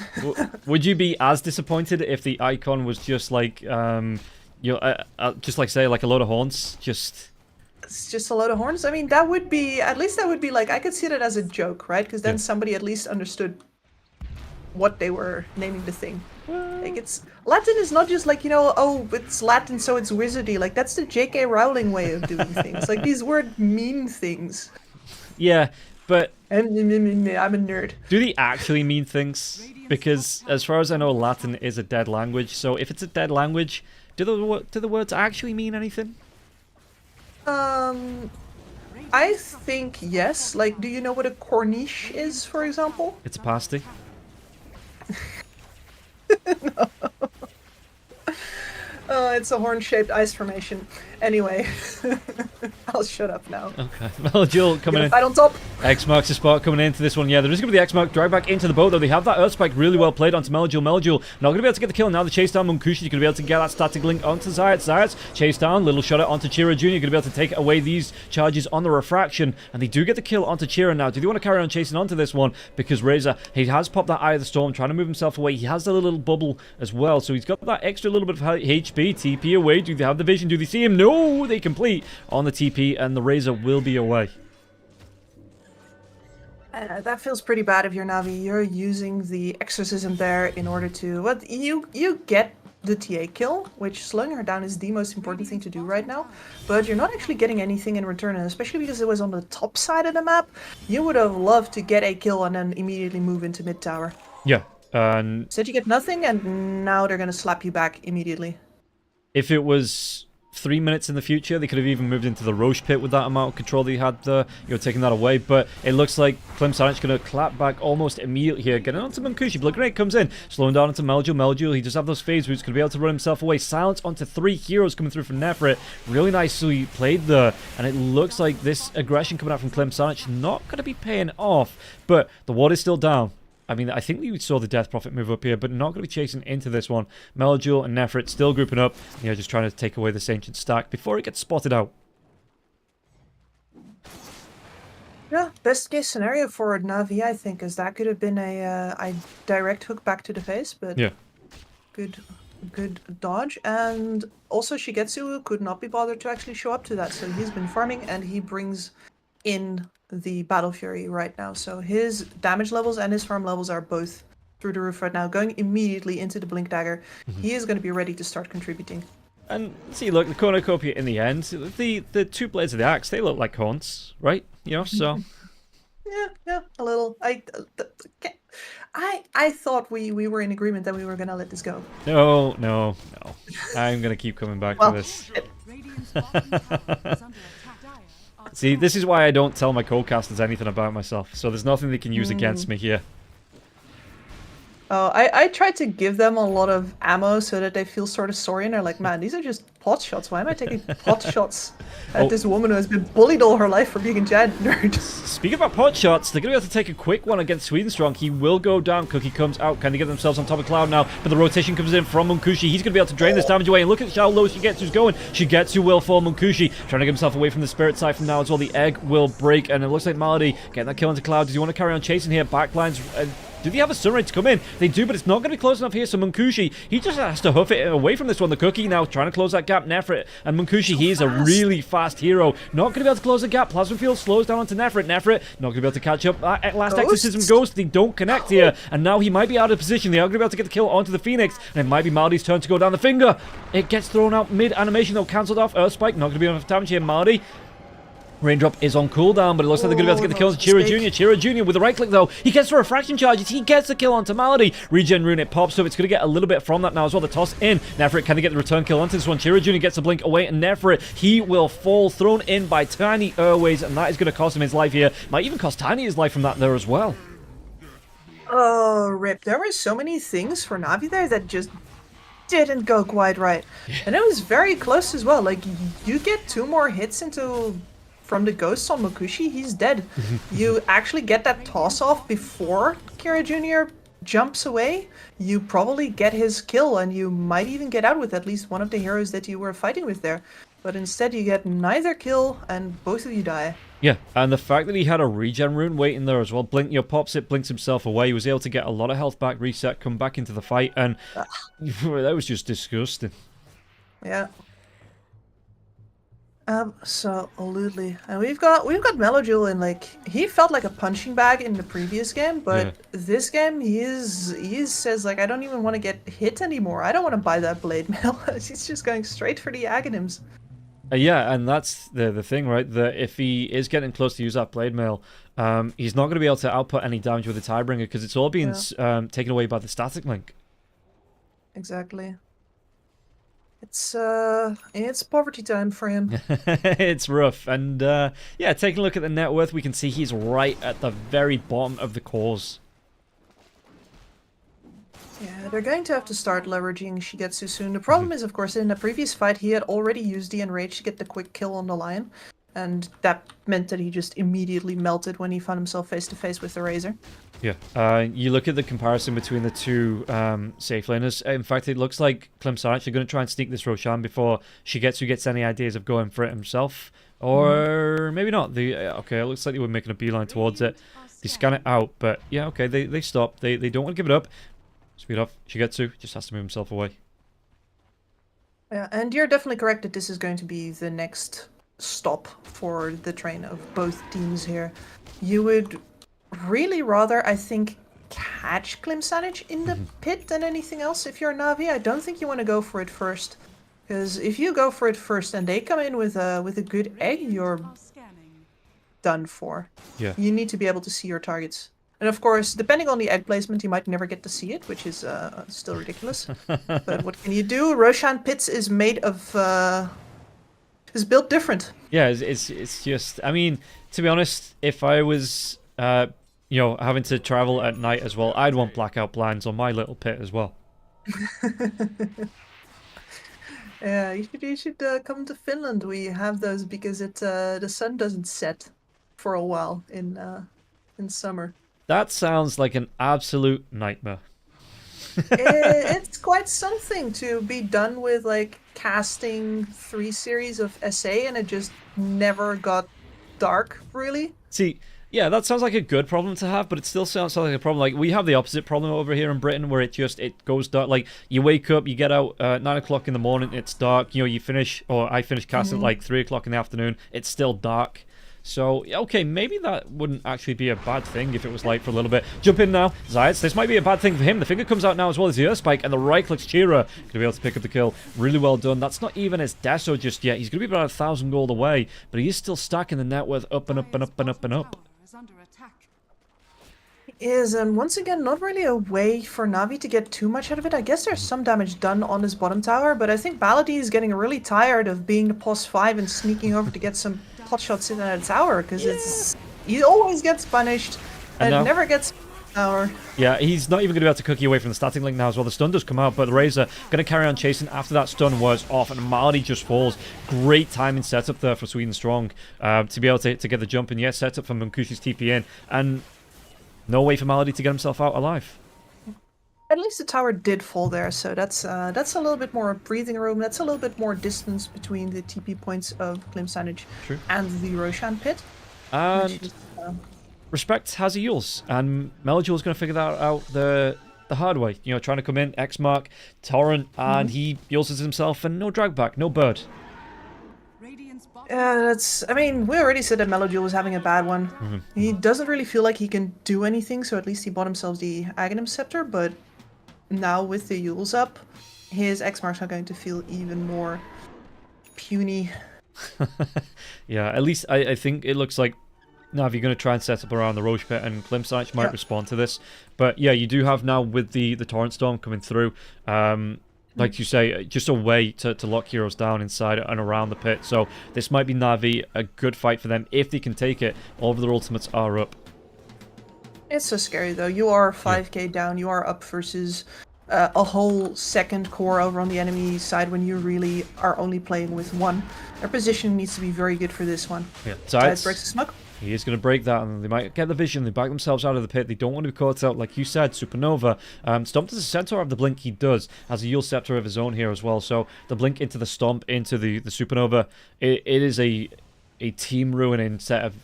D: would you be as disappointed if the icon was just like, just like say like a load of horns?
B: It's just a load of horns. I mean, that would be like, I could see that as a joke, right? Because then somebody at least understood what they were naming the thing. Like, it's Latin is not just like, oh, it's Latin, so it's wizardy. Like, that's the J.K. Rowling way of doing things. Like, these words mean things.
D: Yeah, but
B: I'm a nerd.
D: Do they actually mean things? Because as far as I know, Latin is a dead language. So if it's a dead language, do the words actually mean anything?
B: I think yes. Like, do you know what a corniche is, for example?
D: It's a pasty.
B: No. It's a horn-shaped ice formation. Anyway, I'll shut up now.
D: Okay. Well, Jill coming in.
B: Fight on top.
D: X marks the spot coming into this one. Yeah, there is going to be the X mark drag back into the boat, though. They have that Earth Spike really well played onto Meljul. Meljul not going to be able to get the kill. Now the chase down Munkushi. You're going to be able to get that static link onto Zayats. Zayats chase down. Little shot onto Chira Jr. You're going to be able to take away these charges on the refraction. And they do get the kill onto Chira now. Do they want to carry on chasing onto this one? Because Razor, he has popped that Eye of the Storm, trying to move himself away. He has the little bubble as well. So he's got that extra little bit of HP. TP away. Do they have the vision? Do they see him? No, they complete on the TP, and the Razor will be away.
B: That feels pretty bad if you're Navi. You're using the exorcism there in order to... Well, you get the TA kill, which slowing her down is the most important thing to do right now, but you're not actually getting anything in return, and especially because it was on the top side of the map, you would have loved to get a kill and then immediately move into mid tower.
D: Yeah.
B: Said you get nothing, and now they're going to slap you back immediately.
D: If it was 3 minutes in the future, they could have even moved into the Roche pit with that amount of control they had there, taking that away. But it looks like Klim Sanic going to clap back almost immediately here, getting onto Munkushi. Blood Grenade comes in, slowing down into Meljul. Meljul, he does have those phase boots, going to be able to run himself away. Silence onto 3 heroes coming through from Nefrit. Really nicely played there, and it looks like this aggression coming out from Klim Sanic not going to be paying off, but the ward is still down. I mean, I think we saw the Death Prophet move up here, but not going to be chasing into this one. Meljul and Nefrit still grouping up. Yeah, just trying to take away this ancient stack before it gets spotted out.
B: Yeah, best case scenario for Na'Vi, I think, is that could have been a direct hook back to the face, but
D: Yeah.
B: good dodge. And also Shigetsu could not be bothered to actually show up to that, so he's been farming and he brings in the Battle Fury right now. So his damage levels and his farm levels are both through the roof right now, going immediately into the Blink Dagger. He is going to be ready to start contributing.
D: And see, look, the cornucopia in the end, the two blades of the axe, they look like horns, right? You know, so...
B: Yeah, a little. I thought we were in agreement that we were gonna let this go.
D: No. I'm going to keep coming back to this.
C: Radiant's bottom tower is under attack. Dire are
D: See, this is why I don't tell my co-casters anything about myself, so there's nothing they can use against me here.
B: Oh, I tried to give them a lot of ammo so that they feel sort of sorry, and they're like, man, these are just pot shots. Why am I taking pot shots at this woman who has been bullied all her life for being a giant nerd?
D: Speaking about pot shots, they're going to be able to take a quick one against Swedenstrong. He will go down. Cookie comes out. Can they get themselves on top of Cloud now? But the rotation comes in from Munkushi. He's going to be able to drain this damage away. And look at how low Shigetsu's going. Shigetsu will fall Munkushi. Trying to get himself away from the Spirit Siphon now as well. The egg will break. And it looks like Malady getting that kill into Cloud. Does he want to carry on chasing here? Backlines... do they have a sunray to come in? They do, but it's not going to be close enough here. So Munkushi, he just has to hoof it away from this one. The Cookie now trying to close that gap. Nefrit and Munkushi, he is a really fast hero. Not going to be able to close the gap. Plasma Field slows down onto Nefrit. Nefrit not going to be able to catch up. Last Exorcism Ghost, they don't connect here. And now he might be out of position. They are going to be able to get the kill onto the Phoenix. And it might be Maldy's turn to go down the finger. It gets thrown out mid-animation though. Cancelled off. Earth Spike, not going to be enough damage here. Maldy. Raindrop is on cooldown, but it looks like they're going to be able to get the kill on Chira Jr. Chira Jr. with the right click, though. He gets for refraction charges. He gets the kill onto Malady. Regen rune, it pops up. It's going to get a little bit from that now as well. The toss in. Nefrit, can they get the return kill onto this one? Chira Jr. gets a blink away, and Nefrit, he will fall. Thrown in by Tiny Airways, and that is going to cost him his life here. Might even cost Tiny his life from that there as well.
B: Oh, rip. There were so many things for Na'Vi there that just didn't go quite right. And it was very close as well. Like, you get 2 more hits into... from the ghosts on Munkushi, he's dead. You actually get that toss off before Kira Jr. jumps away. You probably get his kill, and you might even get out with at least one of the heroes that you were fighting with there. But instead, you get neither kill, and both of you die.
D: Yeah, and the fact that he had a regen rune waiting there as well. Blink, pops it, blinks himself away. He was able to get a lot of health back, reset, come back into the fight, and that was just disgusting.
B: Yeah. Absolutely. And we've got Melojul in, like, he felt like a punching bag in the previous game, but this game he says, like, I don't even want to get hit anymore. I don't want to buy that blade mail. He's just going straight for the Aghanims.
D: Yeah, and that's the thing, right? That if he is getting close to use that blade mail, he's not going to be able to output any damage with the Tidebringer because it's all being taken away by the static link.
B: Exactly. It's poverty time for him.
D: It's rough, and yeah, taking a look at the net worth, we can see he's right at the very bottom of the cause.
B: Yeah, they're going to have to start leveraging Shigetsu soon. The problem is, of course, in the previous fight, he had already used the Enrage to get the quick kill on the Lion, and that meant that he just immediately melted when he found himself face to face with the Razor.
D: Yeah, you look at the comparison between the two safe laners. In fact, it looks like Clem's actually going to try and sneak this Roshan before Shigetsu gets any ideas of going for it himself. Or maybe not. Okay, it looks like they were making a beeline towards it. They scan it out, but yeah, okay, they stop. They don't want to give it up. Speed off. Shigetsu just has to move himself away.
B: Yeah, and you're definitely correct that this is going to be the next stop for the train of both teams here. You would really rather, I think, catch Klimsanich in the pit than anything else if you're Na'Vi. I don't think you want to go for it first. Because if you go for it first and they come in with a good egg, you're done for.
D: Yeah.
B: You need to be able to see your targets. And of course, depending on the egg placement, you might never get to see it, which is still ridiculous. But what can you do? Roshan Pits is made of... is built different.
D: Yeah, it's just... I mean, to be honest, if I was... you know, having to travel at night as well, I'd want blackout blinds on my little pit as well.
B: Yeah, you should come to Finland. We have those because the sun doesn't set for a while in summer.
D: That sounds like an absolute nightmare.
B: It's quite something to be done with like casting 3 series of SA and it just never got dark, really.
D: See, yeah, that sounds like a good problem to have, but it still sounds like a problem. Like, we have the opposite problem over here in Britain, where it goes dark. Like, you wake up, you get out 9 o'clock in the morning, it's dark. You know, you finish, or I finish casting at like 3 o'clock in the afternoon, it's still dark. So, okay, maybe that wouldn't actually be a bad thing if it was light for a little bit. Jump in now, Zayats. This might be a bad thing for him. The finger comes out now as well as the Earth Spike, and the right-click Chira. Going to be able to pick up the kill. Really well done. That's not even his Deso just yet. He's going to be about 1,000 gold away, but he is still stacking the net worth up and up and up and up and up.
C: Is under attack.
B: Is once again not really a way for Navi to get too much out of it. I guess there's some damage done on his bottom tower, but I think Baladi is getting really tired of being the pos 5 and sneaking over to get some pot shots in at a tower, because he always gets punished and never gets tower.
D: Yeah, he's not even going to be able to cook you away from the static link now as well. The stun does come out, but the Razor going to carry on chasing after that stun was off, and Malady just falls. Great timing setup there for Sweden Strong to be able to get the jump, and yes, setup for Munkushi's TP in, and no way for Malady to get himself out alive.
B: At least the tower did fall there, so that's a little bit more breathing room. That's a little bit more distance between the TP points of Klimsanage and the Roshan pit.
D: And respect has a Yules, and Melojul's going to figure that out the hard way. You know, trying to come in, X-Mark, Torrent, and he Yuleses himself, and no drag back, no bird.
B: I mean, we already said that Melojul was having a bad one. He doesn't really feel like he can do anything, so at least he bought himself the Aghanim Scepter, but now with the Yules up, his X-Marks are going to feel even more puny.
D: Yeah, at least I think it looks like now if you're going to try and set up around the Roche pit, and Klimsanage might respond to this. But yeah, you do have now with the Torrent Storm coming through, like you say, just a way to lock heroes down inside and around the pit. So this might be Na'Vi, a good fight for them if they can take it. All of their ultimates are up.
B: It's so scary though. You are 5k down, you are up versus a whole second core over on the enemy side when you really are only playing with one. Their position needs to be very good for this one.
D: Yeah,
B: Zayats breaks the smoke.
D: He is going to break that, and they might get the vision. They back themselves out of the pit. They don't want to be caught out, like you said. Supernova. Stomp does a Centaur of the Blink. He does. Has a Yule Scepter of his own here as well. So the Blink into the Stomp, into the Supernova. It is a team ruining set of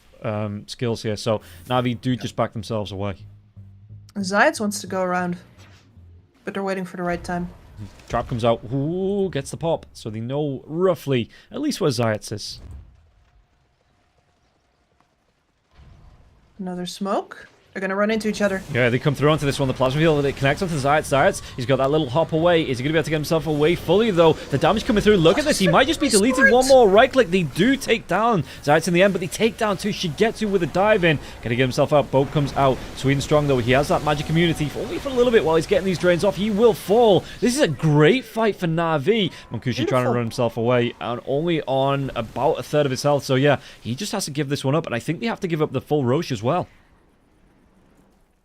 D: skills here. So Na'Vi do just back themselves away.
B: Zayats wants to go around, but they're waiting for the right time.
D: Trap comes out. Ooh, gets the pop. So they know roughly, at least where Zayats is.
B: Another smoke. They're going to run into each other.
D: Yeah, they come through onto this one, the plasma field. They connect onto Zayats. He's got that little hop away. Is he going to be able to get himself away fully, though? The damage coming through. Look at this. He might just be deleting one more right click. They do take down Zayats in the end, but they take down two Shigetsu with a dive in. Going to get himself out. Boat comes out. Sweden Strong, though. He has that magic immunity only for a little bit while he's getting these drains off. He will fall. This is a great fight for Na'Vi. Munkushi trying to run himself away, and only on about a third of his health. So, yeah, he just has to give this one up, and I think they have to give up the full Roche as well.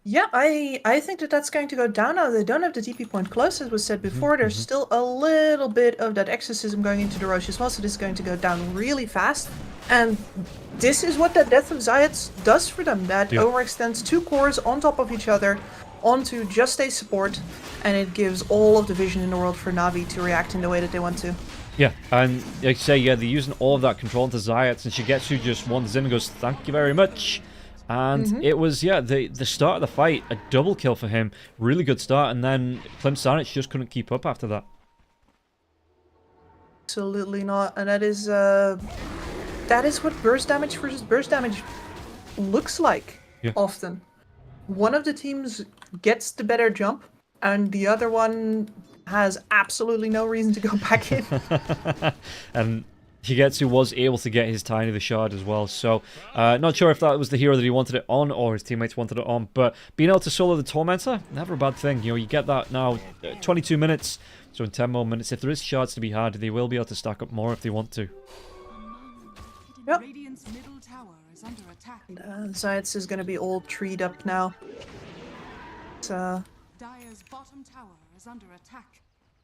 B: Yeah, I think that's going to go down now. They don't have the TP point close, as was said before. There's still a little bit of that exorcism going into the Roche as well, so this is going to go down really fast. And this is what the death of Zayats does for them. That overextends two cores on top of each other onto just a support, and it gives all of the vision in the world for Na'Vi to react in the way that they want to.
D: Yeah, and like you say, yeah, they're using all of that control into Zayats, and Shigetsu just wanders in and goes, "Thank you very much." And it was, yeah, the start of the fight, a double kill for him. Really good start, and then Klimsanage just couldn't keep up after that.
B: Absolutely not, and that is what burst damage versus burst damage looks like often. One of the teams gets the better jump, and the other one has absolutely no reason to go back in.
D: And Shigetsu was able to get his Tiny the Shard as well, so not sure if that was the hero that he wanted it on or his teammates wanted it on, but being able to solo the Tormentor, never a bad thing. You know, you get that now, 22 minutes, so in 10 more minutes, if there is shards to be had, they will be able to stack up more if they want to.
B: Yep.
C: Radiant's middle tower is under attack.
B: Zayats is going to be all treed up now.
C: Dire's bottom tower is under attack.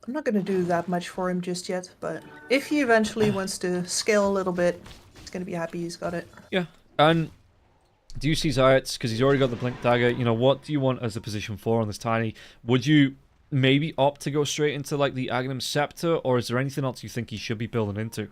B: I'm not going to do that much for him just yet, but if he eventually wants to scale a little bit, he's going to be happy he's got it.
D: Yeah, and Do you see Zayats, because he's already got the Blink Dagger, you know, what do you want as a position 4 on this Tiny? Would you maybe opt to go straight into, like, the Aghanim Scepter, or is there anything else you think he should be building into?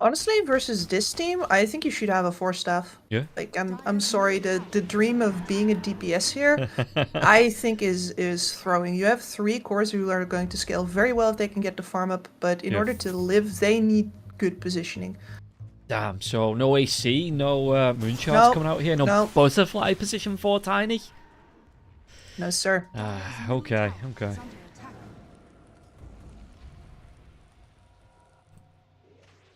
B: Honestly, versus this team, I think you should have a 4-staff.
D: Yeah?
B: Like, I'm sorry, the dream of being a DPS here, I think is throwing. You have 3 cores who are going to scale very well if they can get the farm up, but in order to live, they need good positioning.
D: Damn, so no AC, no Moonshards coming out here, no Butterfly position 4 Tiny?
B: No, sir.
D: Okay.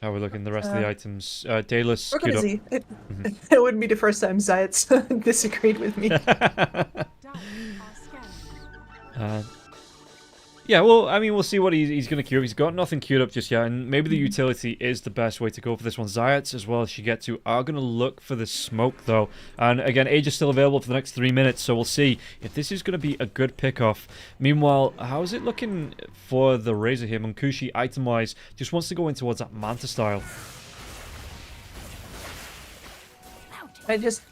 D: How are we looking? The rest of the items. Daedalus.
B: We're gonna see. It wouldn't be the first time Zayats disagreed with me.
D: Yeah, well, I mean, we'll see what he's going to queue up. He's got nothing queued up just yet, and maybe the utility is the best way to go for this one. Zayats, as well as Shigetsu, are going to look for the smoke, though. And again, Age is still available for the next 3 minutes, so we'll see if this is going to be a good pickoff. Meanwhile, how is it looking for the Razor here? Munkushi, item-wise, just wants to go in towards that Manta style.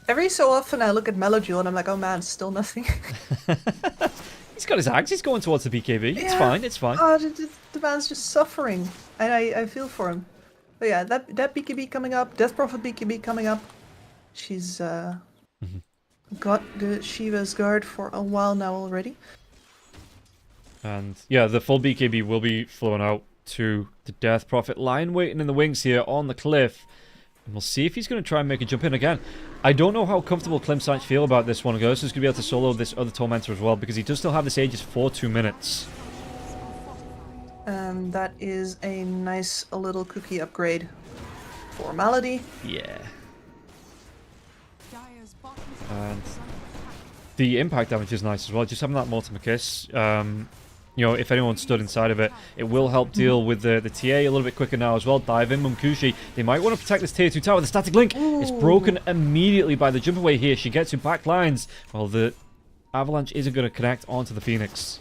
B: Every so often I look at Melojule and I'm like, oh man, still nothing.
D: He's got his axe. He's going towards the BKB. Yeah. It's fine.
B: Oh, the man's just suffering. And I feel for him. But yeah, that BKB coming up, Death Prophet BKB coming up. She's got the Shiva's guard for a while now already.
D: And yeah, the full BKB will be flowing out to the Death Prophet. Lion waiting in the wings here on the cliff. And we'll see if he's going to try and make a jump in again. I don't know how comfortable Klimsanch feel about this one. Ghost is going to be able to solo this other Tormentor as well, because he does still have this Aegis for 2 minutes.
B: That is a nice little cookie upgrade. Formality.
D: Yeah. And the impact damage is nice as well. Just having that Mortimer Kiss, you know, if anyone stood inside of it, it will help deal with the TA a little bit quicker now as well. Dive in, Munkushi. They might want to protect this tier 2 tower. The static link is broken immediately by the jump away here. She gets to back lines. Well, the Avalanche isn't going to connect onto the Phoenix.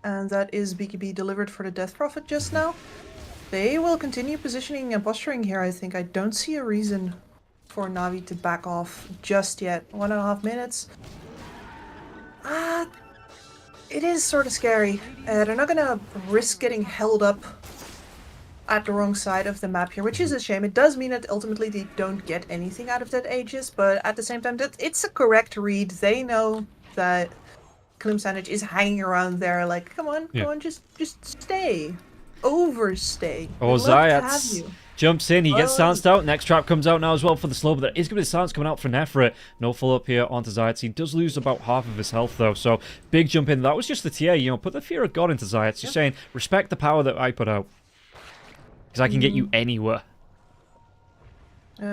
B: And that is BKB delivered for the Death Prophet just now. They will continue positioning and posturing here, I think. I don't see a reason for Navi to back off just yet. 1.5 minutes. It is sort of scary. They're not gonna risk getting held up at the wrong side of the map here, which is a shame. It does mean that ultimately they don't get anything out of that Aegis, but at the same time, it's a correct read. They know that Klimsanch is hanging around there like, come on, just stay. Overstay.
D: Oh, Zayats jumps in, he gets silenced out. Next trap comes out now as well for the slow, but there is going to be silence coming out for Nefrit. No follow-up here onto Zayats. He does lose about half of his health, though, so big jump in. That was just the TA, you know, put the fear of God into Zayats. Just saying, respect the power that I put out. Because I can get you anywhere.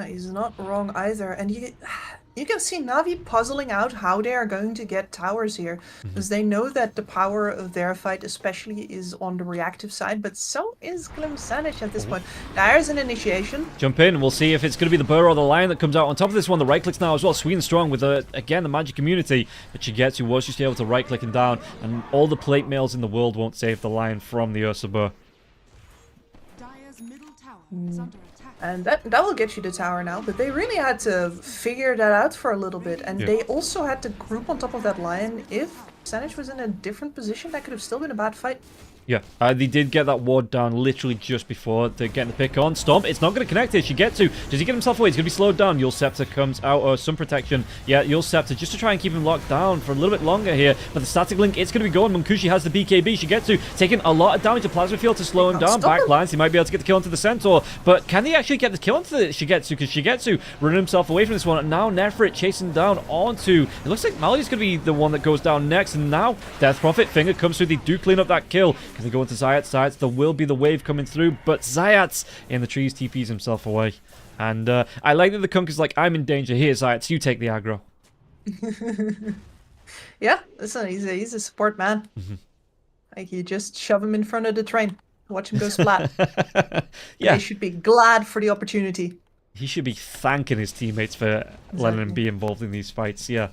B: He's not wrong either. And you can see Navi puzzling out how they are going to get towers here. Because they know that the power of their fight especially is on the reactive side, but so is Klimsanch at this point. There's an initiation.
D: Jump in, we'll see if it's going to be the Burrow or the Lion that comes out. On top of this one, the right clicks now as well. Sweet and strong with, again, the magic immunity that Shigetsu was just able to right click and down. And all the plate mails in the world won't save the Lion from the Ursula.
B: And that will get you the tower now, but they really had to figure that out for a little bit. And they also had to group on top of that Lion. If Sanich was in a different position, that could have still been a bad fight.
D: Yeah, they did get that ward down literally just before they're getting the pick on. Stomp, it's not going to connect here. Shigetsu, does he get himself away? He's going to be slowed down. Yule Scepter comes out, or some protection. Yeah, Yule Scepter, just to try and keep him locked down for a little bit longer here. But the static link, it's going to be going. Munkushi has the BKB. Shigetsu taking a lot of damage to Plasma Field to slow him down. Backlines, he might be able to get the kill onto the Centaur. But can they actually get the kill onto the Shigetsu? Because Shigetsu running himself away from this one. And now Nefrit chasing down onto... It looks like Mallory's going to be the one that goes down next. And now Death Prophet, Finger comes through. They do clean up that kill. Can they go into Zayats? There will be the wave coming through, but Zayats in the trees TPs himself away. And I like that the Kunk is like, I'm in danger here, Zayats, you take the aggro.
B: Yeah, listen, he's a support man. Like, you just shove him in front of the train, watch him go splat.
D: Yeah.
B: They should be glad for the opportunity.
D: He should be thanking his teammates for letting him be involved in these fights, yeah.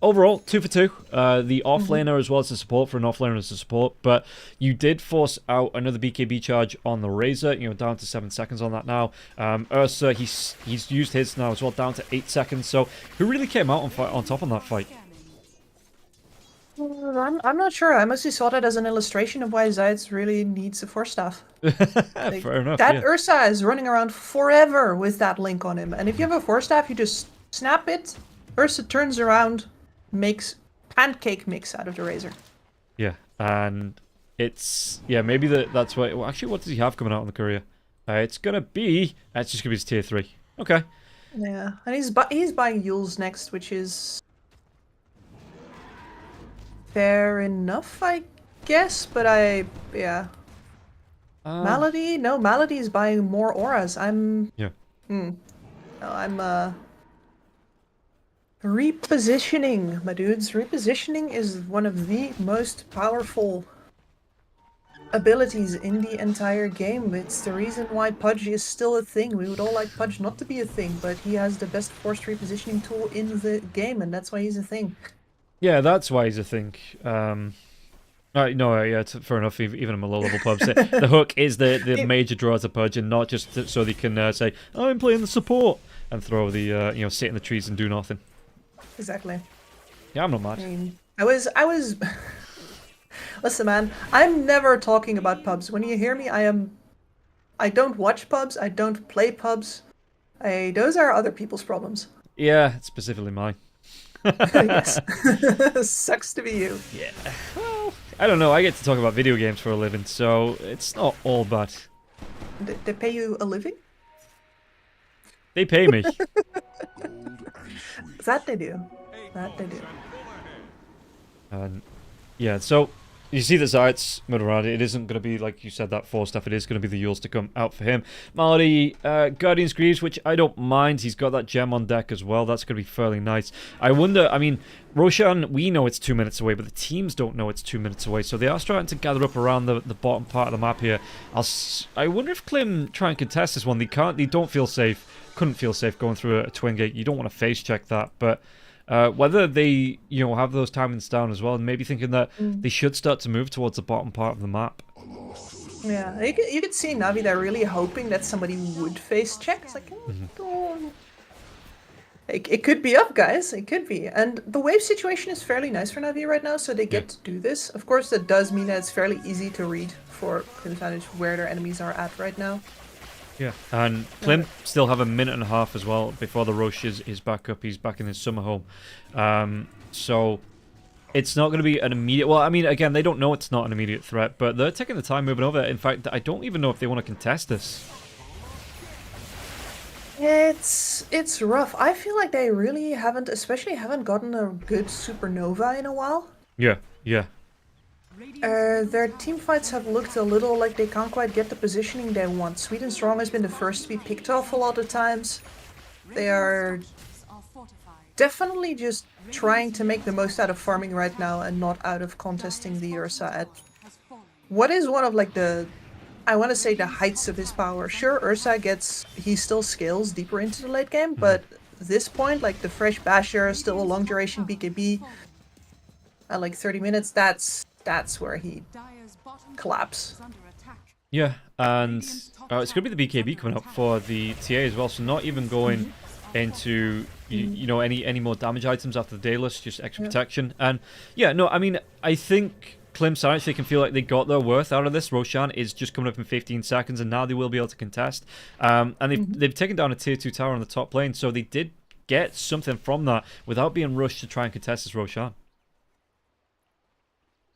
D: Overall, 2 for 2. The offlaner as well as the support for an offlaner as a support, but you did force out another BKB charge on the Razor, down to 7 seconds on that now. Ursa, he's used his now as well, down to 8 seconds, so who really came out on top on that fight?
B: I'm not sure. I mostly saw that as an illustration of why Zayt's really needs a Force Staff.
D: Fair enough,
B: That
D: yeah.
B: Ursa is running around forever with that link on him. And if you have a Force Staff, you just snap it. Ursa turns around, makes pancake mix out of the Razor.
D: Yeah, and it's... Yeah, maybe that's why... Well, actually, what does he have coming out on the courier? It's just going to be his tier 3. Okay.
B: Yeah, and he's buying Yules next, which is... fair enough, I guess, but yeah. Malady? No, Malady is buying more auras.
D: Yeah.
B: No, I'm, repositioning, my dudes. Repositioning is one of the most powerful abilities in the entire game. It's the reason why Pudge is still a thing. We would all like Pudge not to be a thing, but he has the best forced repositioning tool in the game, and that's why he's a thing.
D: Yeah, that's why he's a thing. No, yeah, fair enough. Even in low-level pubs, the hook is the major draw to Pudge, and not just so they can say, "Oh, I'm playing the support," and throw the sit in the trees and do nothing.
B: Exactly.
D: Yeah, I'm not mad.
B: I mean, I was. Listen, man, I'm never talking about pubs. When you hear me, I don't watch pubs. I don't play pubs. Those are other people's problems.
D: Yeah, specifically mine.
B: Yes. Sucks to be you.
D: Yeah. Well, I don't know. I get to talk about video games for a living, so it's not all bad.
B: They pay you a living?
D: They pay me.
B: That they do. That they do.
D: And yeah, so you see the Zayt's move around. It isn't going to be, like you said, that 4 stuff. It is going to be the Yules to come out for him. Malady, Guardian's Greaves, which I don't mind. He's got that gem on deck as well. That's going to be fairly nice. I wonder, I mean, Roshan, we know it's 2 minutes away, but the teams don't know it's 2 minutes away. So they are starting to gather up around the bottom part of the map here. I wonder if Klim try and contest this one. They don't feel safe. Couldn't feel safe going through a twin gate. You don't want to face check that, but... whether they, have those timings down as well, and maybe thinking that they should start to move towards the bottom part of the map.
B: Yeah, you could see Navi there really hoping that somebody would face check. It's like, go on. It could be up, guys. It could be. And the wave situation is fairly nice for Navi right now, so they get to do this. Of course, that does mean that it's fairly easy to read for Advantage where their enemies are at right now.
D: Yeah, and Klim still have a minute and a half as well before the rush is back up. He's back in his summer home. So it's not going to be an immediate... Well, I mean, again, they don't know it's not an immediate threat, but they're taking the time moving over. In fact, I don't even know if they want to contest this.
B: It's rough. I feel like they really haven't gotten a good supernova in a while.
D: Yeah.
B: Their team fights have looked a little like they can't quite get the positioning they want. Sweet and Strong has been the first to be picked off a lot of times. They are definitely just trying to make the most out of farming right now and not out of contesting the Ursa at what is one of like I want to say the heights of his power. Sure, Ursa he still scales deeper into the late game, but this point, like the fresh Basher, still a long duration BKB at like 30 minutes, that's where he collapses.
D: Yeah, and it's going to be the BKB coming up for the TA as well, so not even going into any more damage items after the Daedalus, just extra protection. And yeah, no, I mean, I think Klim actually can feel like they got their worth out of this. Roshan is just coming up in 15 seconds, and now they will be able to contest. And they've taken down a tier 2 tower on the top lane, so they did get something from that without being rushed to try and contest this Roshan.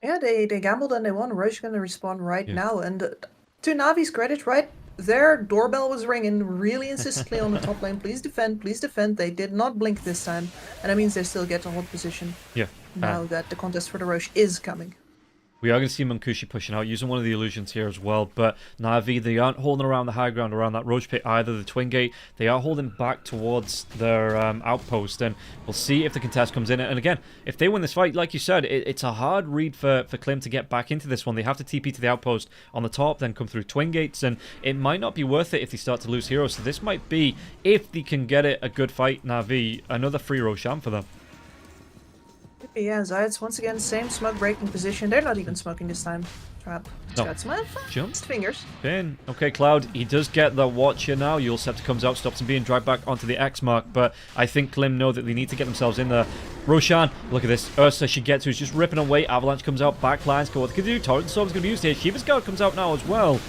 B: Yeah, they gambled and they won. Roche gonna respawn right now, and to Navi's credit, right, their doorbell was ringing really insistently on the top lane. Please defend, please defend. They did not blink this time, and that means they still get to hold position.
D: Yeah.
B: Now that the contest for the Roche is coming.
D: We are going to see Munkushi pushing out, using one of the illusions here as well. But Na'Vi, they aren't holding around the high ground, around that Roach Pit either. The Twin Gate, they are holding back towards their outpost. And we'll see if the contest comes in. And again, if they win this fight, like you said, it's a hard read for Klim to get back into this one. They have to TP to the outpost on the top, then come through Twin Gates. And it might not be worth it if they start to lose heroes. So this might be, if they can get it, a good fight, Na'Vi, another free Roshan for them.
B: Yeah, Zayats once again, same smoke breaking position. They're not even smoking this time. Trap.
D: No.
B: Got my
D: Jump.
B: fingers.
D: Pin. Okay, Cloud, he does get the Watcher now. Yulceptor comes out, stops him being dragged back onto the X mark, but I think Klim know that they need to get themselves in there. Roshan, look at this. Ursa, she gets to, is just ripping away. Avalanche comes out, backlines, go what they can do. Torrent Storm's going to be used here. Shiva's Guard comes out now as well.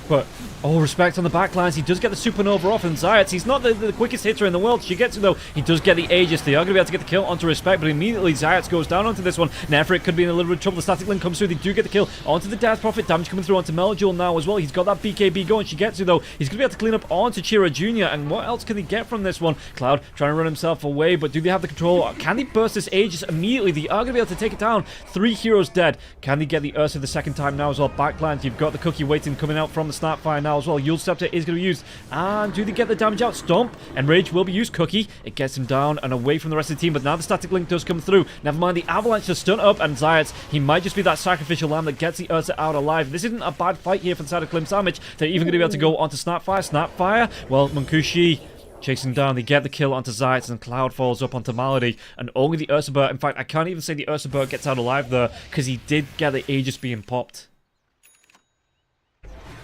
D: But, oh, respect on the backlines. He does get the Supernova off, and Zayats, he's not the quickest hitter in the world. She gets it, though. He does get the Aegis. They are going to be able to get the kill onto Respect, but immediately Zayats goes down onto this one. Nefrit could be in a little bit of trouble. The Static Link comes through. They do get the kill onto the Death Prophet. Damage coming through onto Meljul now as well. He's got that BKB going. She gets it, though. He's going to be able to clean up onto Chira Jr., and what else can he get from this one? Cloud trying to run himself away, but do they have the control? Can they burst this Aegis immediately? They are going to be able to take it down. 3 heroes dead. Can they get the Ursa the second time now as well? Backlines, you've got the Cookie waiting coming out from the Snapfire now as well. Yule Scepter is going to be used. And do they get the damage out? Stomp. Enrage will be used. Cookie. It gets him down and away from the rest of the team. But now the Static Link does come through. Never mind the Avalanche to stun up. And Zayats, he might just be that sacrificial lamb that gets the Ursa out alive. This isn't a bad fight here for the side of Klim Sandwich. They're even going to be able to go onto Snapfire. Snapfire. Well, Munkushi chasing down. They get the kill onto Zayats, and Cloud falls up onto Malady. And only the Ursa Bird. In fact, I can't even say the Ursa Bird gets out alive there, because he did get the Aegis being popped.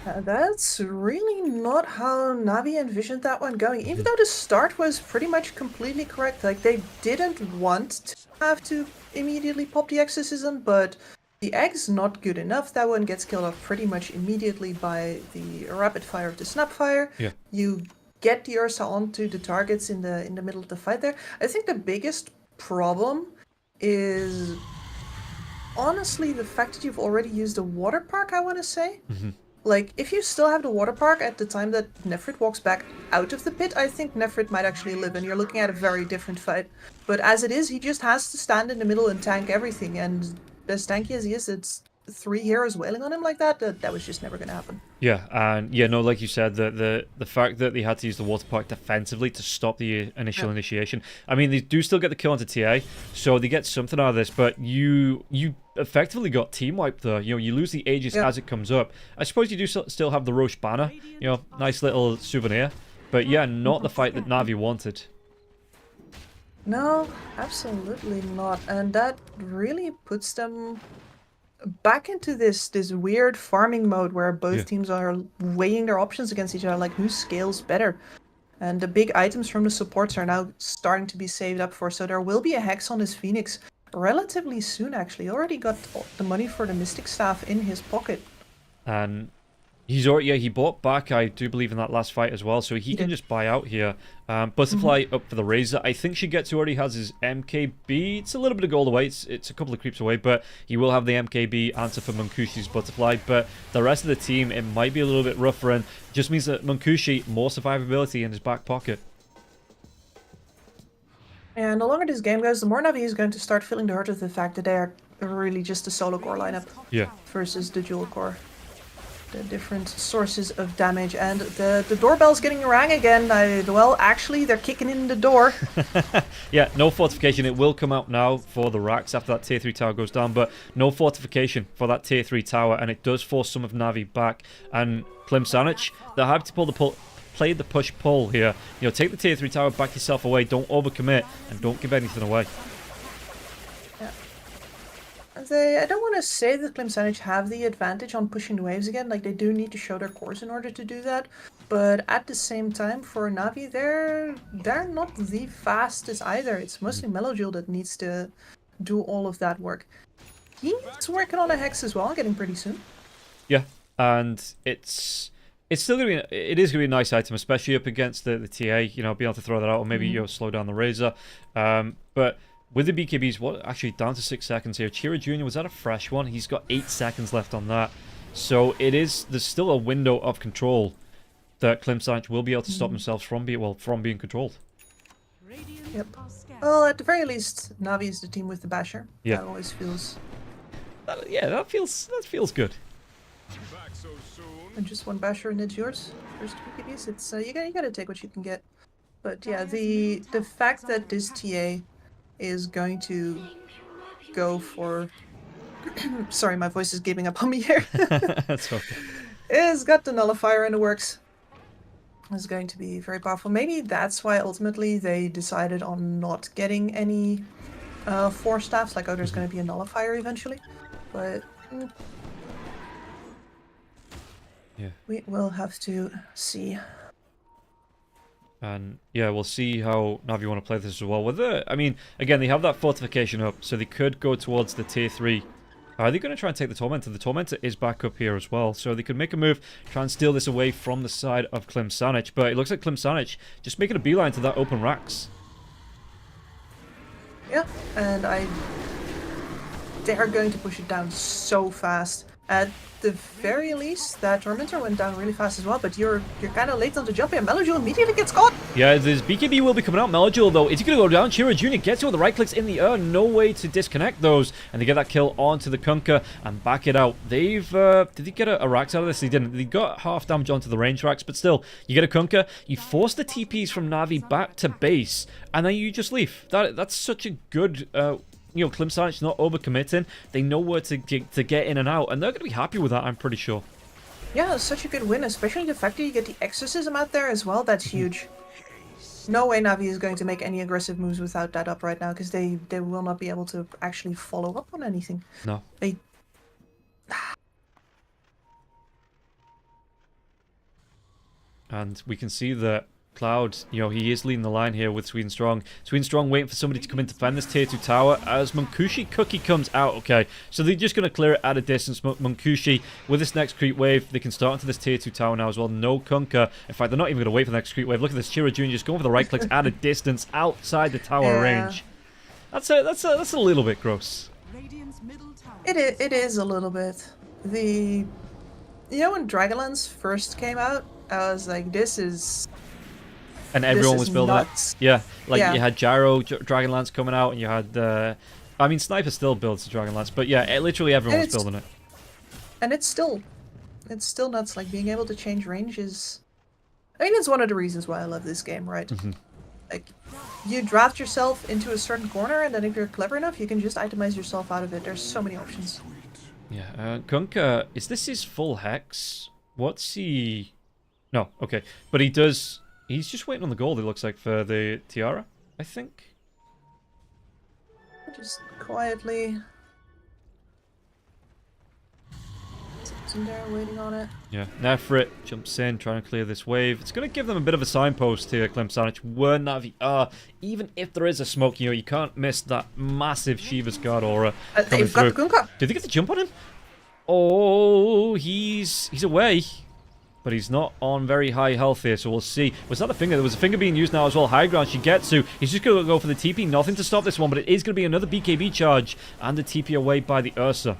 B: That's really not how Navi envisioned that one going, even though the start was pretty much completely correct. Like, they didn't want to have to immediately pop the exorcism, but the egg's not good enough. That one gets killed off pretty much immediately by the rapid fire of the Snapfire.
D: Yeah.
B: You get the Ursa onto the targets in the middle of the fight there. I think the biggest problem is honestly the fact that you've already used the water park, I want to say. Like, if you still have the water park at the time that Nefrit walks back out of the pit, I think Nefrit might actually live, and you're looking at a very different fight. But as it is, he just has to stand in the middle and tank everything, and as tanky as he is, it's 3 heroes wailing on him like that, that was just never going to happen.
D: Yeah, and yeah, no, like you said, the fact that they had to use the water park defensively to stop the initial initiation. I mean, they do still get the kill onto TA, so they get something out of this, but you effectively got team wiped there. You know, you lose the Aegis as it comes up. I suppose you do still have the Roche banner, you know, nice little souvenir, but yeah, not the fight that Navi wanted.
B: No, absolutely not, and that really puts them back into this weird farming mode where both teams are weighing their options against each other, like who scales better. And the big items from the supports are now starting to be saved up for, so there will be a Hex on his Phoenix relatively soon, actually. Already got the money for the Mystic Staff in his pocket.
D: And he's already, he bought back, I do believe, in that last fight as well, so he can just buy out here. Butterfly up for the Razor. I think Shigetsu already has his MKB. It's a little bit of gold away. It's a couple of creeps away, but he will have the MKB answer for Munkushi's Butterfly. But the rest of the team, it might be a little bit rougher, and just means that Munkushi, more survivability in his back pocket.
B: And the longer this game goes, the more Navi is going to start feeling the hurt of the fact that they are really just a solo core lineup versus the dual core. The different sources of damage, and the doorbell's getting rang again. Well, actually, they're kicking in the door.
D: Yeah, no fortification. It will come out now for the racks after that tier 3 tower goes down, but no fortification for that tier 3 tower, and it does force some of Navi back. And Klim Sandwich, they're happy to play the push-pull here. You know, take the tier 3 tower, back yourself away, don't overcommit, and don't give anything away.
B: I don't want to say that Klim Sandwich have the advantage on pushing the waves again, like they do need to show their cores in order to do that, but at the same time, for Navi, they're not the fastest either. It's mostly Melojoule that needs to do all of that work. He's working on a Hex as well, getting pretty soon. Yeah,
D: and it's still gonna be, it is gonna be a nice item, especially up against the TA. You know, being able to throw that out, or maybe you know, slow down the Razor. But with the BKBs, what actually down to 6 seconds here. Chira Jr., was that a fresh one? He's got 8 seconds left on that. So there's still a window of control that Klim Sandwich will be able to stop themselves from being controlled.
B: Yep. Well, at the very least, Navi is the team with the Basher.
D: Yeah.
B: That always feels
D: Yeah, that feels good.
B: And just one basher and it's yours. First BKBs. It's you gotta take what you can get. But yeah, the fact that this TA is going to go for sorry, my voice is giving up on me here.
D: That's okay.
B: Is got the nullifier in the works. Is going to be very powerful. Maybe that's why ultimately they decided on not getting any 4 staffs. Like, oh, there's going to be a nullifier eventually. But
D: Yeah.
B: we will have to see.
D: And yeah, we'll see how Navi want to play this as well. Whether, I mean, again, they have that fortification up, so they could go towards the tier 3. Are they going to try and take the Tormentor? The Tormentor is back up here as well, so they could make a move, try and steal this away from the side of Klimsanich. But it looks like Klimsanich just making a beeline to that open racks.
B: Yeah, and they're going to push it down so fast. At the very least, that Tormentor went down really fast as well, but you're kind of late on the jump here. Melojul immediately gets caught!
D: Yeah, this BKB will be coming out. Melojul, though, is he going to go down? Chiro Jr. gets it with the right clicks in the air. No way to disconnect those. And they get that kill onto the Kunkka and back it out. They've, did they get a Rax out of this? They didn't. They got half damage onto the range racks, but still, you get a Kunkka. You force the TPs from Navi back to base, and then you just leave. That's such a good... you know, Klimsanich not overcommitting. They know where to get in and out, and they're going to be happy with that, I'm pretty sure.
B: Yeah, it's such a good win, especially the fact that you get the Exorcism out there as well. That's huge. No way Navi is going to make any aggressive moves without that up right now, because they will not be able to actually follow up on anything.
D: No.
B: They...
D: And we can see that Cloud, you know, he is leading the line here with Sweden Strong. Sweden Strong waiting for somebody to come in to defend this tier 2 tower as Munkushi Cookie comes out. Okay, so they're just going to clear it at a distance. Munkushi, with this next creep wave, they can start into this tier 2 tower now as well. No Kunkka. In fact, they're not even going to wait for the next creep wave. Look at this, Chiro Jr. just going for the right clicks at a distance outside the tower range. That's a little bit gross.
C: Radiant's middle tower.
B: It is a little bit. You know when Dragonlance first came out, I was like, this is...
D: And everyone was building
B: nuts.
D: it. Yeah, like
B: Yeah.
D: you had Gyro, Dragonlance coming out, and you had... I mean, Sniper still builds the Dragonlance, but yeah, literally everyone was building it.
B: And it's still nuts. Like, being able to change range is... I mean, it's one of the reasons why I love this game, right? Like, you draft yourself into a certain corner, and then if you're clever enough, you can just itemize yourself out of it. There's so many options.
D: Yeah, Kunkka, is this his full hex? What's he... No, okay. But he does... He's just waiting on the gold, it looks like, for the Tiara, I think.
B: Just quietly... sits in there waiting on it.
D: Yeah, Nefrit jumps in, trying to clear this wave. It's going to give them a bit of a signpost here, Klimsanich, where Navi are. Even if there is a smoke, you know, you can't miss that massive Shiva's Guard aura coming
B: They've got
D: through.
B: the Kunkka!
D: Did they get the jump on him? Oh, he's away. But he's not on very high health here, so we'll see. Was that the finger? There was a finger being used now as well. High ground, Shigetsu. He's just going to go for the TP. Nothing to stop this one, but it is going to be another BKB charge. And the TP away by the Ursa.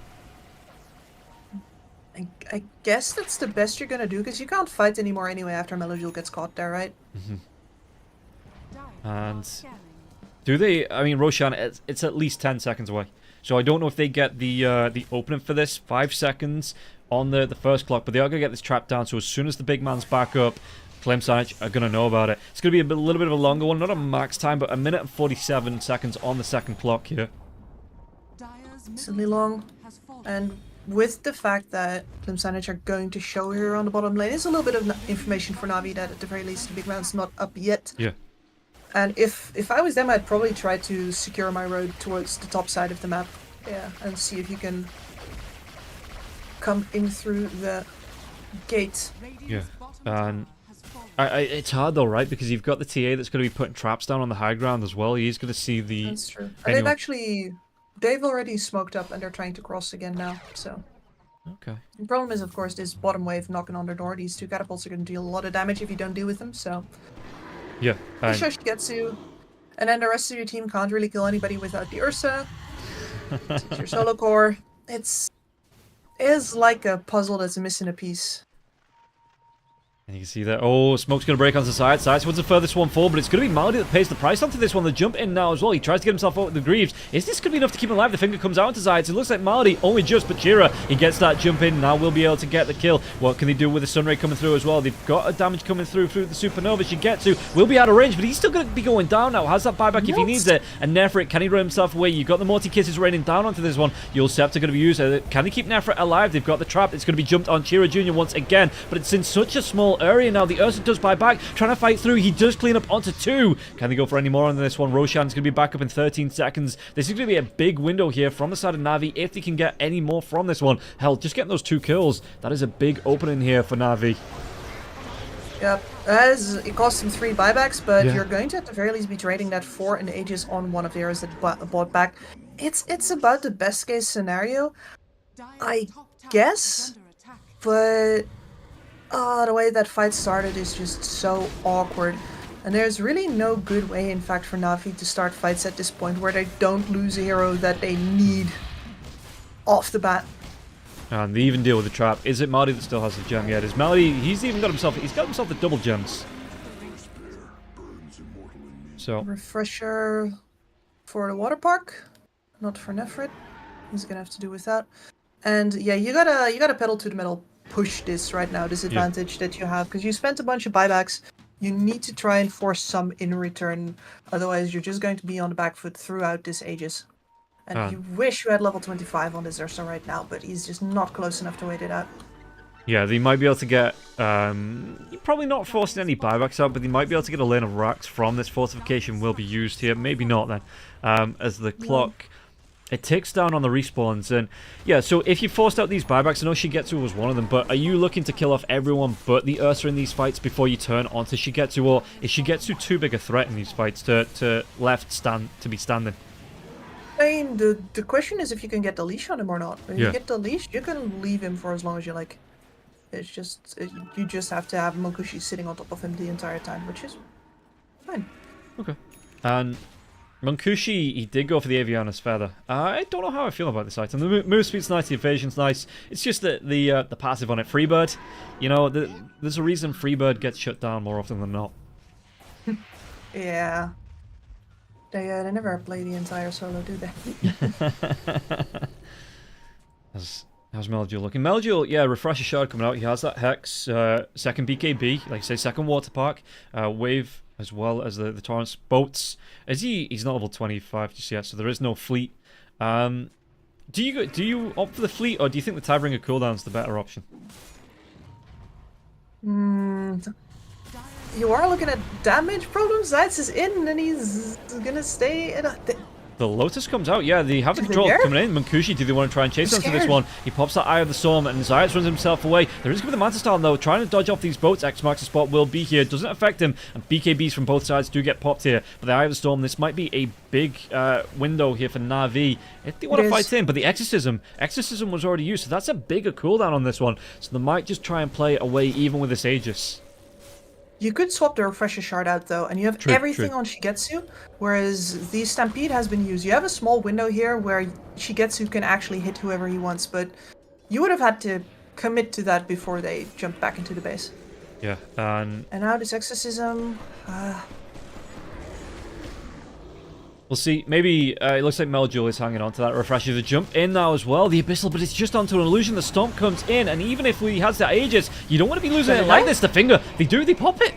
B: I guess that's the best you're going to do, because you can't fight anymore anyway after Melojul gets caught there, right?
D: And do they... I mean, Roshan, it's at least 10 seconds away. So I don't know if they get the opening for this. 5 seconds on the first clock, but they are going to get this trap down, so as soon as the big man's back up, Klimsanich are going to know about it. It's going to be a little bit of a longer one, not a max time, but a minute and 47 seconds on the second clock here.
B: Decently long, and with the fact that Klimsanich are going to show here on the bottom lane, it's a little bit of information for Navi that at the very least the big man's not up yet.
D: Yeah.
B: And if I was them, I'd probably try to secure my road towards the top side of the map. Yeah, and see if you can come in through the gate.
D: Yeah, and it's hard though, right? Because you've got the TA that's going to be putting traps down on the high ground as well. He's going to see the...
B: That's true. And they've already smoked up and they're trying to cross again now, so...
D: Okay.
B: The problem is, of course, this bottom wave knocking on their door. These 2 catapults are going to deal a lot of damage if you don't deal with them, so...
D: Yeah.
B: Shigetsu, and then the rest of your team can't really kill anybody without the Ursa. It's your solo core. It is like a puzzle that's missing a piece.
D: And you can see that, oh, smoke's going to break onto side. Sides wants to furthest one forward, but it's going to be Maldi that pays the price onto this one. The jump in now as well. He tries to get himself out with the Greaves. Is this going to be enough to keep him alive? The finger comes out into Sides. It looks like Maldi only just, but Chira, he gets that jump in. Now we'll be able to get the kill. What can they do with the Sunray coming through as well? They've got a damage coming through the Supernova. Shigetsu will be out of range, but he's still going to be going down now. Has that buyback if he needs it. And Nefrit, can he run himself away? You've got the multi-kisses raining down onto this one. Your Scepter going to be used. Can they keep Nefrit alive? They've got the trap. It's going to be jumped on Chira Jr. once again, but it's in such a small area now. The Ursa does buy back, trying to fight through. He does clean up onto 2. Can they go for any more on this one? Roshan's going to be back up in 13 seconds. This is going to be a big window here from the side of Na'Vi if they can get any more from this one. Hell, just getting those 2 kills. That is a big opening here for Na'Vi.
B: Yep, it costs him 3 buybacks, but you're going to at the very least be trading that for an Aegis on one of the areas that bought back. It's about the best case scenario, I guess, but the way that fight started is just so awkward. And there's really no good way, in fact, for Na'Vi to start fights at this point where they don't lose a hero that they need off the bat.
D: And they even deal with the trap. Is it Maldi that still has the gem yet? Is Maldi, he's got himself the double gems. So
B: Refresher for the water park, not for Nefrit. He's gonna have to do with that. And yeah, you gotta pedal to the metal, push this right now, this advantage that you have, because you spent a bunch of buybacks. You need to try and force some in return, otherwise you're just going to be on the back foot throughout this Aegis. And you wish you had level 25 on this Ursa right now, but he's just not close enough to wait it out.
D: yeah, they might be able to get, probably not forcing any buybacks out, but they might be able to get a lane of racks from this. Fortification will be used here. Maybe not then, as the clock, it ticks down on the respawns. And yeah, so if you forced out these buybacks, I know Shigetsu was one of them, but are you looking to kill off everyone but the Ursa in these fights before you turn onto Shigetsu, or is Shigetsu too big a threat in these fights to be standing?
B: I mean, the question is if you can get the leash on him or not. If you get the leash, you can leave him for as long as you like. It's just, you just have to have Monkushi sitting on top of him the entire time, which is fine.
D: Okay. And Monkushi, he did go for the Aviana's Feather. I don't know how I feel about this item. The move speed's nice, the evasion's nice. It's just that the passive on it, Freebird, you know, there's a reason Freebird gets shut down more often than not.
B: Yeah. They never play the entire solo, do they?
D: How's Melduel looking? Melduel, yeah, Refresher Shard coming out. He has that Hex, second BKB, like I say, second Water Park, Wave, as well as the Torrents. Boats. He's not level 25 just yet, so there is no fleet. Do you opt for the fleet, or do you think the Tidebringer cooldown's the better option?
B: You are looking at damage problems. Zaitz is in, and he's gonna stay in a...
D: The Lotus comes out, yeah, they have the control coming in. Mankushi, do they want to try and chase onto this one? He pops that Eye of the Storm, and Zayas runs himself away. There is going to be the Manta Style, though, trying to dodge off these boats. X marks the spot, will be here. Doesn't affect him, and BKBs from both sides do get popped here. But the Eye of the Storm, this might be a big window here for Na'Vi if they want to fight in. But the Exorcism was already used, so that's a bigger cooldown on this one. So they might just try and play away even with this Aegis.
B: You could swap the Refresher Shard out, though, and you have everything on Shigetsu, whereas the Stampede has been used. You have a small window here where Shigetsu can actually hit whoever he wants, but you would have had to commit to that before they jumped back into the base.
D: Yeah,
B: and now this Exorcism...
D: We'll see. Maybe it looks like Melduel is hanging on to that Refresher. The jump in now as well. The Abyssal, but it's just onto an illusion. The Stomp comes in, and even if he has that Aegis, you don't want to be losing it like this. The finger, they pop it.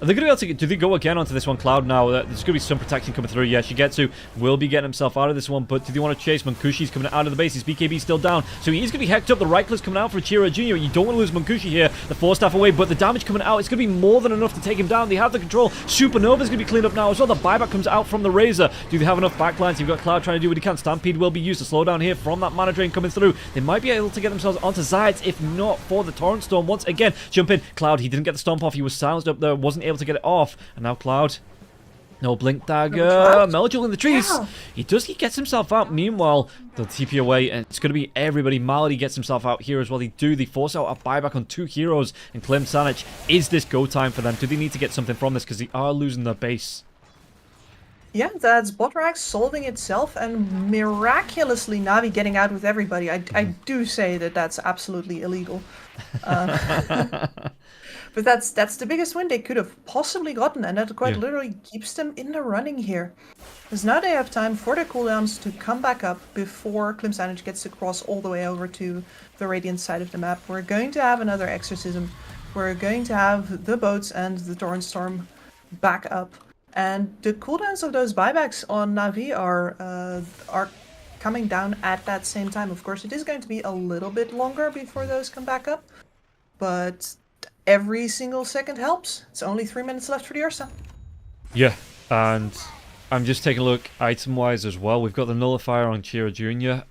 D: Are they going to be able to... Do they go again onto this one? Cloud now. There's going to be some protection coming through. Yeah, Shigetsu will be getting himself out of this one, but do they want to chase? Mankushi's coming out of the base. His BKB's still down, so he is going to be hecked up. The right click's coming out for Chira Jr. You don't want to lose Mankushi here. The Force Staff away, but the damage coming out, it's going to be more than enough to take him down. They have the control. Supernova's going to be cleaned up now as well. The buyback comes out from the Razor. Do they have enough backlines? You've got Cloud trying to do what he can. Stampede will be used to slow down here from that mana drain coming through. They might be able to get themselves onto Zayat, if not for the Torrent Storm. Once again, jump in. Cloud, he didn't get the Stomp off. He was silenced up there, wasn't able to get it off. And now Cloud, no Blink Dagger, Melduel in the trees. Yeah. He gets himself out. Meanwhile, they'll TP away, and it's going to be everybody. Malady gets himself out here as well. They force out a buyback on 2 heroes and Clem Sanich. Is this go time for them? Do they need to get something from this? Because they are losing their base.
B: Yeah, that's Botrax solving itself, and miraculously Navi getting out with everybody. I do say that that's absolutely illegal. But that's the biggest win they could have possibly gotten, and that quite
D: Yeah.
B: literally keeps them in the running here. Because now they have time for their cooldowns to come back up before Klimsanich gets to cross all the way over to the Radiant side of the map. We're going to have another Exorcism. We're going to have the boats and the Torrent Storm back up. And the cooldowns of those buybacks on Na'Vi are coming down at that same time. Of course, it is going to be a little bit longer before those come back up. But every single second helps. It's only 3 minutes left for the Ursa.
D: Yeah, and I'm just taking a look item-wise as well. We've got the Nullifier on Chira Jr.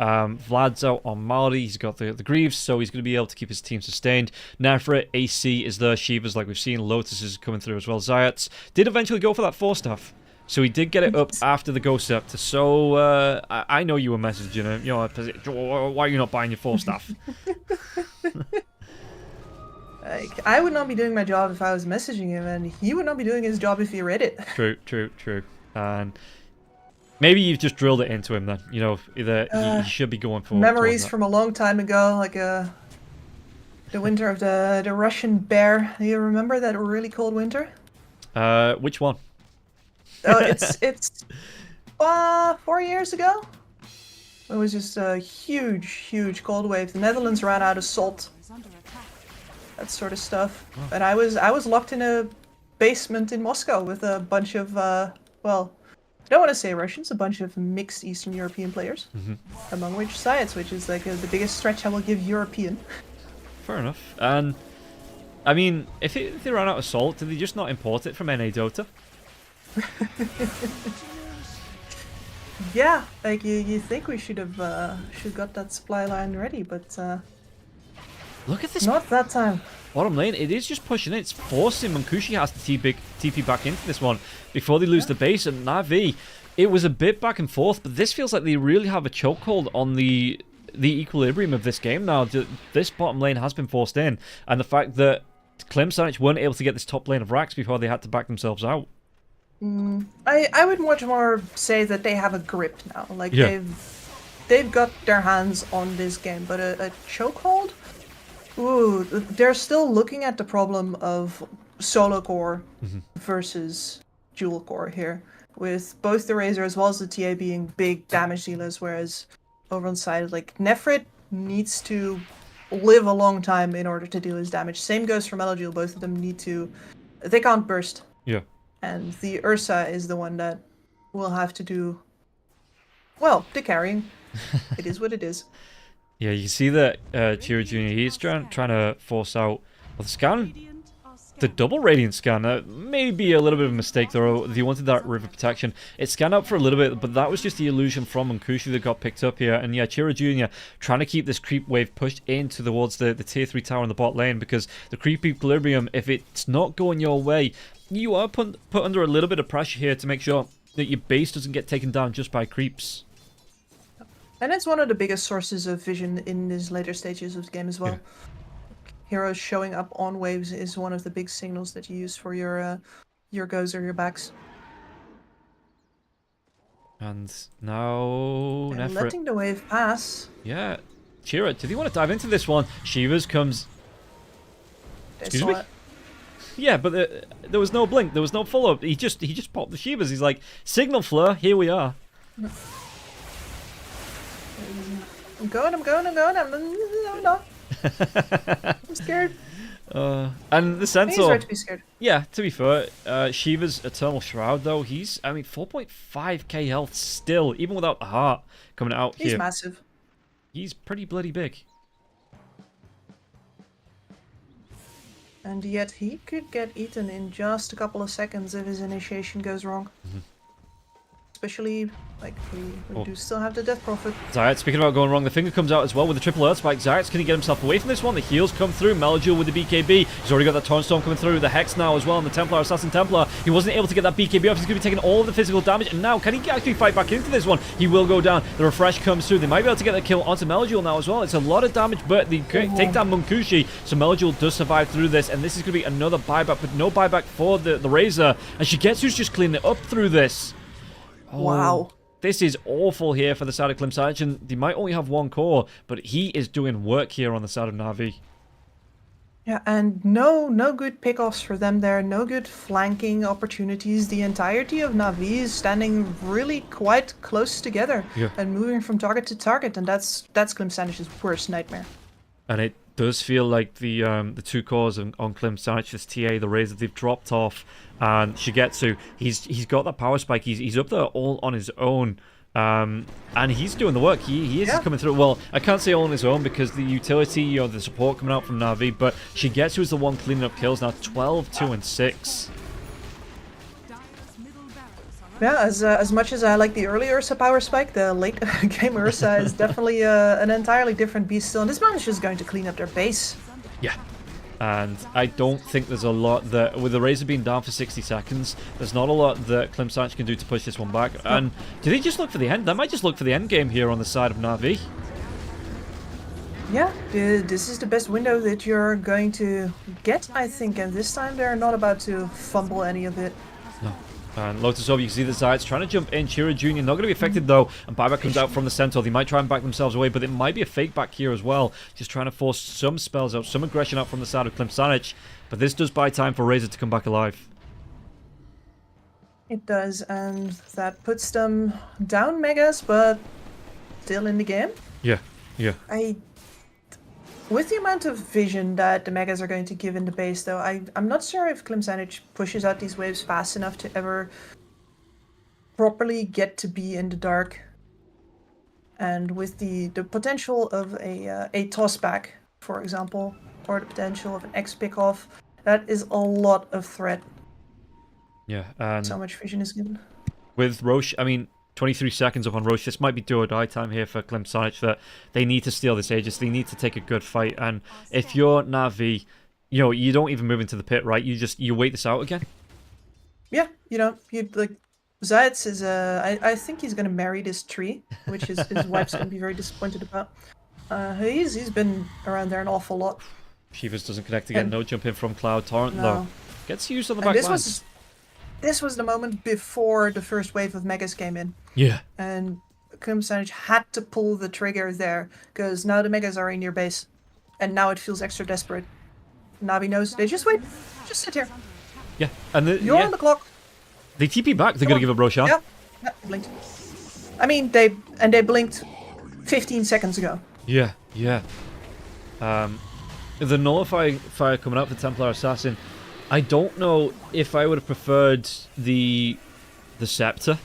D: Vlad's out on Maldi. He's got the Greaves, so he's going to be able to keep his team sustained. Nefra, AC is there. Shiva's like we've seen. Lotus is coming through as well. Zayats did eventually go for that 4-staff. So he did get it up after the Ghost Scepter. So I know you were messaging him. You know, why are you not buying your 4-staff?
B: Like, I would not be doing my job if I was messaging him, and he would not be doing his job if he read it.
D: True. And maybe you've just drilled it into him then. You know, either he should be going for
B: Memories from a long time ago, like the winter of the Russian bear. Do you remember that really cold winter?
D: Which one?
B: Oh, it's 4 years ago. It was just a huge cold wave. The Netherlands ran out of salt.
C: Is under attack.
B: That sort of stuff. And I was locked in a basement in Moscow with a bunch of well, I don't want to say Russians, a bunch of mixed Eastern European players, among which Zayats, which is like the biggest stretch I will give European.
D: Fair enough. And I mean, if they ran out of salt, did they just not import it from NA Dota?
B: Yeah, like you think we should got that supply line ready, but
D: Look at this.
B: not that time.
D: Bottom lane, it is just pushing in. It's forcing Munkushi has to TP back into this one before they lose the base. And Na'Vi, it was a bit back and forth, but this feels like they really have a chokehold on the equilibrium of this game now. This bottom lane has been forced in, and the fact that Klimsanich weren't able to get this top lane of Rax before they had to back themselves out.
B: I would much more say that they have a grip now. Like
D: Yeah.
B: they've got their hands on this game, but a chokehold. Ooh, they're still looking at the problem of solo core versus dual core here, with both the Razor as well as the TA being big damage dealers, whereas over on the side, like Nefrit needs to live a long time in order to deal his damage. Same goes for Melodule. Both of them they can't burst.
D: Yeah.
B: And the Ursa is the one that will have to do, well, the carrying. It is what it is.
D: Yeah, you see that Chira Jr., he's trying to force out the scan.
C: Radiant are
D: The double Radiant scan, may be a little bit of a mistake though. They wanted that river protection. It scanned up for a little bit, but that was just the illusion from Munkushi that got picked up here. And yeah, Chira Jr. trying to keep this creep wave pushed in towards the tier 3 tower in the bot lane, because the creep equilibrium, if it's not going your way, you are put under a little bit of pressure here to make sure that your base doesn't get taken down just by creeps.
B: And it's one of the biggest sources of vision in these later stages of the game as well.
D: Yeah.
B: Heroes showing up on waves is one of the big signals that you use for your goes or your backs.
D: And now
B: And
D: Nefrit.
B: letting the wave pass.
D: Yeah. Chira, do you want to dive into this one? Shivas comes...
B: They
D: Excuse
B: saw
D: me?
B: it.
D: Yeah, but there was no blink. There was no follow-up. He just popped the Shivas. He's like, signal flare, here we are.
B: I'm going. I'm not. I'm scared.
D: And the
B: He's
D: Centaur...
B: right to be scared.
D: Yeah, to be fair, Shiva's Eternal Shroud, though, he's, 4.5k health still, even without the heart coming out
B: He's
D: here.
B: massive.
D: He's pretty bloody big.
B: And yet he could get eaten in just a couple of seconds if his initiation goes wrong. Especially, like, we do still have the Death Prophet.
D: Zayat, speaking about going wrong, the finger comes out as well with the triple earth spike. Zayat, can he get himself away from this one? The heals come through. Melodule with the BKB. He's already got that Torrent Storm coming through. The Hex now as well, and the Templar, Assassin Templar. He wasn't able to get that BKB off. He's going to be taking all of the physical damage. And now, can he actually fight back into this one? He will go down. The Refresh comes through. They might be able to get the kill onto Melodule now as well. It's a lot of damage, but they take down Munkushi. So Melodule does survive through this, and this is going to be another buyback, but no buyback for the Razor. And Shigetsu's just cleaning it up through this. Oh.
B: Wow.
D: This is awful here for the side of Klimsanich, and they might only have one core, but he is doing work here on the side of Na'Vi.
B: Yeah, and no good pickoffs for them there, no good flanking opportunities. The entirety of Na'Vi is standing really quite close together and moving from target to target, and that's Klimsanich's worst nightmare.
D: And it does feel like the two cores on Klimsanich, this TA, the Razor, they've dropped off, and Shigetsu, he's got that power spike, he's up there all on his own. And he's doing the work. He is coming through. Well, I can't say all on his own because the utility or the support coming out from Na'Vi, but Shigetsu is the one cleaning up kills now. 12, 2, and 6.
B: Yeah, as much as I like the early Ursa power spike, the late game Ursa is definitely an entirely different beast still. And this man is just going to clean up their base.
D: Yeah. And I don't think there's a lot that, with the Razor being down for 60 seconds, there's not a lot that Klimsanich can do to push this one back. And do they just look for the end? They might just look for the end game here on the side of Na'Vi.
B: Yeah, this is the best window that you're going to get, I think. And this time they're not about to fumble any of it.
D: No. And Lotus Orb, you can see the Zayats trying to jump in. Chira Jr. not going to be affected though. And buyback comes out from the Centaur. They might try and back themselves away, but it might be a fake back here as well. Just trying to force some spells out, some aggression out from the side of Klimsanich. But this does buy time for Razor to come back alive.
B: It does, and that puts them down Megas, but still in the game.
D: Yeah, yeah.
B: With the amount of vision that the Megas are going to give in the base, though, I'm not sure if Klimsanich pushes out these waves fast enough to ever properly get to be in the dark. And with the potential of a toss back, for example, or the potential of an X pick-off, that is a lot of threat.
D: Yeah, and
B: so much vision is given.
D: With Roche, I mean, 23 seconds up on Roche. This might be do or die time here for Klimsanich, that they need to steal this Aegis. They need to take a good fight. And if you're Na'Vi, you know, you don't even move into the pit, right? You wait this out again.
B: Yeah, you know, Zayats is I think he's gonna marry this tree, which his wife's gonna be very disappointed about. He's been around there an awful lot.
D: Shivas doesn't connect again. No jump in from Cloud. Torrent though gets used on the
B: and
D: back line.
B: This was the moment before the first wave of Megas came in.
D: Yeah.
B: And Klimsanich had to pull the trigger there, because now the Megas are in your base. And now it feels extra desperate. Navi knows, they just wait. Just sit here.
D: Yeah. And
B: you're on the clock.
D: They TP back, they're going to give a Roshan.
B: Yeah, blinked. I mean, they blinked 15 seconds ago.
D: Yeah, yeah. The Nullify fire coming out for Templar Assassin, I don't know if I would have preferred the Scepter.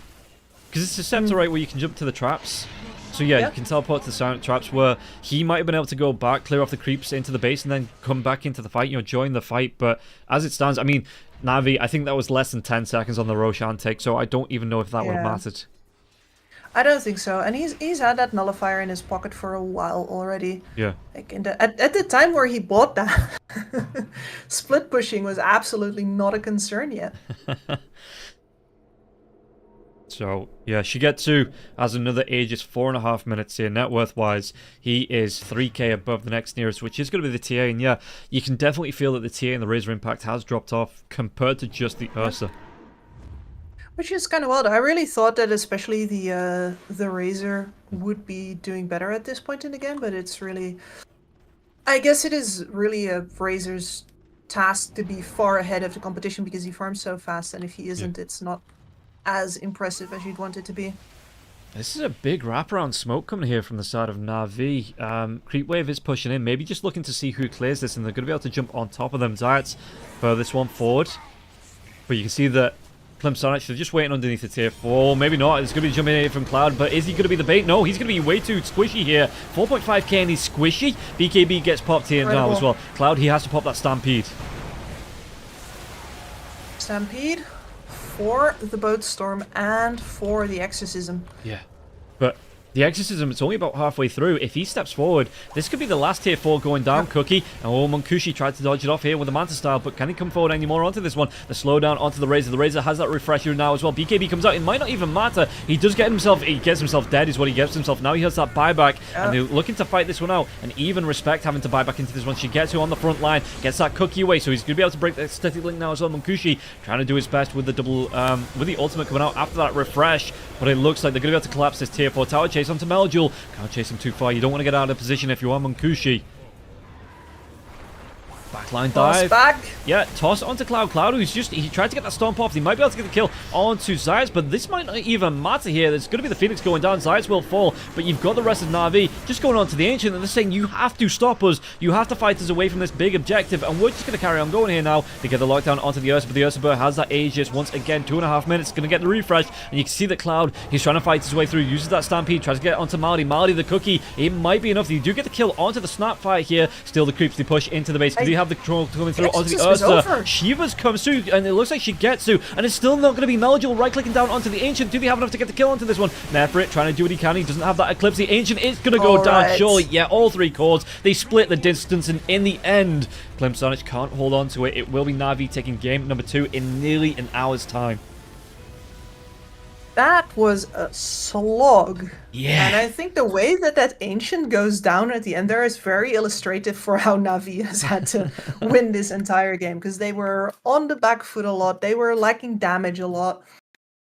D: Because it's a Scepter, right, where you can jump to the traps. So yeah, you can teleport to the silent traps, where he might have been able to go back, clear off the creeps into the base, and then come back into the fight, you know, join the fight. But as it stands, I mean, Na'Vi, I think that was less than 10 seconds on the Roshan take, so I don't even know if that would have mattered.
B: I don't think so, and he's had that nullifier in his pocket for a while already.
D: Yeah.
B: Like at the time where he bought that, split pushing was absolutely not a concern yet.
D: So yeah, Shigetsu has another Aegis, 4.5 minutes here. Net worth wise, he is 3k above the next nearest, which is going to be the TA. And yeah, you can definitely feel that the TA and the Razor impact has dropped off compared to just the Ursa.
B: Which is kind of odd. I really thought that especially the Razor would be doing better at this point in the game, but it's really... I guess it is really a Razor's task to be far ahead of the competition because he farms so fast, and if he isn't, it's not as impressive as you'd want it to be.
D: This is a big wraparound smoke coming here from the side of Na'Vi. Creep Wave is pushing in, maybe just looking to see who clears this, and they're going to be able to jump on top of them. Zayats for this one forward. But you can see that Klimsanich, they're just waiting underneath the tier 4. Maybe not. It's going to be jumping in from Cloud, but is he going to be the bait? No, he's going to be way too squishy here. 4.5k and he's squishy. BKB gets popped here now as well. Cloud, he has to pop that Stampede.
B: Stampede for the Boat Storm and for the Exorcism.
D: Yeah, but the Exorcism, it's only about halfway through. If he steps forward, this could be the last tier 4 going down. Cookie, and Monkushi tried to dodge it off here with the Manta style, but can he come forward anymore onto this one? The slowdown onto the Razor. The Razor has that refresher now as well. BKB comes out. It might not even matter. He does get himself, he gets himself dead is what he gets himself. Now he has that buyback, and they're looking to fight this one out, and even respect having to buy back into this one. Shigetsu on the front line, gets that Cookie away, so he's going to be able to break the static link now as well. Monkushi trying to do his best with the double, with the ultimate coming out after that refresh, but it looks like they're going to be able to collapse this tier 4 tower chase onto Meljul. Can't chase him too far. You don't want to get out of position if you are Monkushi. Backline
B: Toss
D: dive.
B: back.
D: Yeah, toss onto Cloud. Cloud, who's just, he tried to get that stomp off. He might be able to get the kill onto Zayas, but this might not even matter here. There's going to be the Phoenix going down. Zayas will fall, but you've got the rest of Na'Vi just going on to the Ancient, and they're saying, you have to stop us. You have to fight us away from this big objective, and we're just going to carry on going here now. They get the lockdown onto the Ursa, but the Ursa has that Aegis once again. 2.5 minutes, going to get the refresh, and you can see that Cloud, he's trying to fight his way through, uses that Stampede, tries to get onto Marty. Marty, the cookie, it might be enough. You do get the kill onto the Snapfire here. Still the creeps, they push into the base. Do you have the control coming through onto the Ursa? Shivas comes through, and it looks like she gets through, and it's still not going to be knowledgeable. Right-clicking down onto the Ancient. Do they have enough to get the kill onto this one? Nefrit trying to do what he can. He doesn't have that Eclipse. The Ancient is going to go down, surely. Yeah, all 3 cores. They split the distance, and in the end, Klimsonich can't hold on to it. It will be Na'Vi taking game number 2 in nearly an hour's time.
B: That was a slog.
D: Yeah.
B: And I think the way that Ancient goes down at the end there is very illustrative for how Na'Vi has had to win this entire game. Because they were on the back foot a lot. They were lacking damage a lot.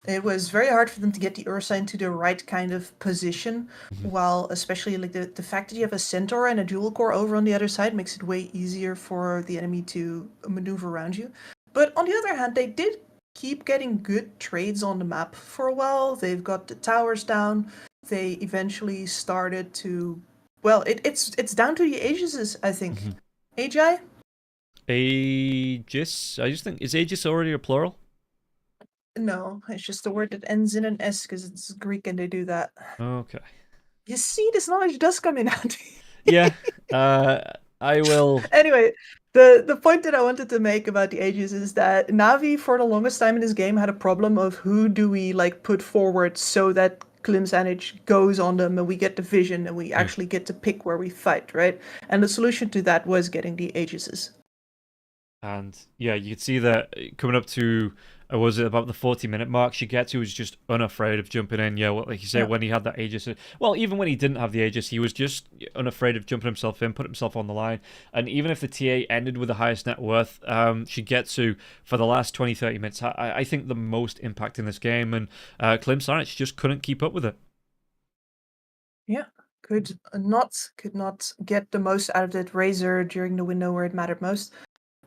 B: It was very hard for them to get the Ursa into the right kind of position. While especially like the fact that you have a Centaur and a dual core over on the other side makes it way easier for the enemy to maneuver around you. But on the other hand, they did keep getting good trades on the map for a while. They've got the towers down. They eventually started to... Well, it's down to the Aegises, I think. Agi?
D: Aegis? I just think... Is Aegis already a plural?
B: No, it's just a word that ends in an S because it's Greek and they do that.
D: Okay.
B: You see, this knowledge does come in handy.
D: Yeah. I will...
B: Anyway... The point that I wanted to make about the Aegis is that Na'Vi for the longest time in this game had a problem of who do we like put forward so that Klimsanich goes on them and we get the vision and we actually get to pick where we fight, right? And the solution to that was getting the Aegises.
D: And yeah, you could see that coming up to, was it about the 40-minute mark, Shigetsu was just unafraid of jumping in. Yeah, like you say, when he had that Aegis. Well, even when he didn't have the Aegis, he was just unafraid of jumping himself in, put himself on the line. And even if the TA ended with the highest net worth, Shigetsu, for the last 20-30 minutes, I think the most impact in this game. And Klimsanich just couldn't keep up with it.
B: Yeah, could not get the most out of that Razor during the window where it mattered most.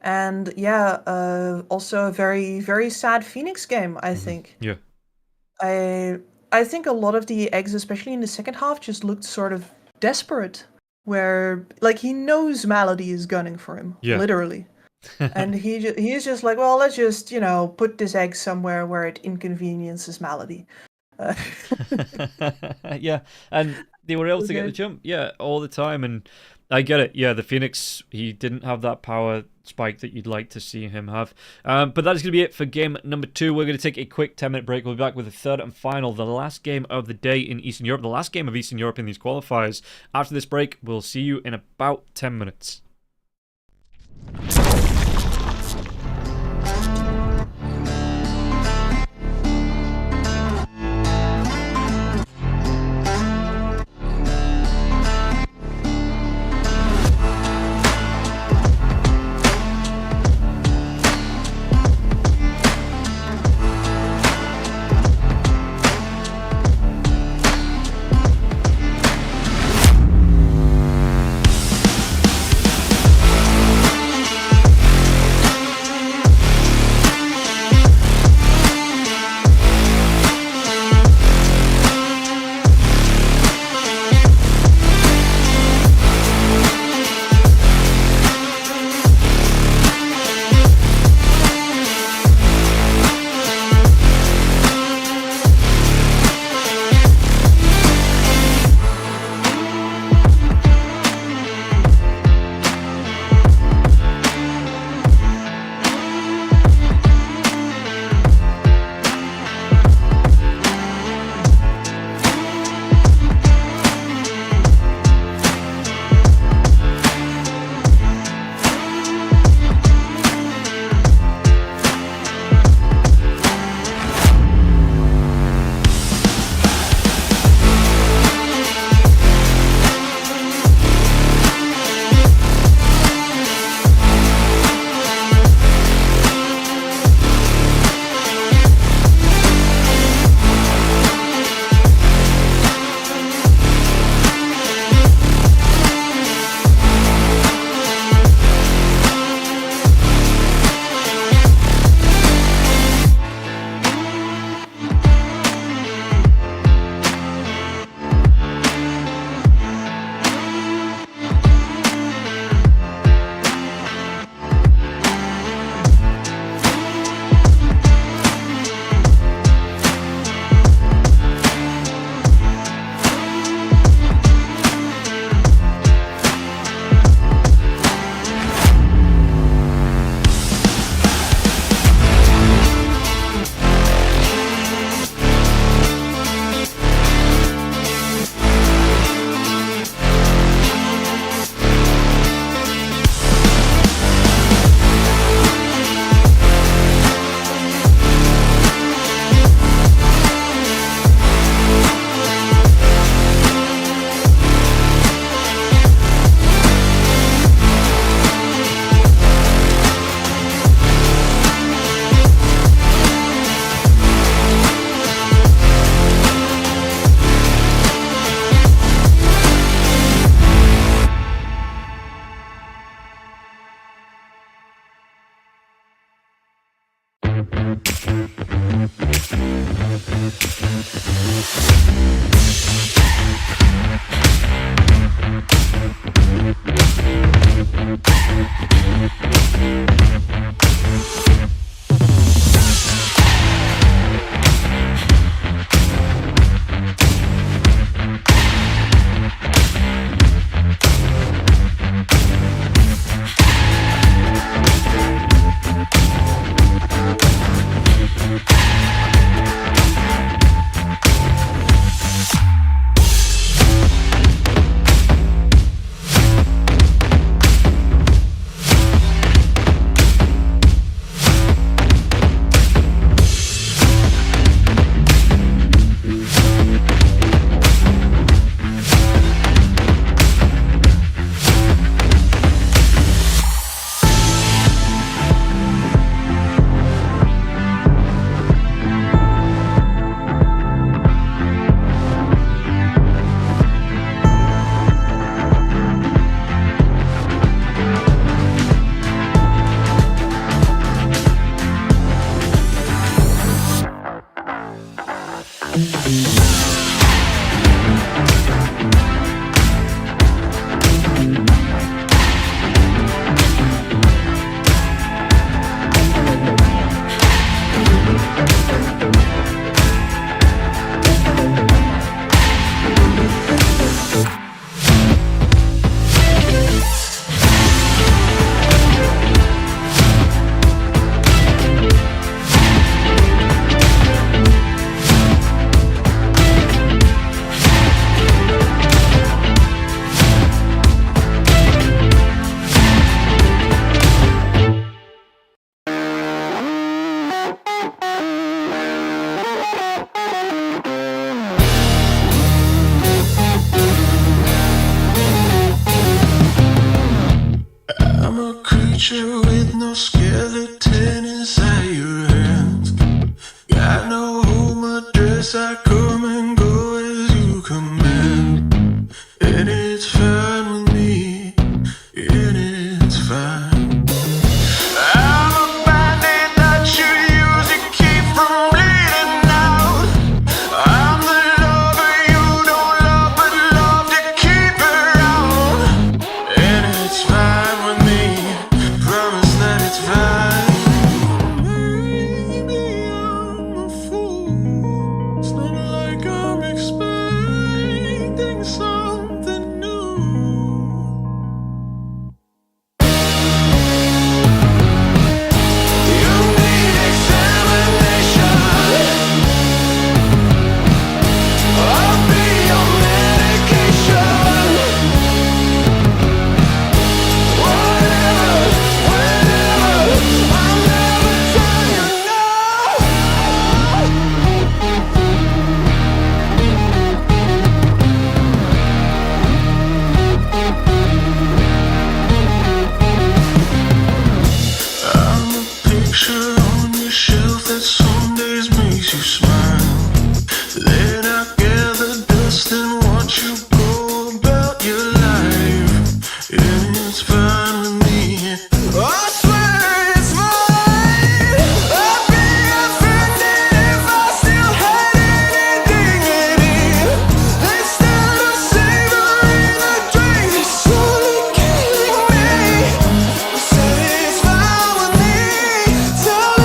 B: And yeah, also a very, very sad Phoenix game, I think.
D: Yeah.
B: I think a lot of the eggs, especially in the second half, just looked sort of desperate. Where, like, he knows Malady is gunning for him, literally. And he is just like, well, let's just, put this egg somewhere where it inconveniences Malady.
D: Yeah, and they were able to get the jump, all the time, and I get it. Yeah, the Phoenix, he didn't have that power spike that you'd like to see him have. But that is going to be it for game number 2. We're going to take a quick 10-minute break. We'll be back with the third and final, the last game of the day in Eastern Europe, the last game of Eastern Europe in these qualifiers. After this break, we'll see you in about 10 minutes.
E: creature with no skeleton inside your hands. Got no home address, I come and go as you command. And it's fine with me, and it's fine. I'm a bandit that you use to keep from bleeding out. I'm the lover you don't love, but love to keep around. And it's fine with me, promise that it's fine. Maybe I'm a fool, it's not like I'm expecting something new. You need examination. I'll be your medication. Whatever, whenever, I'll never tell you no. I'm a picture on your shelf that some days makes you smile. Then I gather dust and watch you go about your life. And it's fine with me. I swear it's fine. I'd be offended if I still had any dignity. Instead of savoring the drink, it's slowly killing me. Say it's fine with me. Tell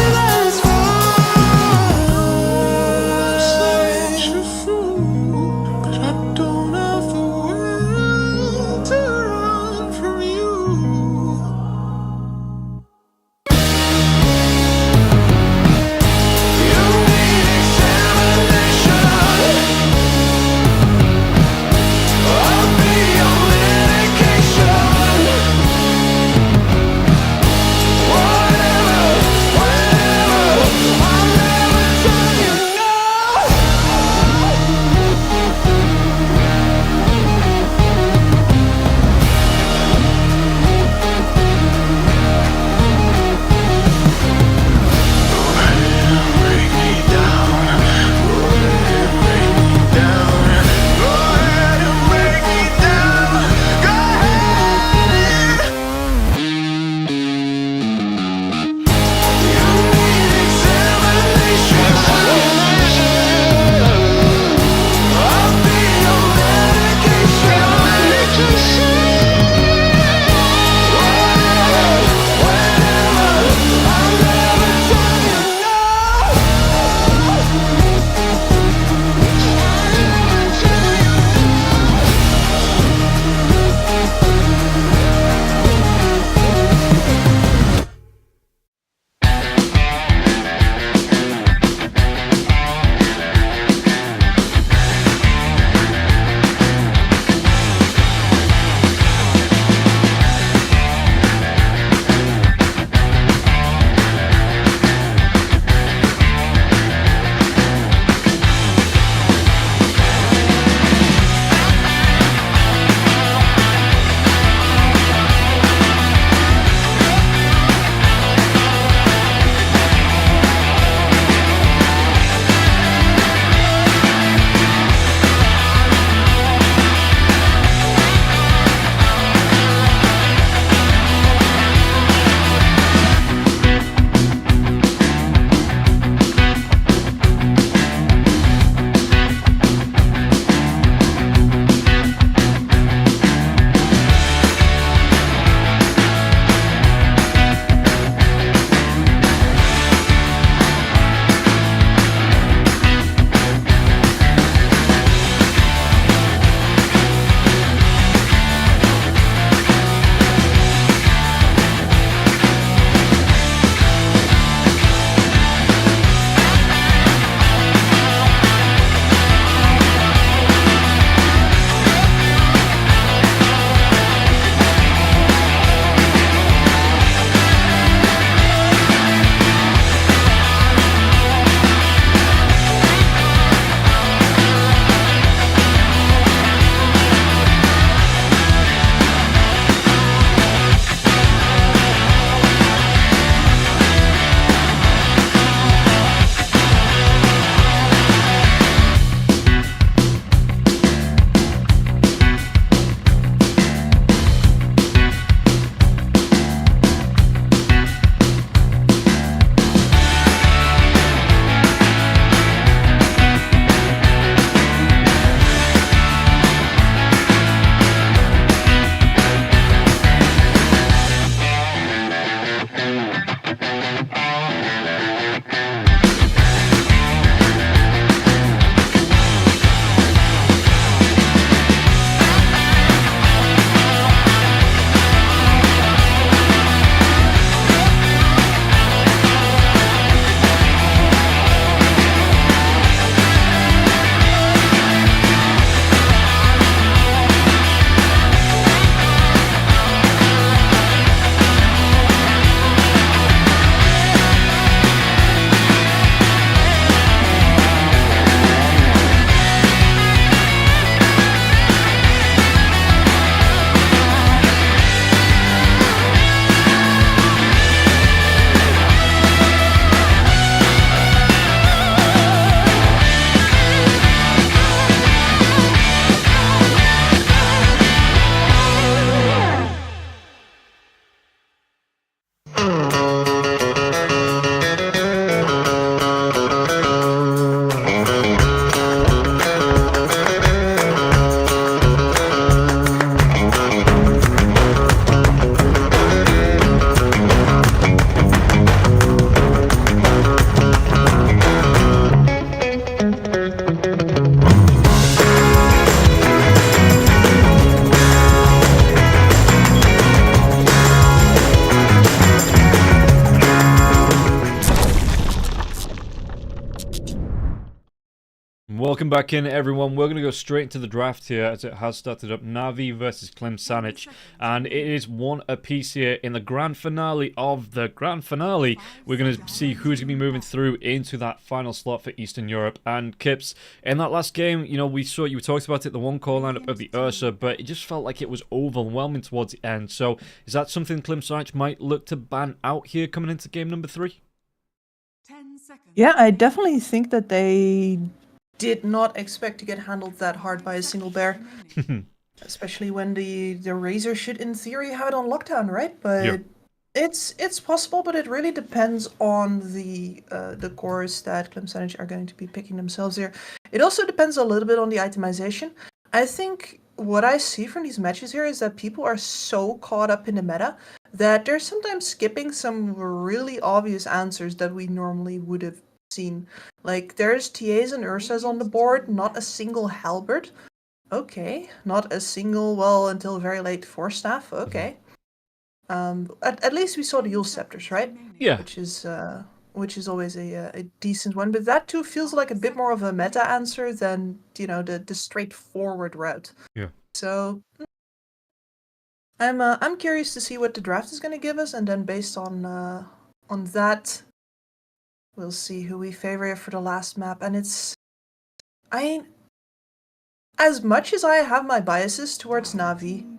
D: Welcome back in, everyone. We're going to go straight into the draft here as it has started up. Navi versus Klim Sanic, and it is one apiece here in the grand finale of the grand finale. We're going to see who's going to be moving through into that final slot for Eastern Europe. And Kips, in that last game, you know, we saw you talked about it, the one core lineup of the Ursa, but it just felt like it was overwhelming towards the end. So is that something Klim Sanic might look to ban out here coming into game number 3?
C: 10 seconds.
B: Yeah, I definitely think that they did not expect to get handled that hard by a single bear. Especially when the Razor should, in theory, have it on lockdown, right? But it's possible, but it really depends on the cores that Klim Sanic are going to be picking themselves here. It also depends a little bit on the itemization. I think what I see from these matches here is that people are so caught up in the meta that they're sometimes skipping some really obvious answers that we normally would have seen. Like, there's TAs and Ursas on the board, not a single Halberd. Okay. Not a single, well, until very late Force Staff. Okay. At least we saw the Yule Scepters, right?
D: Yeah.
B: Which is always a decent one, but that too feels like a bit more of a meta answer than, you know, the straightforward route.
D: Yeah.
B: So I'm curious to see what the draft is going to give us, and then based on that, we'll see who we favor here for the last map. And as much as I have my biases towards Navi,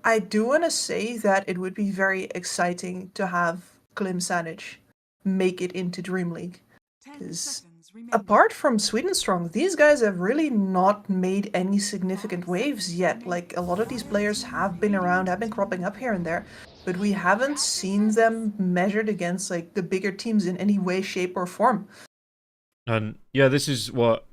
B: I do want to say that it would be very exciting to have Klim Sanic make it into DreamLeague. Because apart from Swedenstrong, these guys have really not made any significant waves yet. Like, a lot of these players have been around, have been cropping up here and there, but we haven't seen them measured against, like, the bigger teams in any way, shape, or form.
D: And yeah, this is what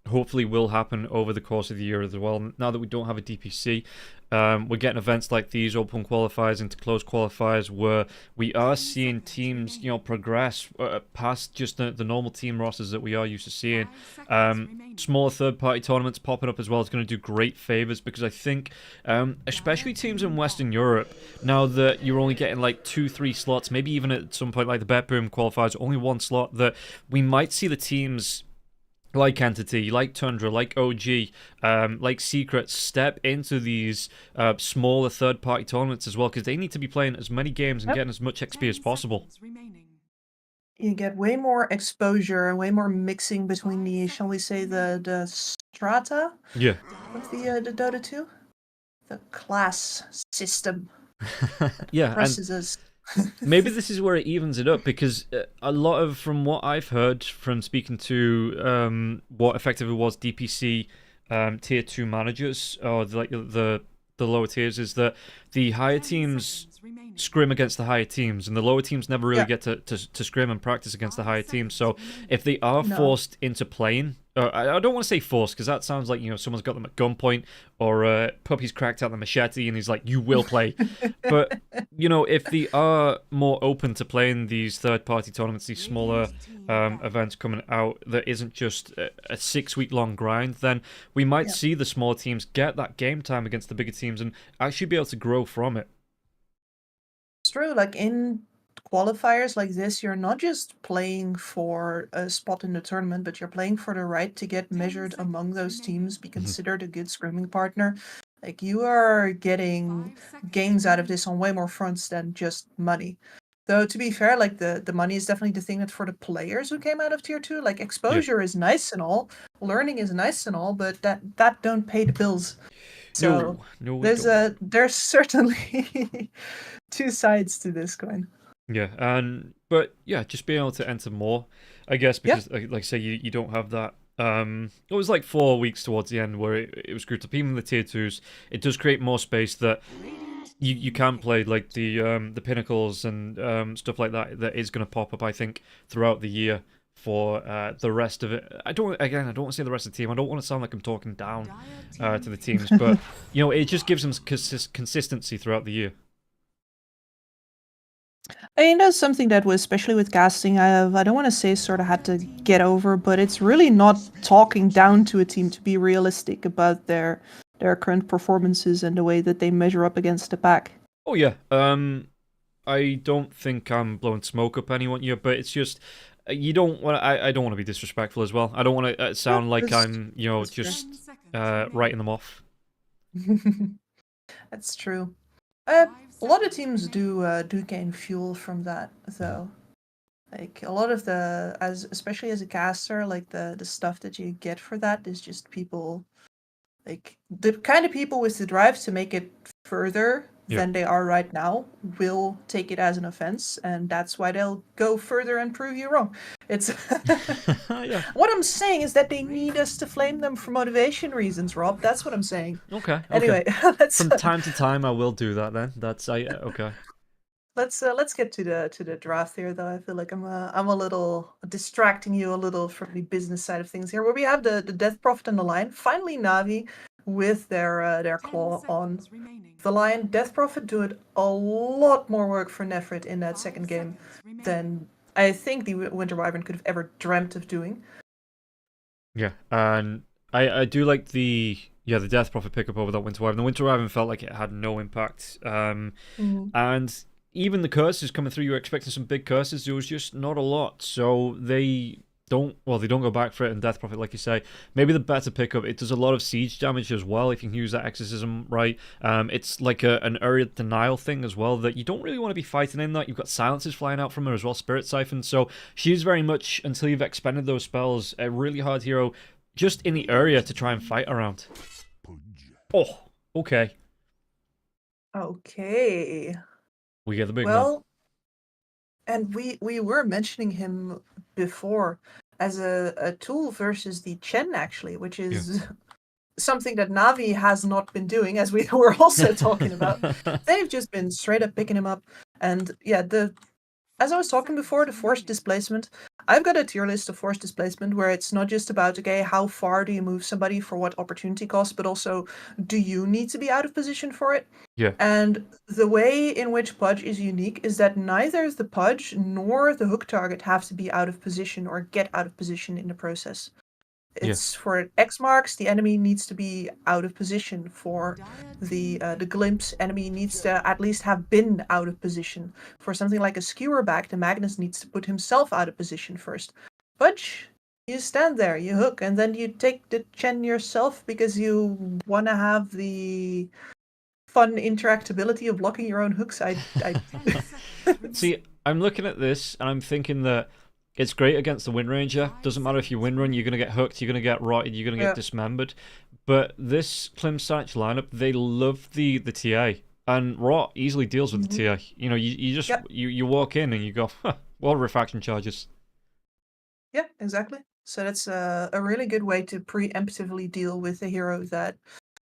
D: hopefully will happen over the course of the year as well. Now that we don't have a DPC, we're getting events like these, open qualifiers into closed qualifiers, where we are seeing teams, you know, progress past just the normal team rosters that we are used to seeing. Smaller third-party tournaments popping up as well is going to do great favors, because I think, especially teams in Western Europe, now that you're only getting like 2-3 slots, maybe even at some point like the Bet Boom qualifiers, only one slot, that we might see the teams like Entity, like Tundra, like OG, like Secret step into these smaller third-party tournaments as well, because they need to be playing as many games and getting as much XP as possible.
B: You get way more exposure and way more mixing between the, shall we say, the strata of the Dota 2? The class system.
D: Yeah,
B: Presses us.
D: Maybe this is where it evens it up, because a lot of, from what I've heard from speaking to what effectively was DPC tier 2 managers, or the lower tiers, is that the higher teams scrim against the higher teams, and the lower teams never really get to scrim and practice against the higher teams. So if they are forced into playing, I don't want to say forced, because that sounds like, you know, someone's got them at gunpoint, or Puppy's cracked out the machete and he's like, you will play. But, you know, if they are more open to playing these third-party tournaments, these smaller events coming out, that isn't just a 6-week long grind, then we might see the smaller teams get that game time against the bigger teams and actually be able to grow from it.
B: It's true, like in qualifiers like this, you're not just playing for a spot in the tournament, but you're playing for the right to get measured among those teams, be considered a good scrimming partner. Like, you are getting gains out of this on way more fronts than just money. Though, to be fair, like, the money is definitely the thing that for the players who came out of tier 2, like, exposure is nice and all, learning is nice and all, but that don't pay the bills. So
D: no,
B: there's certainly two sides to this coin.
D: Yeah, but yeah, just being able to enter more, I guess, because like I say, you don't have that. It was like 4 weeks towards the end where it was grouped up. Even the tier 2s, it does create more space that you can play, like the pinnacles and stuff like that. That is going to pop up, I think, throughout the year for the rest of it. I don't want to say the rest of the team. I don't want to sound like I'm talking down to the teams, but you know, it just gives them consistency throughout the year.
B: I mean, that's something that was, especially with casting, I don't want to say sort of had to get over, but it's really not talking down to a team to be realistic about their current performances and the way that they measure up against the pack.
D: Oh yeah, I don't think I'm blowing smoke up anyone here, but it's just you don't want. I don't want to be disrespectful as well. I don't want to sound like
B: that's-
D: I'm,
B: that's fair.
D: just
C: 10 seconds remaining.
D: writing them off.
B: That's true.
C: 5
B: A lot of
C: seconds
B: teams
C: remaining.
B: do gain fuel from that, though. Like a lot of the especially as a caster, like the stuff that you get for that is just people, like the kind of people with the drive to make it further
D: Yeah.
B: than they are right now will take it as an offense, and that's why they'll go further and prove you wrong. It's
D: Yeah.
B: what I'm saying is that they need us to flame them for motivation reasons, Rob. That's what I'm saying.
D: Okay.
B: Anyway, let's
D: From time to time, I will do that. Then that's okay.
B: let's get to the draft here, though. I feel like I'm a little distracting you a little from the business side of things here, where we have the Death Prophet on the line. Finally, Navi with their
C: 10
B: claw on
C: seconds remaining.
B: the line. Death Prophet doing a lot more work for Nefrit in that
C: 5
B: second game
C: seconds remaining.
B: than I think the Winter Wyvern could have ever dreamt of doing.
D: Yeah, and I do like the Death Prophet pickup over that Winter Wyvern. The Winter Wyvern felt like it had no impact. And even the curses coming through, you were expecting some big curses. There was just not a lot, so they don't go back for it. And Death Prophet, like you say, maybe the better pickup. It does a lot of siege damage as well if you can use that exorcism right. It's like an area denial thing as well that you don't really want to be fighting in that. You've got silences flying out from her as well, Spirit Siphon. So she's very much, until you've expended those spells, a really hard hero just in the area to try and fight around. Oh, okay.
B: Okay.
D: We get the big man.
B: Well, and we were mentioning him before as a tool versus the Chen, actually, which is something that Navi has not been doing, as we were also talking about. They've just been straight up picking him up. And yeah, as I was talking before, the forced displacement, I've got a tier list of forced displacement where it's not just about, okay, how far do you move somebody for what opportunity cost, but also, do you need to be out of position for it?
D: Yeah.
B: And the way in which Pudge is unique is that neither the Pudge nor the hook target have to be out of position or get out of position in the process. It's for X marks, the enemy needs to be out of position. For the glimpse, enemy needs to at least have been out of position. For something like a skewer back, the Magnus needs to put himself out of position first. Pudge, you stand there, you hook, and then you take the Chen yourself because you want to have the fun interactability of blocking your own hooks.
D: See, I'm looking at this and I'm thinking that it's great against the Wind Ranger. Doesn't matter if you Wind Run, you're going to get hooked, you're going to get rotted, you're going to get dismembered. But this Klim Sanich lineup, they love the TA. And Rot easily deals with the TA. You know, you just you walk in and you go, well, refraction charges.
B: Yeah, exactly. So that's a really good way to preemptively deal with a hero that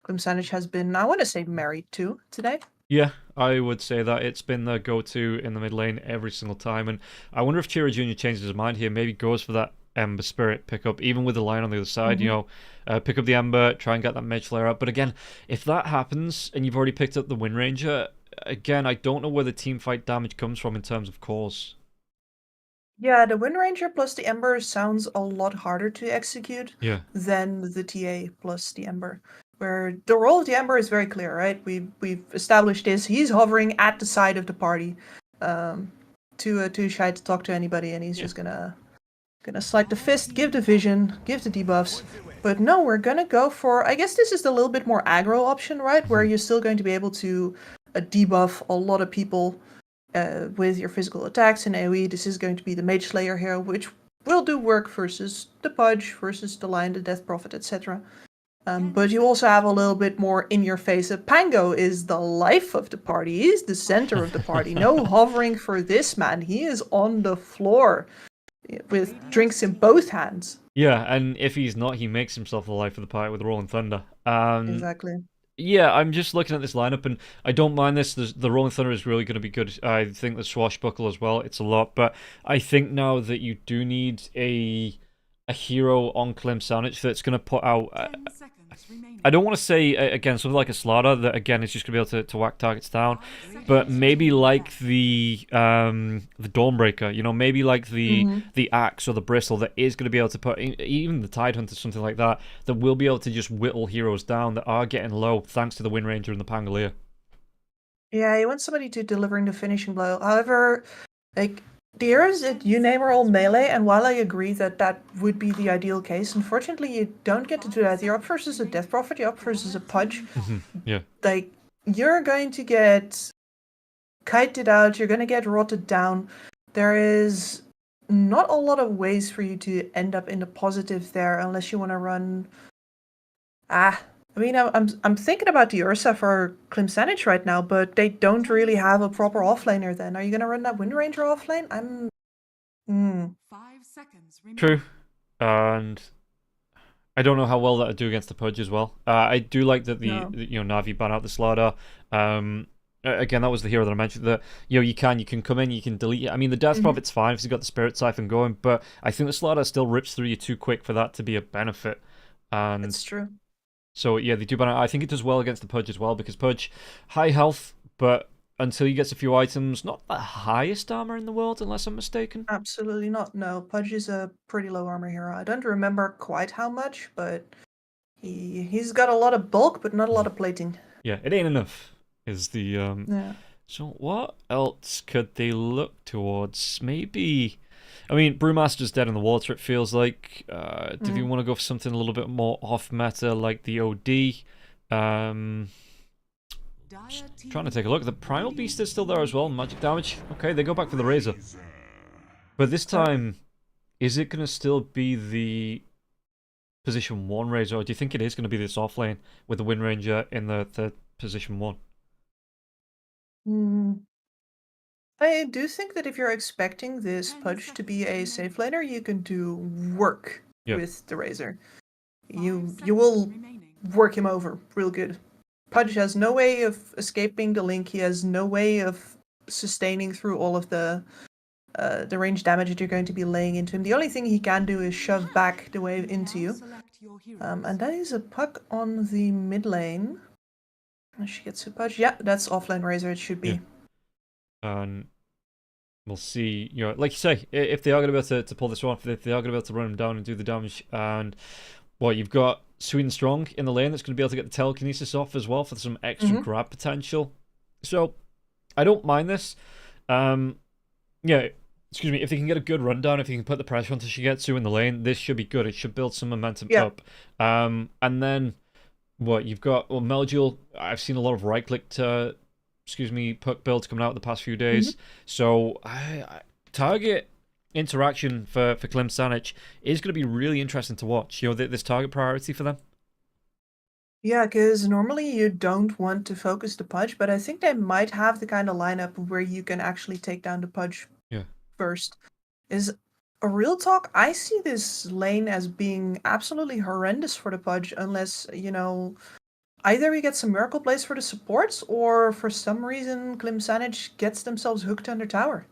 B: Klim Sanich has been, I want to say, married to today.
D: Yeah, I would say that it's been the go-to in the mid lane every single time, and I wonder if Chira Jr. changes his mind here, maybe goes for that Ember Spirit pickup, even with the line on the other side, you know, pick up the Ember, try and get that Mage Flare up. But again, if that happens, and you've already picked up the Wind Ranger, again, I don't know where the team fight damage comes from in terms of cores.
B: Yeah, the Wind Ranger plus the Ember sounds a lot harder to execute than the TA plus the Ember. Where the role of the Ember is very clear, right? We've established this. He's hovering at the side of the party, too shy to talk to anybody, and he's just gonna slide the fist, give the vision, give the debuffs. But no, we're gonna go for, I guess this is the little bit more aggro option, right? Where you're still going to be able to debuff a lot of people with your physical attacks in AoE. This is going to be the Mage Slayer here, which will do work versus the Pudge, versus the Lion, the Death Prophet, etc. But you also have a little bit more in your face. Pango is the life of the party. He's the center of the party. No hovering for this man. He is on the floor with drinks in both hands.
D: Yeah, and if he's not, he makes himself the life of the party with Rolling Thunder.
B: Exactly.
D: Yeah, I'm just looking at this lineup, and I don't mind this. The Rolling Thunder is really going to be good. I think the Swashbuckle as well, it's a lot. But I think now that you do need a hero on Klim Sanich that's going to put out... I don't want to say, again, something like a Slaughter that, again, is just going to be able to whack targets down, but maybe like the Dawnbreaker, you know, maybe like the Axe or the Bristle that is going to be able to put, even the Tidehunter, something like that, that will be able to just whittle heroes down that are getting low thanks to the Wind Ranger and the Pangolier.
B: Yeah, you want somebody to delivering the finishing blow. However, like, The heroes that you name are all melee, and while I agree that that would be the ideal case, unfortunately you don't get to do that. You're up versus a Death Prophet, you're up versus a Pudge.
D: Yeah.
B: Like, you're going to get kited out, you're going to get rotted down. There is not a lot of ways for you to end up in the positive there, unless you want to run... I mean, I'm thinking about the Ursa for Clemsanich right now, but they don't really have a proper offlaner then. Are you going to run that Wind Ranger offlane?
C: 5 seconds remaining.
D: True. And I don't know how well that would do against the Pudge as well. I do like that
B: No.
D: Na'Vi ban out the Slardar. Again, that was the hero that I mentioned that you can come in, you can delete it. I mean, the Death Prophet's fine if you've got the Spirit Siphon going, but I think the Slardar still rips through you too quick for that to be a benefit. And
B: It's true.
D: so yeah, they do ban it. I think it does well against the Pudge as well, because Pudge, high health, but until he gets a few items, not the highest armor in the world, unless I'm mistaken.
B: Absolutely not. No, Pudge is a pretty low armor hero. I don't remember quite how much, but he's got a lot of bulk, but not a lot of plating.
D: Yeah, it ain't enough, is the...
B: Yeah.
D: So what else could they look towards? Maybe... I mean, Brewmaster's dead in the water, it feels like. Do they want to go for something a little bit more off-meta, like the OD? Trying to take a look. The Primal Beast is still there as well. Magic damage. Okay, they go back for the Razor. But this time, is it going to still be the position 1 Razor, or do you think it is going to be this offlane with the Wind Ranger in the position 1?
B: I do think that if you're expecting this Pudge to be a safe laner, you can do work with the Razor. You will work him over real good. Pudge has no way of escaping the link. He has no way of sustaining through all of the range damage that you're going to be laying into him. The only thing he can do is shove back the wave into you. And that is a puck on the mid lane. She gets to Pudge. Yeah, that's offlane Razor. It should be.
D: Yeah. And we'll see, like you say, if they are going to be able to pull this one off, if they are going to be able to run him down and do the damage. And you've got Sweet and Strong in the lane that's going to be able to get the telekinesis off as well for some extra grab potential. So I don't mind this. Excuse me, if they can get a good rundown, if they can put the pressure onto Shigetsu in the lane, this should be good. It should build some momentum up. And then you've got Meljul. I've seen a lot of right-clicked puck builds coming out the past few days. So target interaction for Clemsanich is going to be really interesting to watch. This target priority for them.
B: Yeah, because normally you don't want to focus the Pudge, but I think they might have the kind of lineup where you can actually take down the Pudge first. Is a real talk, I see this lane as being absolutely horrendous for the Pudge unless, either we get some miracle plays for the supports, or for some reason Clemsanich gets themselves hooked under tower.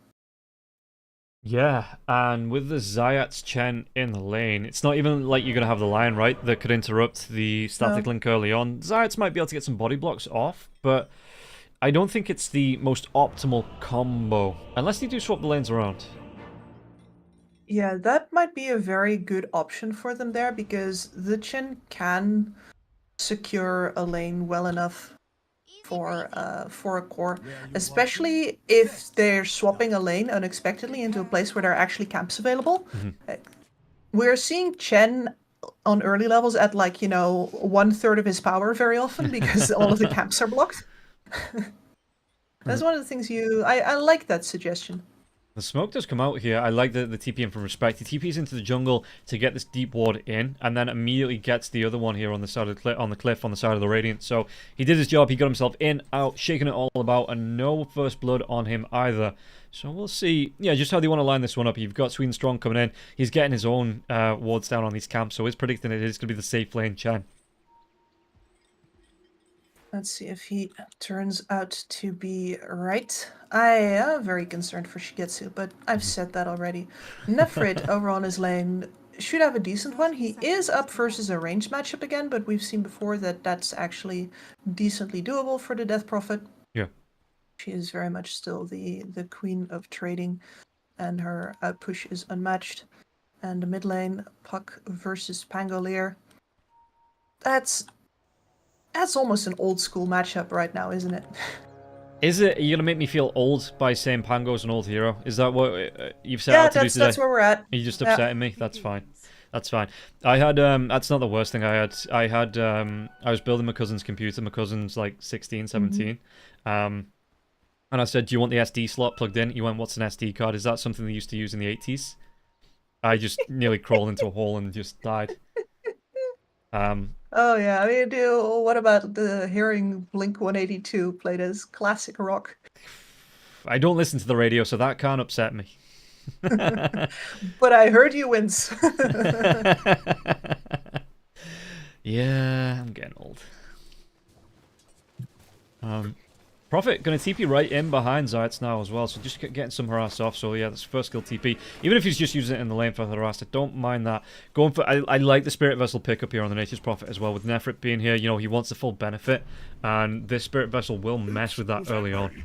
D: Yeah, and with the Zayat's Chen in the lane, it's not even like you're going to have the Lion, right, that could interrupt the static link early on. Zayat's might be able to get some body blocks off, but I don't think it's the most optimal combo, unless they do swap the lanes around.
B: Yeah, that might be a very good option for them there, because the Chen can secure a lane well enough for a core, especially if they're swapping a lane unexpectedly into a place where there are actually camps available. We're seeing Chen on early levels at 1/3 of his power very often because all of the camps are blocked. That's one of the things I like that suggestion.
D: The smoke does come out here. I like the TP in from Respect. He TPs into the jungle to get this deep ward in, and then immediately gets the other one here on the side of the cliff on the side of the Radiant. So he did his job. He got himself in, out, shaking it all about, and no first blood on him either. So we'll see, just how they want to line this one up. You've got Sweet and Strong coming in. He's getting his own wards down on these camps, so he's predicting it is going to be the safe lane Chen.
B: Let's see if he turns out to be right. I am very concerned for Shigetsu, but I've said that already. Nefrid over on his lane should have a decent one. He is up versus a ranged matchup again, but we've seen before that that's actually decently doable for the Death Prophet.
D: Yeah.
B: She is very much still the queen of trading, and her outpush is unmatched. And the mid lane, Puck versus Pangolier. That's almost an old school matchup right now, isn't it?
D: Is it? Are you gonna make me feel old by saying Pango's an old hero? Is that what you've set
B: Yeah,
D: out to do today?
B: that's where we're at.
D: Are you just
B: Yeah.
D: upsetting me? That's fine. That's fine. I had that's not the worst thing I had. I was building my cousin's computer. My cousin's like 16, 17. And I said, "Do you want the SD slot plugged in?" He went, "What's an SD card? Is that something they used to use in the 80s?" I just nearly crawled into a hole and just died.
B: Oh yeah, I mean, what about the hearing Blink 182 played as classic rock?
D: I don't listen to the radio, so that can't upset me.
B: But I heard you wince.
D: Yeah, I'm getting old. Prophet gonna TP right in behind Zayats now as well, so just getting some harass off. So yeah, that's first skill TP. Even if he's just using it in the lane for the harass, I don't mind that. Going for, I like the Spirit Vessel pickup here on the Nature's Prophet as well. With Nefrit being here, you know, he wants the full benefit, and this Spirit Vessel will mess with that early on.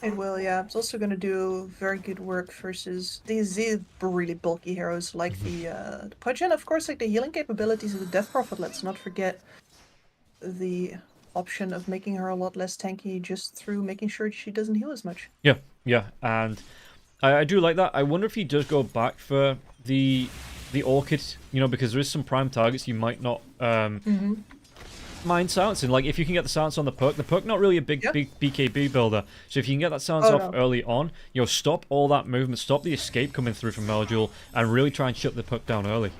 B: It will, yeah. It's also going to do very good work versus these really bulky heroes like the Pudge, and of course like the healing capabilities of the Death Prophet. Let's not forget the option of making her a lot less tanky just through making sure she doesn't heal as much.
D: Yeah, yeah, and I do like that. I wonder if he does go back for the Orchid, you know, because there is some prime targets you might not mind silencing. Like if you can get the silence on the Puck not really a big BKB builder, so if you can get that silence off early on, you know, stop all that movement, stop the escape coming through from Meljul, and really try and shut the Puck down early.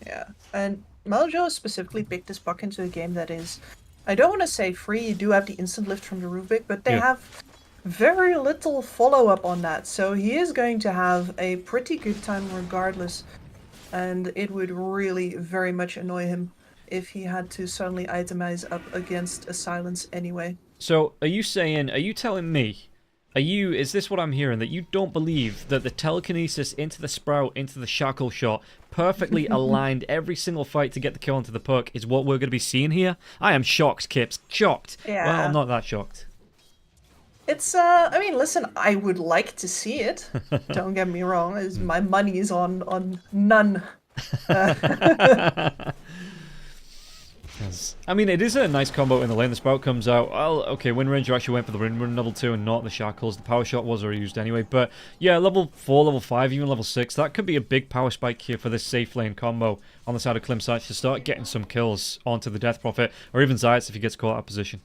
B: Yeah, and Meljul specifically picked this Puck into a game that is, I don't want to say free, you do have the instant lift from the Rubik, but they have very little follow-up on that, so he is going to have a pretty good time regardless, and it would really very much annoy him if he had to suddenly itemize up against a silence anyway.
D: So, are you telling me, is this what I'm hearing, that you don't believe that the telekinesis into the Sprout, into the Shackle shot, perfectly aligned every single fight to get the kill onto the Puck is what we're going to be seeing here? I am shocked, Kips. Shocked.
B: Yeah.
D: Well, I'm not that shocked.
B: It's, I mean, listen, I would like to see it. Don't get me wrong. My money is on none.
D: I mean, it is a nice combo in the lane. The Sprout comes out. Well, okay, Wind Ranger actually went for the Wind Run level 2 and not the Shackles. The Power Shot was already used anyway. But yeah, level 4, level 5, even level 6. That could be a big power spike here for this safe lane combo on the side of Klimsite to start getting some kills onto the Death Prophet, or even Zayats if he gets caught out of position.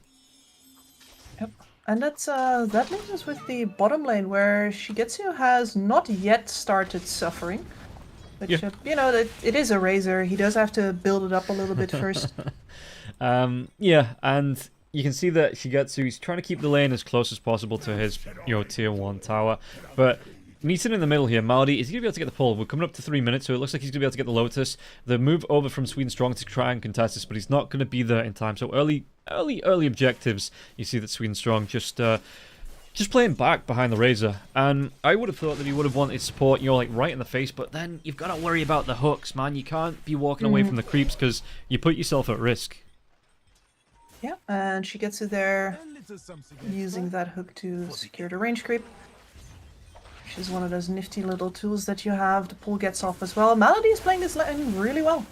B: Yep. And that's that leaves us with the bottom lane where Shigetsu has not yet started suffering. Which, you know, it is a Razor. He does have to build it up a little bit first.
D: Yeah, and you can see that Shigetsu, he's trying to keep the lane as close as possible to his, you know, tier 1 tower. But meeting in the middle here, Maldi, is he going to be able to get the pull? We're coming up to 3 minutes, so it looks like he's going to be able to get the Lotus. The move over from Sweden Strong to try and contest this, but he's not going to be there in time. So early objectives, you see that Sweden Strong just playing back behind the Razor, and I would have thought that he would have wanted support, you know, like right in the face, but then you've got to worry about the hooks, man. You can't be walking away from the creeps because you put yourself at risk.
B: Yeah, and she gets it there using that hook to secure the range creep. Which is one of those nifty little tools that you have. The pull gets off as well. Malady is playing this lane really well.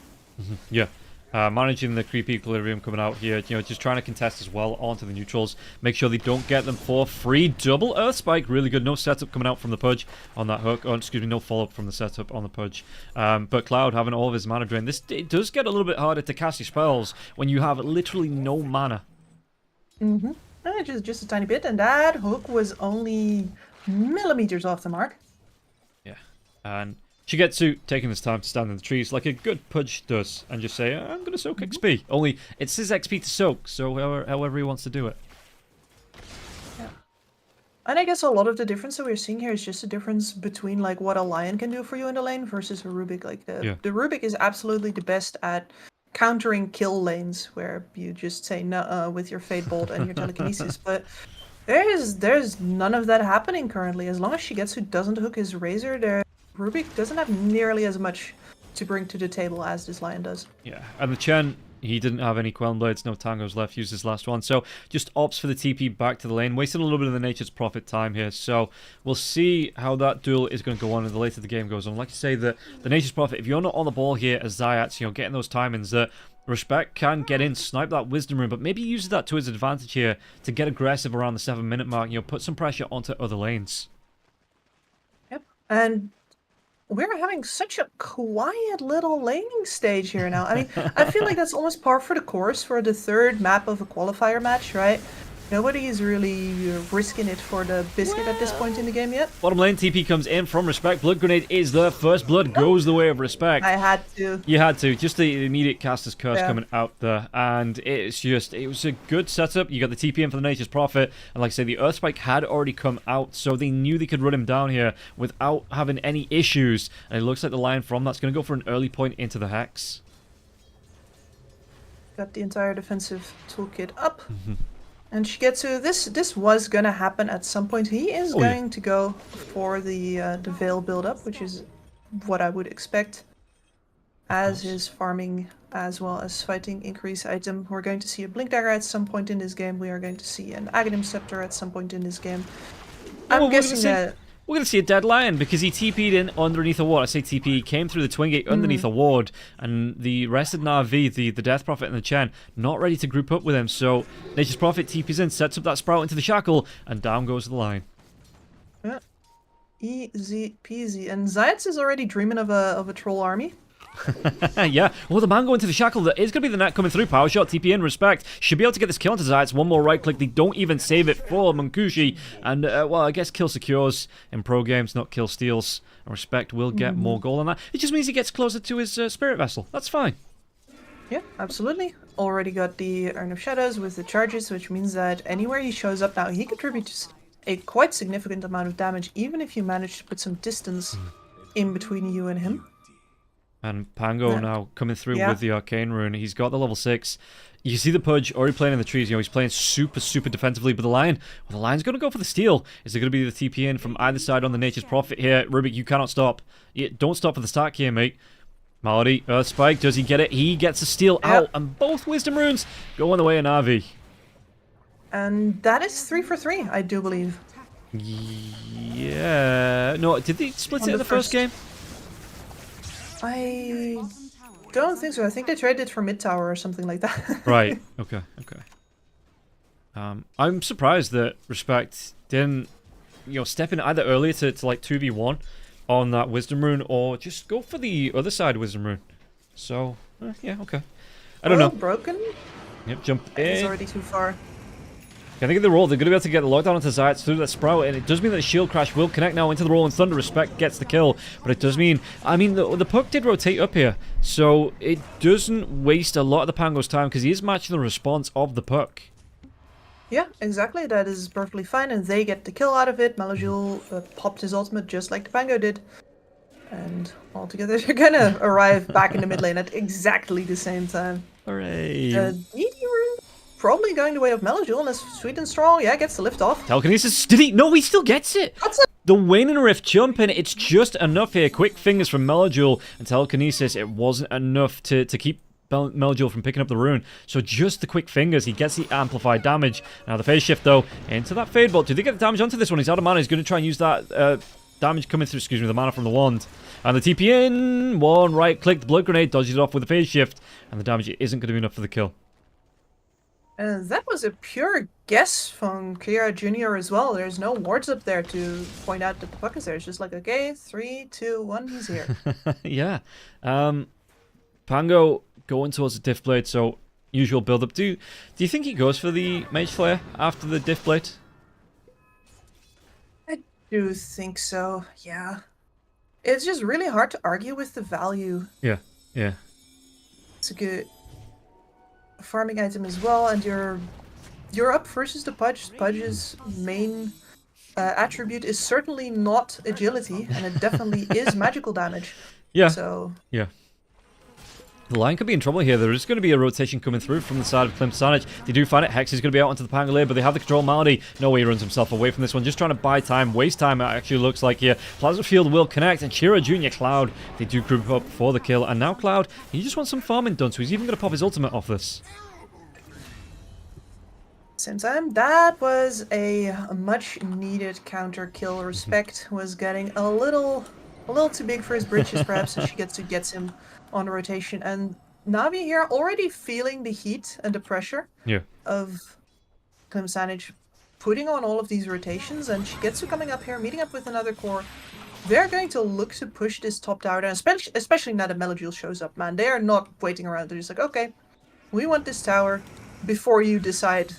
D: Yeah. Managing the creep equilibrium coming out here, you know, just trying to contest as well onto the neutrals. Make sure they don't get them for free. Double Earth Spike, really good. No setup coming out from the Pudge on that hook. Oh, excuse me, no follow-up from the setup on the Pudge. But Cloud having all of his mana drain. It does get a little bit harder to cast your spells when you have literally no mana.
B: Just a tiny bit, and that hook was only millimeters off the mark.
D: Yeah, and Shigetsu taking his time to stand in the trees like a good Pudge does and just say, I'm going to soak XP. Only it's his XP to soak, so however he wants to do it.
B: Yeah. And I guess a lot of the difference that we're seeing here is just a difference between like what a Lion can do for you in the lane versus a Rubik. Like the Rubik is absolutely the best at countering kill lanes where you just say no with your Fate Bolt and your telekinesis, but there's none of that happening currently. As long as Shigetsu doesn't hook his Razor, there Rubik doesn't have nearly as much to bring to the table as this Lion does.
D: Yeah, and the Chen, he didn't have any Queln Blades, no Tangos left, used his last one, so just opts for the TP back to the lane, wasting a little bit of the Nature's Prophet time here, so we'll see how that duel is going to go on and the later the game goes on. Like I say, the Nature's Prophet, if you're not on the ball here as Zayats, you know, getting those timings, that Respect can get in, snipe that Wisdom Rune, but maybe uses that to his advantage here to get aggressive around the 7-minute mark, put some pressure onto other lanes.
B: Yep. And we're having such a quiet little laning stage here now. I mean, I feel like that's almost par for the course for the third map of a qualifier match, right? Nobody is really risking it for the biscuit at this point in the game yet.
D: Bottom lane, TP comes in from Respect. Blood Grenade is the first blood, goes the way of Respect.
B: I had to.
D: You had to. Just the immediate caster's curse coming out there. And it was a good setup. You got the TP in for the Nature's Prophet. And like I say, the Earthspike had already come out, so they knew they could run him down here without having any issues. And it looks like the line from that's going to go for an early point into the Hex.
B: Got the entire defensive toolkit up. And Shigetsu, this was gonna happen at some point. He is going to go for the Veil build-up, which is what I would expect. As his farming as well as fighting increase item. We're going to see a Blink Dagger at some point in this game. We are going to see an Aghanim Scepter at some point in this game. I'm guessing that...
D: We're going to see a dead lion because he TP'd in underneath a ward. I say TP, he came through the Twin Gate underneath a ward, and the rest of Na'Vi, the Death Prophet and the Chen, not ready to group up with him. So Nature's Prophet TP's in, sets up that Sprout into the Shackle, and down goes the line.
B: Yeah. Easy peasy. And Zayats is already dreaming of a troll army.
D: Yeah, well, the man going to the Shackle, that is going to be the net coming through. Power shot, TP in, Respect. Should be able to get this kill onto Zayats. One more right click. They don't even save it for Munkushi. And, well, I guess kill secures in pro games, not kill steals. And Respect will get more gold on that. It just means he gets closer to his Spirit Vessel. That's fine.
B: Yeah, absolutely. Already got the Urn of Shadows with the charges, which means that anywhere he shows up now, he contributes a quite significant amount of damage, even if you manage to put some distance in between you and him.
D: And Pango now coming through with the Arcane Rune. He's got the level 6. You see the Pudge already playing in the trees. He's playing super defensively. But the Lion, well, the Lion's going to go for the steal. Is there going to be the TP in from either side on the Nature's Prophet here? Rubik, you cannot stop. Don't stop for the stack here, mate. Malady, Earthspike, does he get it? He gets a steal out. And both Wisdom Runes go on the way of Na'Vi.
B: And that is 3 for 3, I do believe.
D: Yeah. No, did they split it in the first game?
B: I don't think so. I think they traded for mid tower or something like that.
D: Right. Okay. I'm surprised that Respect didn't, step in either earlier to like 2v1 on that Wisdom Rune, or just go for the other side Wisdom Rune. So, yeah, okay. I don't know.
B: Broken?
D: Yep, jump in.
B: It's already too far.
D: I think of the roll, they're going to be able to get the lockdown onto Zayats through that Sprout, and it does mean that the Shield Crash will connect now into the roll, and Thunder Respect gets the kill. But it does mean, the puck did rotate up here, so it doesn't waste a lot of the Pango's time, because he is matching the response of the puck.
B: Yeah, exactly. That is perfectly fine, and they get the kill out of it. Malajul popped his ultimate just like the Pango did. And altogether, they're going to arrive back in the mid lane at exactly the same time.
D: Hooray.
B: The DD Rune probably going the way of Melajul, unless Sweet and Strong, gets the lift off.
D: Telekinesis, did he? No, he still gets it!
B: That's it!
D: The Waning Rift jump in, it's just enough here. Quick fingers from Melajul, and Telekinesis, it wasn't enough to keep Melajul from picking up the rune. So just the quick fingers, he gets the amplified damage. Now the phase shift, though, into that Fade Bolt. Do they get the damage onto this one? He's out of mana, he's going to try and use that damage coming through, the mana from the wand. And the TP in, one right click, the Blood Grenade dodges it off with the phase shift, and the damage isn't going to be enough for the kill.
B: That was a pure guess from Kira Jr. as well. There's no wards up there to point out that the puck is there. It's just like, okay, 3, 2, 1, he's here.
D: Yeah. Pango going towards the Diff Blade, so usual build-up. Do you think he goes for the Mage Flare after the Diff Blade?
B: I do think so, yeah. It's just really hard to argue with the value.
D: Yeah.
B: It's a good farming item as well, and you're up versus the Pudge. Pudge's main attribute is certainly not agility, and it definitely is magical damage.
D: Yeah.
B: So
D: yeah. The Lion could be in trouble here. There is going to be a rotation coming through from the side of Klimt Sanic. They do find it. Hex is going to be out onto the Pangolier, but they have the control Malady. No way he runs himself away from this one. Just trying to buy time, waste time, it actually looks like here. Plasma Field will connect, and Kira Jr. Cloud, they do group up for the kill. And now Cloud, he just wants some farming done, so he's even going to pop his ultimate off this.
B: Same time, that was a much needed counter kill. Respect was getting a little too big for his britches, perhaps, so she gets him on the rotation. And Navi here already feeling the heat and the pressure
D: Yeah.
B: of Klimsanich putting on all of these rotations, and Shigetsu coming up here, meeting up with another core. They're going to look to push this top tower down, especially now that Melojule shows up, man. They are not waiting around. They're just like, okay, we want this tower before you decide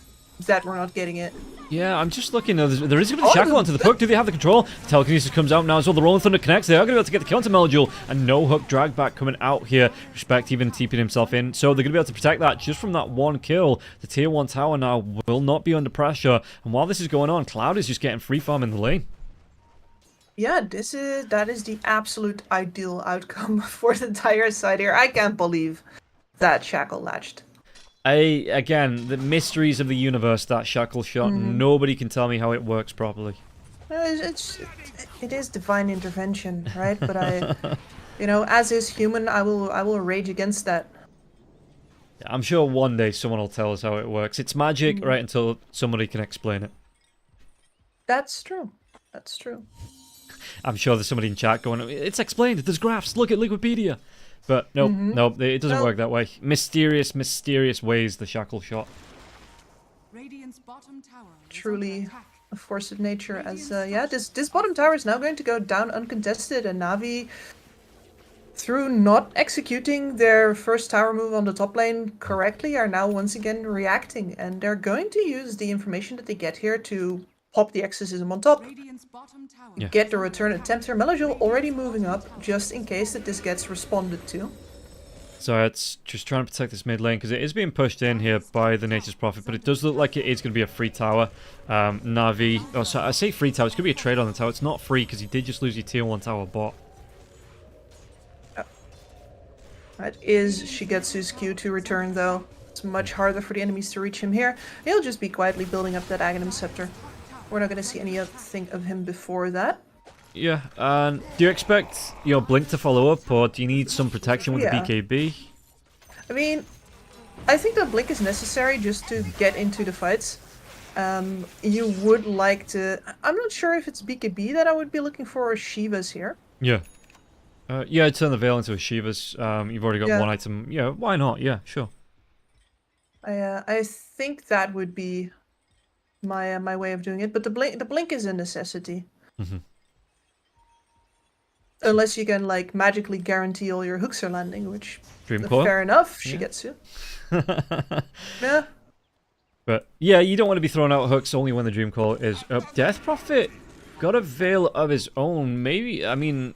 B: that we're not getting it.
D: Yeah, I'm just looking. There is going to be a shackle onto the puck. Do they have the control? The telekinesis comes out now as well. The Rolling Thunder connects. They are going to be able to get the kill onto Melojule. And no hook drag back coming out here. Respect even TPing himself in. So they're going to be able to protect that just from that one kill. The tier 1 tower now will not be under pressure. And while this is going on, Cloud is just getting free farm in the lane.
B: Yeah, that is the absolute ideal outcome for the entire side here. I can't believe that shackle latched.
D: Again, the mysteries of the universe, that shackle shot. Nobody can tell me how it works properly.
B: It is divine intervention, right? But as is human, I will rage against that.
D: I'm sure one day someone will tell us how it works. It's magic, right, until somebody can explain it.
B: That's true. That's true.
D: I'm sure there's somebody in chat going, it's explained, there's graphs, look at Wikipedia. But no, it doesn't work that way. Mysterious ways the shackle shot.
C: Radiant's bottom tower is
B: Truly
C: under attack.
B: a force of nature. As this bottom tower is now going to go down uncontested, and Navi, through not executing their first tower move on the top lane correctly, are now once again reacting, and they're going to use the information that they get here to pop the exorcism on top.
C: Radiant's bottom tower
D: Yeah.
B: Get the return attempt here. Melojule already moving up, just in case that this gets responded to.
D: So it's just trying to protect this mid lane, because it is being pushed in here by the Nature's Prophet, but it does look like it is going to be a free tower. Navi, I say free tower, it's going to be a trade on the tower. It's not free, because you did just lose your tier 1 tower bot.
B: That is Shigetsu's Q to return, though. It's much harder for the enemies to reach him here. He'll just be quietly building up that Aghanim Scepter. We're not going to see anything of him before that.
D: Yeah, and do you expect your Blink to follow up, or do you need some protection with
B: Yeah.
D: the BKB?
B: I mean, I think that Blink is necessary just to get into the fights. You would like to... I'm not sure if it's BKB that I would be looking for, or Shiva's here.
D: Yeah. Yeah, I'd turn the Veil into a Shiva's. You've already got
B: Yeah.
D: one item. Yeah, why not? Yeah, sure.
B: I think that would be my way of doing it, but the blink is a necessity. Unless you can like magically guarantee all your hooks are landing, which
D: Dreamcore?
B: fair enough,
D: Yeah.
B: Shigetsu. Yeah.
D: But yeah, you don't want to be throwing out hooks only when the Dream Call is up. Death Prophet got a Veil of his own. Maybe, I mean,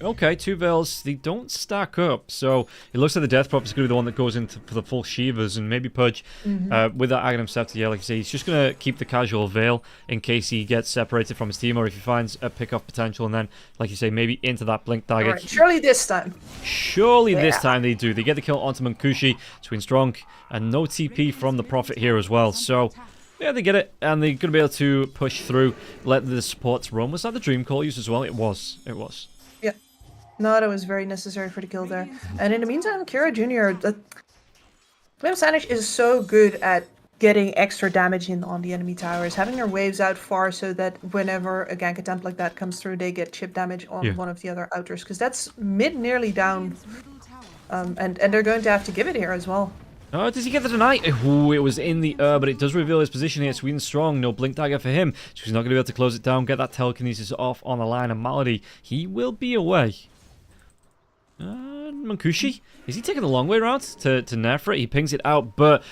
D: okay, 2 Veils, they don't stack up. So it looks like the Death Prophet's going to be the one that goes into for the full Shivas, and maybe Pudge with that Aghanim Scepter. Yeah, like you say, he's just going to keep the casual Veil in case he gets separated from his team, or if he finds a pick-off potential, and then, like you say, maybe into that Blink Dagger.
B: Alright, surely this time.
D: Surely this
B: Yeah.
D: time they do. They get the kill onto Mankushi, Twin Strong, and no TP from the Prophet here as well. So, yeah, they get it, and they're going to be able to push through, let the supports run. Was that the Dream Call used as well? It was. It was.
B: Yeah. No, that was very necessary for the kill there. And in the meantime, Kira Jr., Klimsanich is so good at getting extra damage in on the enemy towers, having their waves out far so that whenever a gank attempt like that comes through, they get chip damage on
D: Yeah.
B: one of the other outers, because that's mid nearly down,
C: Middle tower
B: and they're going to have to give it here as well.
D: Oh, does he get the deny? Ooh, it was in the but it does reveal his position here. Sweden Strong, no Blink Dagger for him. So he's not going to be able to close it down, get that telekinesis off on the line. And Malady, he will be away. Mankushi, is he taking the long way around to Nefra? He pings it out, but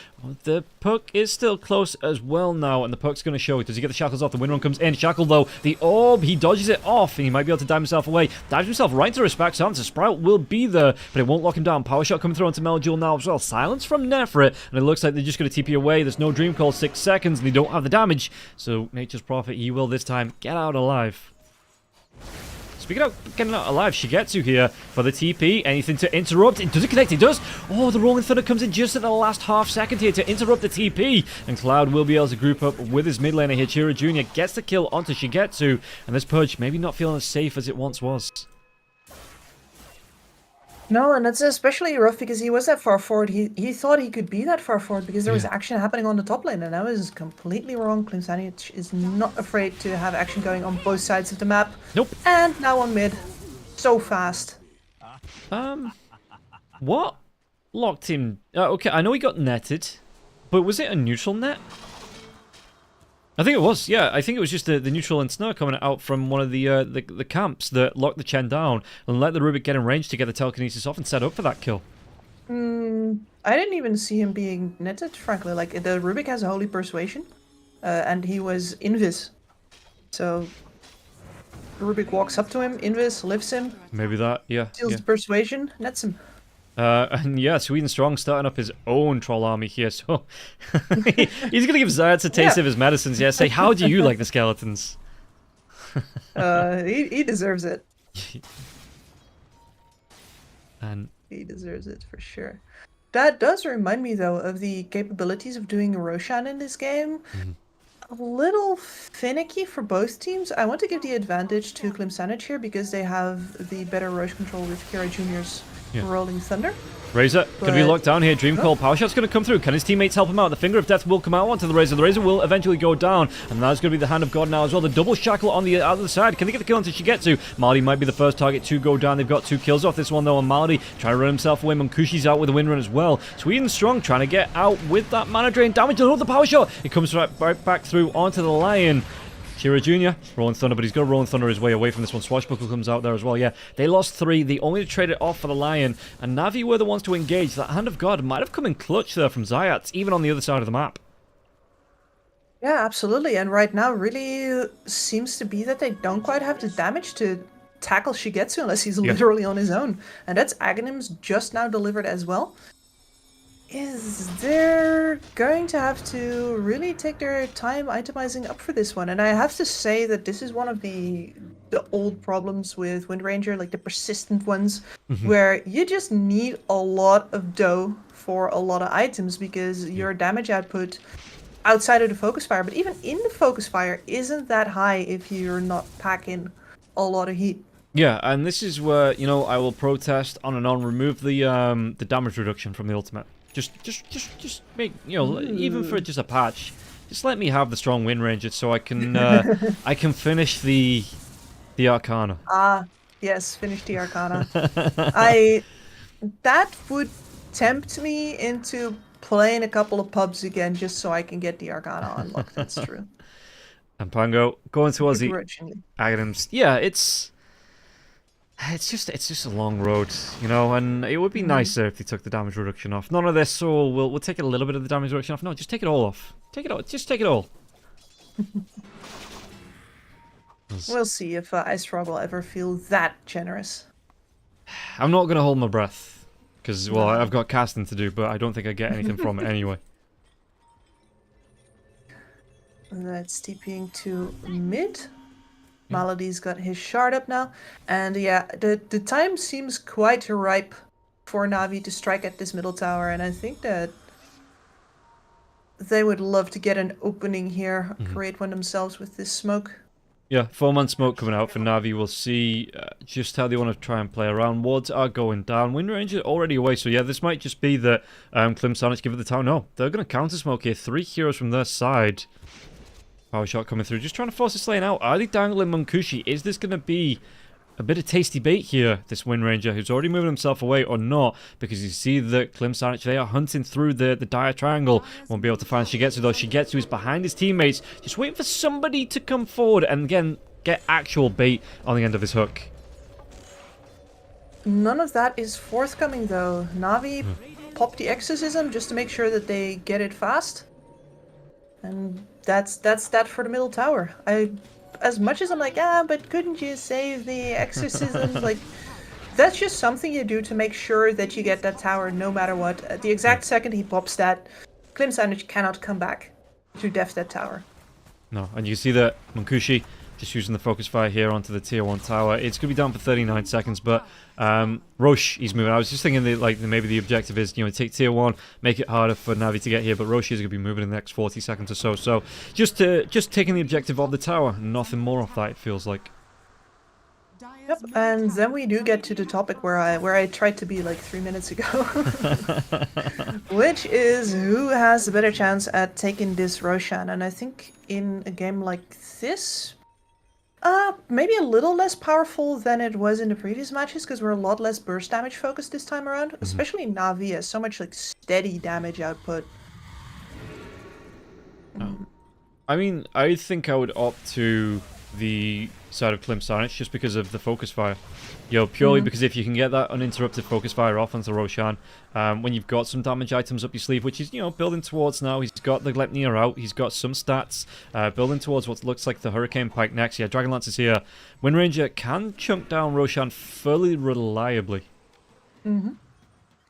D: the puck is still close as well now, and the puck's going to show. Does he get the shackles off? The wind run comes in. Shackle, though, the orb, he dodges it off, and he might be able to dive himself away. Dives himself right into respect. So Sprout will be there, but it won't lock him down. Power shot coming through onto Melojule now as well. Silence from Nefra, and it looks like they're just going to TP away. There's no Dream Call, 6 seconds, and they don't have the damage. So Nature's Prophet, he will this time get out alive. Speaking of getting out alive, Shigetsu here for the TP. Anything to interrupt? Does it connect? It does. Oh, the Rolling Thunder comes in just at the last half second here to interrupt the TP. And Cloud will be able to group up with his mid laner here. Chira Jr. gets the kill onto Shigetsu. And this Pudge maybe not feeling as safe as it once was.
B: No, and that's especially rough because he was that far forward. He thought he could be that far forward because there was action happening on the top lane, and that was completely wrong. Klimsanich is not afraid to have action going on both sides of the map.
D: Nope.
B: And now on mid. So fast.
D: What? locked him... okay, I know he got netted, but was it a neutral net? I think it was, yeah. I think it was just the neutral and snare coming out from one of the camps that locked the Chen down and let the Rubik get in range to get the telekinesis off and set up for that kill.
B: I didn't even see him being netted, frankly. Like, the Rubik has a Holy Persuasion, and he was invis. So, Rubik walks up to him, invis, lifts him,
D: Maybe that, yeah.
B: steals the Persuasion, nets him.
D: And yeah, Sweden Strong starting up his own troll army here, so he's gonna give Zayats a taste of his medicines. Yeah, say, how do you like the skeletons?
B: He deserves it.
D: And
B: He deserves it for sure. That does remind me, though, of the capabilities of doing Roshan in this game. A little finicky for both teams. I want to give the advantage to Klimsanich here because they have the better Roche control with Kira Junior's Rolling Thunder.
D: Razor going to be
B: But-
D: locked down here. Dream Call Power Shot's going to come through. Can his teammates help him out? The Finger of Death will come out onto the Razor. The Razor will eventually go down, and that's going to be the Hand of God now as well. The double shackle on the other side. Can they get the kill onto Shigetsu? Maldi might be the first target to go down. They've got 2 kills off this one though, and Maldi trying to run himself away. Munkushi's out with a win run as well. Sweden Strong trying to get out with that mana drain. Damage another Power Shot. It comes right back through onto the Lion. Kira Jr. Rolling Thunder, but he's got Rolling Thunder his way away from this one. Swashbuckle comes out there as well. Yeah, they lost 3. They only traded it off for the Lion, and Navi were the ones to engage. That Hand of God might have come in clutch there from Zayats, even on the other side of the map.
B: Yeah, absolutely. And right now, really seems to be that they don't quite have the damage to tackle Shigetsu unless he's literally on his own. And that's Aghanim's just now delivered as well. Is they're going to have to really take their time itemizing up for this one. And I have to say that this is one of the old problems with Wind Ranger, like the persistent ones, where you just need a lot of dough for a lot of items because your damage output outside of the focus fire, but even in the focus fire, isn't that high if you're not packing a lot of heat.
D: Yeah, and this is where, you know, I will protest on and on. Remove the damage reduction from the ultimate. Just make, you know, even for just a patch, just let me have the strong Wind Ranger so I can I can finish the Arcana.
B: Yes, finish the Arcana. That would tempt me into playing a couple of pubs again just so I can get the Arcana unlocked. That's true.
D: And Pango going towards the
B: Begrudgingly.
D: Aghanim's. Yeah, it's just a long road, you know, and it would be nicer if they took the damage reduction off. None of this, so we'll take a little bit of the damage reduction off. No, just take it all off. Take it all. Just take it all.
B: We'll see if Ice Frog will ever feel that generous.
D: I'm not gonna hold my breath because, well, I've got casting to do, but I don't think I get anything from it anyway.
B: That's TPing to mid. Malady's got his shard up now. And yeah, the time seems quite ripe for Navi to strike at this middle tower. And I think that they would love to get an opening here, create one themselves with this smoke.
D: Yeah, 4-man smoke coming out for Navi. We'll see just how they want to try and play around. Wards are going down. Wind Ranger already away, so yeah, this might just be that Klimsanich give it the tower. No, they're going to counter smoke here. 3 heroes from their side. Power shot coming through. Just trying to force this lane out. Are they dangling Munkushi? Is this going to be a bit of tasty bait here, this Wind Ranger, who's already moving himself away, or not? Because you see that Klimsanich, they are hunting through the dire triangle. Won't be able to find Shigetsu, though. Shigetsu is behind his teammates, just waiting for somebody to come forward and, again, get actual bait on the end of his hook.
B: None of that is forthcoming, though. Navi popped the exorcism just to make sure that they get it fast. And that's that for the middle tower. As much as I'm like, but couldn't you save the exorcism? Like, that's just something you do to make sure that you get that tower no matter what. At the exact second he pops that, Klimsanich cannot come back to def that tower.
D: No, and you see that Munkushi just using the focus fire here onto the tier 1 tower. It's going to be down for 39 seconds, but Roche, he's moving. I was just thinking that maybe the objective is, you know, take tier 1, make it harder for Navi to get here, but Roche is going to be moving in the next 40 seconds or so. So just taking the objective of the tower, nothing more off that, it feels like.
B: Yep, and then we do get to the topic where I tried to be like 3 minutes ago. Which is who has a better chance at taking this Roshan. And I think in a game like this, Maybe a little less powerful than it was in the previous matches because we're a lot less burst damage focused this time around. Especially Na'Vi has so much like steady damage output.
D: I mean, I think I would opt to the side of Klim Sanich just because of the focus fire. Purely because if you can get that uninterrupted focus fire off onto Roshan, when you've got some damage items up your sleeve, which he's, building towards now. He's got the Glepnir out, he's got some stats, building towards what looks like the Hurricane Pike next. Yeah, Dragonlance is here. Wind Ranger can chunk down Roshan fairly reliably.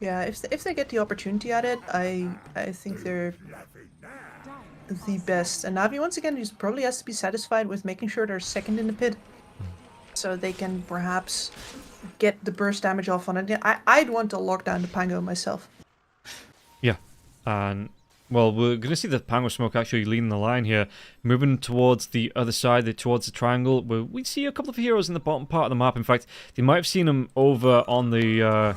B: Yeah, if they get the opportunity at it, I think they're the best. And Na'Vi, once again, just probably has to be satisfied with making sure they're second in the pit. So they can perhaps get the burst damage off on it. I'd want to lock down the Pango myself.
D: Yeah, and well, we're going to see the Pango Smoke actually leading the line here, moving towards the other side, towards the triangle, where we see a couple of heroes in the bottom part of the map. In fact, they might have seen them over on the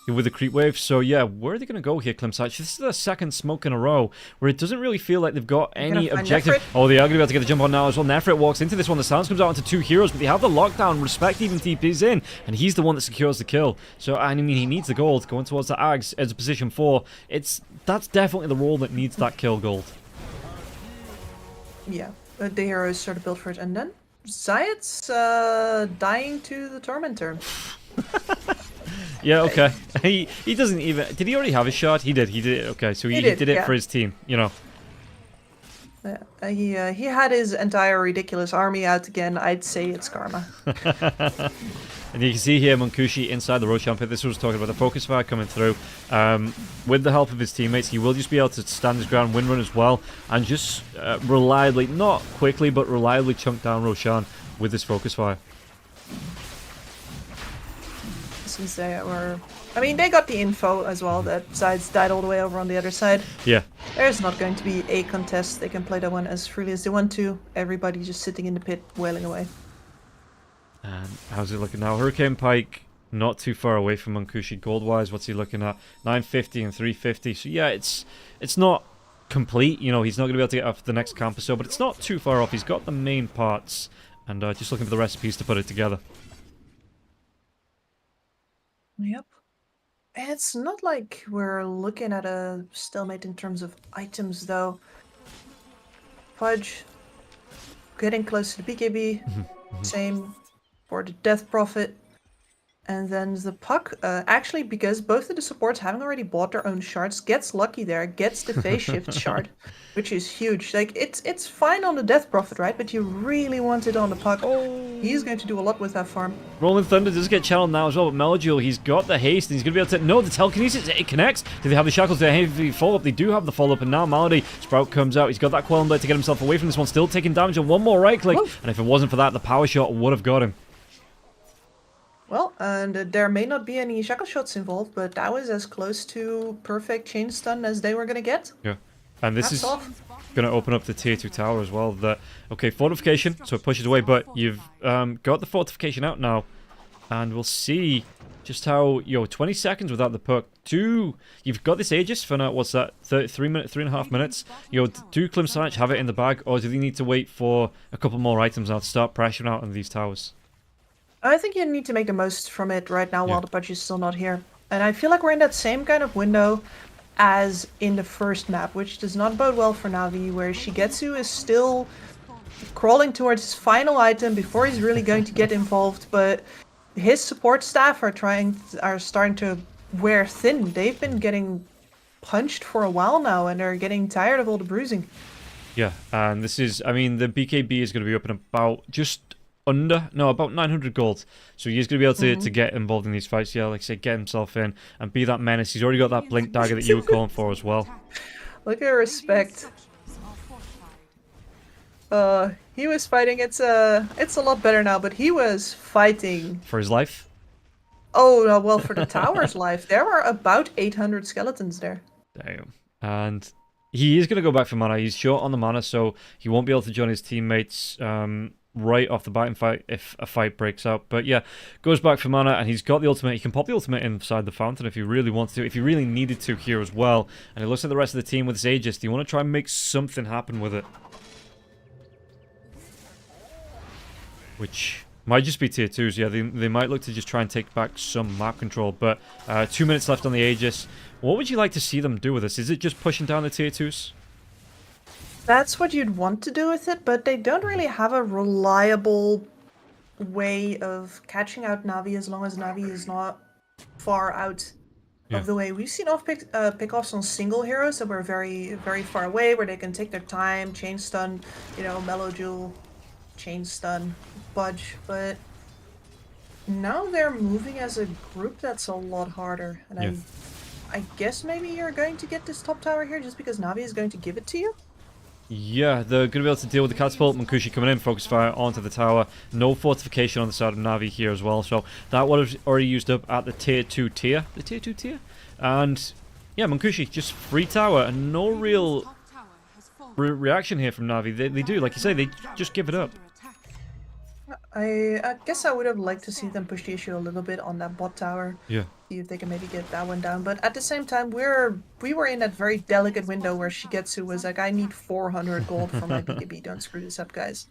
D: with the creep wave. So yeah, where are they going to go here, Klim Sanich? This is the second smoke in a row where it doesn't really feel like they've got any objective.
B: Nefrit?
D: Oh, they are going to be able to get the jump on now as well. Nefrit walks into this one. The silence comes out onto two heroes, but they have the lockdown. Respect even TP's in, and he's the one that secures the kill. So I mean, he needs the gold going towards the Ags as a position 4. That's definitely the role that needs that kill gold.
B: Yeah, the hero is sort of built for it. And then Zayat's dying to the Tormentor.
D: Yeah, okay. He doesn't even... Did he already have his shot? He did. Okay, so he did it for his team,
B: Yeah, he had his entire ridiculous army out again. I'd say it's karma.
D: And you can see here Munkushi inside the Roshan pit. This was talking about the focus fire coming through. With the help of his teammates, he will just be able to stand his ground, win run as well, and just reliably, not quickly, but reliably chunk down Roshan with this focus fire.
B: Since they were... I mean, they got the info as well that Sides died all the way over on the other side.
D: Yeah.
B: There's not going to be a contest. They can play that one as freely as they want to. Everybody just sitting in the pit, wailing away.
D: And how's it looking now? Hurricane Pike, not too far away from Munkushi. Gold-wise, what's he looking at? 950 and 350. So yeah, it's not complete. He's not going to be able to get off the next camp or so, but it's not too far off. He's got the main parts, and just looking for the recipes to put it together.
B: Yep. It's not like we're looking at a stalemate in terms of items, though. Fudge getting close to the BKB. Same for the Death Prophet. And then the Puck, actually, because both of the supports, having already bought their own shards, gets lucky there, gets the phase shift shard, which is huge. Like, it's fine on the Death Prophet, right? But you really want it on the Puck. Oh. He's going to do a lot with that farm.
D: Rolling Thunder does get channeled now as well, but Melodule, he's got the haste, and he's going to be able to... No, the telekinesis, it connects. Do they have the shackles? Do they have the follow-up? They do have the follow-up, and now Malady, Sprout comes out. He's got that Quelling Blade to get himself away from this one, still taking damage, and one more right-click. And if it wasn't for that, the power shot would have got him.
B: Well, and there may not be any shackle shots involved, but that was as close to perfect chain stun as they were going to get.
D: Yeah. And this is going to open up the tier 2 tower as well. Okay, fortification, so it pushes away, but you've got the fortification out now. And we'll see just how, 20 seconds without the puck. You've got this Aegis for now, what's that, 3.5 minutes. Do Klim Sanich have it in the bag, or do they need to wait for a couple more items now to start pressuring out on these towers?
B: I think you need to make the most from it right now while the patch is still not here. And I feel like we're in that same kind of window as in the first map, which does not bode well for Na'Vi, where Shigetsu is still crawling towards his final item before he's really going to get involved, but his support staff are starting to wear thin. They've been getting punched for a while now, and they're getting tired of all the bruising.
D: Yeah, and this is, the BKB is going to be up in about about 900 gold. So he's going to be able to get involved in these fights. Yeah, like I said, get himself in and be that menace. He's already got that blink dagger that you were calling for as well.
B: Look at respect. He was fighting. It's a lot better now, but he was fighting
D: for his life.
B: Oh, well, for the tower's life. There were about 800 skeletons there.
D: Damn. And he is going to go back for mana. He's short on the mana, so he won't be able to join his teammates right off the bat in fight if a fight breaks out. But yeah, goes back for mana, and he's got the ultimate. He can pop the ultimate inside the fountain if he really wants to, if he really needed to here as well. And it looks like the rest of the team with this Aegis, do you want to try and make something happen with it? which might just be tier 2s. Yeah, they might look to just try and take back some map control, but 2 minutes left on the Aegis. What would you like to see them do with this? Is it just pushing down the tier 2s?
B: That's what you'd want to do with it, but they don't really have a reliable way of catching out Navi as long as Navi is not far out of the way. We've seen pick-offs on single heroes that were very, very far away, where they can take their time, chain stun, you know, mellow duel, chain stun, budge, but now they're moving as a group. That's a lot harder, and I guess maybe you're going to get this top tower here just because Navi is going to give it to you?
D: Yeah, they're going to be able to deal with the catapult. Munkushi coming in, focus fire onto the tower. No fortification on the side of Navi here as well, so that was already used up at the tier 2 tier. The tier 2 tier? And yeah, Munkushi, just free tower and no real
C: Top tower has fallen.
D: reaction here from Navi. They do, like you say, they just give it up.
B: I guess I would have liked to see them push the issue a little bit on that bot tower.
D: Yeah.
B: See if they can maybe get that one down. But at the same time, we were in that very delicate window where Shigetsu was like, I need 400 gold for my BKB. Don't screw this up, guys.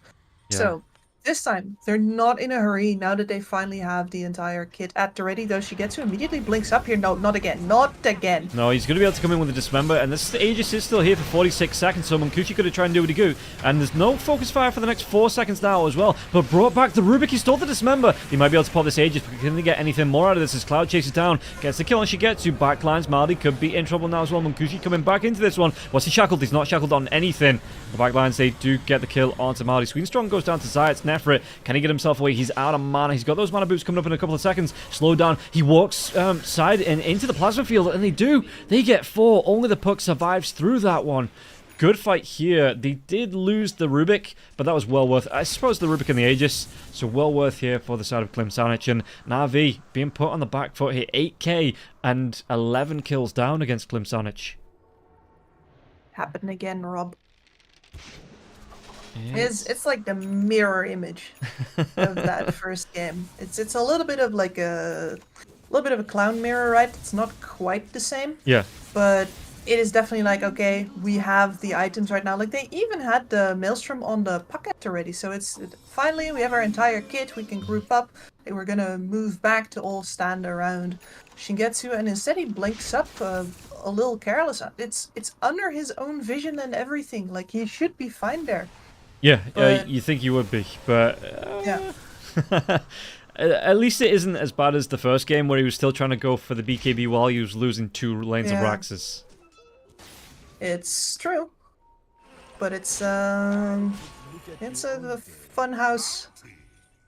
D: Yeah.
B: So this time, they're not in a hurry now that they finally have the entire kit at the ready, though Shigetsu immediately blinks up here. No, not again. Not again.
D: No, he's going to be able to come in with a Dismember, and this Aegis is still here for 46 seconds, so Munkushi could have tried and do what he could. And there's no focus fire for the next 4 seconds now as well, but brought back the Rubik. He stole the Dismember. He might be able to pop this Aegis, but can they get anything more out of this as Cloud chases down, gets the kill on Shigetsu, backlines. Mardy could be in trouble now as well. Munkushi coming back into this one. Was he shackled? He's not shackled on anything. The backlines, they do get the kill onto Mardy. Sweenstrong goes down to Zayat's Nefrit. Can he get himself away? He's out of mana. He's got those mana boots coming up in a couple of seconds. Slow down. He walks side and into the plasma field, and they do. They get 4. Only the Puck survives through that one. Good fight here. They did lose the Rubik, but that was well worth. I suppose the Rubik and the Aegis, so well worth here for the side of Klim Sanic. And Navi being put on the back foot here. 8k and 11 kills down against Klim Sanic.
B: Happened again, Rob. It's like the mirror image of that first game. It's a little bit of like a clown mirror, right? It's not quite the same.
D: Yeah.
B: But it is definitely like, okay, we have the items right now. Like they even had the Maelstrom on the pocket already. So finally we have our entire kit. We can group up. And we're gonna move back to all stand around Shingetsu, and instead he blinks up a little careless. It's under his own vision and everything. Like he should be fine there.
D: Yeah,
B: But-
D: you think you would be, but
B: Yeah.
D: at least it isn't as bad as the first game where he was still trying to go for the BKB while he was losing 2 lanes of
B: Yeah.
D: Raxus.
B: It's true, but it's a funhouse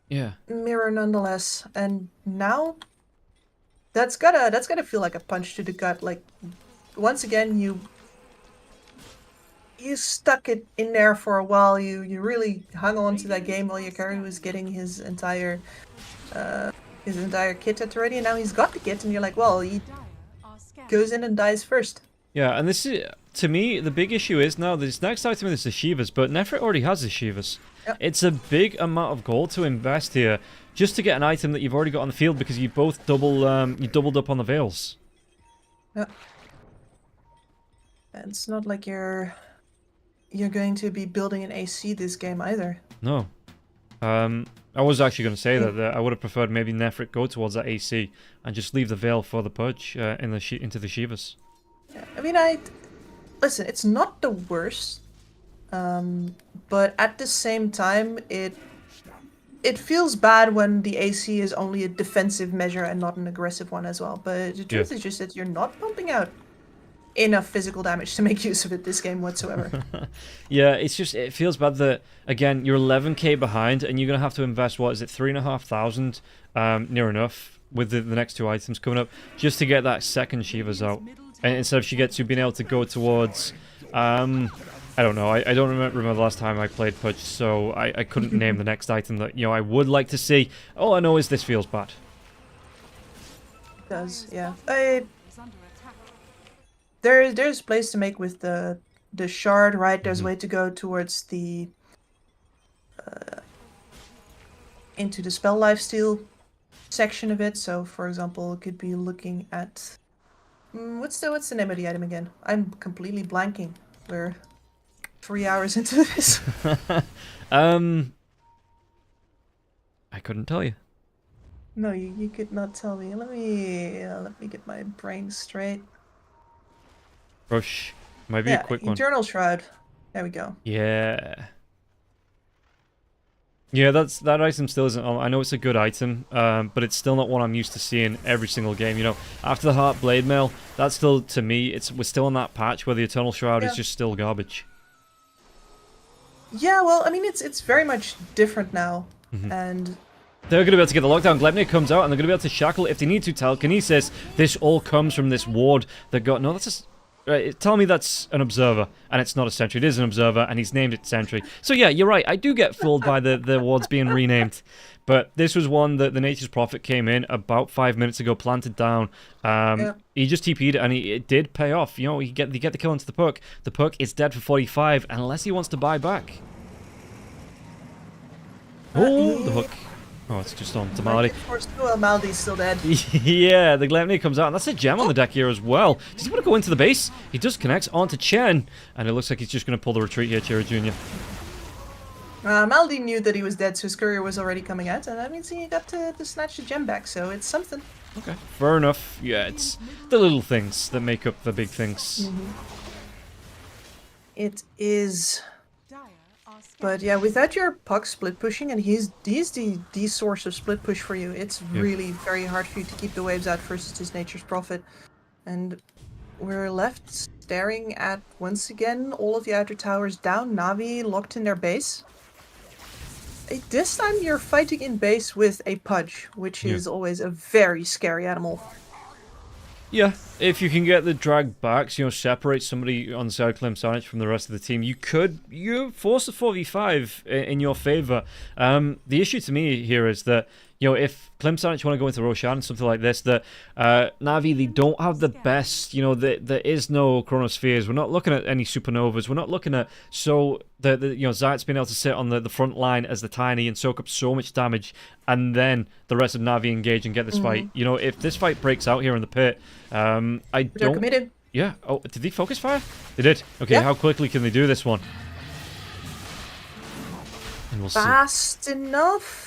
D: Yeah.
B: mirror nonetheless. And now, that's gotta feel like a punch to the gut. Like once again, you stuck it in there for a while. You really hung on to that game while your carry was getting his entire kit at ready, and now he's got the kit, and you're like, well, he
C: Dire are scared.
B: goes in and dies first.
D: Yeah, and this is, to me, the big issue is now this next item is the Shivas, but Nefrit already has the Shivas.
B: Yep.
D: It's a big amount of gold to invest here just to get an item that you've already got on the field because you both you doubled up on the Veils.
B: Yeah. And it's not like you're going to be building an AC this game either.
D: No. I was actually going to say that I would have preferred maybe Nefrit go towards that AC and just leave the Veil for the Purge into the Shivas.
B: Yeah. I mean, listen, it's not the worst, but at the same time, it feels bad when the AC is only a defensive measure and not an aggressive one as well. But the truth is just that you're not pumping out enough physical damage to make use of it this game whatsoever.
D: Yeah, it feels bad that, again, you're 11k behind and you're going to have to invest, what is it, 3,500 near enough with the next 2 items coming up just to get that second Shivas out. And instead of Shigetsu being able to go towards, I don't know, I don't remember the last time I played Pudge, so I couldn't name the next item that, I would like to see. All I know is this feels bad.
B: It does, yeah.
C: Is under attack.
B: There's place to make with the shard, right? There's way to go towards the into the spell lifesteal section of it. So, for example, it could be looking at what's the name of the item again? I'm completely blanking. We're 3 hours into this.
D: I couldn't tell you.
B: No, you could not tell me. Let me get my brain straight.
D: Rush. Might be a quick one.
B: Eternal Shroud. There we go.
D: Yeah. Yeah, that item still isn't on. I know it's a good item, but it's still not one I'm used to seeing every single game. You know, after the Heart Blade Mail, that's still, to me, we're still on that patch where the Eternal Shroud is just still garbage.
B: Yeah, well, I mean, it's very much different now, and
D: they're going to be able to get the lockdown. Glepnir comes out, and they're going to be able to shackle if they need to. Telekinesis. This all comes from this ward that got... No, that's a... tell me that's an observer, and it's not a sentry. It is an observer, and he's named it sentry. So yeah, you're right. I do get fooled by the wards being renamed. But this was one that the Nature's Prophet came in about 5 minutes ago, planted down. He just TP'd it, and it did pay off. You know, you get the kill into the Puck. The Puck is dead for 45, unless he wants to buy back. Oh, the hook. Oh, it's just on to Malady.
B: Of course, Malady's still dead.
D: Yeah, the Glepnir comes out, and that's a gem on the deck here as well. Does he want to go into the base? He just connects onto Chen, and it looks like he's just going to pull the retreat here, Chira Jr.
B: Malady knew that he was dead, so his courier was already coming out, and that means he got to snatch the gem back, so it's something.
D: Okay, fair enough. Yeah, it's the little things that make up the big things.
B: It is...
C: Dire are
B: But yeah, without your Puck split pushing, and he's the source of split push for you, it's really very hard for you to keep the waves out versus his Nature's Prophet. And we're left staring at, once again, all of the outer towers down, Na'Vi locked in their base. This time you're fighting in base with a Pudge, which is always a very scary animal.
D: Yeah, if you can get the drag backs, you know, separate somebody on the side of Clemsonich from the rest of the team, you force a 4v5 in your favor. The issue to me here is that, you know, if Clemsonich want to go into Roshan, something like this, that Na'Vi, they don't have the best, you know, there is no Chronospheres. We're not looking at any Supernovas. We're not looking at, you know, Zayat's been able to sit on the front line as the Tiny and soak up so much damage, and then the rest of Na'Vi engage and get this fight. You know, if this fight breaks out here in the pit, I
B: They're
D: don't...
B: committed.
D: Yeah. Oh, did they focus fire? They did. Okay, how quickly can they do this one? And we'll see.
B: Fast enough?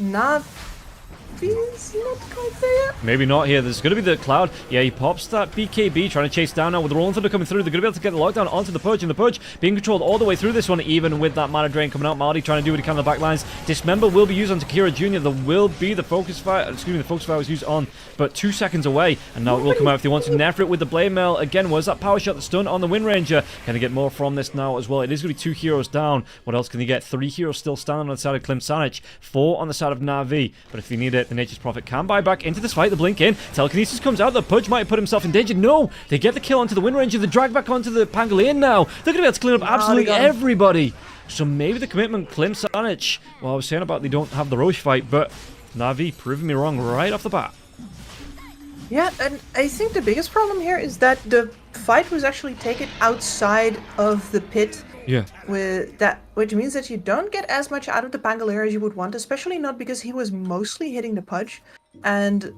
B: Na'Vi's not quite there yet.
D: Maybe not here. There's going to be the Cloud. Yeah, he pops that BKB, trying to chase down now with the Rolling Thunder coming through. They're going to be able to get the lockdown onto the Pudge, and the Pudge being controlled all the way through this one, even with that Mana Drain coming out. Malady trying to do what he can on the back lines. Dismember will be used on Takira Jr. There will be the Focus Fire. Excuse me, the Focus Fire was used on, but 2 seconds away, and now it will come out if they want to. Nephrit with the Blade Mail. Again, was that power shot, the stun on the Wind Ranger. Can they get more from this now as well? It is going to be 2 heroes down. What else can they get? 3 heroes still standing on the side of Clemsonich, 4 on the side of Na'Vi. But if they need it, the Nature's Prophet can buy back into this fight. The blink in. Telekinesis comes out. The Pudge might have put himself in danger. No! They get the kill onto the Wind Ranger. The drag back onto the Pangolian now. They're going to be able to clean up absolutely everybody. So maybe the commitment, Clemsonich. Well, I was saying about they don't have the Roche fight, but Na'Vi proving me wrong right off the bat.
B: Yeah, and I think the biggest problem here is that the fight was actually taken outside of the pit.
D: Yeah.
B: With that, which means that you don't get as much out of the Pangolier as you would want, especially not because he was mostly hitting the Pudge, and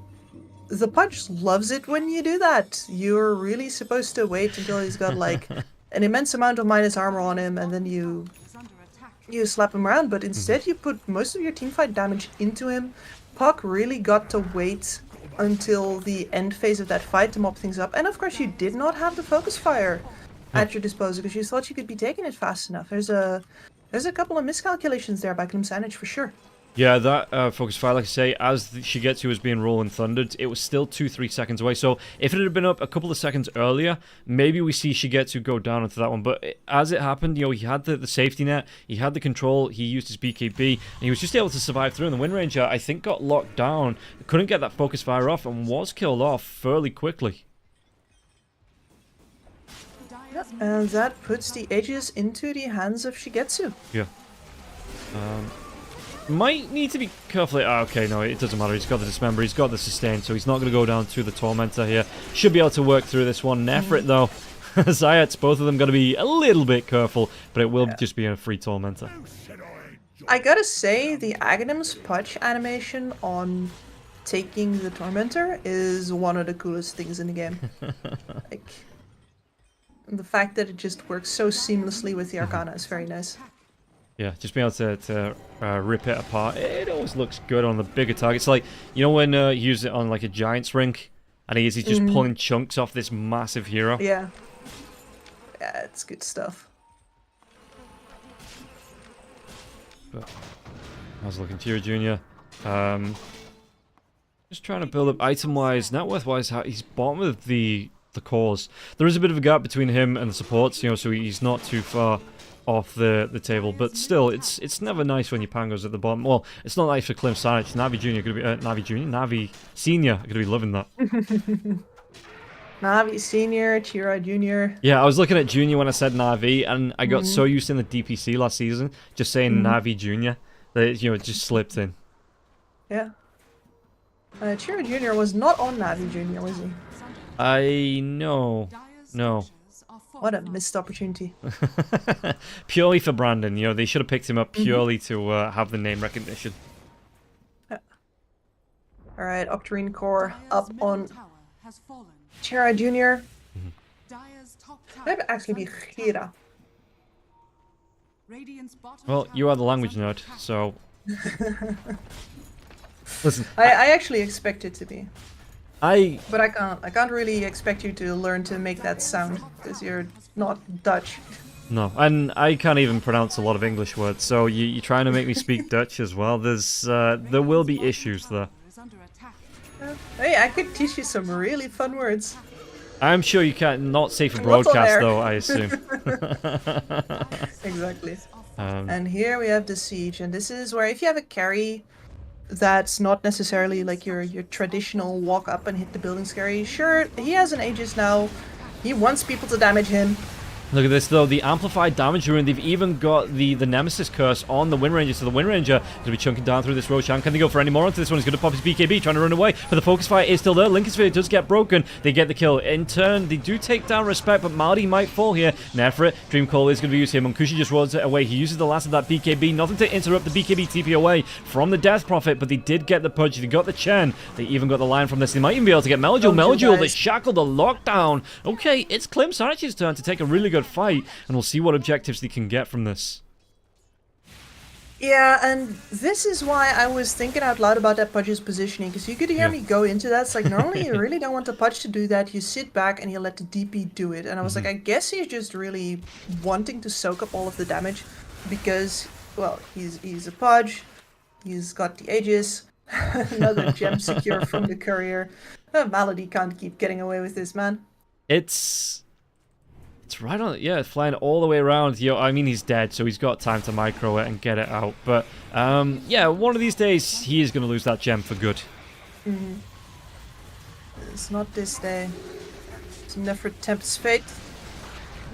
B: the Pudge loves it when you do that. You're really supposed to wait until he's got like an immense amount of minus armor on him, and then you slap him around. But instead, you put most of your teamfight damage into him. Puck really got to wait until the end phase of that fight to mop things up, and of course, you did not have the focus fire at your disposal because you thought you could be taking it fast enough. There's a couple of miscalculations there by Clemsonich for sure. Yeah,
D: that focus fire, like I say, as Shigetsu was being rolling thundered, it was still 2-3 seconds away. So if it had been up a couple of seconds earlier, maybe we see Shigetsu go down into that one. But as it happened, you know, he had the safety net, he had the control, he used his BKB, and he was just able to survive through. And the Wind Ranger, I think, got locked down, couldn't get that focus fire off, and was killed off fairly quickly.
B: And that puts the Aegis into the hands of Shigetsu.
D: Yeah. Might need to be careful. Okay, no, it doesn't matter. He's got the Dismember, he's got the Sustain, so he's not going to go down to the Tormentor here. Should be able to work through this one. Nephrit, though, Zayats, both of them got to be a little bit careful, but it will just be a free Tormentor.
B: I gotta say, the Aghanim's Pudge animation on taking the Tormentor is one of the coolest things in the game. Like, the fact that it just works so seamlessly with the Arcana is very nice.
D: Yeah, just being able to rip it apart. It always looks good on the bigger targets. Like, you know when you use it on like a Giants rink, and he's just pulling chunks off this massive hero.
B: Yeah. Yeah, it's good stuff.
D: But I was looking Tira Jr. Just trying to build up item-wise, net worth-wise. He's bottom of the cores. There is a bit of a gap between him and the supports, you know, so he's not too far off the table. But still, it's never nice when your Pango's at the bottom. Well, it's not nice for Clem Sanic. Navi Jr. Gonna be Navi Senior are gonna be loving that.
B: Navi Senior, Tira Junior.
D: Yeah, I was looking at Junior when I said Navi, and I got so used in the DPC last season just saying Navi Junior that it just slipped in.
B: Yeah. Tira Junior was not on Navi Junior, was he?
D: I know. No.
B: What a missed opportunity.
D: Purely for Brandon, you know, they should have picked him up purely to have the name recognition.
B: Yeah. Alright, Octarine Core up on Tira Junior. Maybe actually be Gira.
D: Well, you are the language nerd, so... Listen,
B: I actually expect it to be.
D: I
B: But I can't really expect you to learn to make that sound, because you're not Dutch.
D: No, and I can't even pronounce a lot of English words, so you're trying to make me speak Dutch as well. There will be issues there.
B: Hey, I could teach you some really fun words.
D: I'm sure you can't, not safe for
B: What's on
D: broadcast
B: there?
D: though, I assume.
B: Exactly.
D: Um,
B: And here we have the siege, and this is where if you have a carry that's not necessarily like your traditional walk up and hit the buildings carry, sure, he has an Aegis now. He wants people to damage him.
D: Look at this though, the amplified damage rune. They've even got the Nemesis curse on the Wind Ranger, so the Wind Ranger is going to be chunking down through this Roshan. Can they go for any more onto this one? He's going to pop his BKB, trying to run away, but the focus fire is still there. Lincoln Sphere does get broken. They get the kill. In turn, they do take down Respect, but Marty might fall here. Nefrit, Dream Call is going to be used here. Munkushi just rolls it away. He uses the last of that BKB. Nothing to interrupt the BKB TP away from the Death Prophet, but they did get the punch. They got the Chen. They even got the line from this. They might even be able to get Meljul. Meljul, the shackle, the lockdown. Okay, it's Clem Saric's turn to take a really good fight, and we'll see what objectives they can get from this.
B: Yeah, and this is why I was thinking out loud about that Pudge's positioning, because you could hear me go into that. It's like, normally you really don't want the Pudge to do that. You sit back and you let the DP do it. And I was like, I guess he's just really wanting to soak up all of the damage because, well, he's a Pudge. He's got the Aegis. Another gem secure from the courier. Malady can't keep getting away with this, man.
D: It's right on, yeah, flying all the way around. Yo, I mean, he's dead, so he's got time to micro it and get it out. But, yeah, one of these days, he is going to lose that gem for good.
B: It's not this day. It's Nefrit Tempest Fate.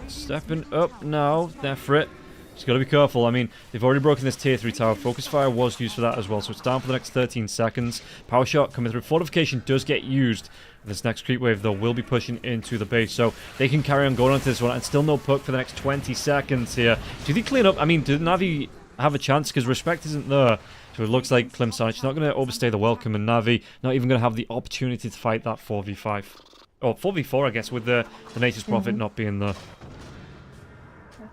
D: Stepping up now, Nefrit. Just got to be careful. I mean, they've already broken this tier 3 tower. Focus Fire was used for that as well, so it's down for the next 13 seconds. Power Shot coming through. Fortification does get used. This next creep wave, though, will be pushing into the base, so they can carry on going onto this one, and still no puck for the next 20 seconds here. Do they clean up? I mean, do Navi have a chance? Because Respect isn't there, so it looks like Clem Sanic not going to overstay the welcome, and Navi not even going to have the opportunity to fight that 4v5. Or 4v4, I guess, with the Nature's Prophet not being there.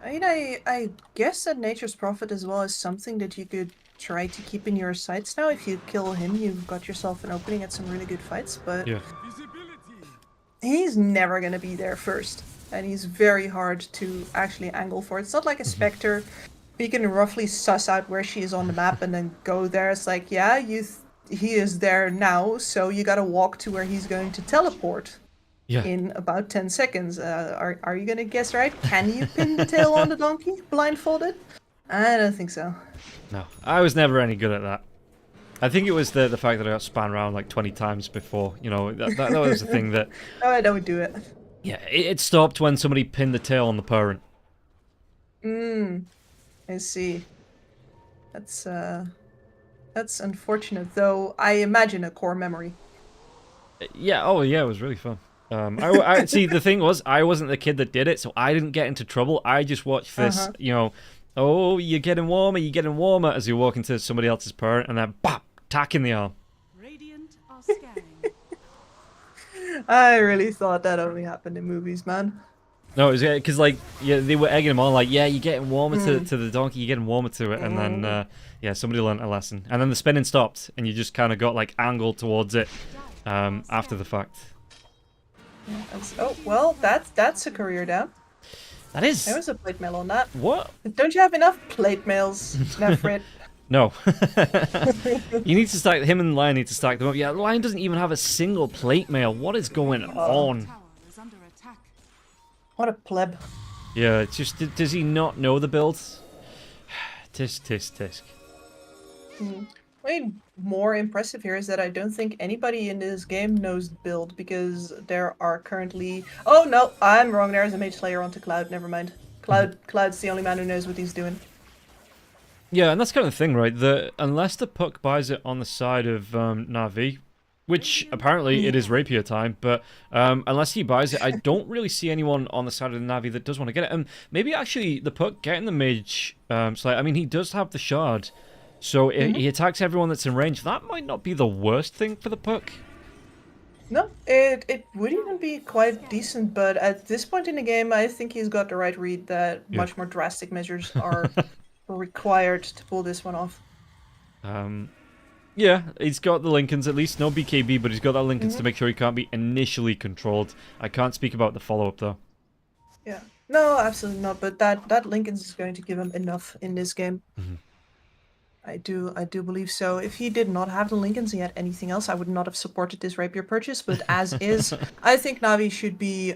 B: I mean, I guess that Nature's Prophet as well is something that you could try to keep in your sights now. If you kill him, you've got yourself an opening at some really good fights, but
D: Yeah.
B: he's never going to be there first. And he's very hard to actually angle for. It's not like a Spectre. You can roughly suss out where she is on the map and then go there. It's like, yeah, he is there now, so you gotta walk to where he's going to teleport.
D: Yeah.
B: In about 10 seconds. Are you gonna guess right? Can you pin the tail on the donkey blindfolded? I don't think so.
D: No, I was never any good at that. I think it was the fact that I got spun around like 20 times before. You know, that was the thing that...
B: Oh, I don't do it.
D: Yeah, it stopped when somebody pinned the tail on the parent.
B: I see. That's unfortunate, though. I imagine a core memory.
D: Yeah, oh yeah, it was really fun. I see, the thing was, I wasn't the kid that did it, so I didn't get into trouble. I just watched this, you know, oh, you're getting warmer, as you walk into somebody else's parent, and then, bop, tack in the arm.
C: Radiant are scanning.
B: I really thought that only happened in movies, man.
D: No, it was because like they were egging him on, like you're getting warmer to the donkey, you're getting warmer to it, and then somebody learned a lesson, and then the spinning stopped, and you just kind of got like angled towards it after the fact.
B: Oh well, that's a career down.
D: That is.
B: There was a plate mail on that.
D: What?
B: Don't you have enough plate mails, Nefrit?
D: No. You need to stack him and Lion need to stack them up. Yeah, Lion doesn't even have a single plate mail. What is going on?
C: Tower is under attack.
B: What a pleb.
D: Yeah, it's just does he not know the build? Tisk tisk tisk.
B: I mean, more impressive here is that I don't think anybody in this game knows the build because there are currently. Oh no, I'm wrong. There's a Mage Slayer onto Cloud. Never mind. Cloud's the only man who knows what he's doing.
D: Yeah, and that's kind of the thing, right? Unless the puck buys it on the side of Na'Vi, which apparently it is rapier time, but unless he buys it, I don't really see anyone on the side of the Na'Vi that does want to get it. And maybe actually the puck getting the Mage Slayer. I mean, he does have the shard. So he attacks everyone that's in range. That might not be the worst thing for the puck.
B: No, it would even be quite decent, but at this point in the game, I think he's got the right read that much more drastic measures are required to pull this one off.
D: Yeah, he's got the Lincolns, at least no BKB, but he's got that Lincolns to make sure he can't be initially controlled. I can't speak about the follow-up, though.
B: Yeah. No, absolutely not, but that Lincolns is going to give him enough in this game. I do believe so. If he did not have the Lincolns, he had anything else, I would not have supported this rapier purchase. But as is, I think Navi should be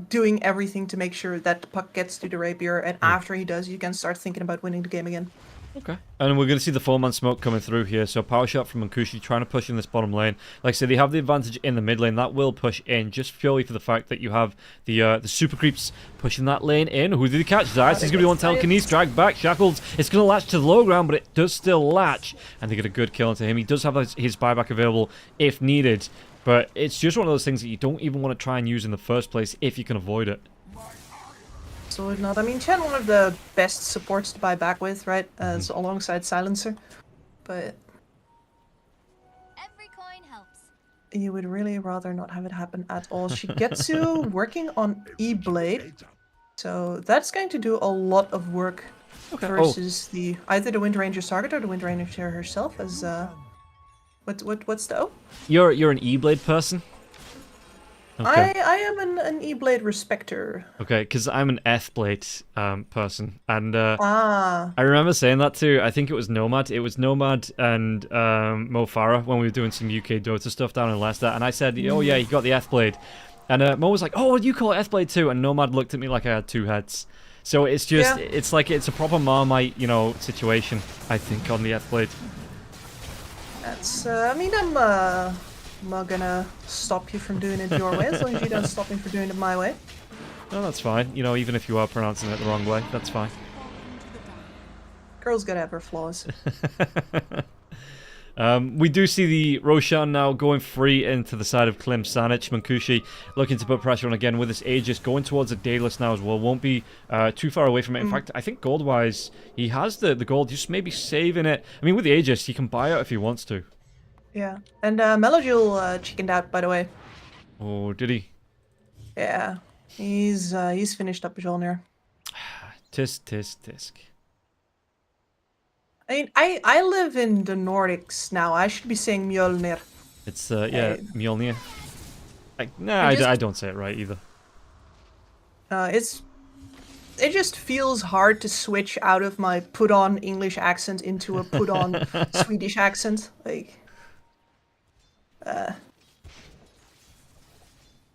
B: doing everything to make sure that the puck gets to the rapier, and after he does, you can start thinking about winning the game again.
D: Okay. And we're going to see the 4-man smoke coming through here. So power shot from Mankushi trying to push in this bottom lane. Like I said, they have the advantage in the mid lane. That will push in just purely for the fact that you have the super creeps pushing that lane in. Who did he catch? Zayas is going to be on telekinesis, dragged back, shackled. It's going to latch to the low ground, but it does still latch. And they get a good kill into him. He does have his buyback available if needed. But it's just one of those things that you don't even want to try and use in the first place if you can avoid it.
B: Absolutely not. I mean, Chen, one of the best supports to buy back with, right? As alongside Silencer. But
F: Every coin helps.
B: you would really rather not have it happen at all. Shigetsu working on E-Blade. So that's going to do a lot of work versus either the Wind Ranger's target or the Wind Ranger herself as what's the O?
D: You're an E-Blade person? Okay.
B: I am an E-Blade respecter.
D: Okay, because I'm an F-Blade person, and I remember saying that too. I think it was Nomad. It was Nomad and Mo Farah when we were doing some UK Dota stuff down in Leicester, and I said, "Oh yeah, you got the F-Blade," and Mo was like, "Oh, you call it F-Blade too?" And Nomad looked at me like I had two heads. So it's just, it's like it's a proper Marmite, situation. I think on the F-Blade.
B: That's I mean, I'm not gonna stop you from doing it your way, as long as you don't stop me from doing it my way.
D: No, that's fine. Even if you are pronouncing it the wrong way, that's fine.
B: Girl's gotta have her flaws.
D: We do see the Roshan now going free into the side of Klim Sanic. Mankushi looking to put pressure on again with his Aegis, going towards a Daedalus now as well. Won't be too far away from it. In fact, I think gold-wise, he has the gold, just maybe saving it. I mean, with the Aegis, he can buy out if he wants to.
B: Yeah, and Melojul chickened out, by the way.
D: Oh, did he?
B: Yeah, he's finished up Mjolnir.
D: Tisk, tisk, tisk.
B: I mean, I live in the Nordics now. I should be saying Mjolnir.
D: It's Mjolnir. I don't say it right either.
B: It just feels hard to switch out of my put-on English accent into a put-on Swedish accent. Like,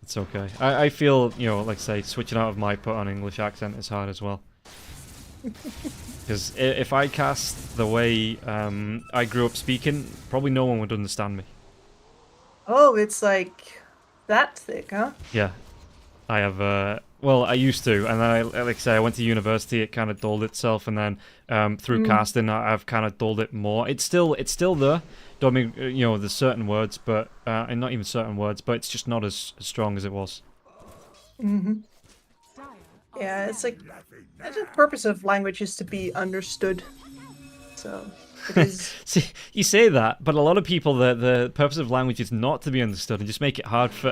D: It's okay. I feel, like say, switching out of my put-on English accent is hard as well. Because if I cast the way I grew up speaking, probably no one would understand me.
B: oh, it's like that thick, huh?
D: Yeah. I have, well, I used to, and then like I say, I went to university, it kind of dulled itself, and then through casting, I've kind of dulled it more. It's still there. Don't mean, there's certain words, but, and not even certain words, but it's just not as strong as it was.
B: Yeah, it's like the purpose of language is to be understood. So It is.
D: See, you say that, but a lot of people, the purpose of language is not to be understood and just make it hard for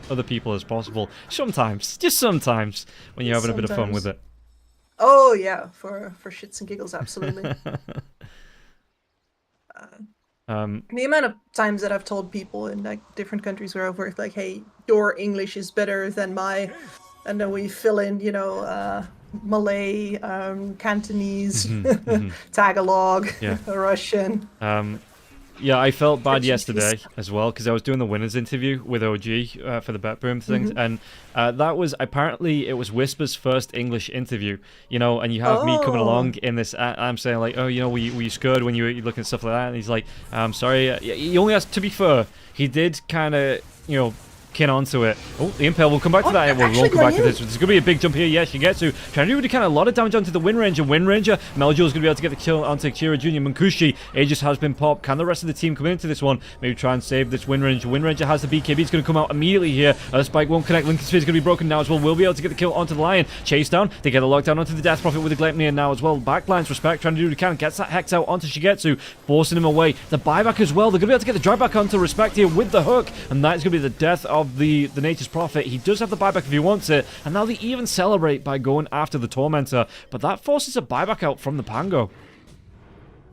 D: other people as possible. Sometimes, just sometimes, when you're having a bit of fun with it.
B: Oh yeah, for shits and giggles, absolutely. The amount of times that I've told people in like different countries where I've worked, like, "Hey, your English is better than my," and then we fill in, Malay, Cantonese, Tagalog,
D: Yeah.
B: Russian.
D: Yeah, I felt bad
B: It's
D: yesterday as well because I was doing the winners interview with OG for the Bet Boom things, and that was apparently it was Whisper's first English interview, and you have me coming along in this. I'm saying like, oh, were you scared when you were looking at stuff like that? And he's like, I'm sorry. He only has to be fair. He did kind of, kin onto it. Oh, the Impale, we'll come back to that. We'll come back to this. There's going to be a big jump here. Yes, you get to. Trying to do kind of a lot of damage onto the Wind Ranger. Wind Ranger, Meljul's going to be able to get the kill onto Kira Jr. Munkushi. Aegis has been popped. Can the rest of the team come into this one? Maybe try and save this Wind Ranger. Wind Ranger has the BKB. It's going to come out immediately here. Spike won't connect. Lincoln Sphere is going to be broken now as well. We'll be able to get the kill onto the Lion. Chase down. They get a lockdown onto the Death Prophet with the Gleipnir now as well. Backlines, Respect, trying to do what he can. Gets that Hex out onto Shigetsu, forcing him away. The buyback as well. They're going to be able to get the drive back onto Respect here with the hook. And that is going to be the death of the Nature's Prophet. He does have the buyback if he wants it, and now they even celebrate by going after the Tormentor, but that forces a buyback out from the Pango.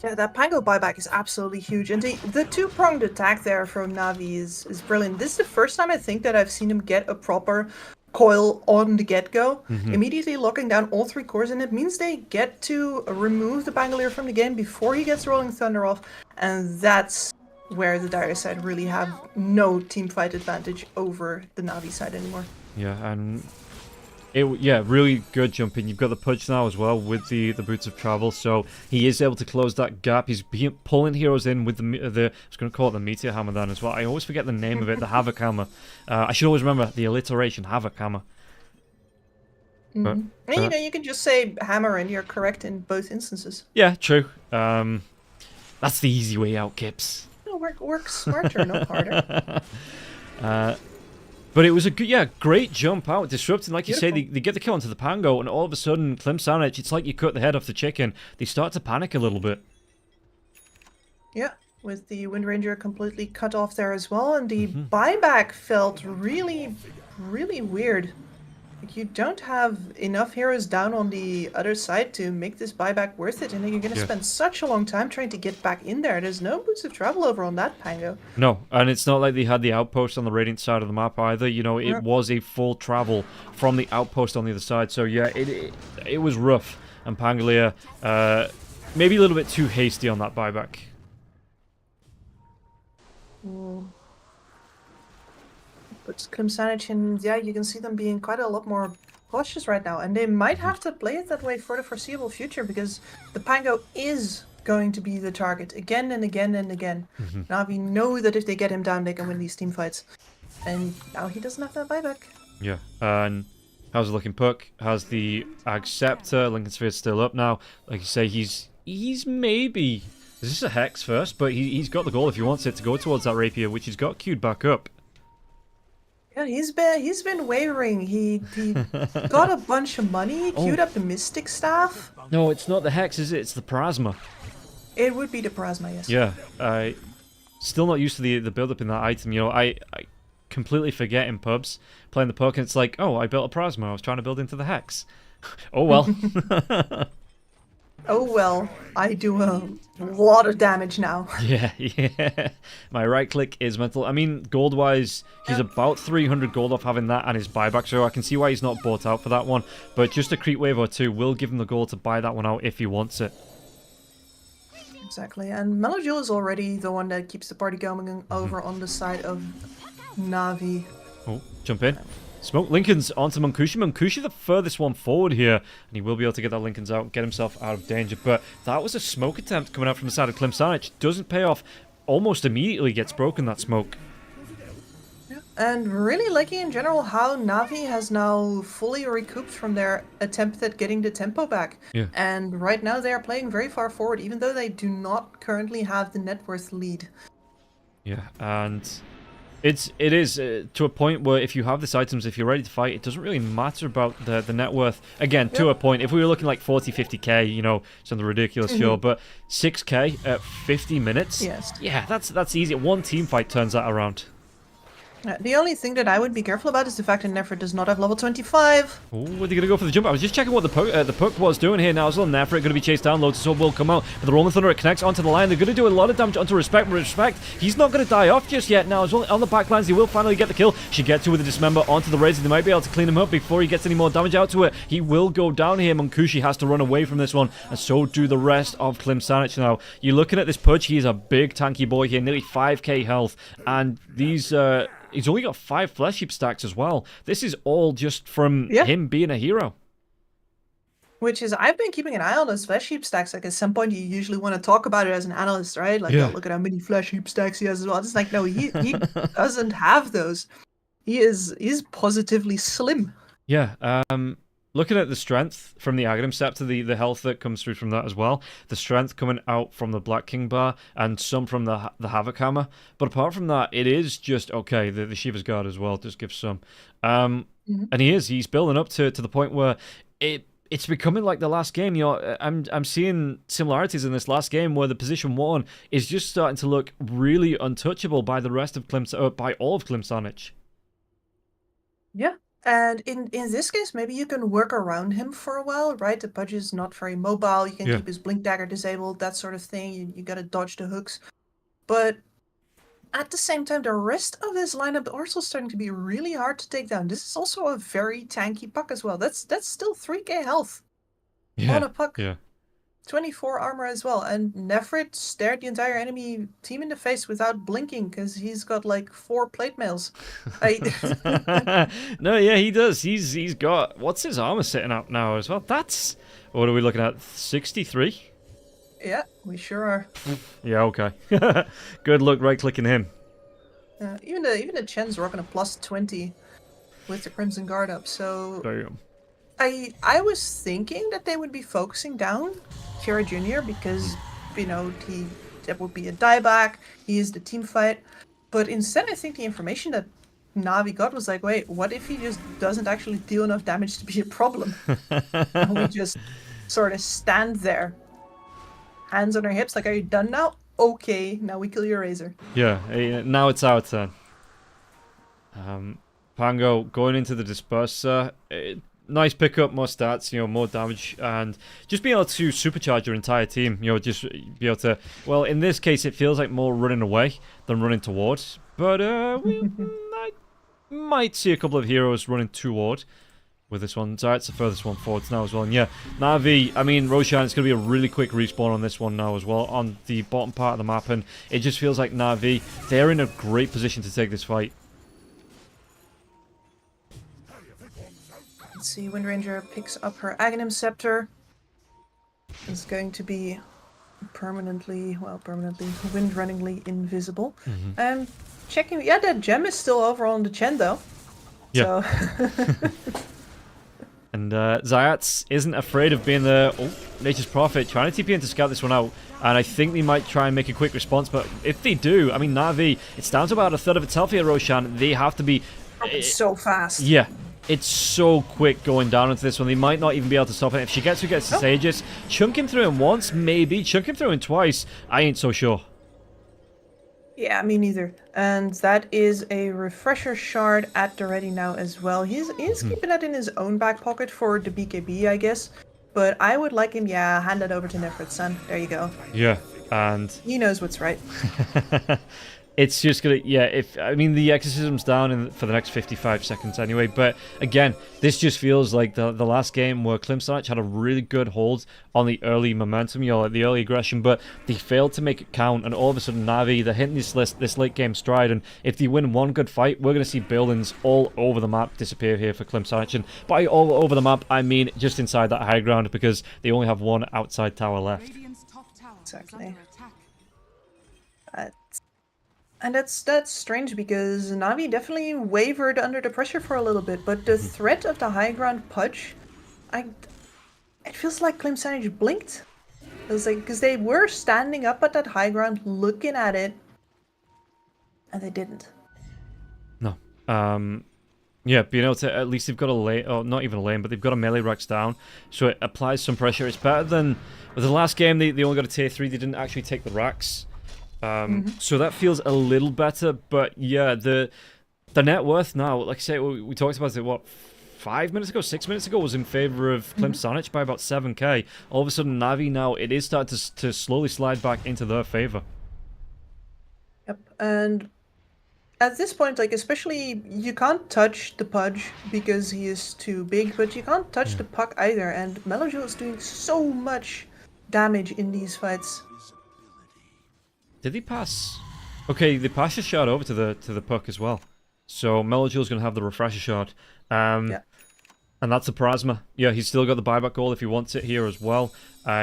B: Yeah, that Pango buyback is absolutely huge, and the two-pronged attack there from Navi is brilliant. This is the first time I think that I've seen him get a proper coil on the get-go, immediately locking down all three cores, and it means they get to remove the Bangalore from the game before he gets Rolling Thunder off, and that's where the Dire side really have no team fight advantage over the Navi side anymore.
D: Yeah, and really good jumping. You've got the Pudge now as well with the Boots of Travel, so he is able to close that gap. He's pulling heroes in with the I was going to call it the Meteor Hammer then as well. I always forget the name of it, the Havoc Hammer. I should always remember the alliteration, Havoc Hammer. But,
B: and you can just say hammer and you're correct in both instances.
D: Yeah, true. That's the easy way out, Kips.
B: Work smarter, not harder.
D: But it was a good, great jump out, disrupting. Like you
B: Beautiful.
D: say, they get the kill onto the Pango, and all of a sudden, Klim Sandwich, it's like you cut the head off the chicken. They start to panic a little bit.
B: Yeah, with the Wind Ranger completely cut off there as well, and the buyback felt really, really weird. Like, you don't have enough heroes down on the other side to make this buyback worth it, and then you're going to spend such a long time trying to get back in there. There's no boots of travel over on that Pango.
D: No, and it's not like they had the outpost on the Radiant side of the map either. It was a full travel from the outpost on the other side. So yeah, it was rough. And Pangolier, maybe a little bit too hasty on that buyback.
B: But Klimsanich, and yeah, you can see them being quite a lot more cautious right now, and they might have to play it that way for the foreseeable future, because the Pango is going to be the target again and again and again. Navi know that if they get him down, they can win these team fights, and now he doesn't have that buyback.
D: Yeah, and how's it looking? Puck has the Ag Scepter. Lincoln Sphere's still up now. Like you say, he's maybe... This is a Hex first, but he's got the goal if he wants it to go towards that Rapier, which he's got queued back up.
B: Yeah, he's been wavering. He got a bunch of money, queued up the Mystic Staff.
D: No, it's not the Hex, is it? It's the Plasma.
B: It would be the Plasma, yes.
D: Yeah, I still not used to the build-up in that item. I completely forget in pubs playing the Puck, and it's like, oh, I built a Plasma. I was trying to build into the Hex. Oh well.
B: Oh well, I do a lot of damage now.
D: Yeah. My right click is mental. I mean, gold-wise, he's about 300 gold off having that and his buyback, so I can see why he's not bought out for that one. But just a creep wave or two will give him the gold to buy that one out if he wants it.
B: Exactly, and Melojul is already the one that keeps the party going over on the side of Navi.
D: Oh, jump in. Smoke Lincoln's onto Munkushi. Munkushi the furthest one forward here, and he will be able to get that Lincoln's out and get himself out of danger. But that was a smoke attempt coming out from the side of Klimsanich. Doesn't pay off. Almost immediately gets broken, that smoke.
B: Yeah. And really liking in general how Navi has now fully recouped from their attempt at getting the tempo back.
D: Yeah.
B: And right now they are playing very far forward, even though they do not currently have the net worth lead.
D: Yeah, and It is to a point where if you have these items, if you're ready to fight, it doesn't really matter about the net worth. Again, to a point, if we were looking like 40, 50k, you know, something ridiculous, sure, but 6k at 50 minutes, yeah, that's easy. One team fight turns that around.
B: The only thing that I would be careful about is the fact that Nefrit does not have level 25.
D: Oh, are they going to go for the jump? I was just checking what the puck was doing here now as well. Nefrit going to be chased down. Loads of Sword will come out. But the Rolling Thunder, it connects onto the line. They're going to do a lot of damage onto Respect. But Respect, he's not going to die off just yet now as well. On the back lines, he will finally get the kill. She gets to with the Dismember onto the Razor. They might be able to clean him up before he gets any more damage out to it. He will go down here. Munkushi has to run away from this one. And so do the rest of Klim Sanic now. You're looking at this Pudge. He's a big tanky boy here. Nearly 5k health. And these... he's only got 5 Flesh Heap stacks as well. This is all just from him being a hero.
B: Which is, I've been keeping an eye on those Flesh Heap stacks. Like, at some point, you usually want to talk about it as an analyst, right? Like, oh, look at how many Flesh Heap stacks he has as well. It's like, no, he doesn't have those. He's positively slim.
D: Yeah, looking at the strength from the Aghanim Scepter, the health that comes through from that as well, the strength coming out from the Black King bar, and some from the Havoc Hammer. But apart from that, it is just okay. The Shiva's Guard as well just gives some. And he's building up to the point where it's becoming like the last game. You know, I'm seeing similarities in this last game where the position 1 is just starting to look really untouchable by the rest of by all of Klim Sanic.
B: Yeah. And in this case, maybe you can work around him for a while, right? The Pudge is not very mobile. You can keep his Blink Dagger disabled, that sort of thing. You gotta dodge the hooks. But at the same time, the rest of his lineup are also starting to be really hard to take down. This is also a very tanky puck as well. That's still 3k health on a puck.
D: Yeah.
B: 24 armor as well. And Nefrit stared the entire enemy team in the face without blinking because he's got like 4 plate mails.
D: No, yeah, he does. He's got, what's his armor sitting at now as well? That's, what are we looking at? 63?
B: Yeah, we sure are.
D: Yeah, okay. Good luck right-clicking him.
B: Even the Chen's rocking a plus 20 with the Crimson Guard up, so...
D: Damn.
B: I was thinking that they would be focusing down Kira Jr. because, you know, that would be a dieback, he is the team fight. But instead, I think the information that Na'Vi got was like, wait, what if he just doesn't actually deal enough damage to be a problem? And we just sort of stand there, hands on our hips, like, are you done now? Okay, now we kill your Razor.
D: Yeah, now it's our turn. Pango going into the Disperser. Nice pickup, more stats, you know, more damage, and just being able to supercharge your entire team, you know, just be able to, well, in this case, it feels like more running away than running towards, but we might see a couple of heroes running toward with this one. Zayat's the furthest one forwards now as well, and yeah, Na'Vi, I mean, Roshan, it's going to be a really quick respawn on this one now as well, on the bottom part of the map, and it just feels like Na'Vi, they're in a great position to take this fight.
B: Let's see, Windranger picks up her Aghanim Scepter. It's going to be permanently windrunningly invisible. Checking, yeah, that gem is still over on the Chen though.
D: Yeah.
B: So.
D: And Zayats isn't afraid of being the Nature's Prophet, trying to TP in to scout this one out. And I think they might try and make a quick response, but if they do, I mean, Na'Vi, it's down to about a third of its health here, Roshan. They have to be...
B: so fast.
D: Yeah. It's so quick going down into this one. They might not even be able to stop it. If she gets to Sages, chunk him through him once, maybe. Chunk him through him twice. I ain't so sure.
B: Yeah, me neither. And that is a Refresher Shard at the ready now as well. He's keeping that in his own back pocket for the BKB, I guess. But I would like him, hand that over to Nefrit's son. There you go.
D: Yeah, and...
B: he knows what's right.
D: It's just gonna, I mean, the exorcism's down for the next 55 seconds anyway, but again, this just feels like the last game where Klim Sanic had a really good hold on the early momentum, you know, like the early aggression, but they failed to make it count, and all of a sudden Na'Vi, they're hitting this late game stride, and if they win one good fight, we're gonna see buildings all over the map disappear here for Klim Sanic, and by all over the map, I mean just inside that high ground, because they only have one outside tower left.
B: Exactly. And that's strange because Na'Vi definitely wavered under the pressure for a little bit, but the threat of the high ground Pudge, it feels like Klim Sanic blinked. It was like, because they were standing up at that high ground looking at it, and they didn't.
D: Yeah, being able to, at least they've got a lane, or not even a lane, but they've got a melee Rex down, so it applies some pressure. It's better than, with the last game, they only got a tier 3, they didn't actually take the racks. So that feels a little better, but yeah, the net worth now, like I say, we talked about it, what, 5 minutes ago, 6 minutes ago, was in favor of Klimsanich by about 7k. All of a sudden, Navi now, it is starting to slowly slide back into their favor.
B: Yep, and at this point, like, especially, you can't touch the Pudge because he is too big, but you can't touch the Puck either, and Melojo is doing so much damage in these fights.
D: Did they pass? Okay, they passed a shard over to the Puck as well. So Melojo's going to have the Refresher Shard.
B: Yeah.
D: And that's a Plasma. Yeah, he's still got the buyback goal if he wants it here as well.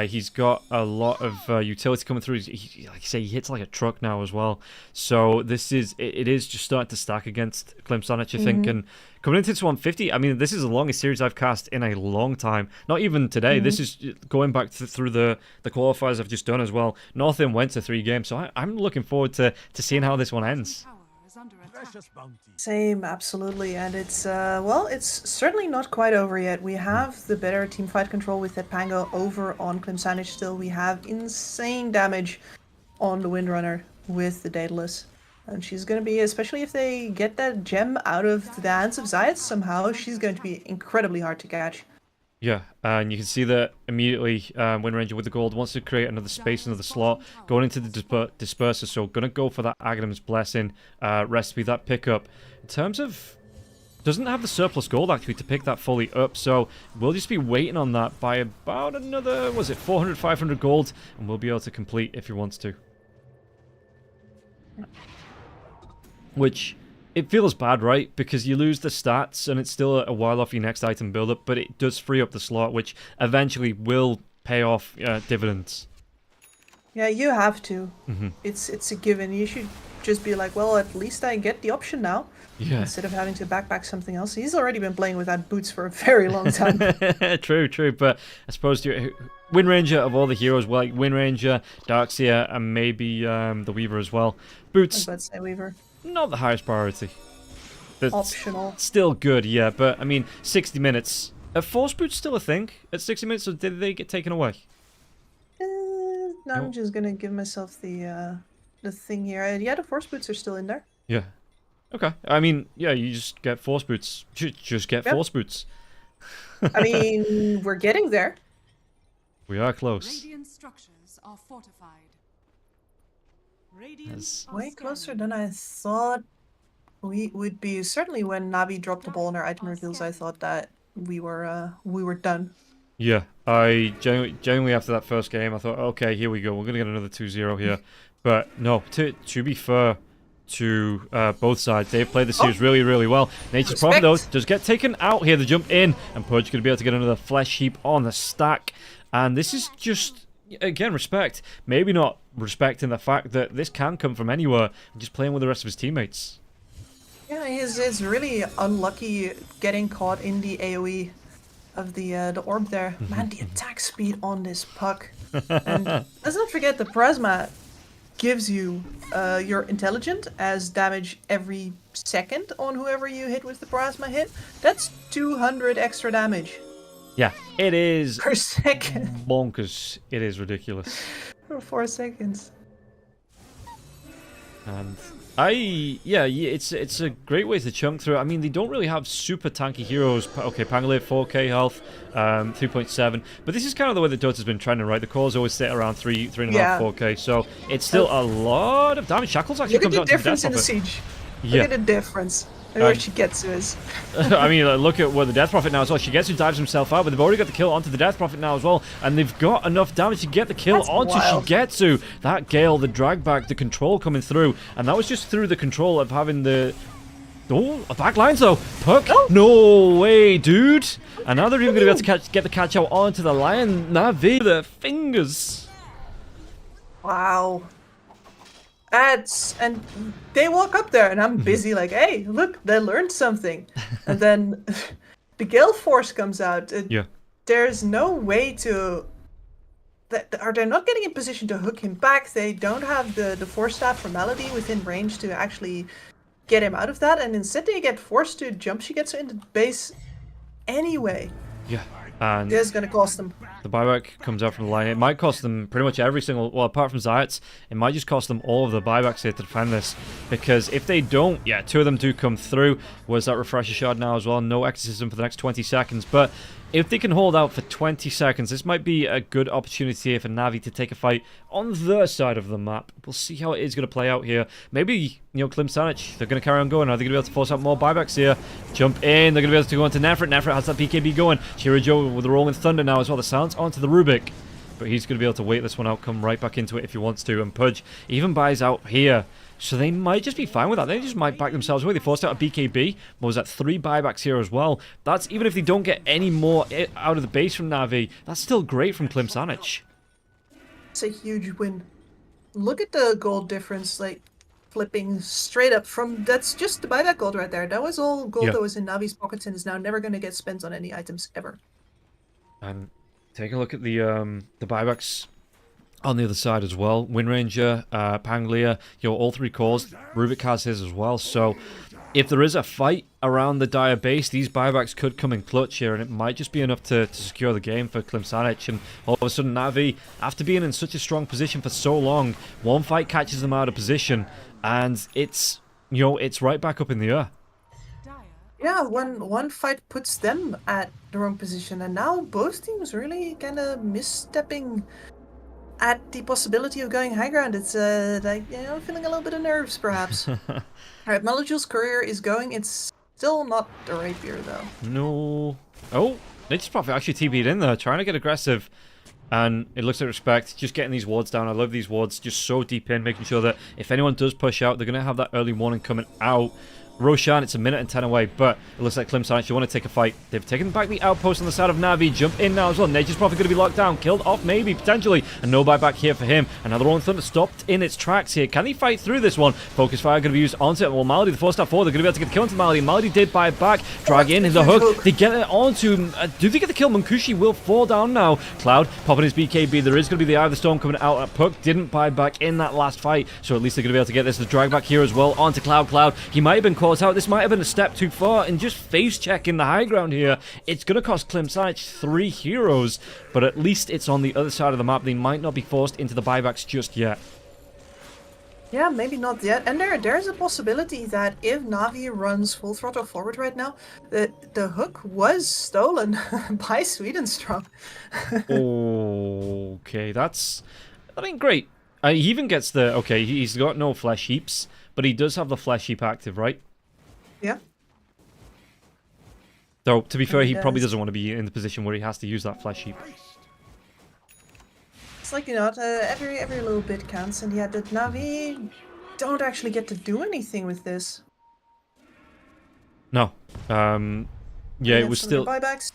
D: He's got a lot of utility coming through. He, like I say, he hits like a truck now as well. So this is, it is just starting to stack against Klimsanich, I think. And coming into this 150, I mean, this is the longest series I've cast in a long time. Not even today. This is going back through the qualifiers I've just done as well. Northern went to 3 games, so I'm looking forward to seeing how this one ends.
C: Tower is under attack.
B: Same, absolutely, and it's, well, it's certainly not quite over yet. We have the better teamfight control with that Pango over on Klimsanich still. We have insane damage on the Windrunner with the Daedalus. And she's going to be, especially if they get that gem out of the hands of Zayat somehow, she's going to be incredibly hard to catch.
D: Yeah, and you can see that immediately Wind Ranger with the gold wants to create another space, another slot, going into the disperser, so gonna go for that Aghanim's Blessing recipe, that pickup. In terms of, doesn't have the surplus gold actually to pick that fully up, so we'll just be waiting on that by about another, was it 400, 500 gold, and we'll be able to complete if he wants to. Which, it feels bad, right? Because you lose the stats and it's still a while off your next item build-up, but it does free up the slot, which eventually will pay off dividends.
B: Yeah, you have to. It's a given. You should just be like, well, at least I get the option now.
D: Yeah.
B: Instead of having to backpack something else. He's already been playing without boots for a very long time.
D: True, but I suppose Wind Ranger of all the heroes, well, like Wind Ranger, Darkseer, and maybe the Weaver as well. Boots.
B: I was about to say Weaver.
D: Not the highest priority. That's
B: Optional.
D: Still good, yeah, but I mean, 60 minutes. Are Force Boots still a thing at 60 minutes, or did they get taken away?
B: No, I'm just gonna give myself the thing here. Yeah, the Force Boots are still in there.
D: Yeah. Okay. I mean, yeah, you just get Force Boots. Just get Force Boots.
B: I mean, we're getting there.
D: We are close.
C: Radiant structures are fortified. Radiant are
B: Way closer
C: scanning.
B: than I thought we would be. Certainly when Navi dropped the ball in our item reveals, I thought that we were done.
D: Yeah, I genuinely after that first game, I thought, okay, here we go. We're going to get another 2-0 here. But no, to be fair to both sides, they've played the series really, really well. Nature's Prophet, though, does get taken out here. The jump in, and Pudge going to be able to get another flesh heap on the stack. And this is just, again, respect. Maybe not respecting the fact that this can come from anywhere, and just playing with the rest of his teammates.
B: Yeah, he's really unlucky getting caught in the AoE of the orb there. Man, the attack speed on this Puck. And let's not forget the Plasma gives you your intelligent as damage every second on whoever you hit with the Plasma hit. That's 200 extra damage.
D: Yeah, it is
B: per second.
D: bonkers. It is ridiculous.
B: For 4 seconds.
D: And yeah, it's a great way to chunk through. I mean, they don't really have super tanky heroes. Okay, Pangolier 4k health, 3.7. But this is kind of the way that Dota's been trending, right? The cores always sit around 3.5, 4k. So it's still a lot of damage. Shackles actually
B: Look at
D: comes
B: the
D: out to the
B: difference
D: death
B: in the
D: prophet.
B: siege.
D: Yeah.
B: Look at the difference. Where Shigetsu is.
D: I mean, look at what the Death Prophet now as well. Shigetsu dives himself out, but they've already got the kill onto the Death Prophet now as well, and they've got enough damage to get the kill onto Shigetsu. That Gale, the drag back, the control coming through, and that was just through the control of having the... Oh, a back lines though. Puck? Oh. No way, dude. And now they're even going to be able to get the catch out onto the Lion Navi. Their fingers.
B: Wow. And they walk up there and I'm busy like, hey, look, they learned something. And then the Gale Force comes out.
D: Yeah.
B: There's no way to... They're not getting in position to hook him back. They don't have the Force Staff from Melody within range to actually get him out of that, and instead they get forced to jump. She gets into base anyway.
D: Yeah. And
B: This is gonna cost them.
D: the buyback comes out from the line. It might cost them pretty much every single... Well, apart from Zayat's, it might just cost them all of the buybacks here to defend this. Because if they don't, yeah, 2 of them do come through. Where's that refresher shard now as well? No exorcism for the next 20 seconds. But if they can hold out for 20 seconds, this might be a good opportunity here for Na'Vi to take a fight on their side of the map. We'll see how it is going to play out here. Maybe, Klim Sanic, they're going to carry on going. Are they going to be able to force out more buybacks here? Jump in. They're going to be able to go into Nefrit. Nefrit has that BKB going. Shirajo with the Rolling Thunder now as well. The silence onto the Rubik. But he's going to be able to wait this one out, come right back into it if he wants to. And Pudge even buys out here. So they might just be fine with that. They just might back themselves away. They forced out a BKB. What was that? 3 buybacks here as well. That's even if they don't get any more out of the base from Na'Vi. That's still great from Klim Sanic.
B: It's a huge win. Look at the gold difference, like flipping straight up from. That's just the buyback gold right there. That was all gold that was in Navi's pockets and is now never going to get spent on any items ever.
D: And take a look at the buybacks on the other side as well. Windranger, Panglia, all 3 cores. Rubik has his as well. So if there is a fight around the Dire base, these buybacks could come in clutch here, and it might just be enough to secure the game for Klim Sanic. And all of a sudden, Na'Vi, after being in such a strong position for so long, one fight catches them out of position, and it's right back up in the air.
B: Yeah, one fight puts them at the wrong position, and now both teams really kind of misstepping at the possibility of going high ground. It's like, feeling a little bit of nerves, perhaps. Alright, Molecule's career is going. It's still not the rapier, though.
D: No. Oh, Nature's Prophet actually TP'd in there, trying to get aggressive. And it looks like Respect, just getting these wards down. I love these wards, just so deep in, making sure that if anyone does push out, they're going to have that early warning coming out. Roshan, it's a minute and 10 away, but it looks like Klim Sanic, you want to take a fight. They've taken back the outpost on the side of Na'Vi. Jump in now as well. Nature's Prophet going to be locked down. Killed off, maybe, potentially. And no buyback here for him. Another Rolling Thunder stopped in its tracks here. Can he fight through this one? Focus Fire going to be used onto it. Well, Malady, the 4-star 4, they're going to be able to get the kill into Malady. Malady did buy back. Drag in the hook. They get it onto... do they get the kill? Munkushi will fall down now. Cloud popping his BKB. There is going to be the Eye of the Storm coming out. Puck didn't buy back in that last fight, so at least they're going to be able to get this. The drag back here as well onto Cloud. Cloud, he might have been caught out. This might have been a step too far, and just face checking the high ground here. It's going to cost Klim Sanic 3 heroes, but at least it's on the other side of the map. They might not be forced into the buybacks just yet.
B: Yeah, maybe not yet. And there's a possibility that if Na'Vi runs full throttle forward right now, the hook was stolen by Swedenstrong.
D: Okay, great. He even gets the... Okay, he's got no flesh heaps, but he does have the flesh heap active, right?
B: Yeah.
D: Though, to be fair, he probably doesn't want to be in the position where he has to use that flesh heap.
B: It's like, every little bit counts, and yet that Na'Vi don't actually get to do anything with this.
D: No. Yeah, it was still...
B: buybacks.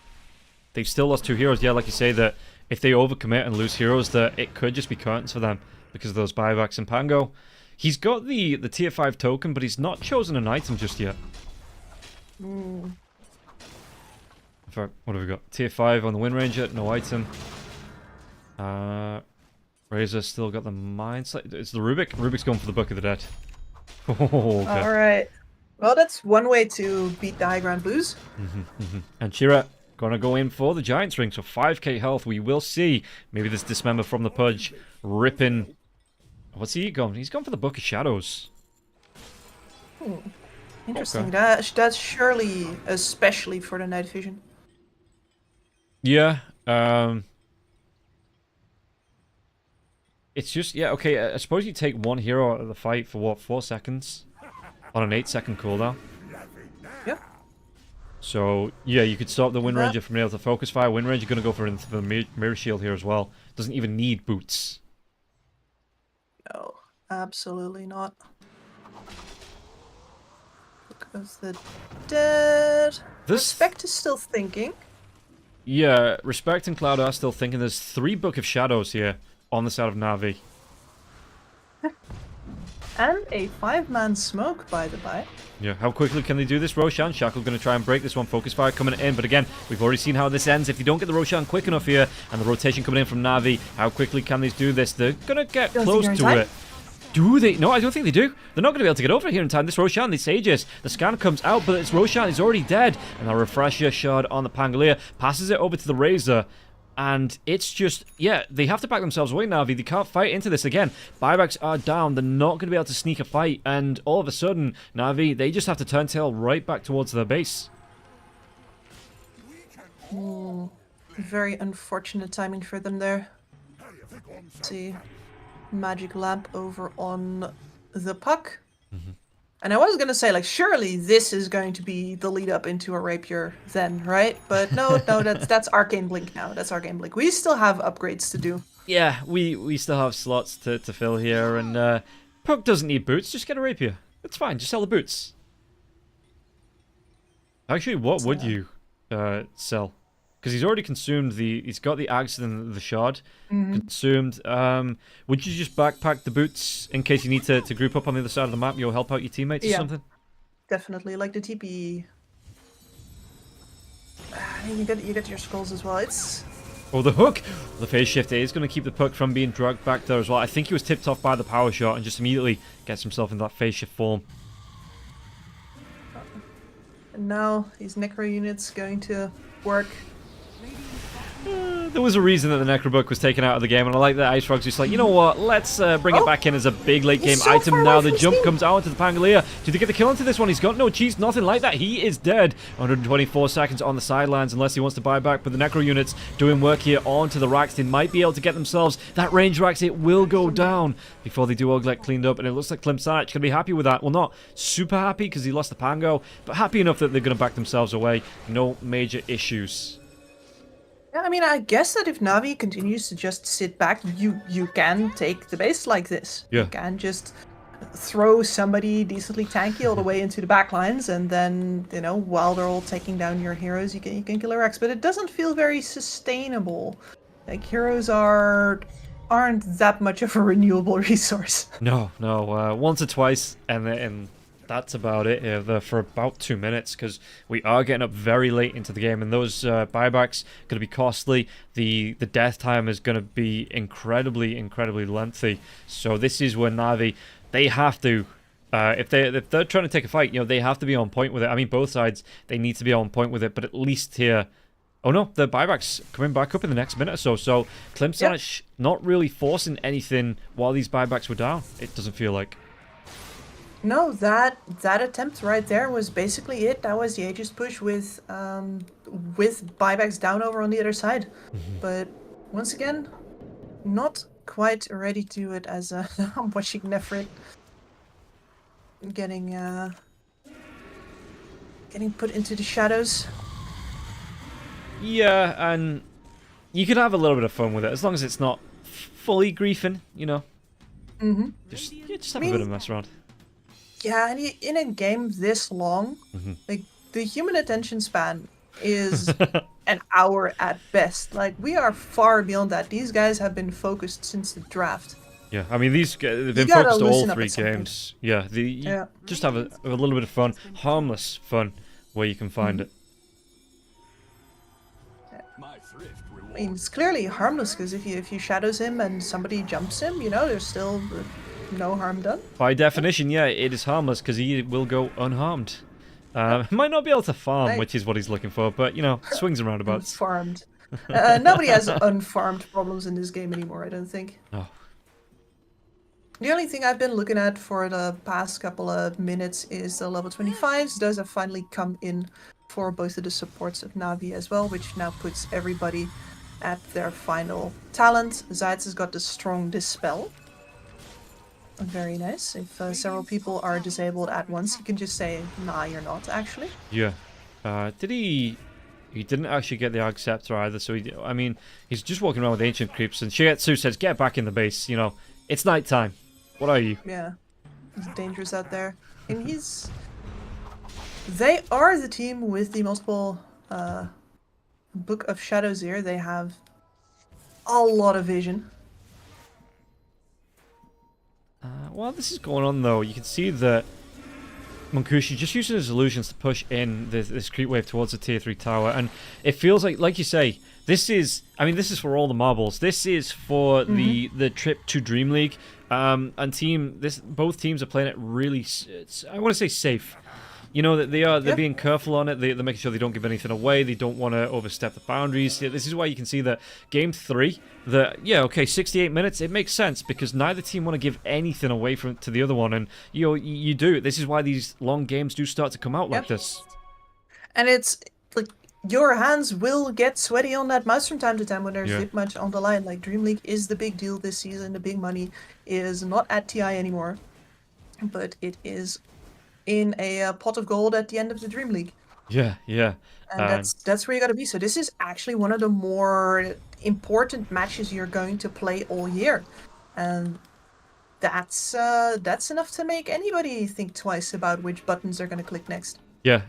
D: They've still lost 2 heroes. Yeah, like you say, that if they overcommit and lose heroes, that it could just be curtains for them because of those buybacks. And Pango, he's got the tier 5 token, but he's not chosen an item just yet. What have we got? Tier 5 on the Windranger, no item. Razor still got the Mind Slate. It's the Rubik. Rubik's going for the Book of the Dead. Okay.
B: Alright. Well, that's one way to beat the high ground blues.
D: And Shira gonna go in for the Giant's Ring, so 5k health. We will see. Maybe this Dismember from the Pudge ripping. What's he going? He's gone for the Book of Shadows.
B: Interesting. Okay. That's surely especially for the night vision.
D: Yeah. It's just, yeah, okay, I suppose you take one hero out of the fight for, what, 4 seconds? On an 8-second cooldown?
B: Yep.
D: So, yeah, you could stop the Windranger from being able to focus fire. Windranger going to go for the Mirror Shield here as well. Doesn't even need boots.
B: No, absolutely not. Book of the Dead. Respect is still thinking.
D: Yeah, Respect and Cloud are still thinking. There's 3 Book of Shadows here on the side of Na'Vi.
B: And a 5-man smoke, by the by.
D: Yeah, how quickly can they do this? Roshan, Shackle going to try and break this one. Focus fire coming in, but again, we've already seen how this ends. If you don't get the Roshan quick enough here, and the rotation coming in from Na'Vi, how quickly can they do this? They're going to get close to it. Do they? No, I don't think they do. They're not going to be able to get over here in time. This Roshan, this Aegis, the scan comes out, but it's Roshan. He's already dead. And the Refresher shard on the Pangolier passes it over to the Razor. And it's just, yeah, they have to back themselves away, Na'Vi. They can't fight into this again. Buybacks are down. They're not going to be able to sneak a fight. And all of a sudden, Na'Vi, they just have to turn tail right back towards their base.
B: Very unfortunate timing for them there. Let's see. Magic lamp over on the puck. And I was gonna say, like, surely this is going to be the lead up into a rapier then, right? But no, that's Arcane Blink now. That's Arcane Blink. We still have upgrades to do.
D: Yeah, we still have slots to fill here, and Puck doesn't need boots. Just get a rapier. It's fine. Just sell the boots. Actually, what would you sell? Because he's already consumed he's got the axe and the shard consumed. Would you just backpack the boots in case you need to group up on the other side of the map? You'll help out your teammates or something?
B: Definitely. Like the TP. You get your skulls as well. It's...
D: Oh, the hook! The phase shift is going to keep the puck from being dragged back there as well. I think he was tipped off by the power shot and just immediately gets himself in that phase shift form.
B: And now these necro units going to work.
D: There was a reason that the Necrobook was taken out of the game, and I like that Ice Frog's just like, you know what, let's bring it back in as a big late game
B: so
D: item
B: far
D: now.
B: away
D: The
B: from
D: jump
B: Steam.
D: comes out into the Pangolier. Did they get the kill into this one? He's got no cheese, nothing like that. He is dead. 124 seconds on the sidelines unless he wants to buy back, but the Necro units doing work here onto the racks. They might be able to get themselves that range racks. It will go down before they do all get cleaned up, and it looks like Klim Sanic can be happy with that. Well, not super happy because he lost the Pango, but happy enough that they're going to back themselves away. No major issues.
B: Yeah, I mean, I guess that if Navi continues to just sit back, you can take the base like this.
D: Yeah.
B: You can just throw somebody decently tanky all the way into the back lines, and then, you know, while they're all taking down your heroes, you can kill a Rex. But it doesn't feel very sustainable. Like, heroes aren't that much of a renewable resource.
D: No, once or twice, and that's about it for about 2 minutes, because we are getting up very late into the game, and those buybacks going to be costly. The death time is going to be incredibly lengthy. So this is where Na'Vi, they have to, if they're trying to take a fight, you know, they have to be on point with it. I mean, both sides, they need to be on point with it, but at least here. Oh no, the buybacks coming back up in the next minute or so. So Klim Sanic not really forcing anything while these buybacks were down. It doesn't feel like.
B: No, that attempt right there was basically it. That was the Aegis push with buybacks down over on the other side. But once again, not quite ready to do it as I'm watching Nefrit getting put into the shadows.
D: Yeah, and you can have a little bit of fun with it as long as it's not fully griefing, you know. Just have a bit of a mess around.
B: Yeah, and in a game this long, like, the human attention span is an hour at best. Like, we are far beyond that. These guys have been focused since the draft.
D: Yeah, I mean, they've been
B: gotta
D: focused all
B: loosen up
D: 3
B: at some point.
D: games. Yeah, just have a little bit of fun, harmless fun, where you can find it.
B: I mean, it's clearly harmless, because if you shadows him and somebody jumps him, you know, there's still no harm done.
D: By definition, yeah, it is harmless because he will go unharmed. Might not be able to farm,
B: Right.
D: which is what he's looking for, but, you know, swings and roundabouts.
B: Unfarmed. Nobody has unfarmed problems in this game anymore, I don't think.
D: Oh.
B: The only thing I've been looking at for the past couple of minutes is the level 25s. Those have finally come in for both of the supports of Navi as well, which now puts everybody at their final talent. Zaitz has got the strong dispel. Very nice. If several people are disabled at once, you can just say, nah, you're not, actually.
D: Yeah. Did he... He didn't actually get the Arc Scepter either, so I mean, he's just walking around with Ancient Creeps, and Shigetsu says, get back in the base, you know, it's night time. What are you?
B: Yeah. It's dangerous out there. And they are the team with the multiple Book of Shadows here. They have a lot of vision.
D: While this is going on, though, you can see that Munkushi just using his illusions to push in this creep wave towards the tier 3 tower, and it feels like you say, This is, I mean, this is for all the marbles. This is for the trip to DreamLeague. And both teams are playing it really, I want to say safe. You know, that they're being careful on it. They're making sure they don't give anything away. They don't want to overstep the boundaries. This is why you can see that Game 3, 68 minutes, it makes sense because neither team want to give anything away to the other one. And, you do. This is why these long games do start to come out like this.
B: And it's, like, your hands will get sweaty on that mouse from time to time when there's this much on the line. Like, DreamLeague is the big deal this season. The big money is not at TI anymore, but it is in a pot of gold at the end of the DreamLeague.
D: Yeah.
B: And that's where you gotta be. So this is actually one of the more important matches you're going to play all year. And that's enough to make anybody think twice about which buttons they're gonna click next.
D: Yeah,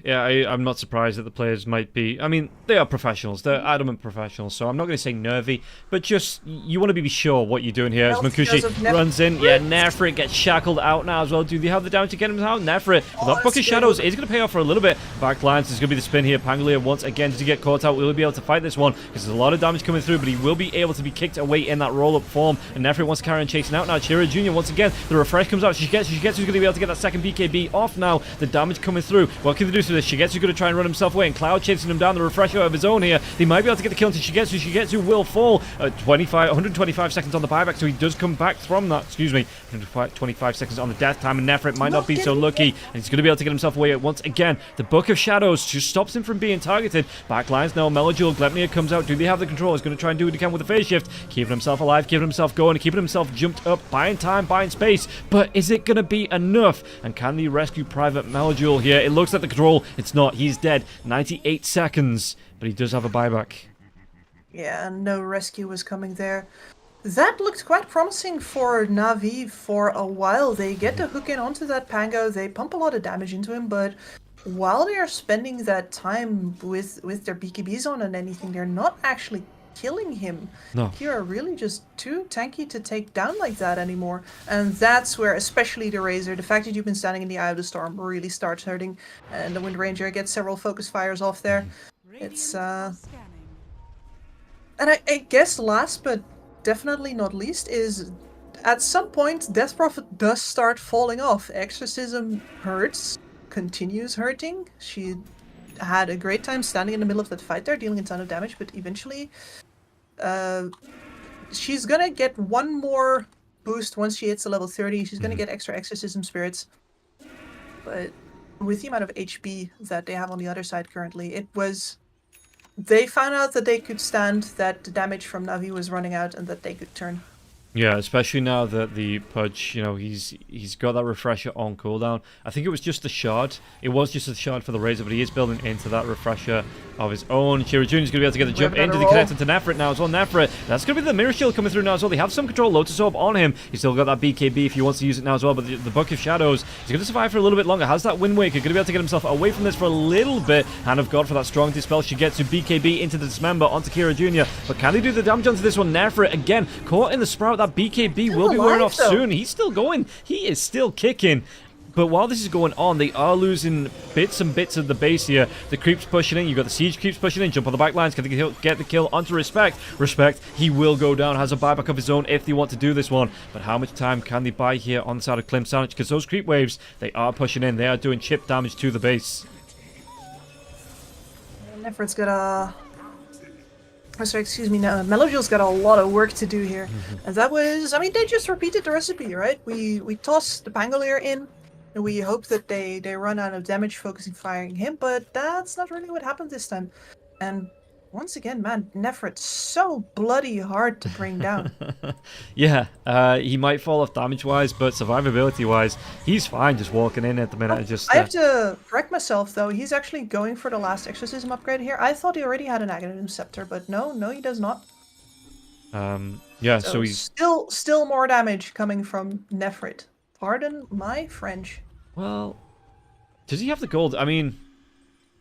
D: I'm not surprised that the players might be... I mean, they are professionals. They're adamant professionals, so I'm not going to say nervy, but just, you want to be sure what you're doing here. As Mancusi runs in, Nefrit gets shackled out now as well. Do they have the damage to get him out? Nefrit, well, that Book of Shadows is going to pay off for a little bit. Backlines, there's going to be the spin here. Pangolier once again, does he get caught out? Will he be able to fight this one? Because there's a lot of damage coming through, but he will be able to be kicked away in that roll-up form. And Nefrit wants to carry on chasing out now. Chira Jr. once again, the refresh comes out. Shigetsu's going to be able to get that second BKB off now. The damage coming through. What can they do to this? Shigetsu's going to try and run himself away, and Cloud chasing him down. The refresher of his own here. They might be able to get the kill into Shigetsu. Shigetsu will fall. 125 seconds on the buyback, so he does come back from that. Excuse me. 125 seconds on the death time, and Nefrit might not be so lucky, and he's going to be able to get himself away once again. The Book of Shadows just stops him from being targeted. Backlines now. Melojul, Glepnir comes out. Do they have the control? He's going to try and do what he can with the phase shift, keeping himself alive, keeping himself going, keeping himself jumped up, buying time, buying space. But is it going to be enough? And can they rescue Private Melojul here? It looks like the control. It's not. He's dead. 98 seconds, but he does have a buyback.
B: Yeah, no rescue was coming there. That looked quite promising for Na'Vi for a while. They get the hook in onto that Pango, they pump a lot of damage into him, but while they are spending that time with their BKBs on and anything, they're not actually killing him.
D: No.
B: You're really just too tanky to take down like that anymore. And that's where especially the Razor, the fact that you've been standing in the eye of the storm really starts hurting. And the Wind Ranger gets several focus fires off there. It's and I guess last but definitely not least is at some point Death Prophet does start falling off. Exorcism hurts, continues hurting. She had a great time standing in the middle of that fight there, dealing a ton of damage, but eventually she's gonna get one more boost once she hits the level 30. She's gonna get extra exorcism spirits, but with the amount of HP that they have on the other side currently, they found out that they could stand, that the damage from Na'Vi was running out, and that they could turn.
D: Yeah, especially now that the Pudge, he's got that refresher on cooldown. I think it was just the shard. It was just a shard for the Razor, but he is building into that refresher of his own. Shira Jr. is going to be able to get the jump into the connector to Nefrit now as well. Nefrit, that's going to be the Mirror Shield coming through now as well. They have some control. Lotus Orb on him. He's still got that BKB if he wants to use it now as well, but the Book of Shadows, he's going to survive for a little bit longer. Has that Wind Waker. Going to be able to get himself away from this for a little bit. Hand of God for that strong dispel. She gets to BKB into the Dismember onto Kira Jr. But can they do the damage onto this one? Nefrit, again, caught in the Sprout. That BKB will be wearing off soon. He's still going. He is still kicking. But while this is going on, they are losing bits and bits of the base here. The creeps pushing in. You've got the siege creeps pushing in. Jump on the back lines. Can they get the kill onto Respect? Respect, he will go down. Has a buyback of his own if they want to do this one. But how much time can they buy here on the side of Clem Sandwich? Because those creep waves, they are pushing in. They are doing chip damage to the base.
B: Nefrit's got a... Oh, sorry, excuse me, now Melojul's got a lot of work to do here. And that was, I mean, they just repeated the recipe, right? We toss the Pangolier in, and we hope that they run out of damage focusing firing him, but that's not really what happened this time. And once again, man, Nefrit's so bloody hard to bring down.
D: Yeah, he might fall off damage-wise, but survivability-wise, he's fine just walking in at the minute.
B: I have to correct myself, though. He's actually going for the last Exorcism upgrade here. I thought he already had an Aghanim Scepter, but no, he does not.
D: Yeah, so he's...
B: Still more damage coming from Nefrit. Pardon my French.
D: Well, does he have the gold? I mean...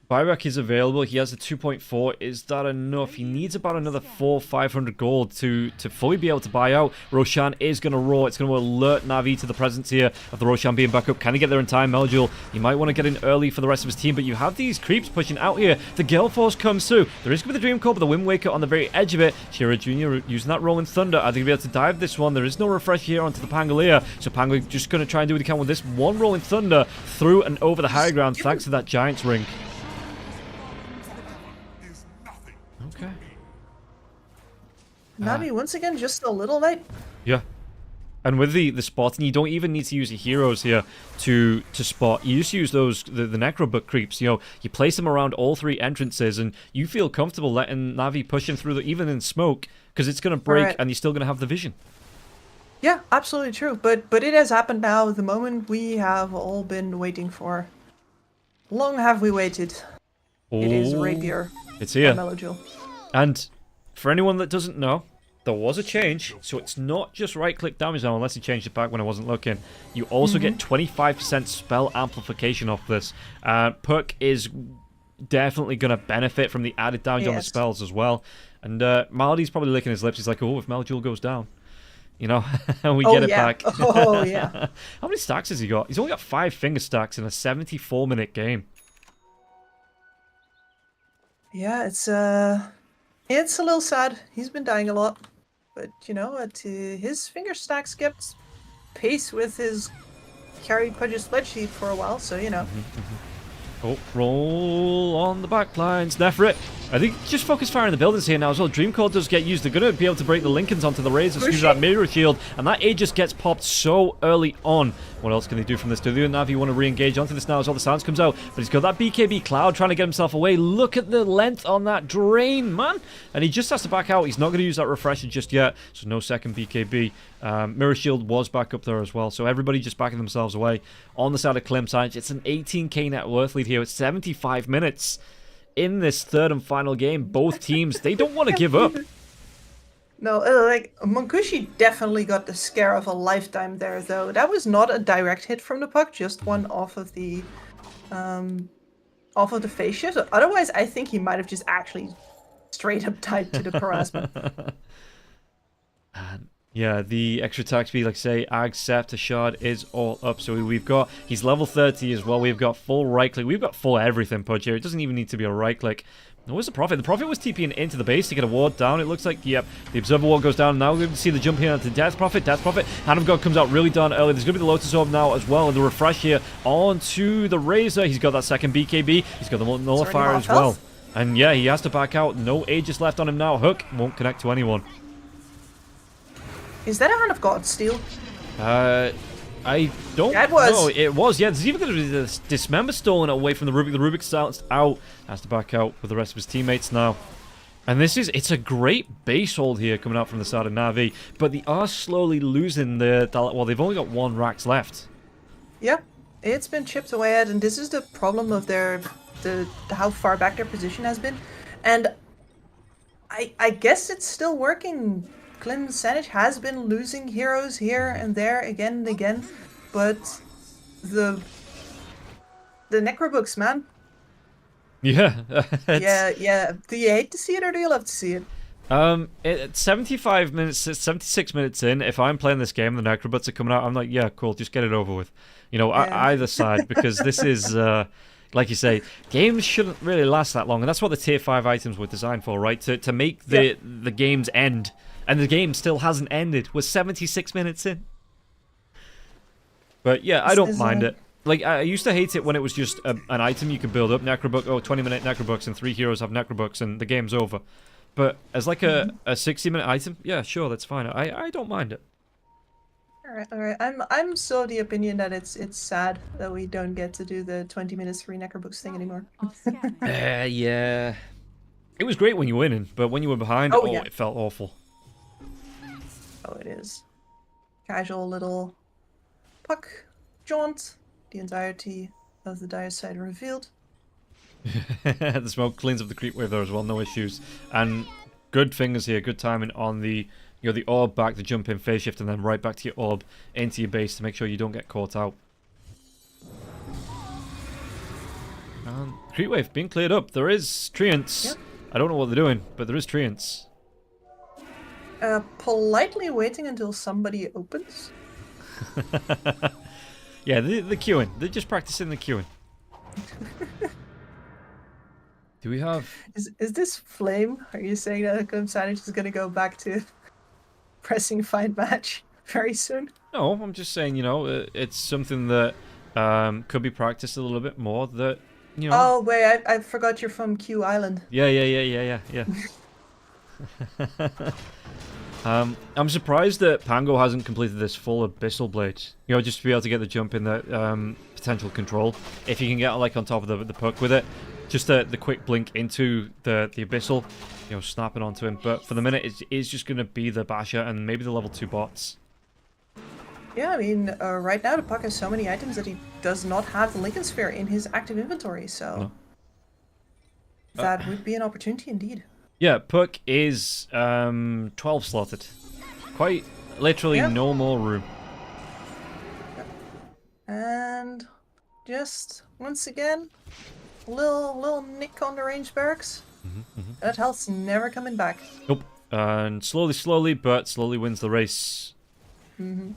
D: Buyback is available. He has a 2.4. Is that enough? He needs about another 400-500 gold to fully be able to buy out. Roshan is going to roar. It's going to alert Na'Vi to the presence here of the Roshan being back up. Can he get there in time? Meljul, he might want to get in early for the rest of his team, but you have these creeps pushing out here. The Gale Force comes through. There is going to be the Dream Core, but the Wind Waker on the very edge of it. Shira Jr. using that Rolling Thunder. Are they going to be able to dive this one? There is no refresh here onto the Pangolier, so Pango just going to try and do what he can with this one Rolling Thunder through and over the high ground thanks to that Giant's Ring. Okay.
B: Navi once again just a little late.
D: Yeah. And with the spotting, you don't even need to use your heroes here to spot. You just use those the Necrobook creeps. You know, you place them around all 3 entrances, and you feel comfortable letting Navi push him through even in smoke, because it's going to break, and you're still going to have the vision.
B: Yeah, absolutely true. But it has happened now. The moment we have all been waiting for. Long have we waited. It is Rapier.
D: It's here.
B: Meljul.
D: And for anyone that doesn't know, there was a change, so it's not just right-click damage now, unless you changed it back when I wasn't looking. You also get 25% spell amplification off this. Puck is definitely going to benefit from the added damage on the spells as well. And Maldi's probably licking his lips. He's like, oh, if Meljul goes down, you know, and we get it back.
B: Oh, yeah.
D: How many stacks has he got? He's only got 5 finger stacks in a 74-minute game.
B: Yeah, it's a little sad. He's been dying a lot. But, you know, his finger stacks kept pace with his carry Pudge's spreadsheet for a while, so, you know.
D: Oh, roll on the back lines. Nefrit. I think just focus fire in the buildings here now as well. Dreamcore does get used. They're going to be able to break the Lincolns onto the Razors through that mirror shield, and that Aegis gets popped so early on. What else can they do from this? Do the Navi want to re-engage onto this now as all the sounds comes out? But he's got that BKB Cloud trying to get himself away. Look at the length on that drain, man. And he just has to back out. He's not going to use that refresher just yet, so no second BKB. Mirror shield was back up there as well, so everybody just backing themselves away. On the side of Clemside, it's an 18k net worth lead here. It's 75 minutes. In this third and final game, both teams, they don't want to give up.
B: No, like, Monkushi definitely got the scare of a lifetime there, though. That was not a direct hit from the puck, just one off of the face shift. Otherwise, I think he might have just actually straight up died to the harassment.
D: Yeah, the extra attack speed, like say, Ag, Scepter, Shard is all up. So we've got, he's level 30 as well. We've got full right click. We've got full everything, Pudge here. It doesn't even need to be a right click. Where's the Prophet? The Prophet was TPing into the base to get a ward down. It looks like, yep, the Observer ward goes down. Now we're going to see the jump here onto Death Prophet. Hand of God comes out really darn early. There's going to be the Lotus Orb now as well. And the refresh here onto the Razor. He's got that second BKB. He's got the Nullifier as well. And yeah, he has to back out. No Aegis left on him now. Hook won't connect to anyone.
B: Is that a Hand of God steal?
D: I don't
B: Yeah, it was.
D: know. It was, yeah. There's even going to be this Dismember stolen away from the Rubik. The Rubik's out. Has to back out with the rest of his teammates now. And it's a great base hold here coming out from the side of Na'Vi. But they are slowly losing well, they've only got 1 Rax left.
B: Yeah, it's been chipped away at, and this is the problem of how far back their position has been. And I guess it's still working. Clem Sanich has been losing heroes here and there again and again, but the Necrobooks, man.
D: Yeah.
B: Yeah. Do you hate to see it or do you love to see it?
D: It's 75 minutes, 76 minutes in. If I'm playing this game, the Necrobots are coming out. I'm like, yeah, cool, just get it over with. You know, either side, because this is, like you say, games shouldn't really last that long, and that's what the tier 5 items were designed for, right? To make the games end. And the game still hasn't ended. We're 76 minutes in. But yeah, I don't mind it. Like, I used to hate it when it was just an item you could build up. Necrobook, 20-minute Necrobooks, and 3 heroes have Necrobooks, and the game's over. But as like a 60-minute item, yeah, sure, that's fine. I don't mind it.
B: All right. I'm so of the opinion that it's sad that we don't get to do the 20 minutes free Necrobooks thing anymore.
D: Yeah. It was great when you were winning, but when you were behind,
B: yeah.
D: It felt awful.
B: Oh, it is. Casual little puck jaunt. The entirety of the dire side revealed.
D: The smoke cleans up the creep wave there as well, no issues. And good fingers here, good timing on the orb back, the jump in, phase shift, and then right back to your orb into your base to make sure you don't get caught out. Creep wave being cleared up. There is treants.
B: Yep.
D: I don't know what they're doing, but there is treants.
B: Politely waiting until somebody opens.
D: Yeah, they're queuing. They're just practicing the queuing. Do we have...
B: Is this flame? Are you saying that Sandwich is gonna go back to pressing find match very soon?
D: No, I'm just saying, you know, it's something that could be practiced a little bit more. That, you know...
B: Oh, wait, I forgot you're from Q Island.
D: Yeah. I'm surprised that Pango hasn't completed this full Abyssal Blade. You know, just to be able to get the jump in that potential control. If you can get, like, on top of the puck with it. Just the quick blink into the Abyssal, you know, snapping onto him. But for the minute, it's just going to be the Basher and maybe the level 2 bots.
B: Yeah, I mean, right now the puck has so many items that he does not have the Lincoln Sphere in his active inventory, so...
D: No.
B: That would be an opportunity indeed.
D: Yeah, puck is 12 slotted. Quite literally no more room.
B: And just, once again, little nick on the range barracks. That health's never coming back.
D: Nope. And slowly, but slowly wins the race.
B: It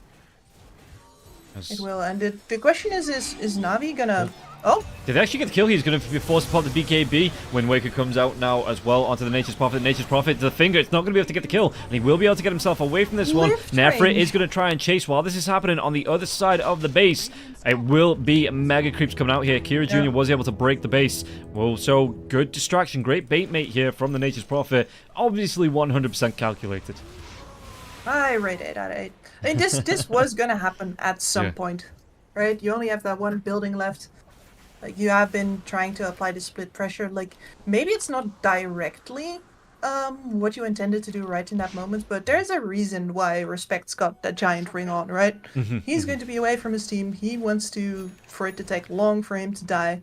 B: will. And the question is Navi gonna... Oh!
D: Did they actually get the kill? He's going to be forced to pop the BKB. Wind Waker comes out now as well onto the Nature's Prophet. Nature's Prophet to the finger. It's not going to be able to get the kill. And he will be able to get himself away from this one. Nefrit is going to try and chase while this is happening on the other side of the base. It will be Mega Creeps coming out here. Kira Jr. was able to break the base. Well, so good distraction. Great bait mate here from the Nature's Prophet. Obviously 100% calculated.
B: I rate 8 out of 8. I mean, this was going to happen at some point. Right? You only have that one building left. Like, you have been trying to apply the split pressure. Like, maybe it's not directly what you intended to do right in that moment, but there's a reason why Respect's got that giant ring on, right? He's going to be away from his team. He wants for it to take long for him to die.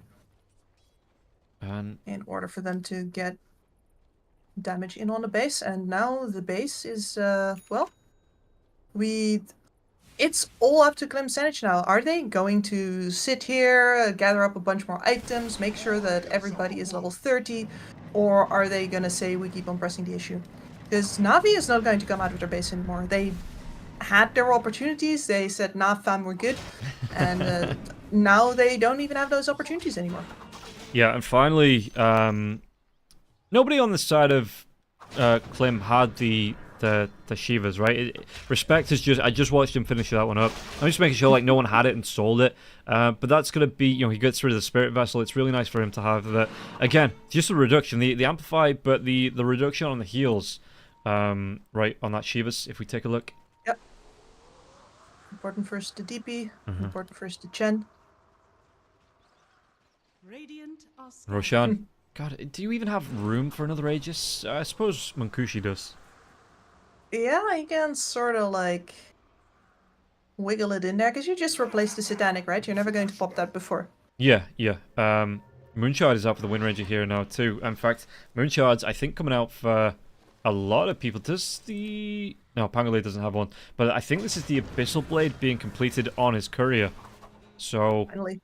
B: In order for them to get damage in on the base. And now the base is, well, it's all up to Clem Sandwich now. Are they going to sit here, gather up a bunch more items, make sure that everybody is level 30, or are they going to say we keep on pressing the issue? Because Navi is not going to come out of their base anymore. They had their opportunities. They said, nah, fam, we're good. And now they don't even have those opportunities anymore.
D: Yeah, and finally, nobody on the side of Clem had the Shivas, right? Respect is just... I just watched him finish that one up. I'm just making sure, like, no one had it and sold it. But that's going to be... You know, he gets rid of the Spirit Vessel. It's really nice for him to have that. Again, just a reduction. The Amplify, but the reduction on the heals, right, on that Shivas, if we take a look.
B: Yep. Important first to DP. Important first to Chen.
C: Radiant are
D: Roshan. God, do you even have room for another Aegis? I suppose Mankushi does.
B: Yeah, you can sort of, like, wiggle it in there, because you just replaced the Satanic, right? You're never going to pop that before.
D: Yeah. Moonshard is out for the Wind Ranger here now, too. In fact, Moonshard's, I think, coming out for a lot of people. Does the... No, Pangolin doesn't have one. But I think this is the Abyssal Blade being completed on his courier. So...
B: Finally.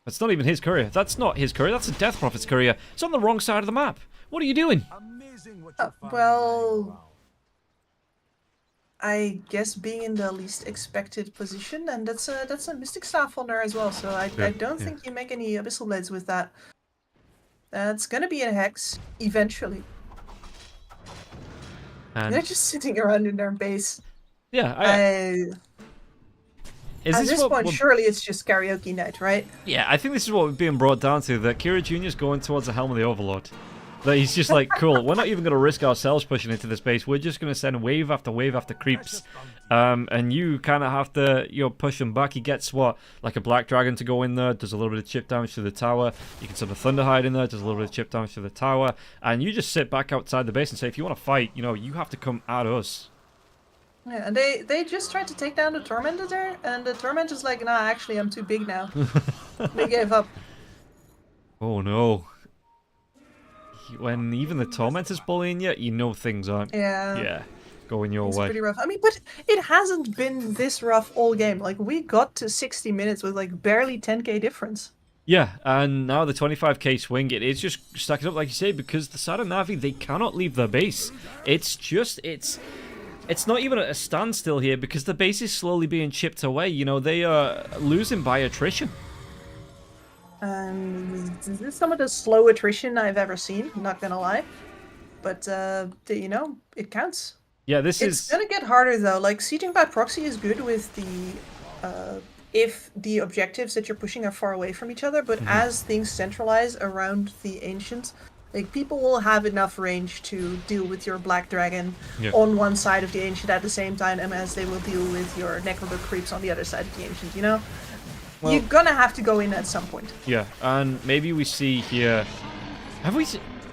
D: That's not even his courier. That's not his courier. That's a Death Prophet's courier. It's on the wrong side of the map. What are you doing?
B: Well... I guess being in the least expected position, and that's a Mystic Staff on there as well, so I don't think you make any Abyssal Blades with that. That's gonna be a Hex, eventually.
D: And
B: They're just sitting around in their base.
D: Yeah,
B: At this point, surely it's just karaoke night, right?
D: Yeah, I think this is what we're being brought down to, that Kira Jr. is going towards the Helm of the Overlord. That he's just like, cool, we're not even going to risk ourselves pushing into this base. We're just going to send wave after creeps. And you kind of have to, you know, push him back. He gets, what, like a Black Dragon to go in there, does a little bit of chip damage to the tower. You can send a Thunderhide in there, does a little bit of chip damage to the tower. And you just sit back outside the base and say, if you want to fight, you know, you have to come at us.
B: Yeah, and they just tried to take down the Tormentor there, and the Tormentor's like, nah, actually, I'm too big now. They gave up.
D: Oh, no. When even the Tormentor's bullying you, you know things aren't going your way.
B: Pretty rough. I mean, but it hasn't been this rough all game. Like, we got to 60 minutes with, like, barely 10k difference.
D: Yeah, and now the 25k swing, it is just stacking up, like you say, because the side of Na'Vi, they cannot leave their base. It's just, it's not even at a standstill here, because the base is slowly being chipped away. You know, they are losing by attrition.
B: This is some of the slow attrition I've ever seen, not gonna lie. But, you know, it counts.
D: Yeah, this
B: It's
D: is...
B: gonna get harder though. Like, sieging by proxy is good with the if the objectives that you're pushing are far away from each other, but as things centralize around the ancients, like people will have enough range to deal with your black dragon on one side of the ancient at the same time, and as they will deal with your necrobook creeps on the other side of the ancient. You know,
D: Well,
B: you're gonna have to go in at some point.
D: Yeah, and maybe we see here... Have we...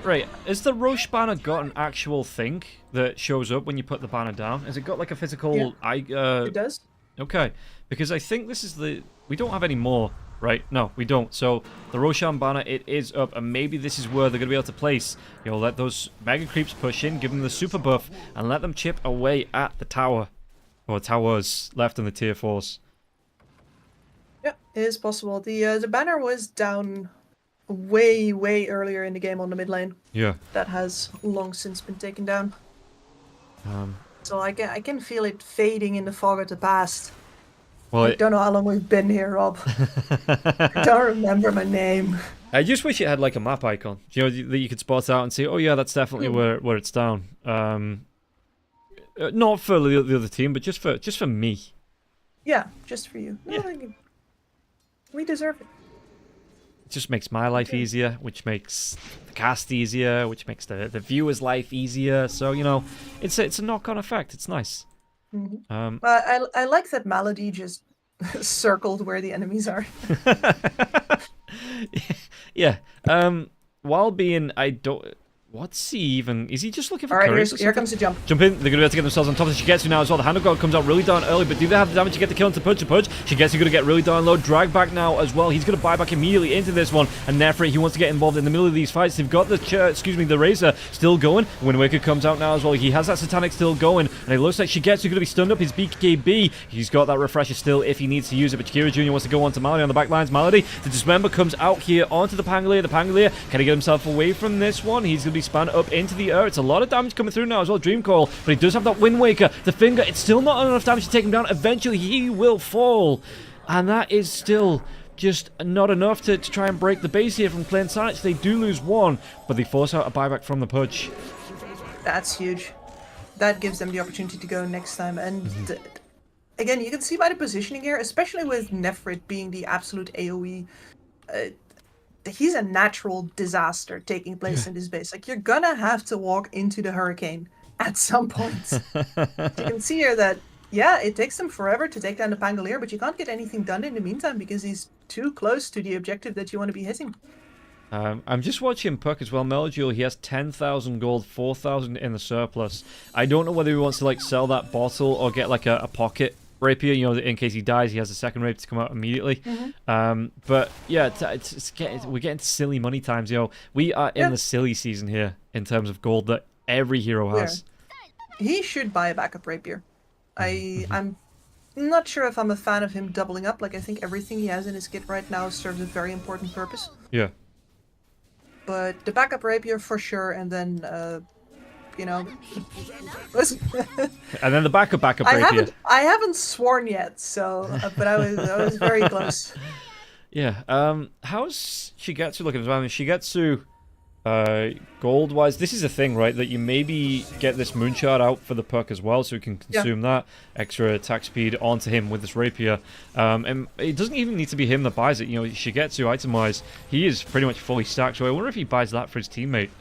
D: Right, has the Roche banner got an actual thing that shows up when you put the banner down? Has it got like a physical...
B: It does.
D: Okay, because I think this is the... We don't have any more, right? No, we don't. So the Roshan banner, it is up, and maybe this is where they're going to be able to place. You know, let those mega creeps push in, give them the super buff, and let them chip away at the tower. Or towers left in the tier 4s.
B: Yeah, it is possible. The banner was down way earlier in the game on the mid lane.
D: Yeah.
B: That has long since been taken down.
D: Um,
B: So I can feel it fading in the fog of the past.
D: well,
B: I don't know how long we've been here, Rob. I don't remember my name.
D: I just wish it had like a map icon, you know, that you could spot out and say, oh yeah, that's definitely where it's down. Not for the other team, but just for me.
B: Yeah, just for you. No,
D: Yeah.
B: like, we deserve it.
D: It just makes my life easier, which makes the cast easier, which makes the viewer's life easier. So, you know, it's a knock-on effect. It's nice.
B: I like that Malady just circled where the enemies are.
D: Yeah. While being, I don't... What's he even... Is he just looking for
B: Alright,
D: couriers or
B: here
D: something?
B: comes the jump.
D: Jump in, they're going to be able to get themselves on top of the Shigetsu now as well. The Hand of God comes out really darn early, but do they have the damage to get the kill into Pudge? Shigetsu going to get really darn low. Drag back now as well. He's going to buy back immediately into this one, and therefore he wants to get involved in the middle of these fights. They've got the Razor still going. Wind Waker comes out now as well. He has that Satanic still going, and it looks like Shigetsu going to be stunned up. His BKB, he's got that Refresher still if he needs to use it, but Kira Jr. wants to go on to Malady on the back lines. Malady, the Dismember comes out here onto the Pangolier. The Pangolier, can he get himself away from this one? He's going to be spanned up into the air. It's a lot of damage coming through now as well. Dream Coil, but he does have that Wind Waker. The Finger, it's still not enough damage to take him down. Eventually he will fall, and that is still just not enough to try and break the base here from Clan Sanich. They do lose one, but they force out a buyback from the Pudge.
B: That's huge. That gives them the opportunity to go next time. And again, you can see by the positioning here, especially with Nefrit being the absolute AoE, he's a natural disaster taking place in this base. Like, you're gonna have to walk into the hurricane at some point. You can see here that, yeah, it takes them forever to take down the Pangolier, but you can't get anything done in the meantime because he's too close to the objective that you want to be hitting.
D: I'm just watching Puck as well. Melojule, he has 10,000 gold, 4,000 in the surplus. I don't know whether he wants to like sell that bottle or get like a pocket rapier, you know, in case he dies, he has a second rapier to come out immediately. But yeah, we're getting to silly money times, you know. We are in the silly season here in terms of gold that every hero has.
B: He should buy a backup rapier. I'm not sure if I'm a fan of him doubling up. Like, I think everything he has in his kit right now serves a very important purpose.
D: Yeah.
B: But the backup rapier for sure, and then you know, listen.
D: And then the backup rapier.
B: I haven't sworn yet, so but I was very close.
D: Yeah. How's Shigetsu looking as well? I mean, Shigetsu, gold wise, this is a thing, right? That you maybe get this Moonshard out for the Puck as well, so he can consume that extra attack speed onto him with this rapier. And it doesn't even need to be him that buys it. You know, Shigetsu item wise, he is pretty much fully stacked. So I wonder if he buys that for his teammate.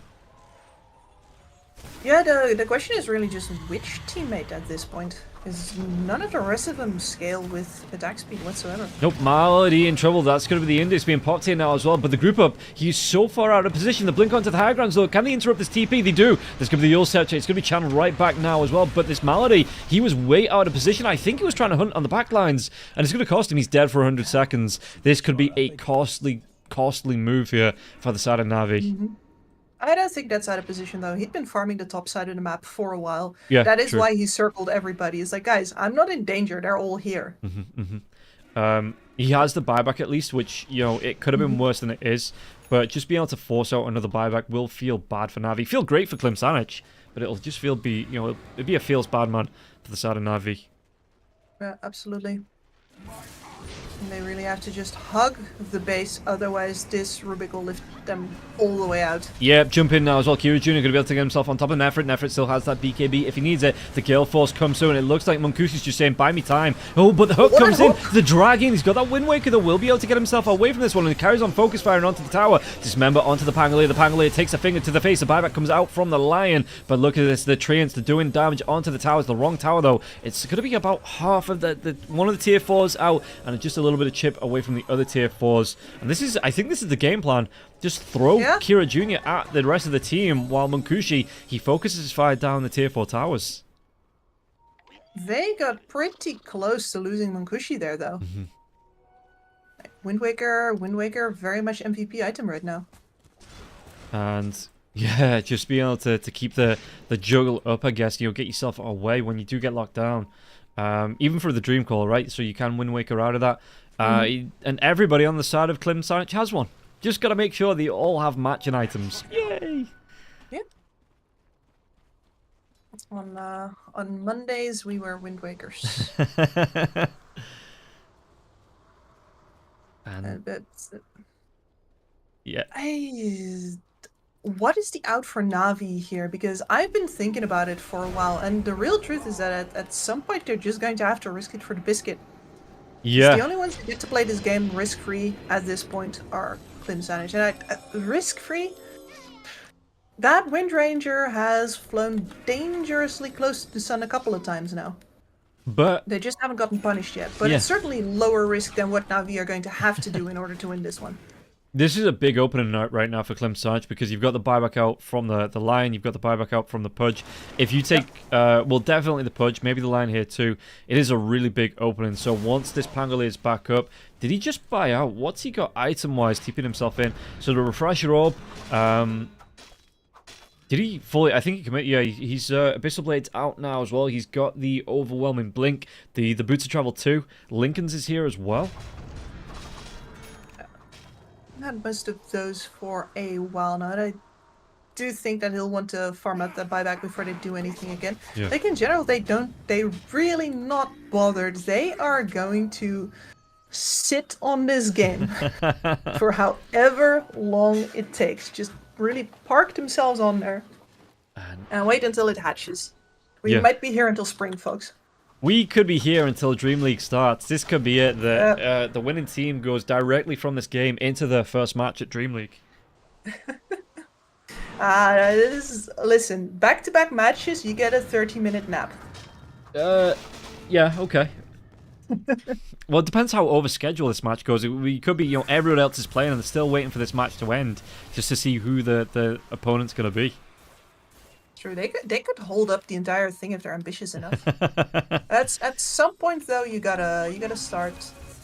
B: Yeah, the question is really just which teammate at this point, because none of the rest of them scale with attack speed whatsoever.
D: Nope, Malady in trouble. That's going to be the index being popped here now as well. But the group up, he's so far out of position. The blink onto the high grounds though. Can they interrupt this TP? They do. There's going to be the Yule Searcher. It's going to be channeled right back now as well. But this Malady, he was way out of position. I think he was trying to hunt on the back lines, and it's going to cost him. He's dead for 100 seconds. This could be a costly move here for the side of Na'Vi.
B: I don't think that's out of position though. He'd been farming the top side of the map for a while.
D: Yeah,
B: that is
D: true.
B: why he circled everybody. He's like, guys, I'm not in danger. They're all here.
D: He has the buyback at least, which, you know, it could have been worse than it is. But just being able to force out another buyback will feel bad for Na'Vi. Feel great for Klimsanic, but it'll just it'd be a feels bad man for the side of Na'Vi.
B: Yeah, absolutely. And they really have to just hug the base, otherwise this Rubik will lift them all the way out.
D: Yeah, jump in now as well. Kira Jr. going to be able to get himself on top of Nefrit. Nefrit still has that BKB if he needs it. The Gale Force comes through, and it looks like Munkushi's just saying, buy me time. Oh, but the hook comes in. The dragging. He's got that Wind Waker that will be able to get himself away from this one, and he carries on focus firing onto the tower. Dismember onto the Pangolier. The Pangolier takes a finger to the face. The buyback comes out from the Lion, but look at this. The Treants, they're doing damage onto the towers. The wrong tower, though. It's going to be about half of the one of the tier 4s out, and just a little bit of chip away from the other tier 4s. And I think this is the game plan. Just throw Kira Jr. at the rest of the team while Munkushi, he focuses his fire down the tier 4 towers.
B: They got pretty close to losing Munkushi there, though. Wind Waker, very much MVP item right now.
D: And yeah, just being able to keep the juggle up, I guess. You'll get yourself away when you do get locked down. Even for the Dream Call, right? So you can Wind Waker out of that. And everybody on the side of Klimsanic has one. Just got to make sure they all have matching items. Yay!
B: Yeah. On Mondays, we were Wind Wakers.
D: And yeah.
B: What is the out for Na'Vi here? Because I've been thinking about it for a while, and the real truth is that at some point they're just going to have to risk it for the biscuit.
D: Yeah.
B: The only ones who get to play this game risk-free at this point are Klimsanic. And risk-free? That Wind Ranger has flown dangerously close to the sun a couple of times now.
D: But
B: they just haven't gotten punished yet. But it's certainly lower risk than what Na'Vi are going to have to do in order to win this one.
D: This is a big opening night right now for Klimsanic because you've got the buyback out from the Lion, you've got the buyback out from the Pudge. If you take, well, definitely the Pudge, maybe the Lion here too, it is a really big opening. So once this Pangolier is back up, did he just buy out? What's he got item-wise, keeping himself in? So the Refresher Orb, did he fully, I think he committed, yeah, he's Abyssal Blade's out now as well. He's got the Overwhelming Blink, the Boots of Travel 2. Lincoln's is here as well.
B: Had most of those for a while now, and I do think that he'll want to farm out that buyback before they do anything again.
D: Yeah.
B: Like in general, they're really not bothered. They are going to sit on this game for however long it takes. Just really park themselves on there and wait until it hatches. We might be here until spring, folks.
D: We could be here until DreamLeague starts. This could be it. The winning team goes directly from this game into their first match at DreamLeague.
B: Listen, back-to-back matches, you get a 30-minute nap.
D: Yeah, okay. Well, it depends how overscheduled this match goes. We could be, everyone else is playing and they're still waiting for this match to end just to see who the opponent's going to be.
B: True, they could hold up the entire thing if they're ambitious enough. That's at some point though you gotta start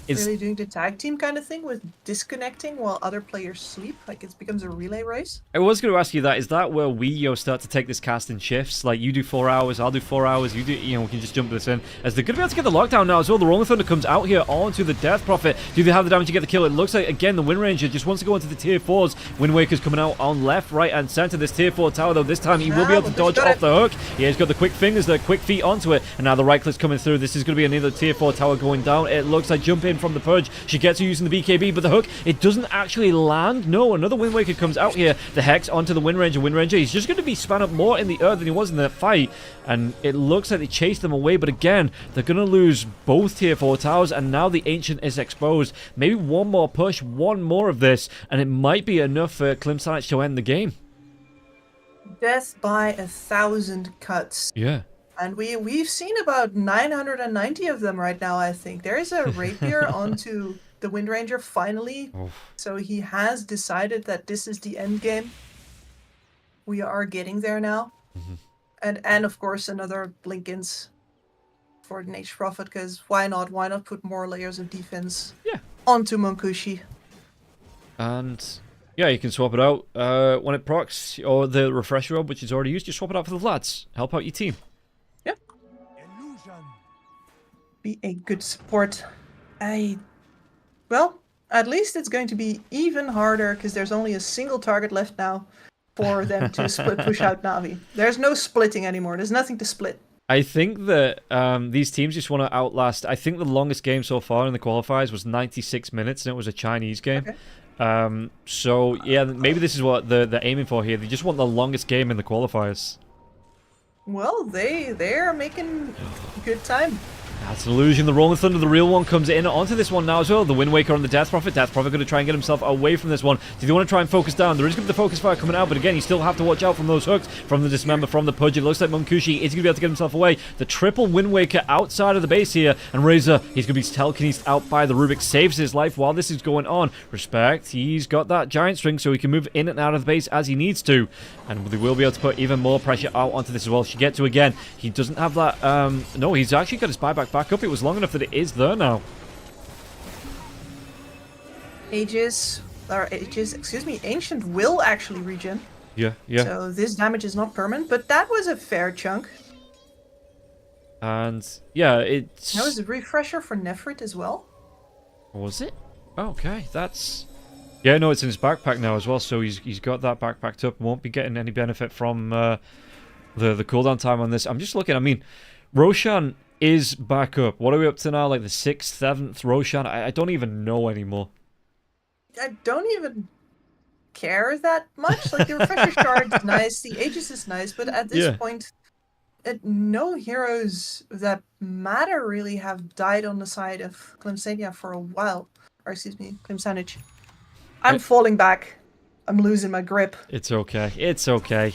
B: really doing the tag team kind of thing with disconnecting while other players sleep. Like it becomes a relay race.
D: I was going to ask you that. Is that where we start to take this cast in shifts? Like you do 4 hours, I'll do 4 hours. You do, we can just jump this in. As they're going to be able to get the lockdown now as well. The Rolling Thunder comes out here onto the Death Prophet. Do they have the damage to get the kill? It looks like again the Wind Ranger just wants to go into the tier 4s. Wind Waker's coming out on left, right, and center. This tier 4 tower though. This time he will be able to dodge off the hook. Yeah, he's got the quick fingers, the quick feet onto it, and now the right click's coming through. This is going to be another tier 4 tower going down. It looks like jump in from the Purge. She gets her using the BKB, but the hook, it doesn't actually land. No, another Wind Waker comes out here. The Hex onto the Wind Ranger. Wind Ranger, he's just going to be spun up more in the earth than he was in the fight, and it looks like they chased them away, but again, they're going to lose both tier 4 towers, and now the Ancient is exposed. Maybe one more push, one more of this, and it might be enough for Klimsanic to end the game.
B: Death by 1,000 cuts.
D: Yeah.
B: And we've seen about 990 of them right now, I think. There is a rapier onto the Wind Ranger finally. So he has decided that this is the end game. We are getting there now. And of course another Blinkins for the Nature Prophet, because why not? Why not put more layers of defense onto Munkushi?
D: And yeah, you can swap it out when it procs, or the Refresher Orb, which is already used, you swap it out for the lads. Help out your team.
B: Be a good support. Well, at least it's going to be even harder because there's only a single target left now for them to split push out Navi. There's no splitting anymore. There's nothing to split.
D: I think that these teams just want to outlast. I think the longest game so far in the qualifiers was 96 minutes, and it was a Chinese game.
B: Okay.
D: So yeah, maybe this is what they're aiming for here. They just want the longest game in the qualifiers.
B: Well, they're making good time.
D: That's an illusion. The Rolling Thunder, the real one, comes in onto this one now as well. The Wind Waker on the Death Prophet. Death Prophet going to try and get himself away from this one. Do they want to try and focus down? There is going to be the Focus Fire coming out, but again, you still have to watch out from those hooks, from the Dismember, from the Pudge. It looks like Munkushi is going to be able to get himself away. The triple Wind Waker outside of the base here, and Razor, he's going to be telekinesed out by the Rubik. Saves his life while this is going on. Respect, he's got that Giant String, so he can move in and out of the base as he needs to. And they will be able to put even more pressure out onto this as well. Shigetsu again, he doesn't have that, no, he's actually got his buyback back up. It was long enough that it is there now.
B: Ancient will actually regen.
D: Yeah.
B: So this damage is not permanent, but that was a fair chunk.
D: And yeah, it's...
B: That was a refresher for Nefrit as well.
D: Was it? Okay, that's... Yeah, no, it's in his backpack now as well, so he's got that backpacked up. Won't be getting any benefit from the cooldown time on this. I'm just looking, I mean, Roshan is back up. What are we up to now? Like the 6th, 7th Roshan? I don't even know anymore.
B: I don't even care that much. Like, the refresher shard is nice, the Aegis is nice, but at this point, no heroes that matter really have died on the side of Klimsania for a while. Or, excuse me, Klimsanich. I'm falling back. I'm losing my grip.
D: It's okay. It's okay.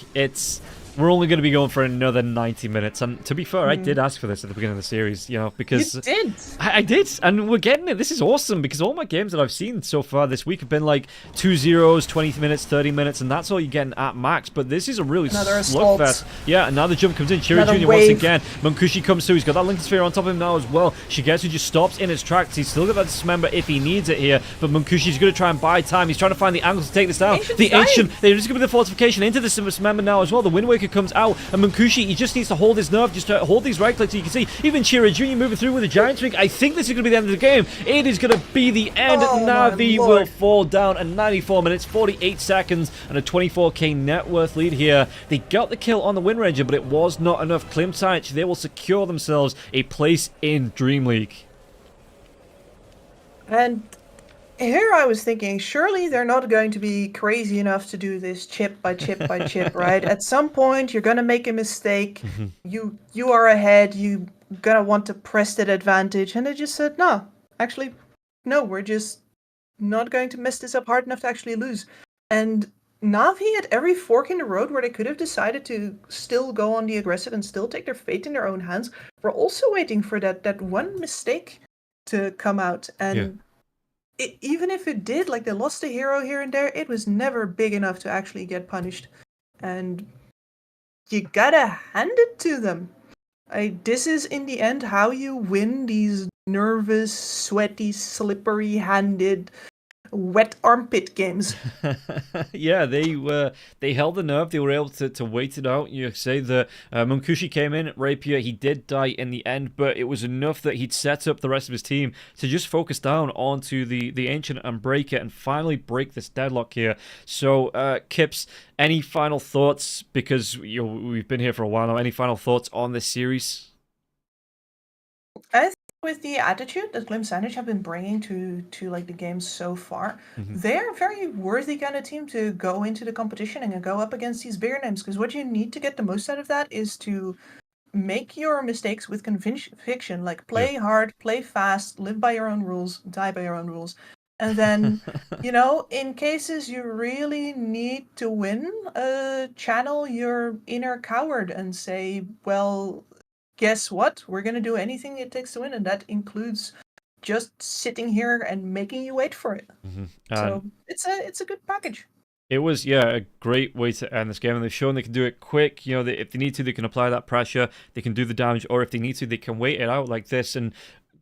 D: We're only going to be going for another 90 minutes. And to be fair, I did ask for this at the beginning of the series, you know, because...
B: You did?
D: I did, and we're getting it. This is awesome, because all my games that I've seen so far this week have been like 2-0s, 20 minutes, 30 minutes, and that's all you're getting at max. But this is a really slugfest. Yeah, another jump comes in. Chiri Jr. once again. Munkushi comes through. He's got that Lincoln Sphere on top of him now as well. Shigetsu just stops in his tracks. He's still got that Dismember if he needs it here, but Munkushi's going to try and buy time. He's trying to find the angle to take this down. The Ancient, there's just going to be the fortification into the Dismember now as well. The Wind Waker comes out, and Munkushi, he just needs to hold his nerve, just to hold these right clicks. So you can see even Chira Jr. moving through with a Giant String. I think this is going to be the end of the game. It is going to be the end. Navi will fall down at 94 minutes, 48 seconds, and a 24k net worth lead here. They got the kill on the Wind Ranger, but it was not enough. Klimsanich, they will secure themselves a place in DreamLeague.
B: And here I was thinking, surely they're not going to be crazy enough to do this chip by chip by chip, right? At some point, you're going to make a mistake. You are ahead. You're going to want to press that advantage. And they just said, no, actually, no, we're just not going to mess this up hard enough to actually lose. And Navi, at every fork in the road where they could have decided to still go on the aggressive and still take their fate in their own hands, were also waiting for that one mistake to come out. And even if it did, like, they lost a hero here and there, it was never big enough to actually get punished. And you gotta hand it to them. This is, in the end, how you win these nervous, sweaty, slippery-handed, wet armpit games.
D: Yeah, they held the nerve. They were able to wait it out. You say that Munkushi came in, Rapier, he did die in the end, but it was enough that he'd set up the rest of his team to just focus down onto the Ancient and break it and finally break this deadlock here. So, Kips, any final thoughts? Because we've been here for a while now. Any final thoughts on this series?
B: I think with the attitude that Klimsanich have been bringing to like the games so far, they're a very worthy kind of team to go into the competition and go up against these bigger names. Because what you need to get the most out of that is to make your mistakes with conviction. Like, play hard, play fast, live by your own rules, die by your own rules. And then, you know, in cases you really need to win, channel your inner coward and say, well, guess what? We're going to do anything it takes to win, and that includes just sitting here and making you wait for it. So it's a good package.
D: It was, a great way to end this game, and they've shown they can do it quick. You know, if they need to, they can apply that pressure, they can do the damage, or if they need to, they can wait it out like this. And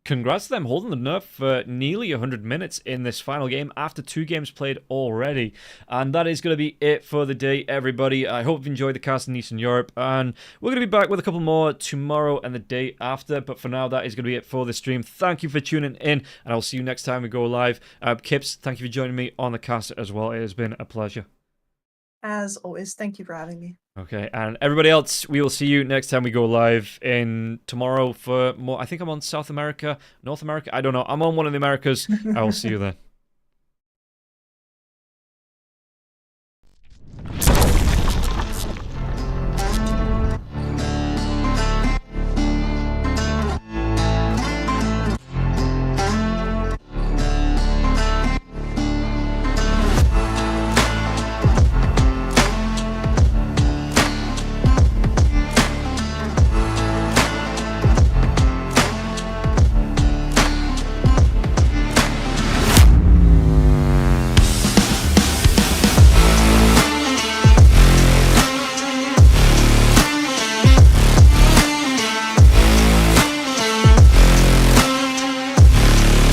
D: congrats to them holding the nerf for nearly 100 minutes in this final game after 2 games played already. And that is going to be it for the day, everybody. I hope you've enjoyed the cast in Eastern Europe, and we're going to be back with a couple more tomorrow and the day after. But for now, that is going to be it for the stream. Thank you for tuning in, and I'll see you next time we go live. Kips, thank you for joining me on the cast as well. It has been a pleasure.
B: As always, thank you for having me.
D: Okay, and everybody else, we will see you next time we go live in tomorrow for more. I think I'm on South America, North America. I don't know. I'm on one of the Americas. I will see you then.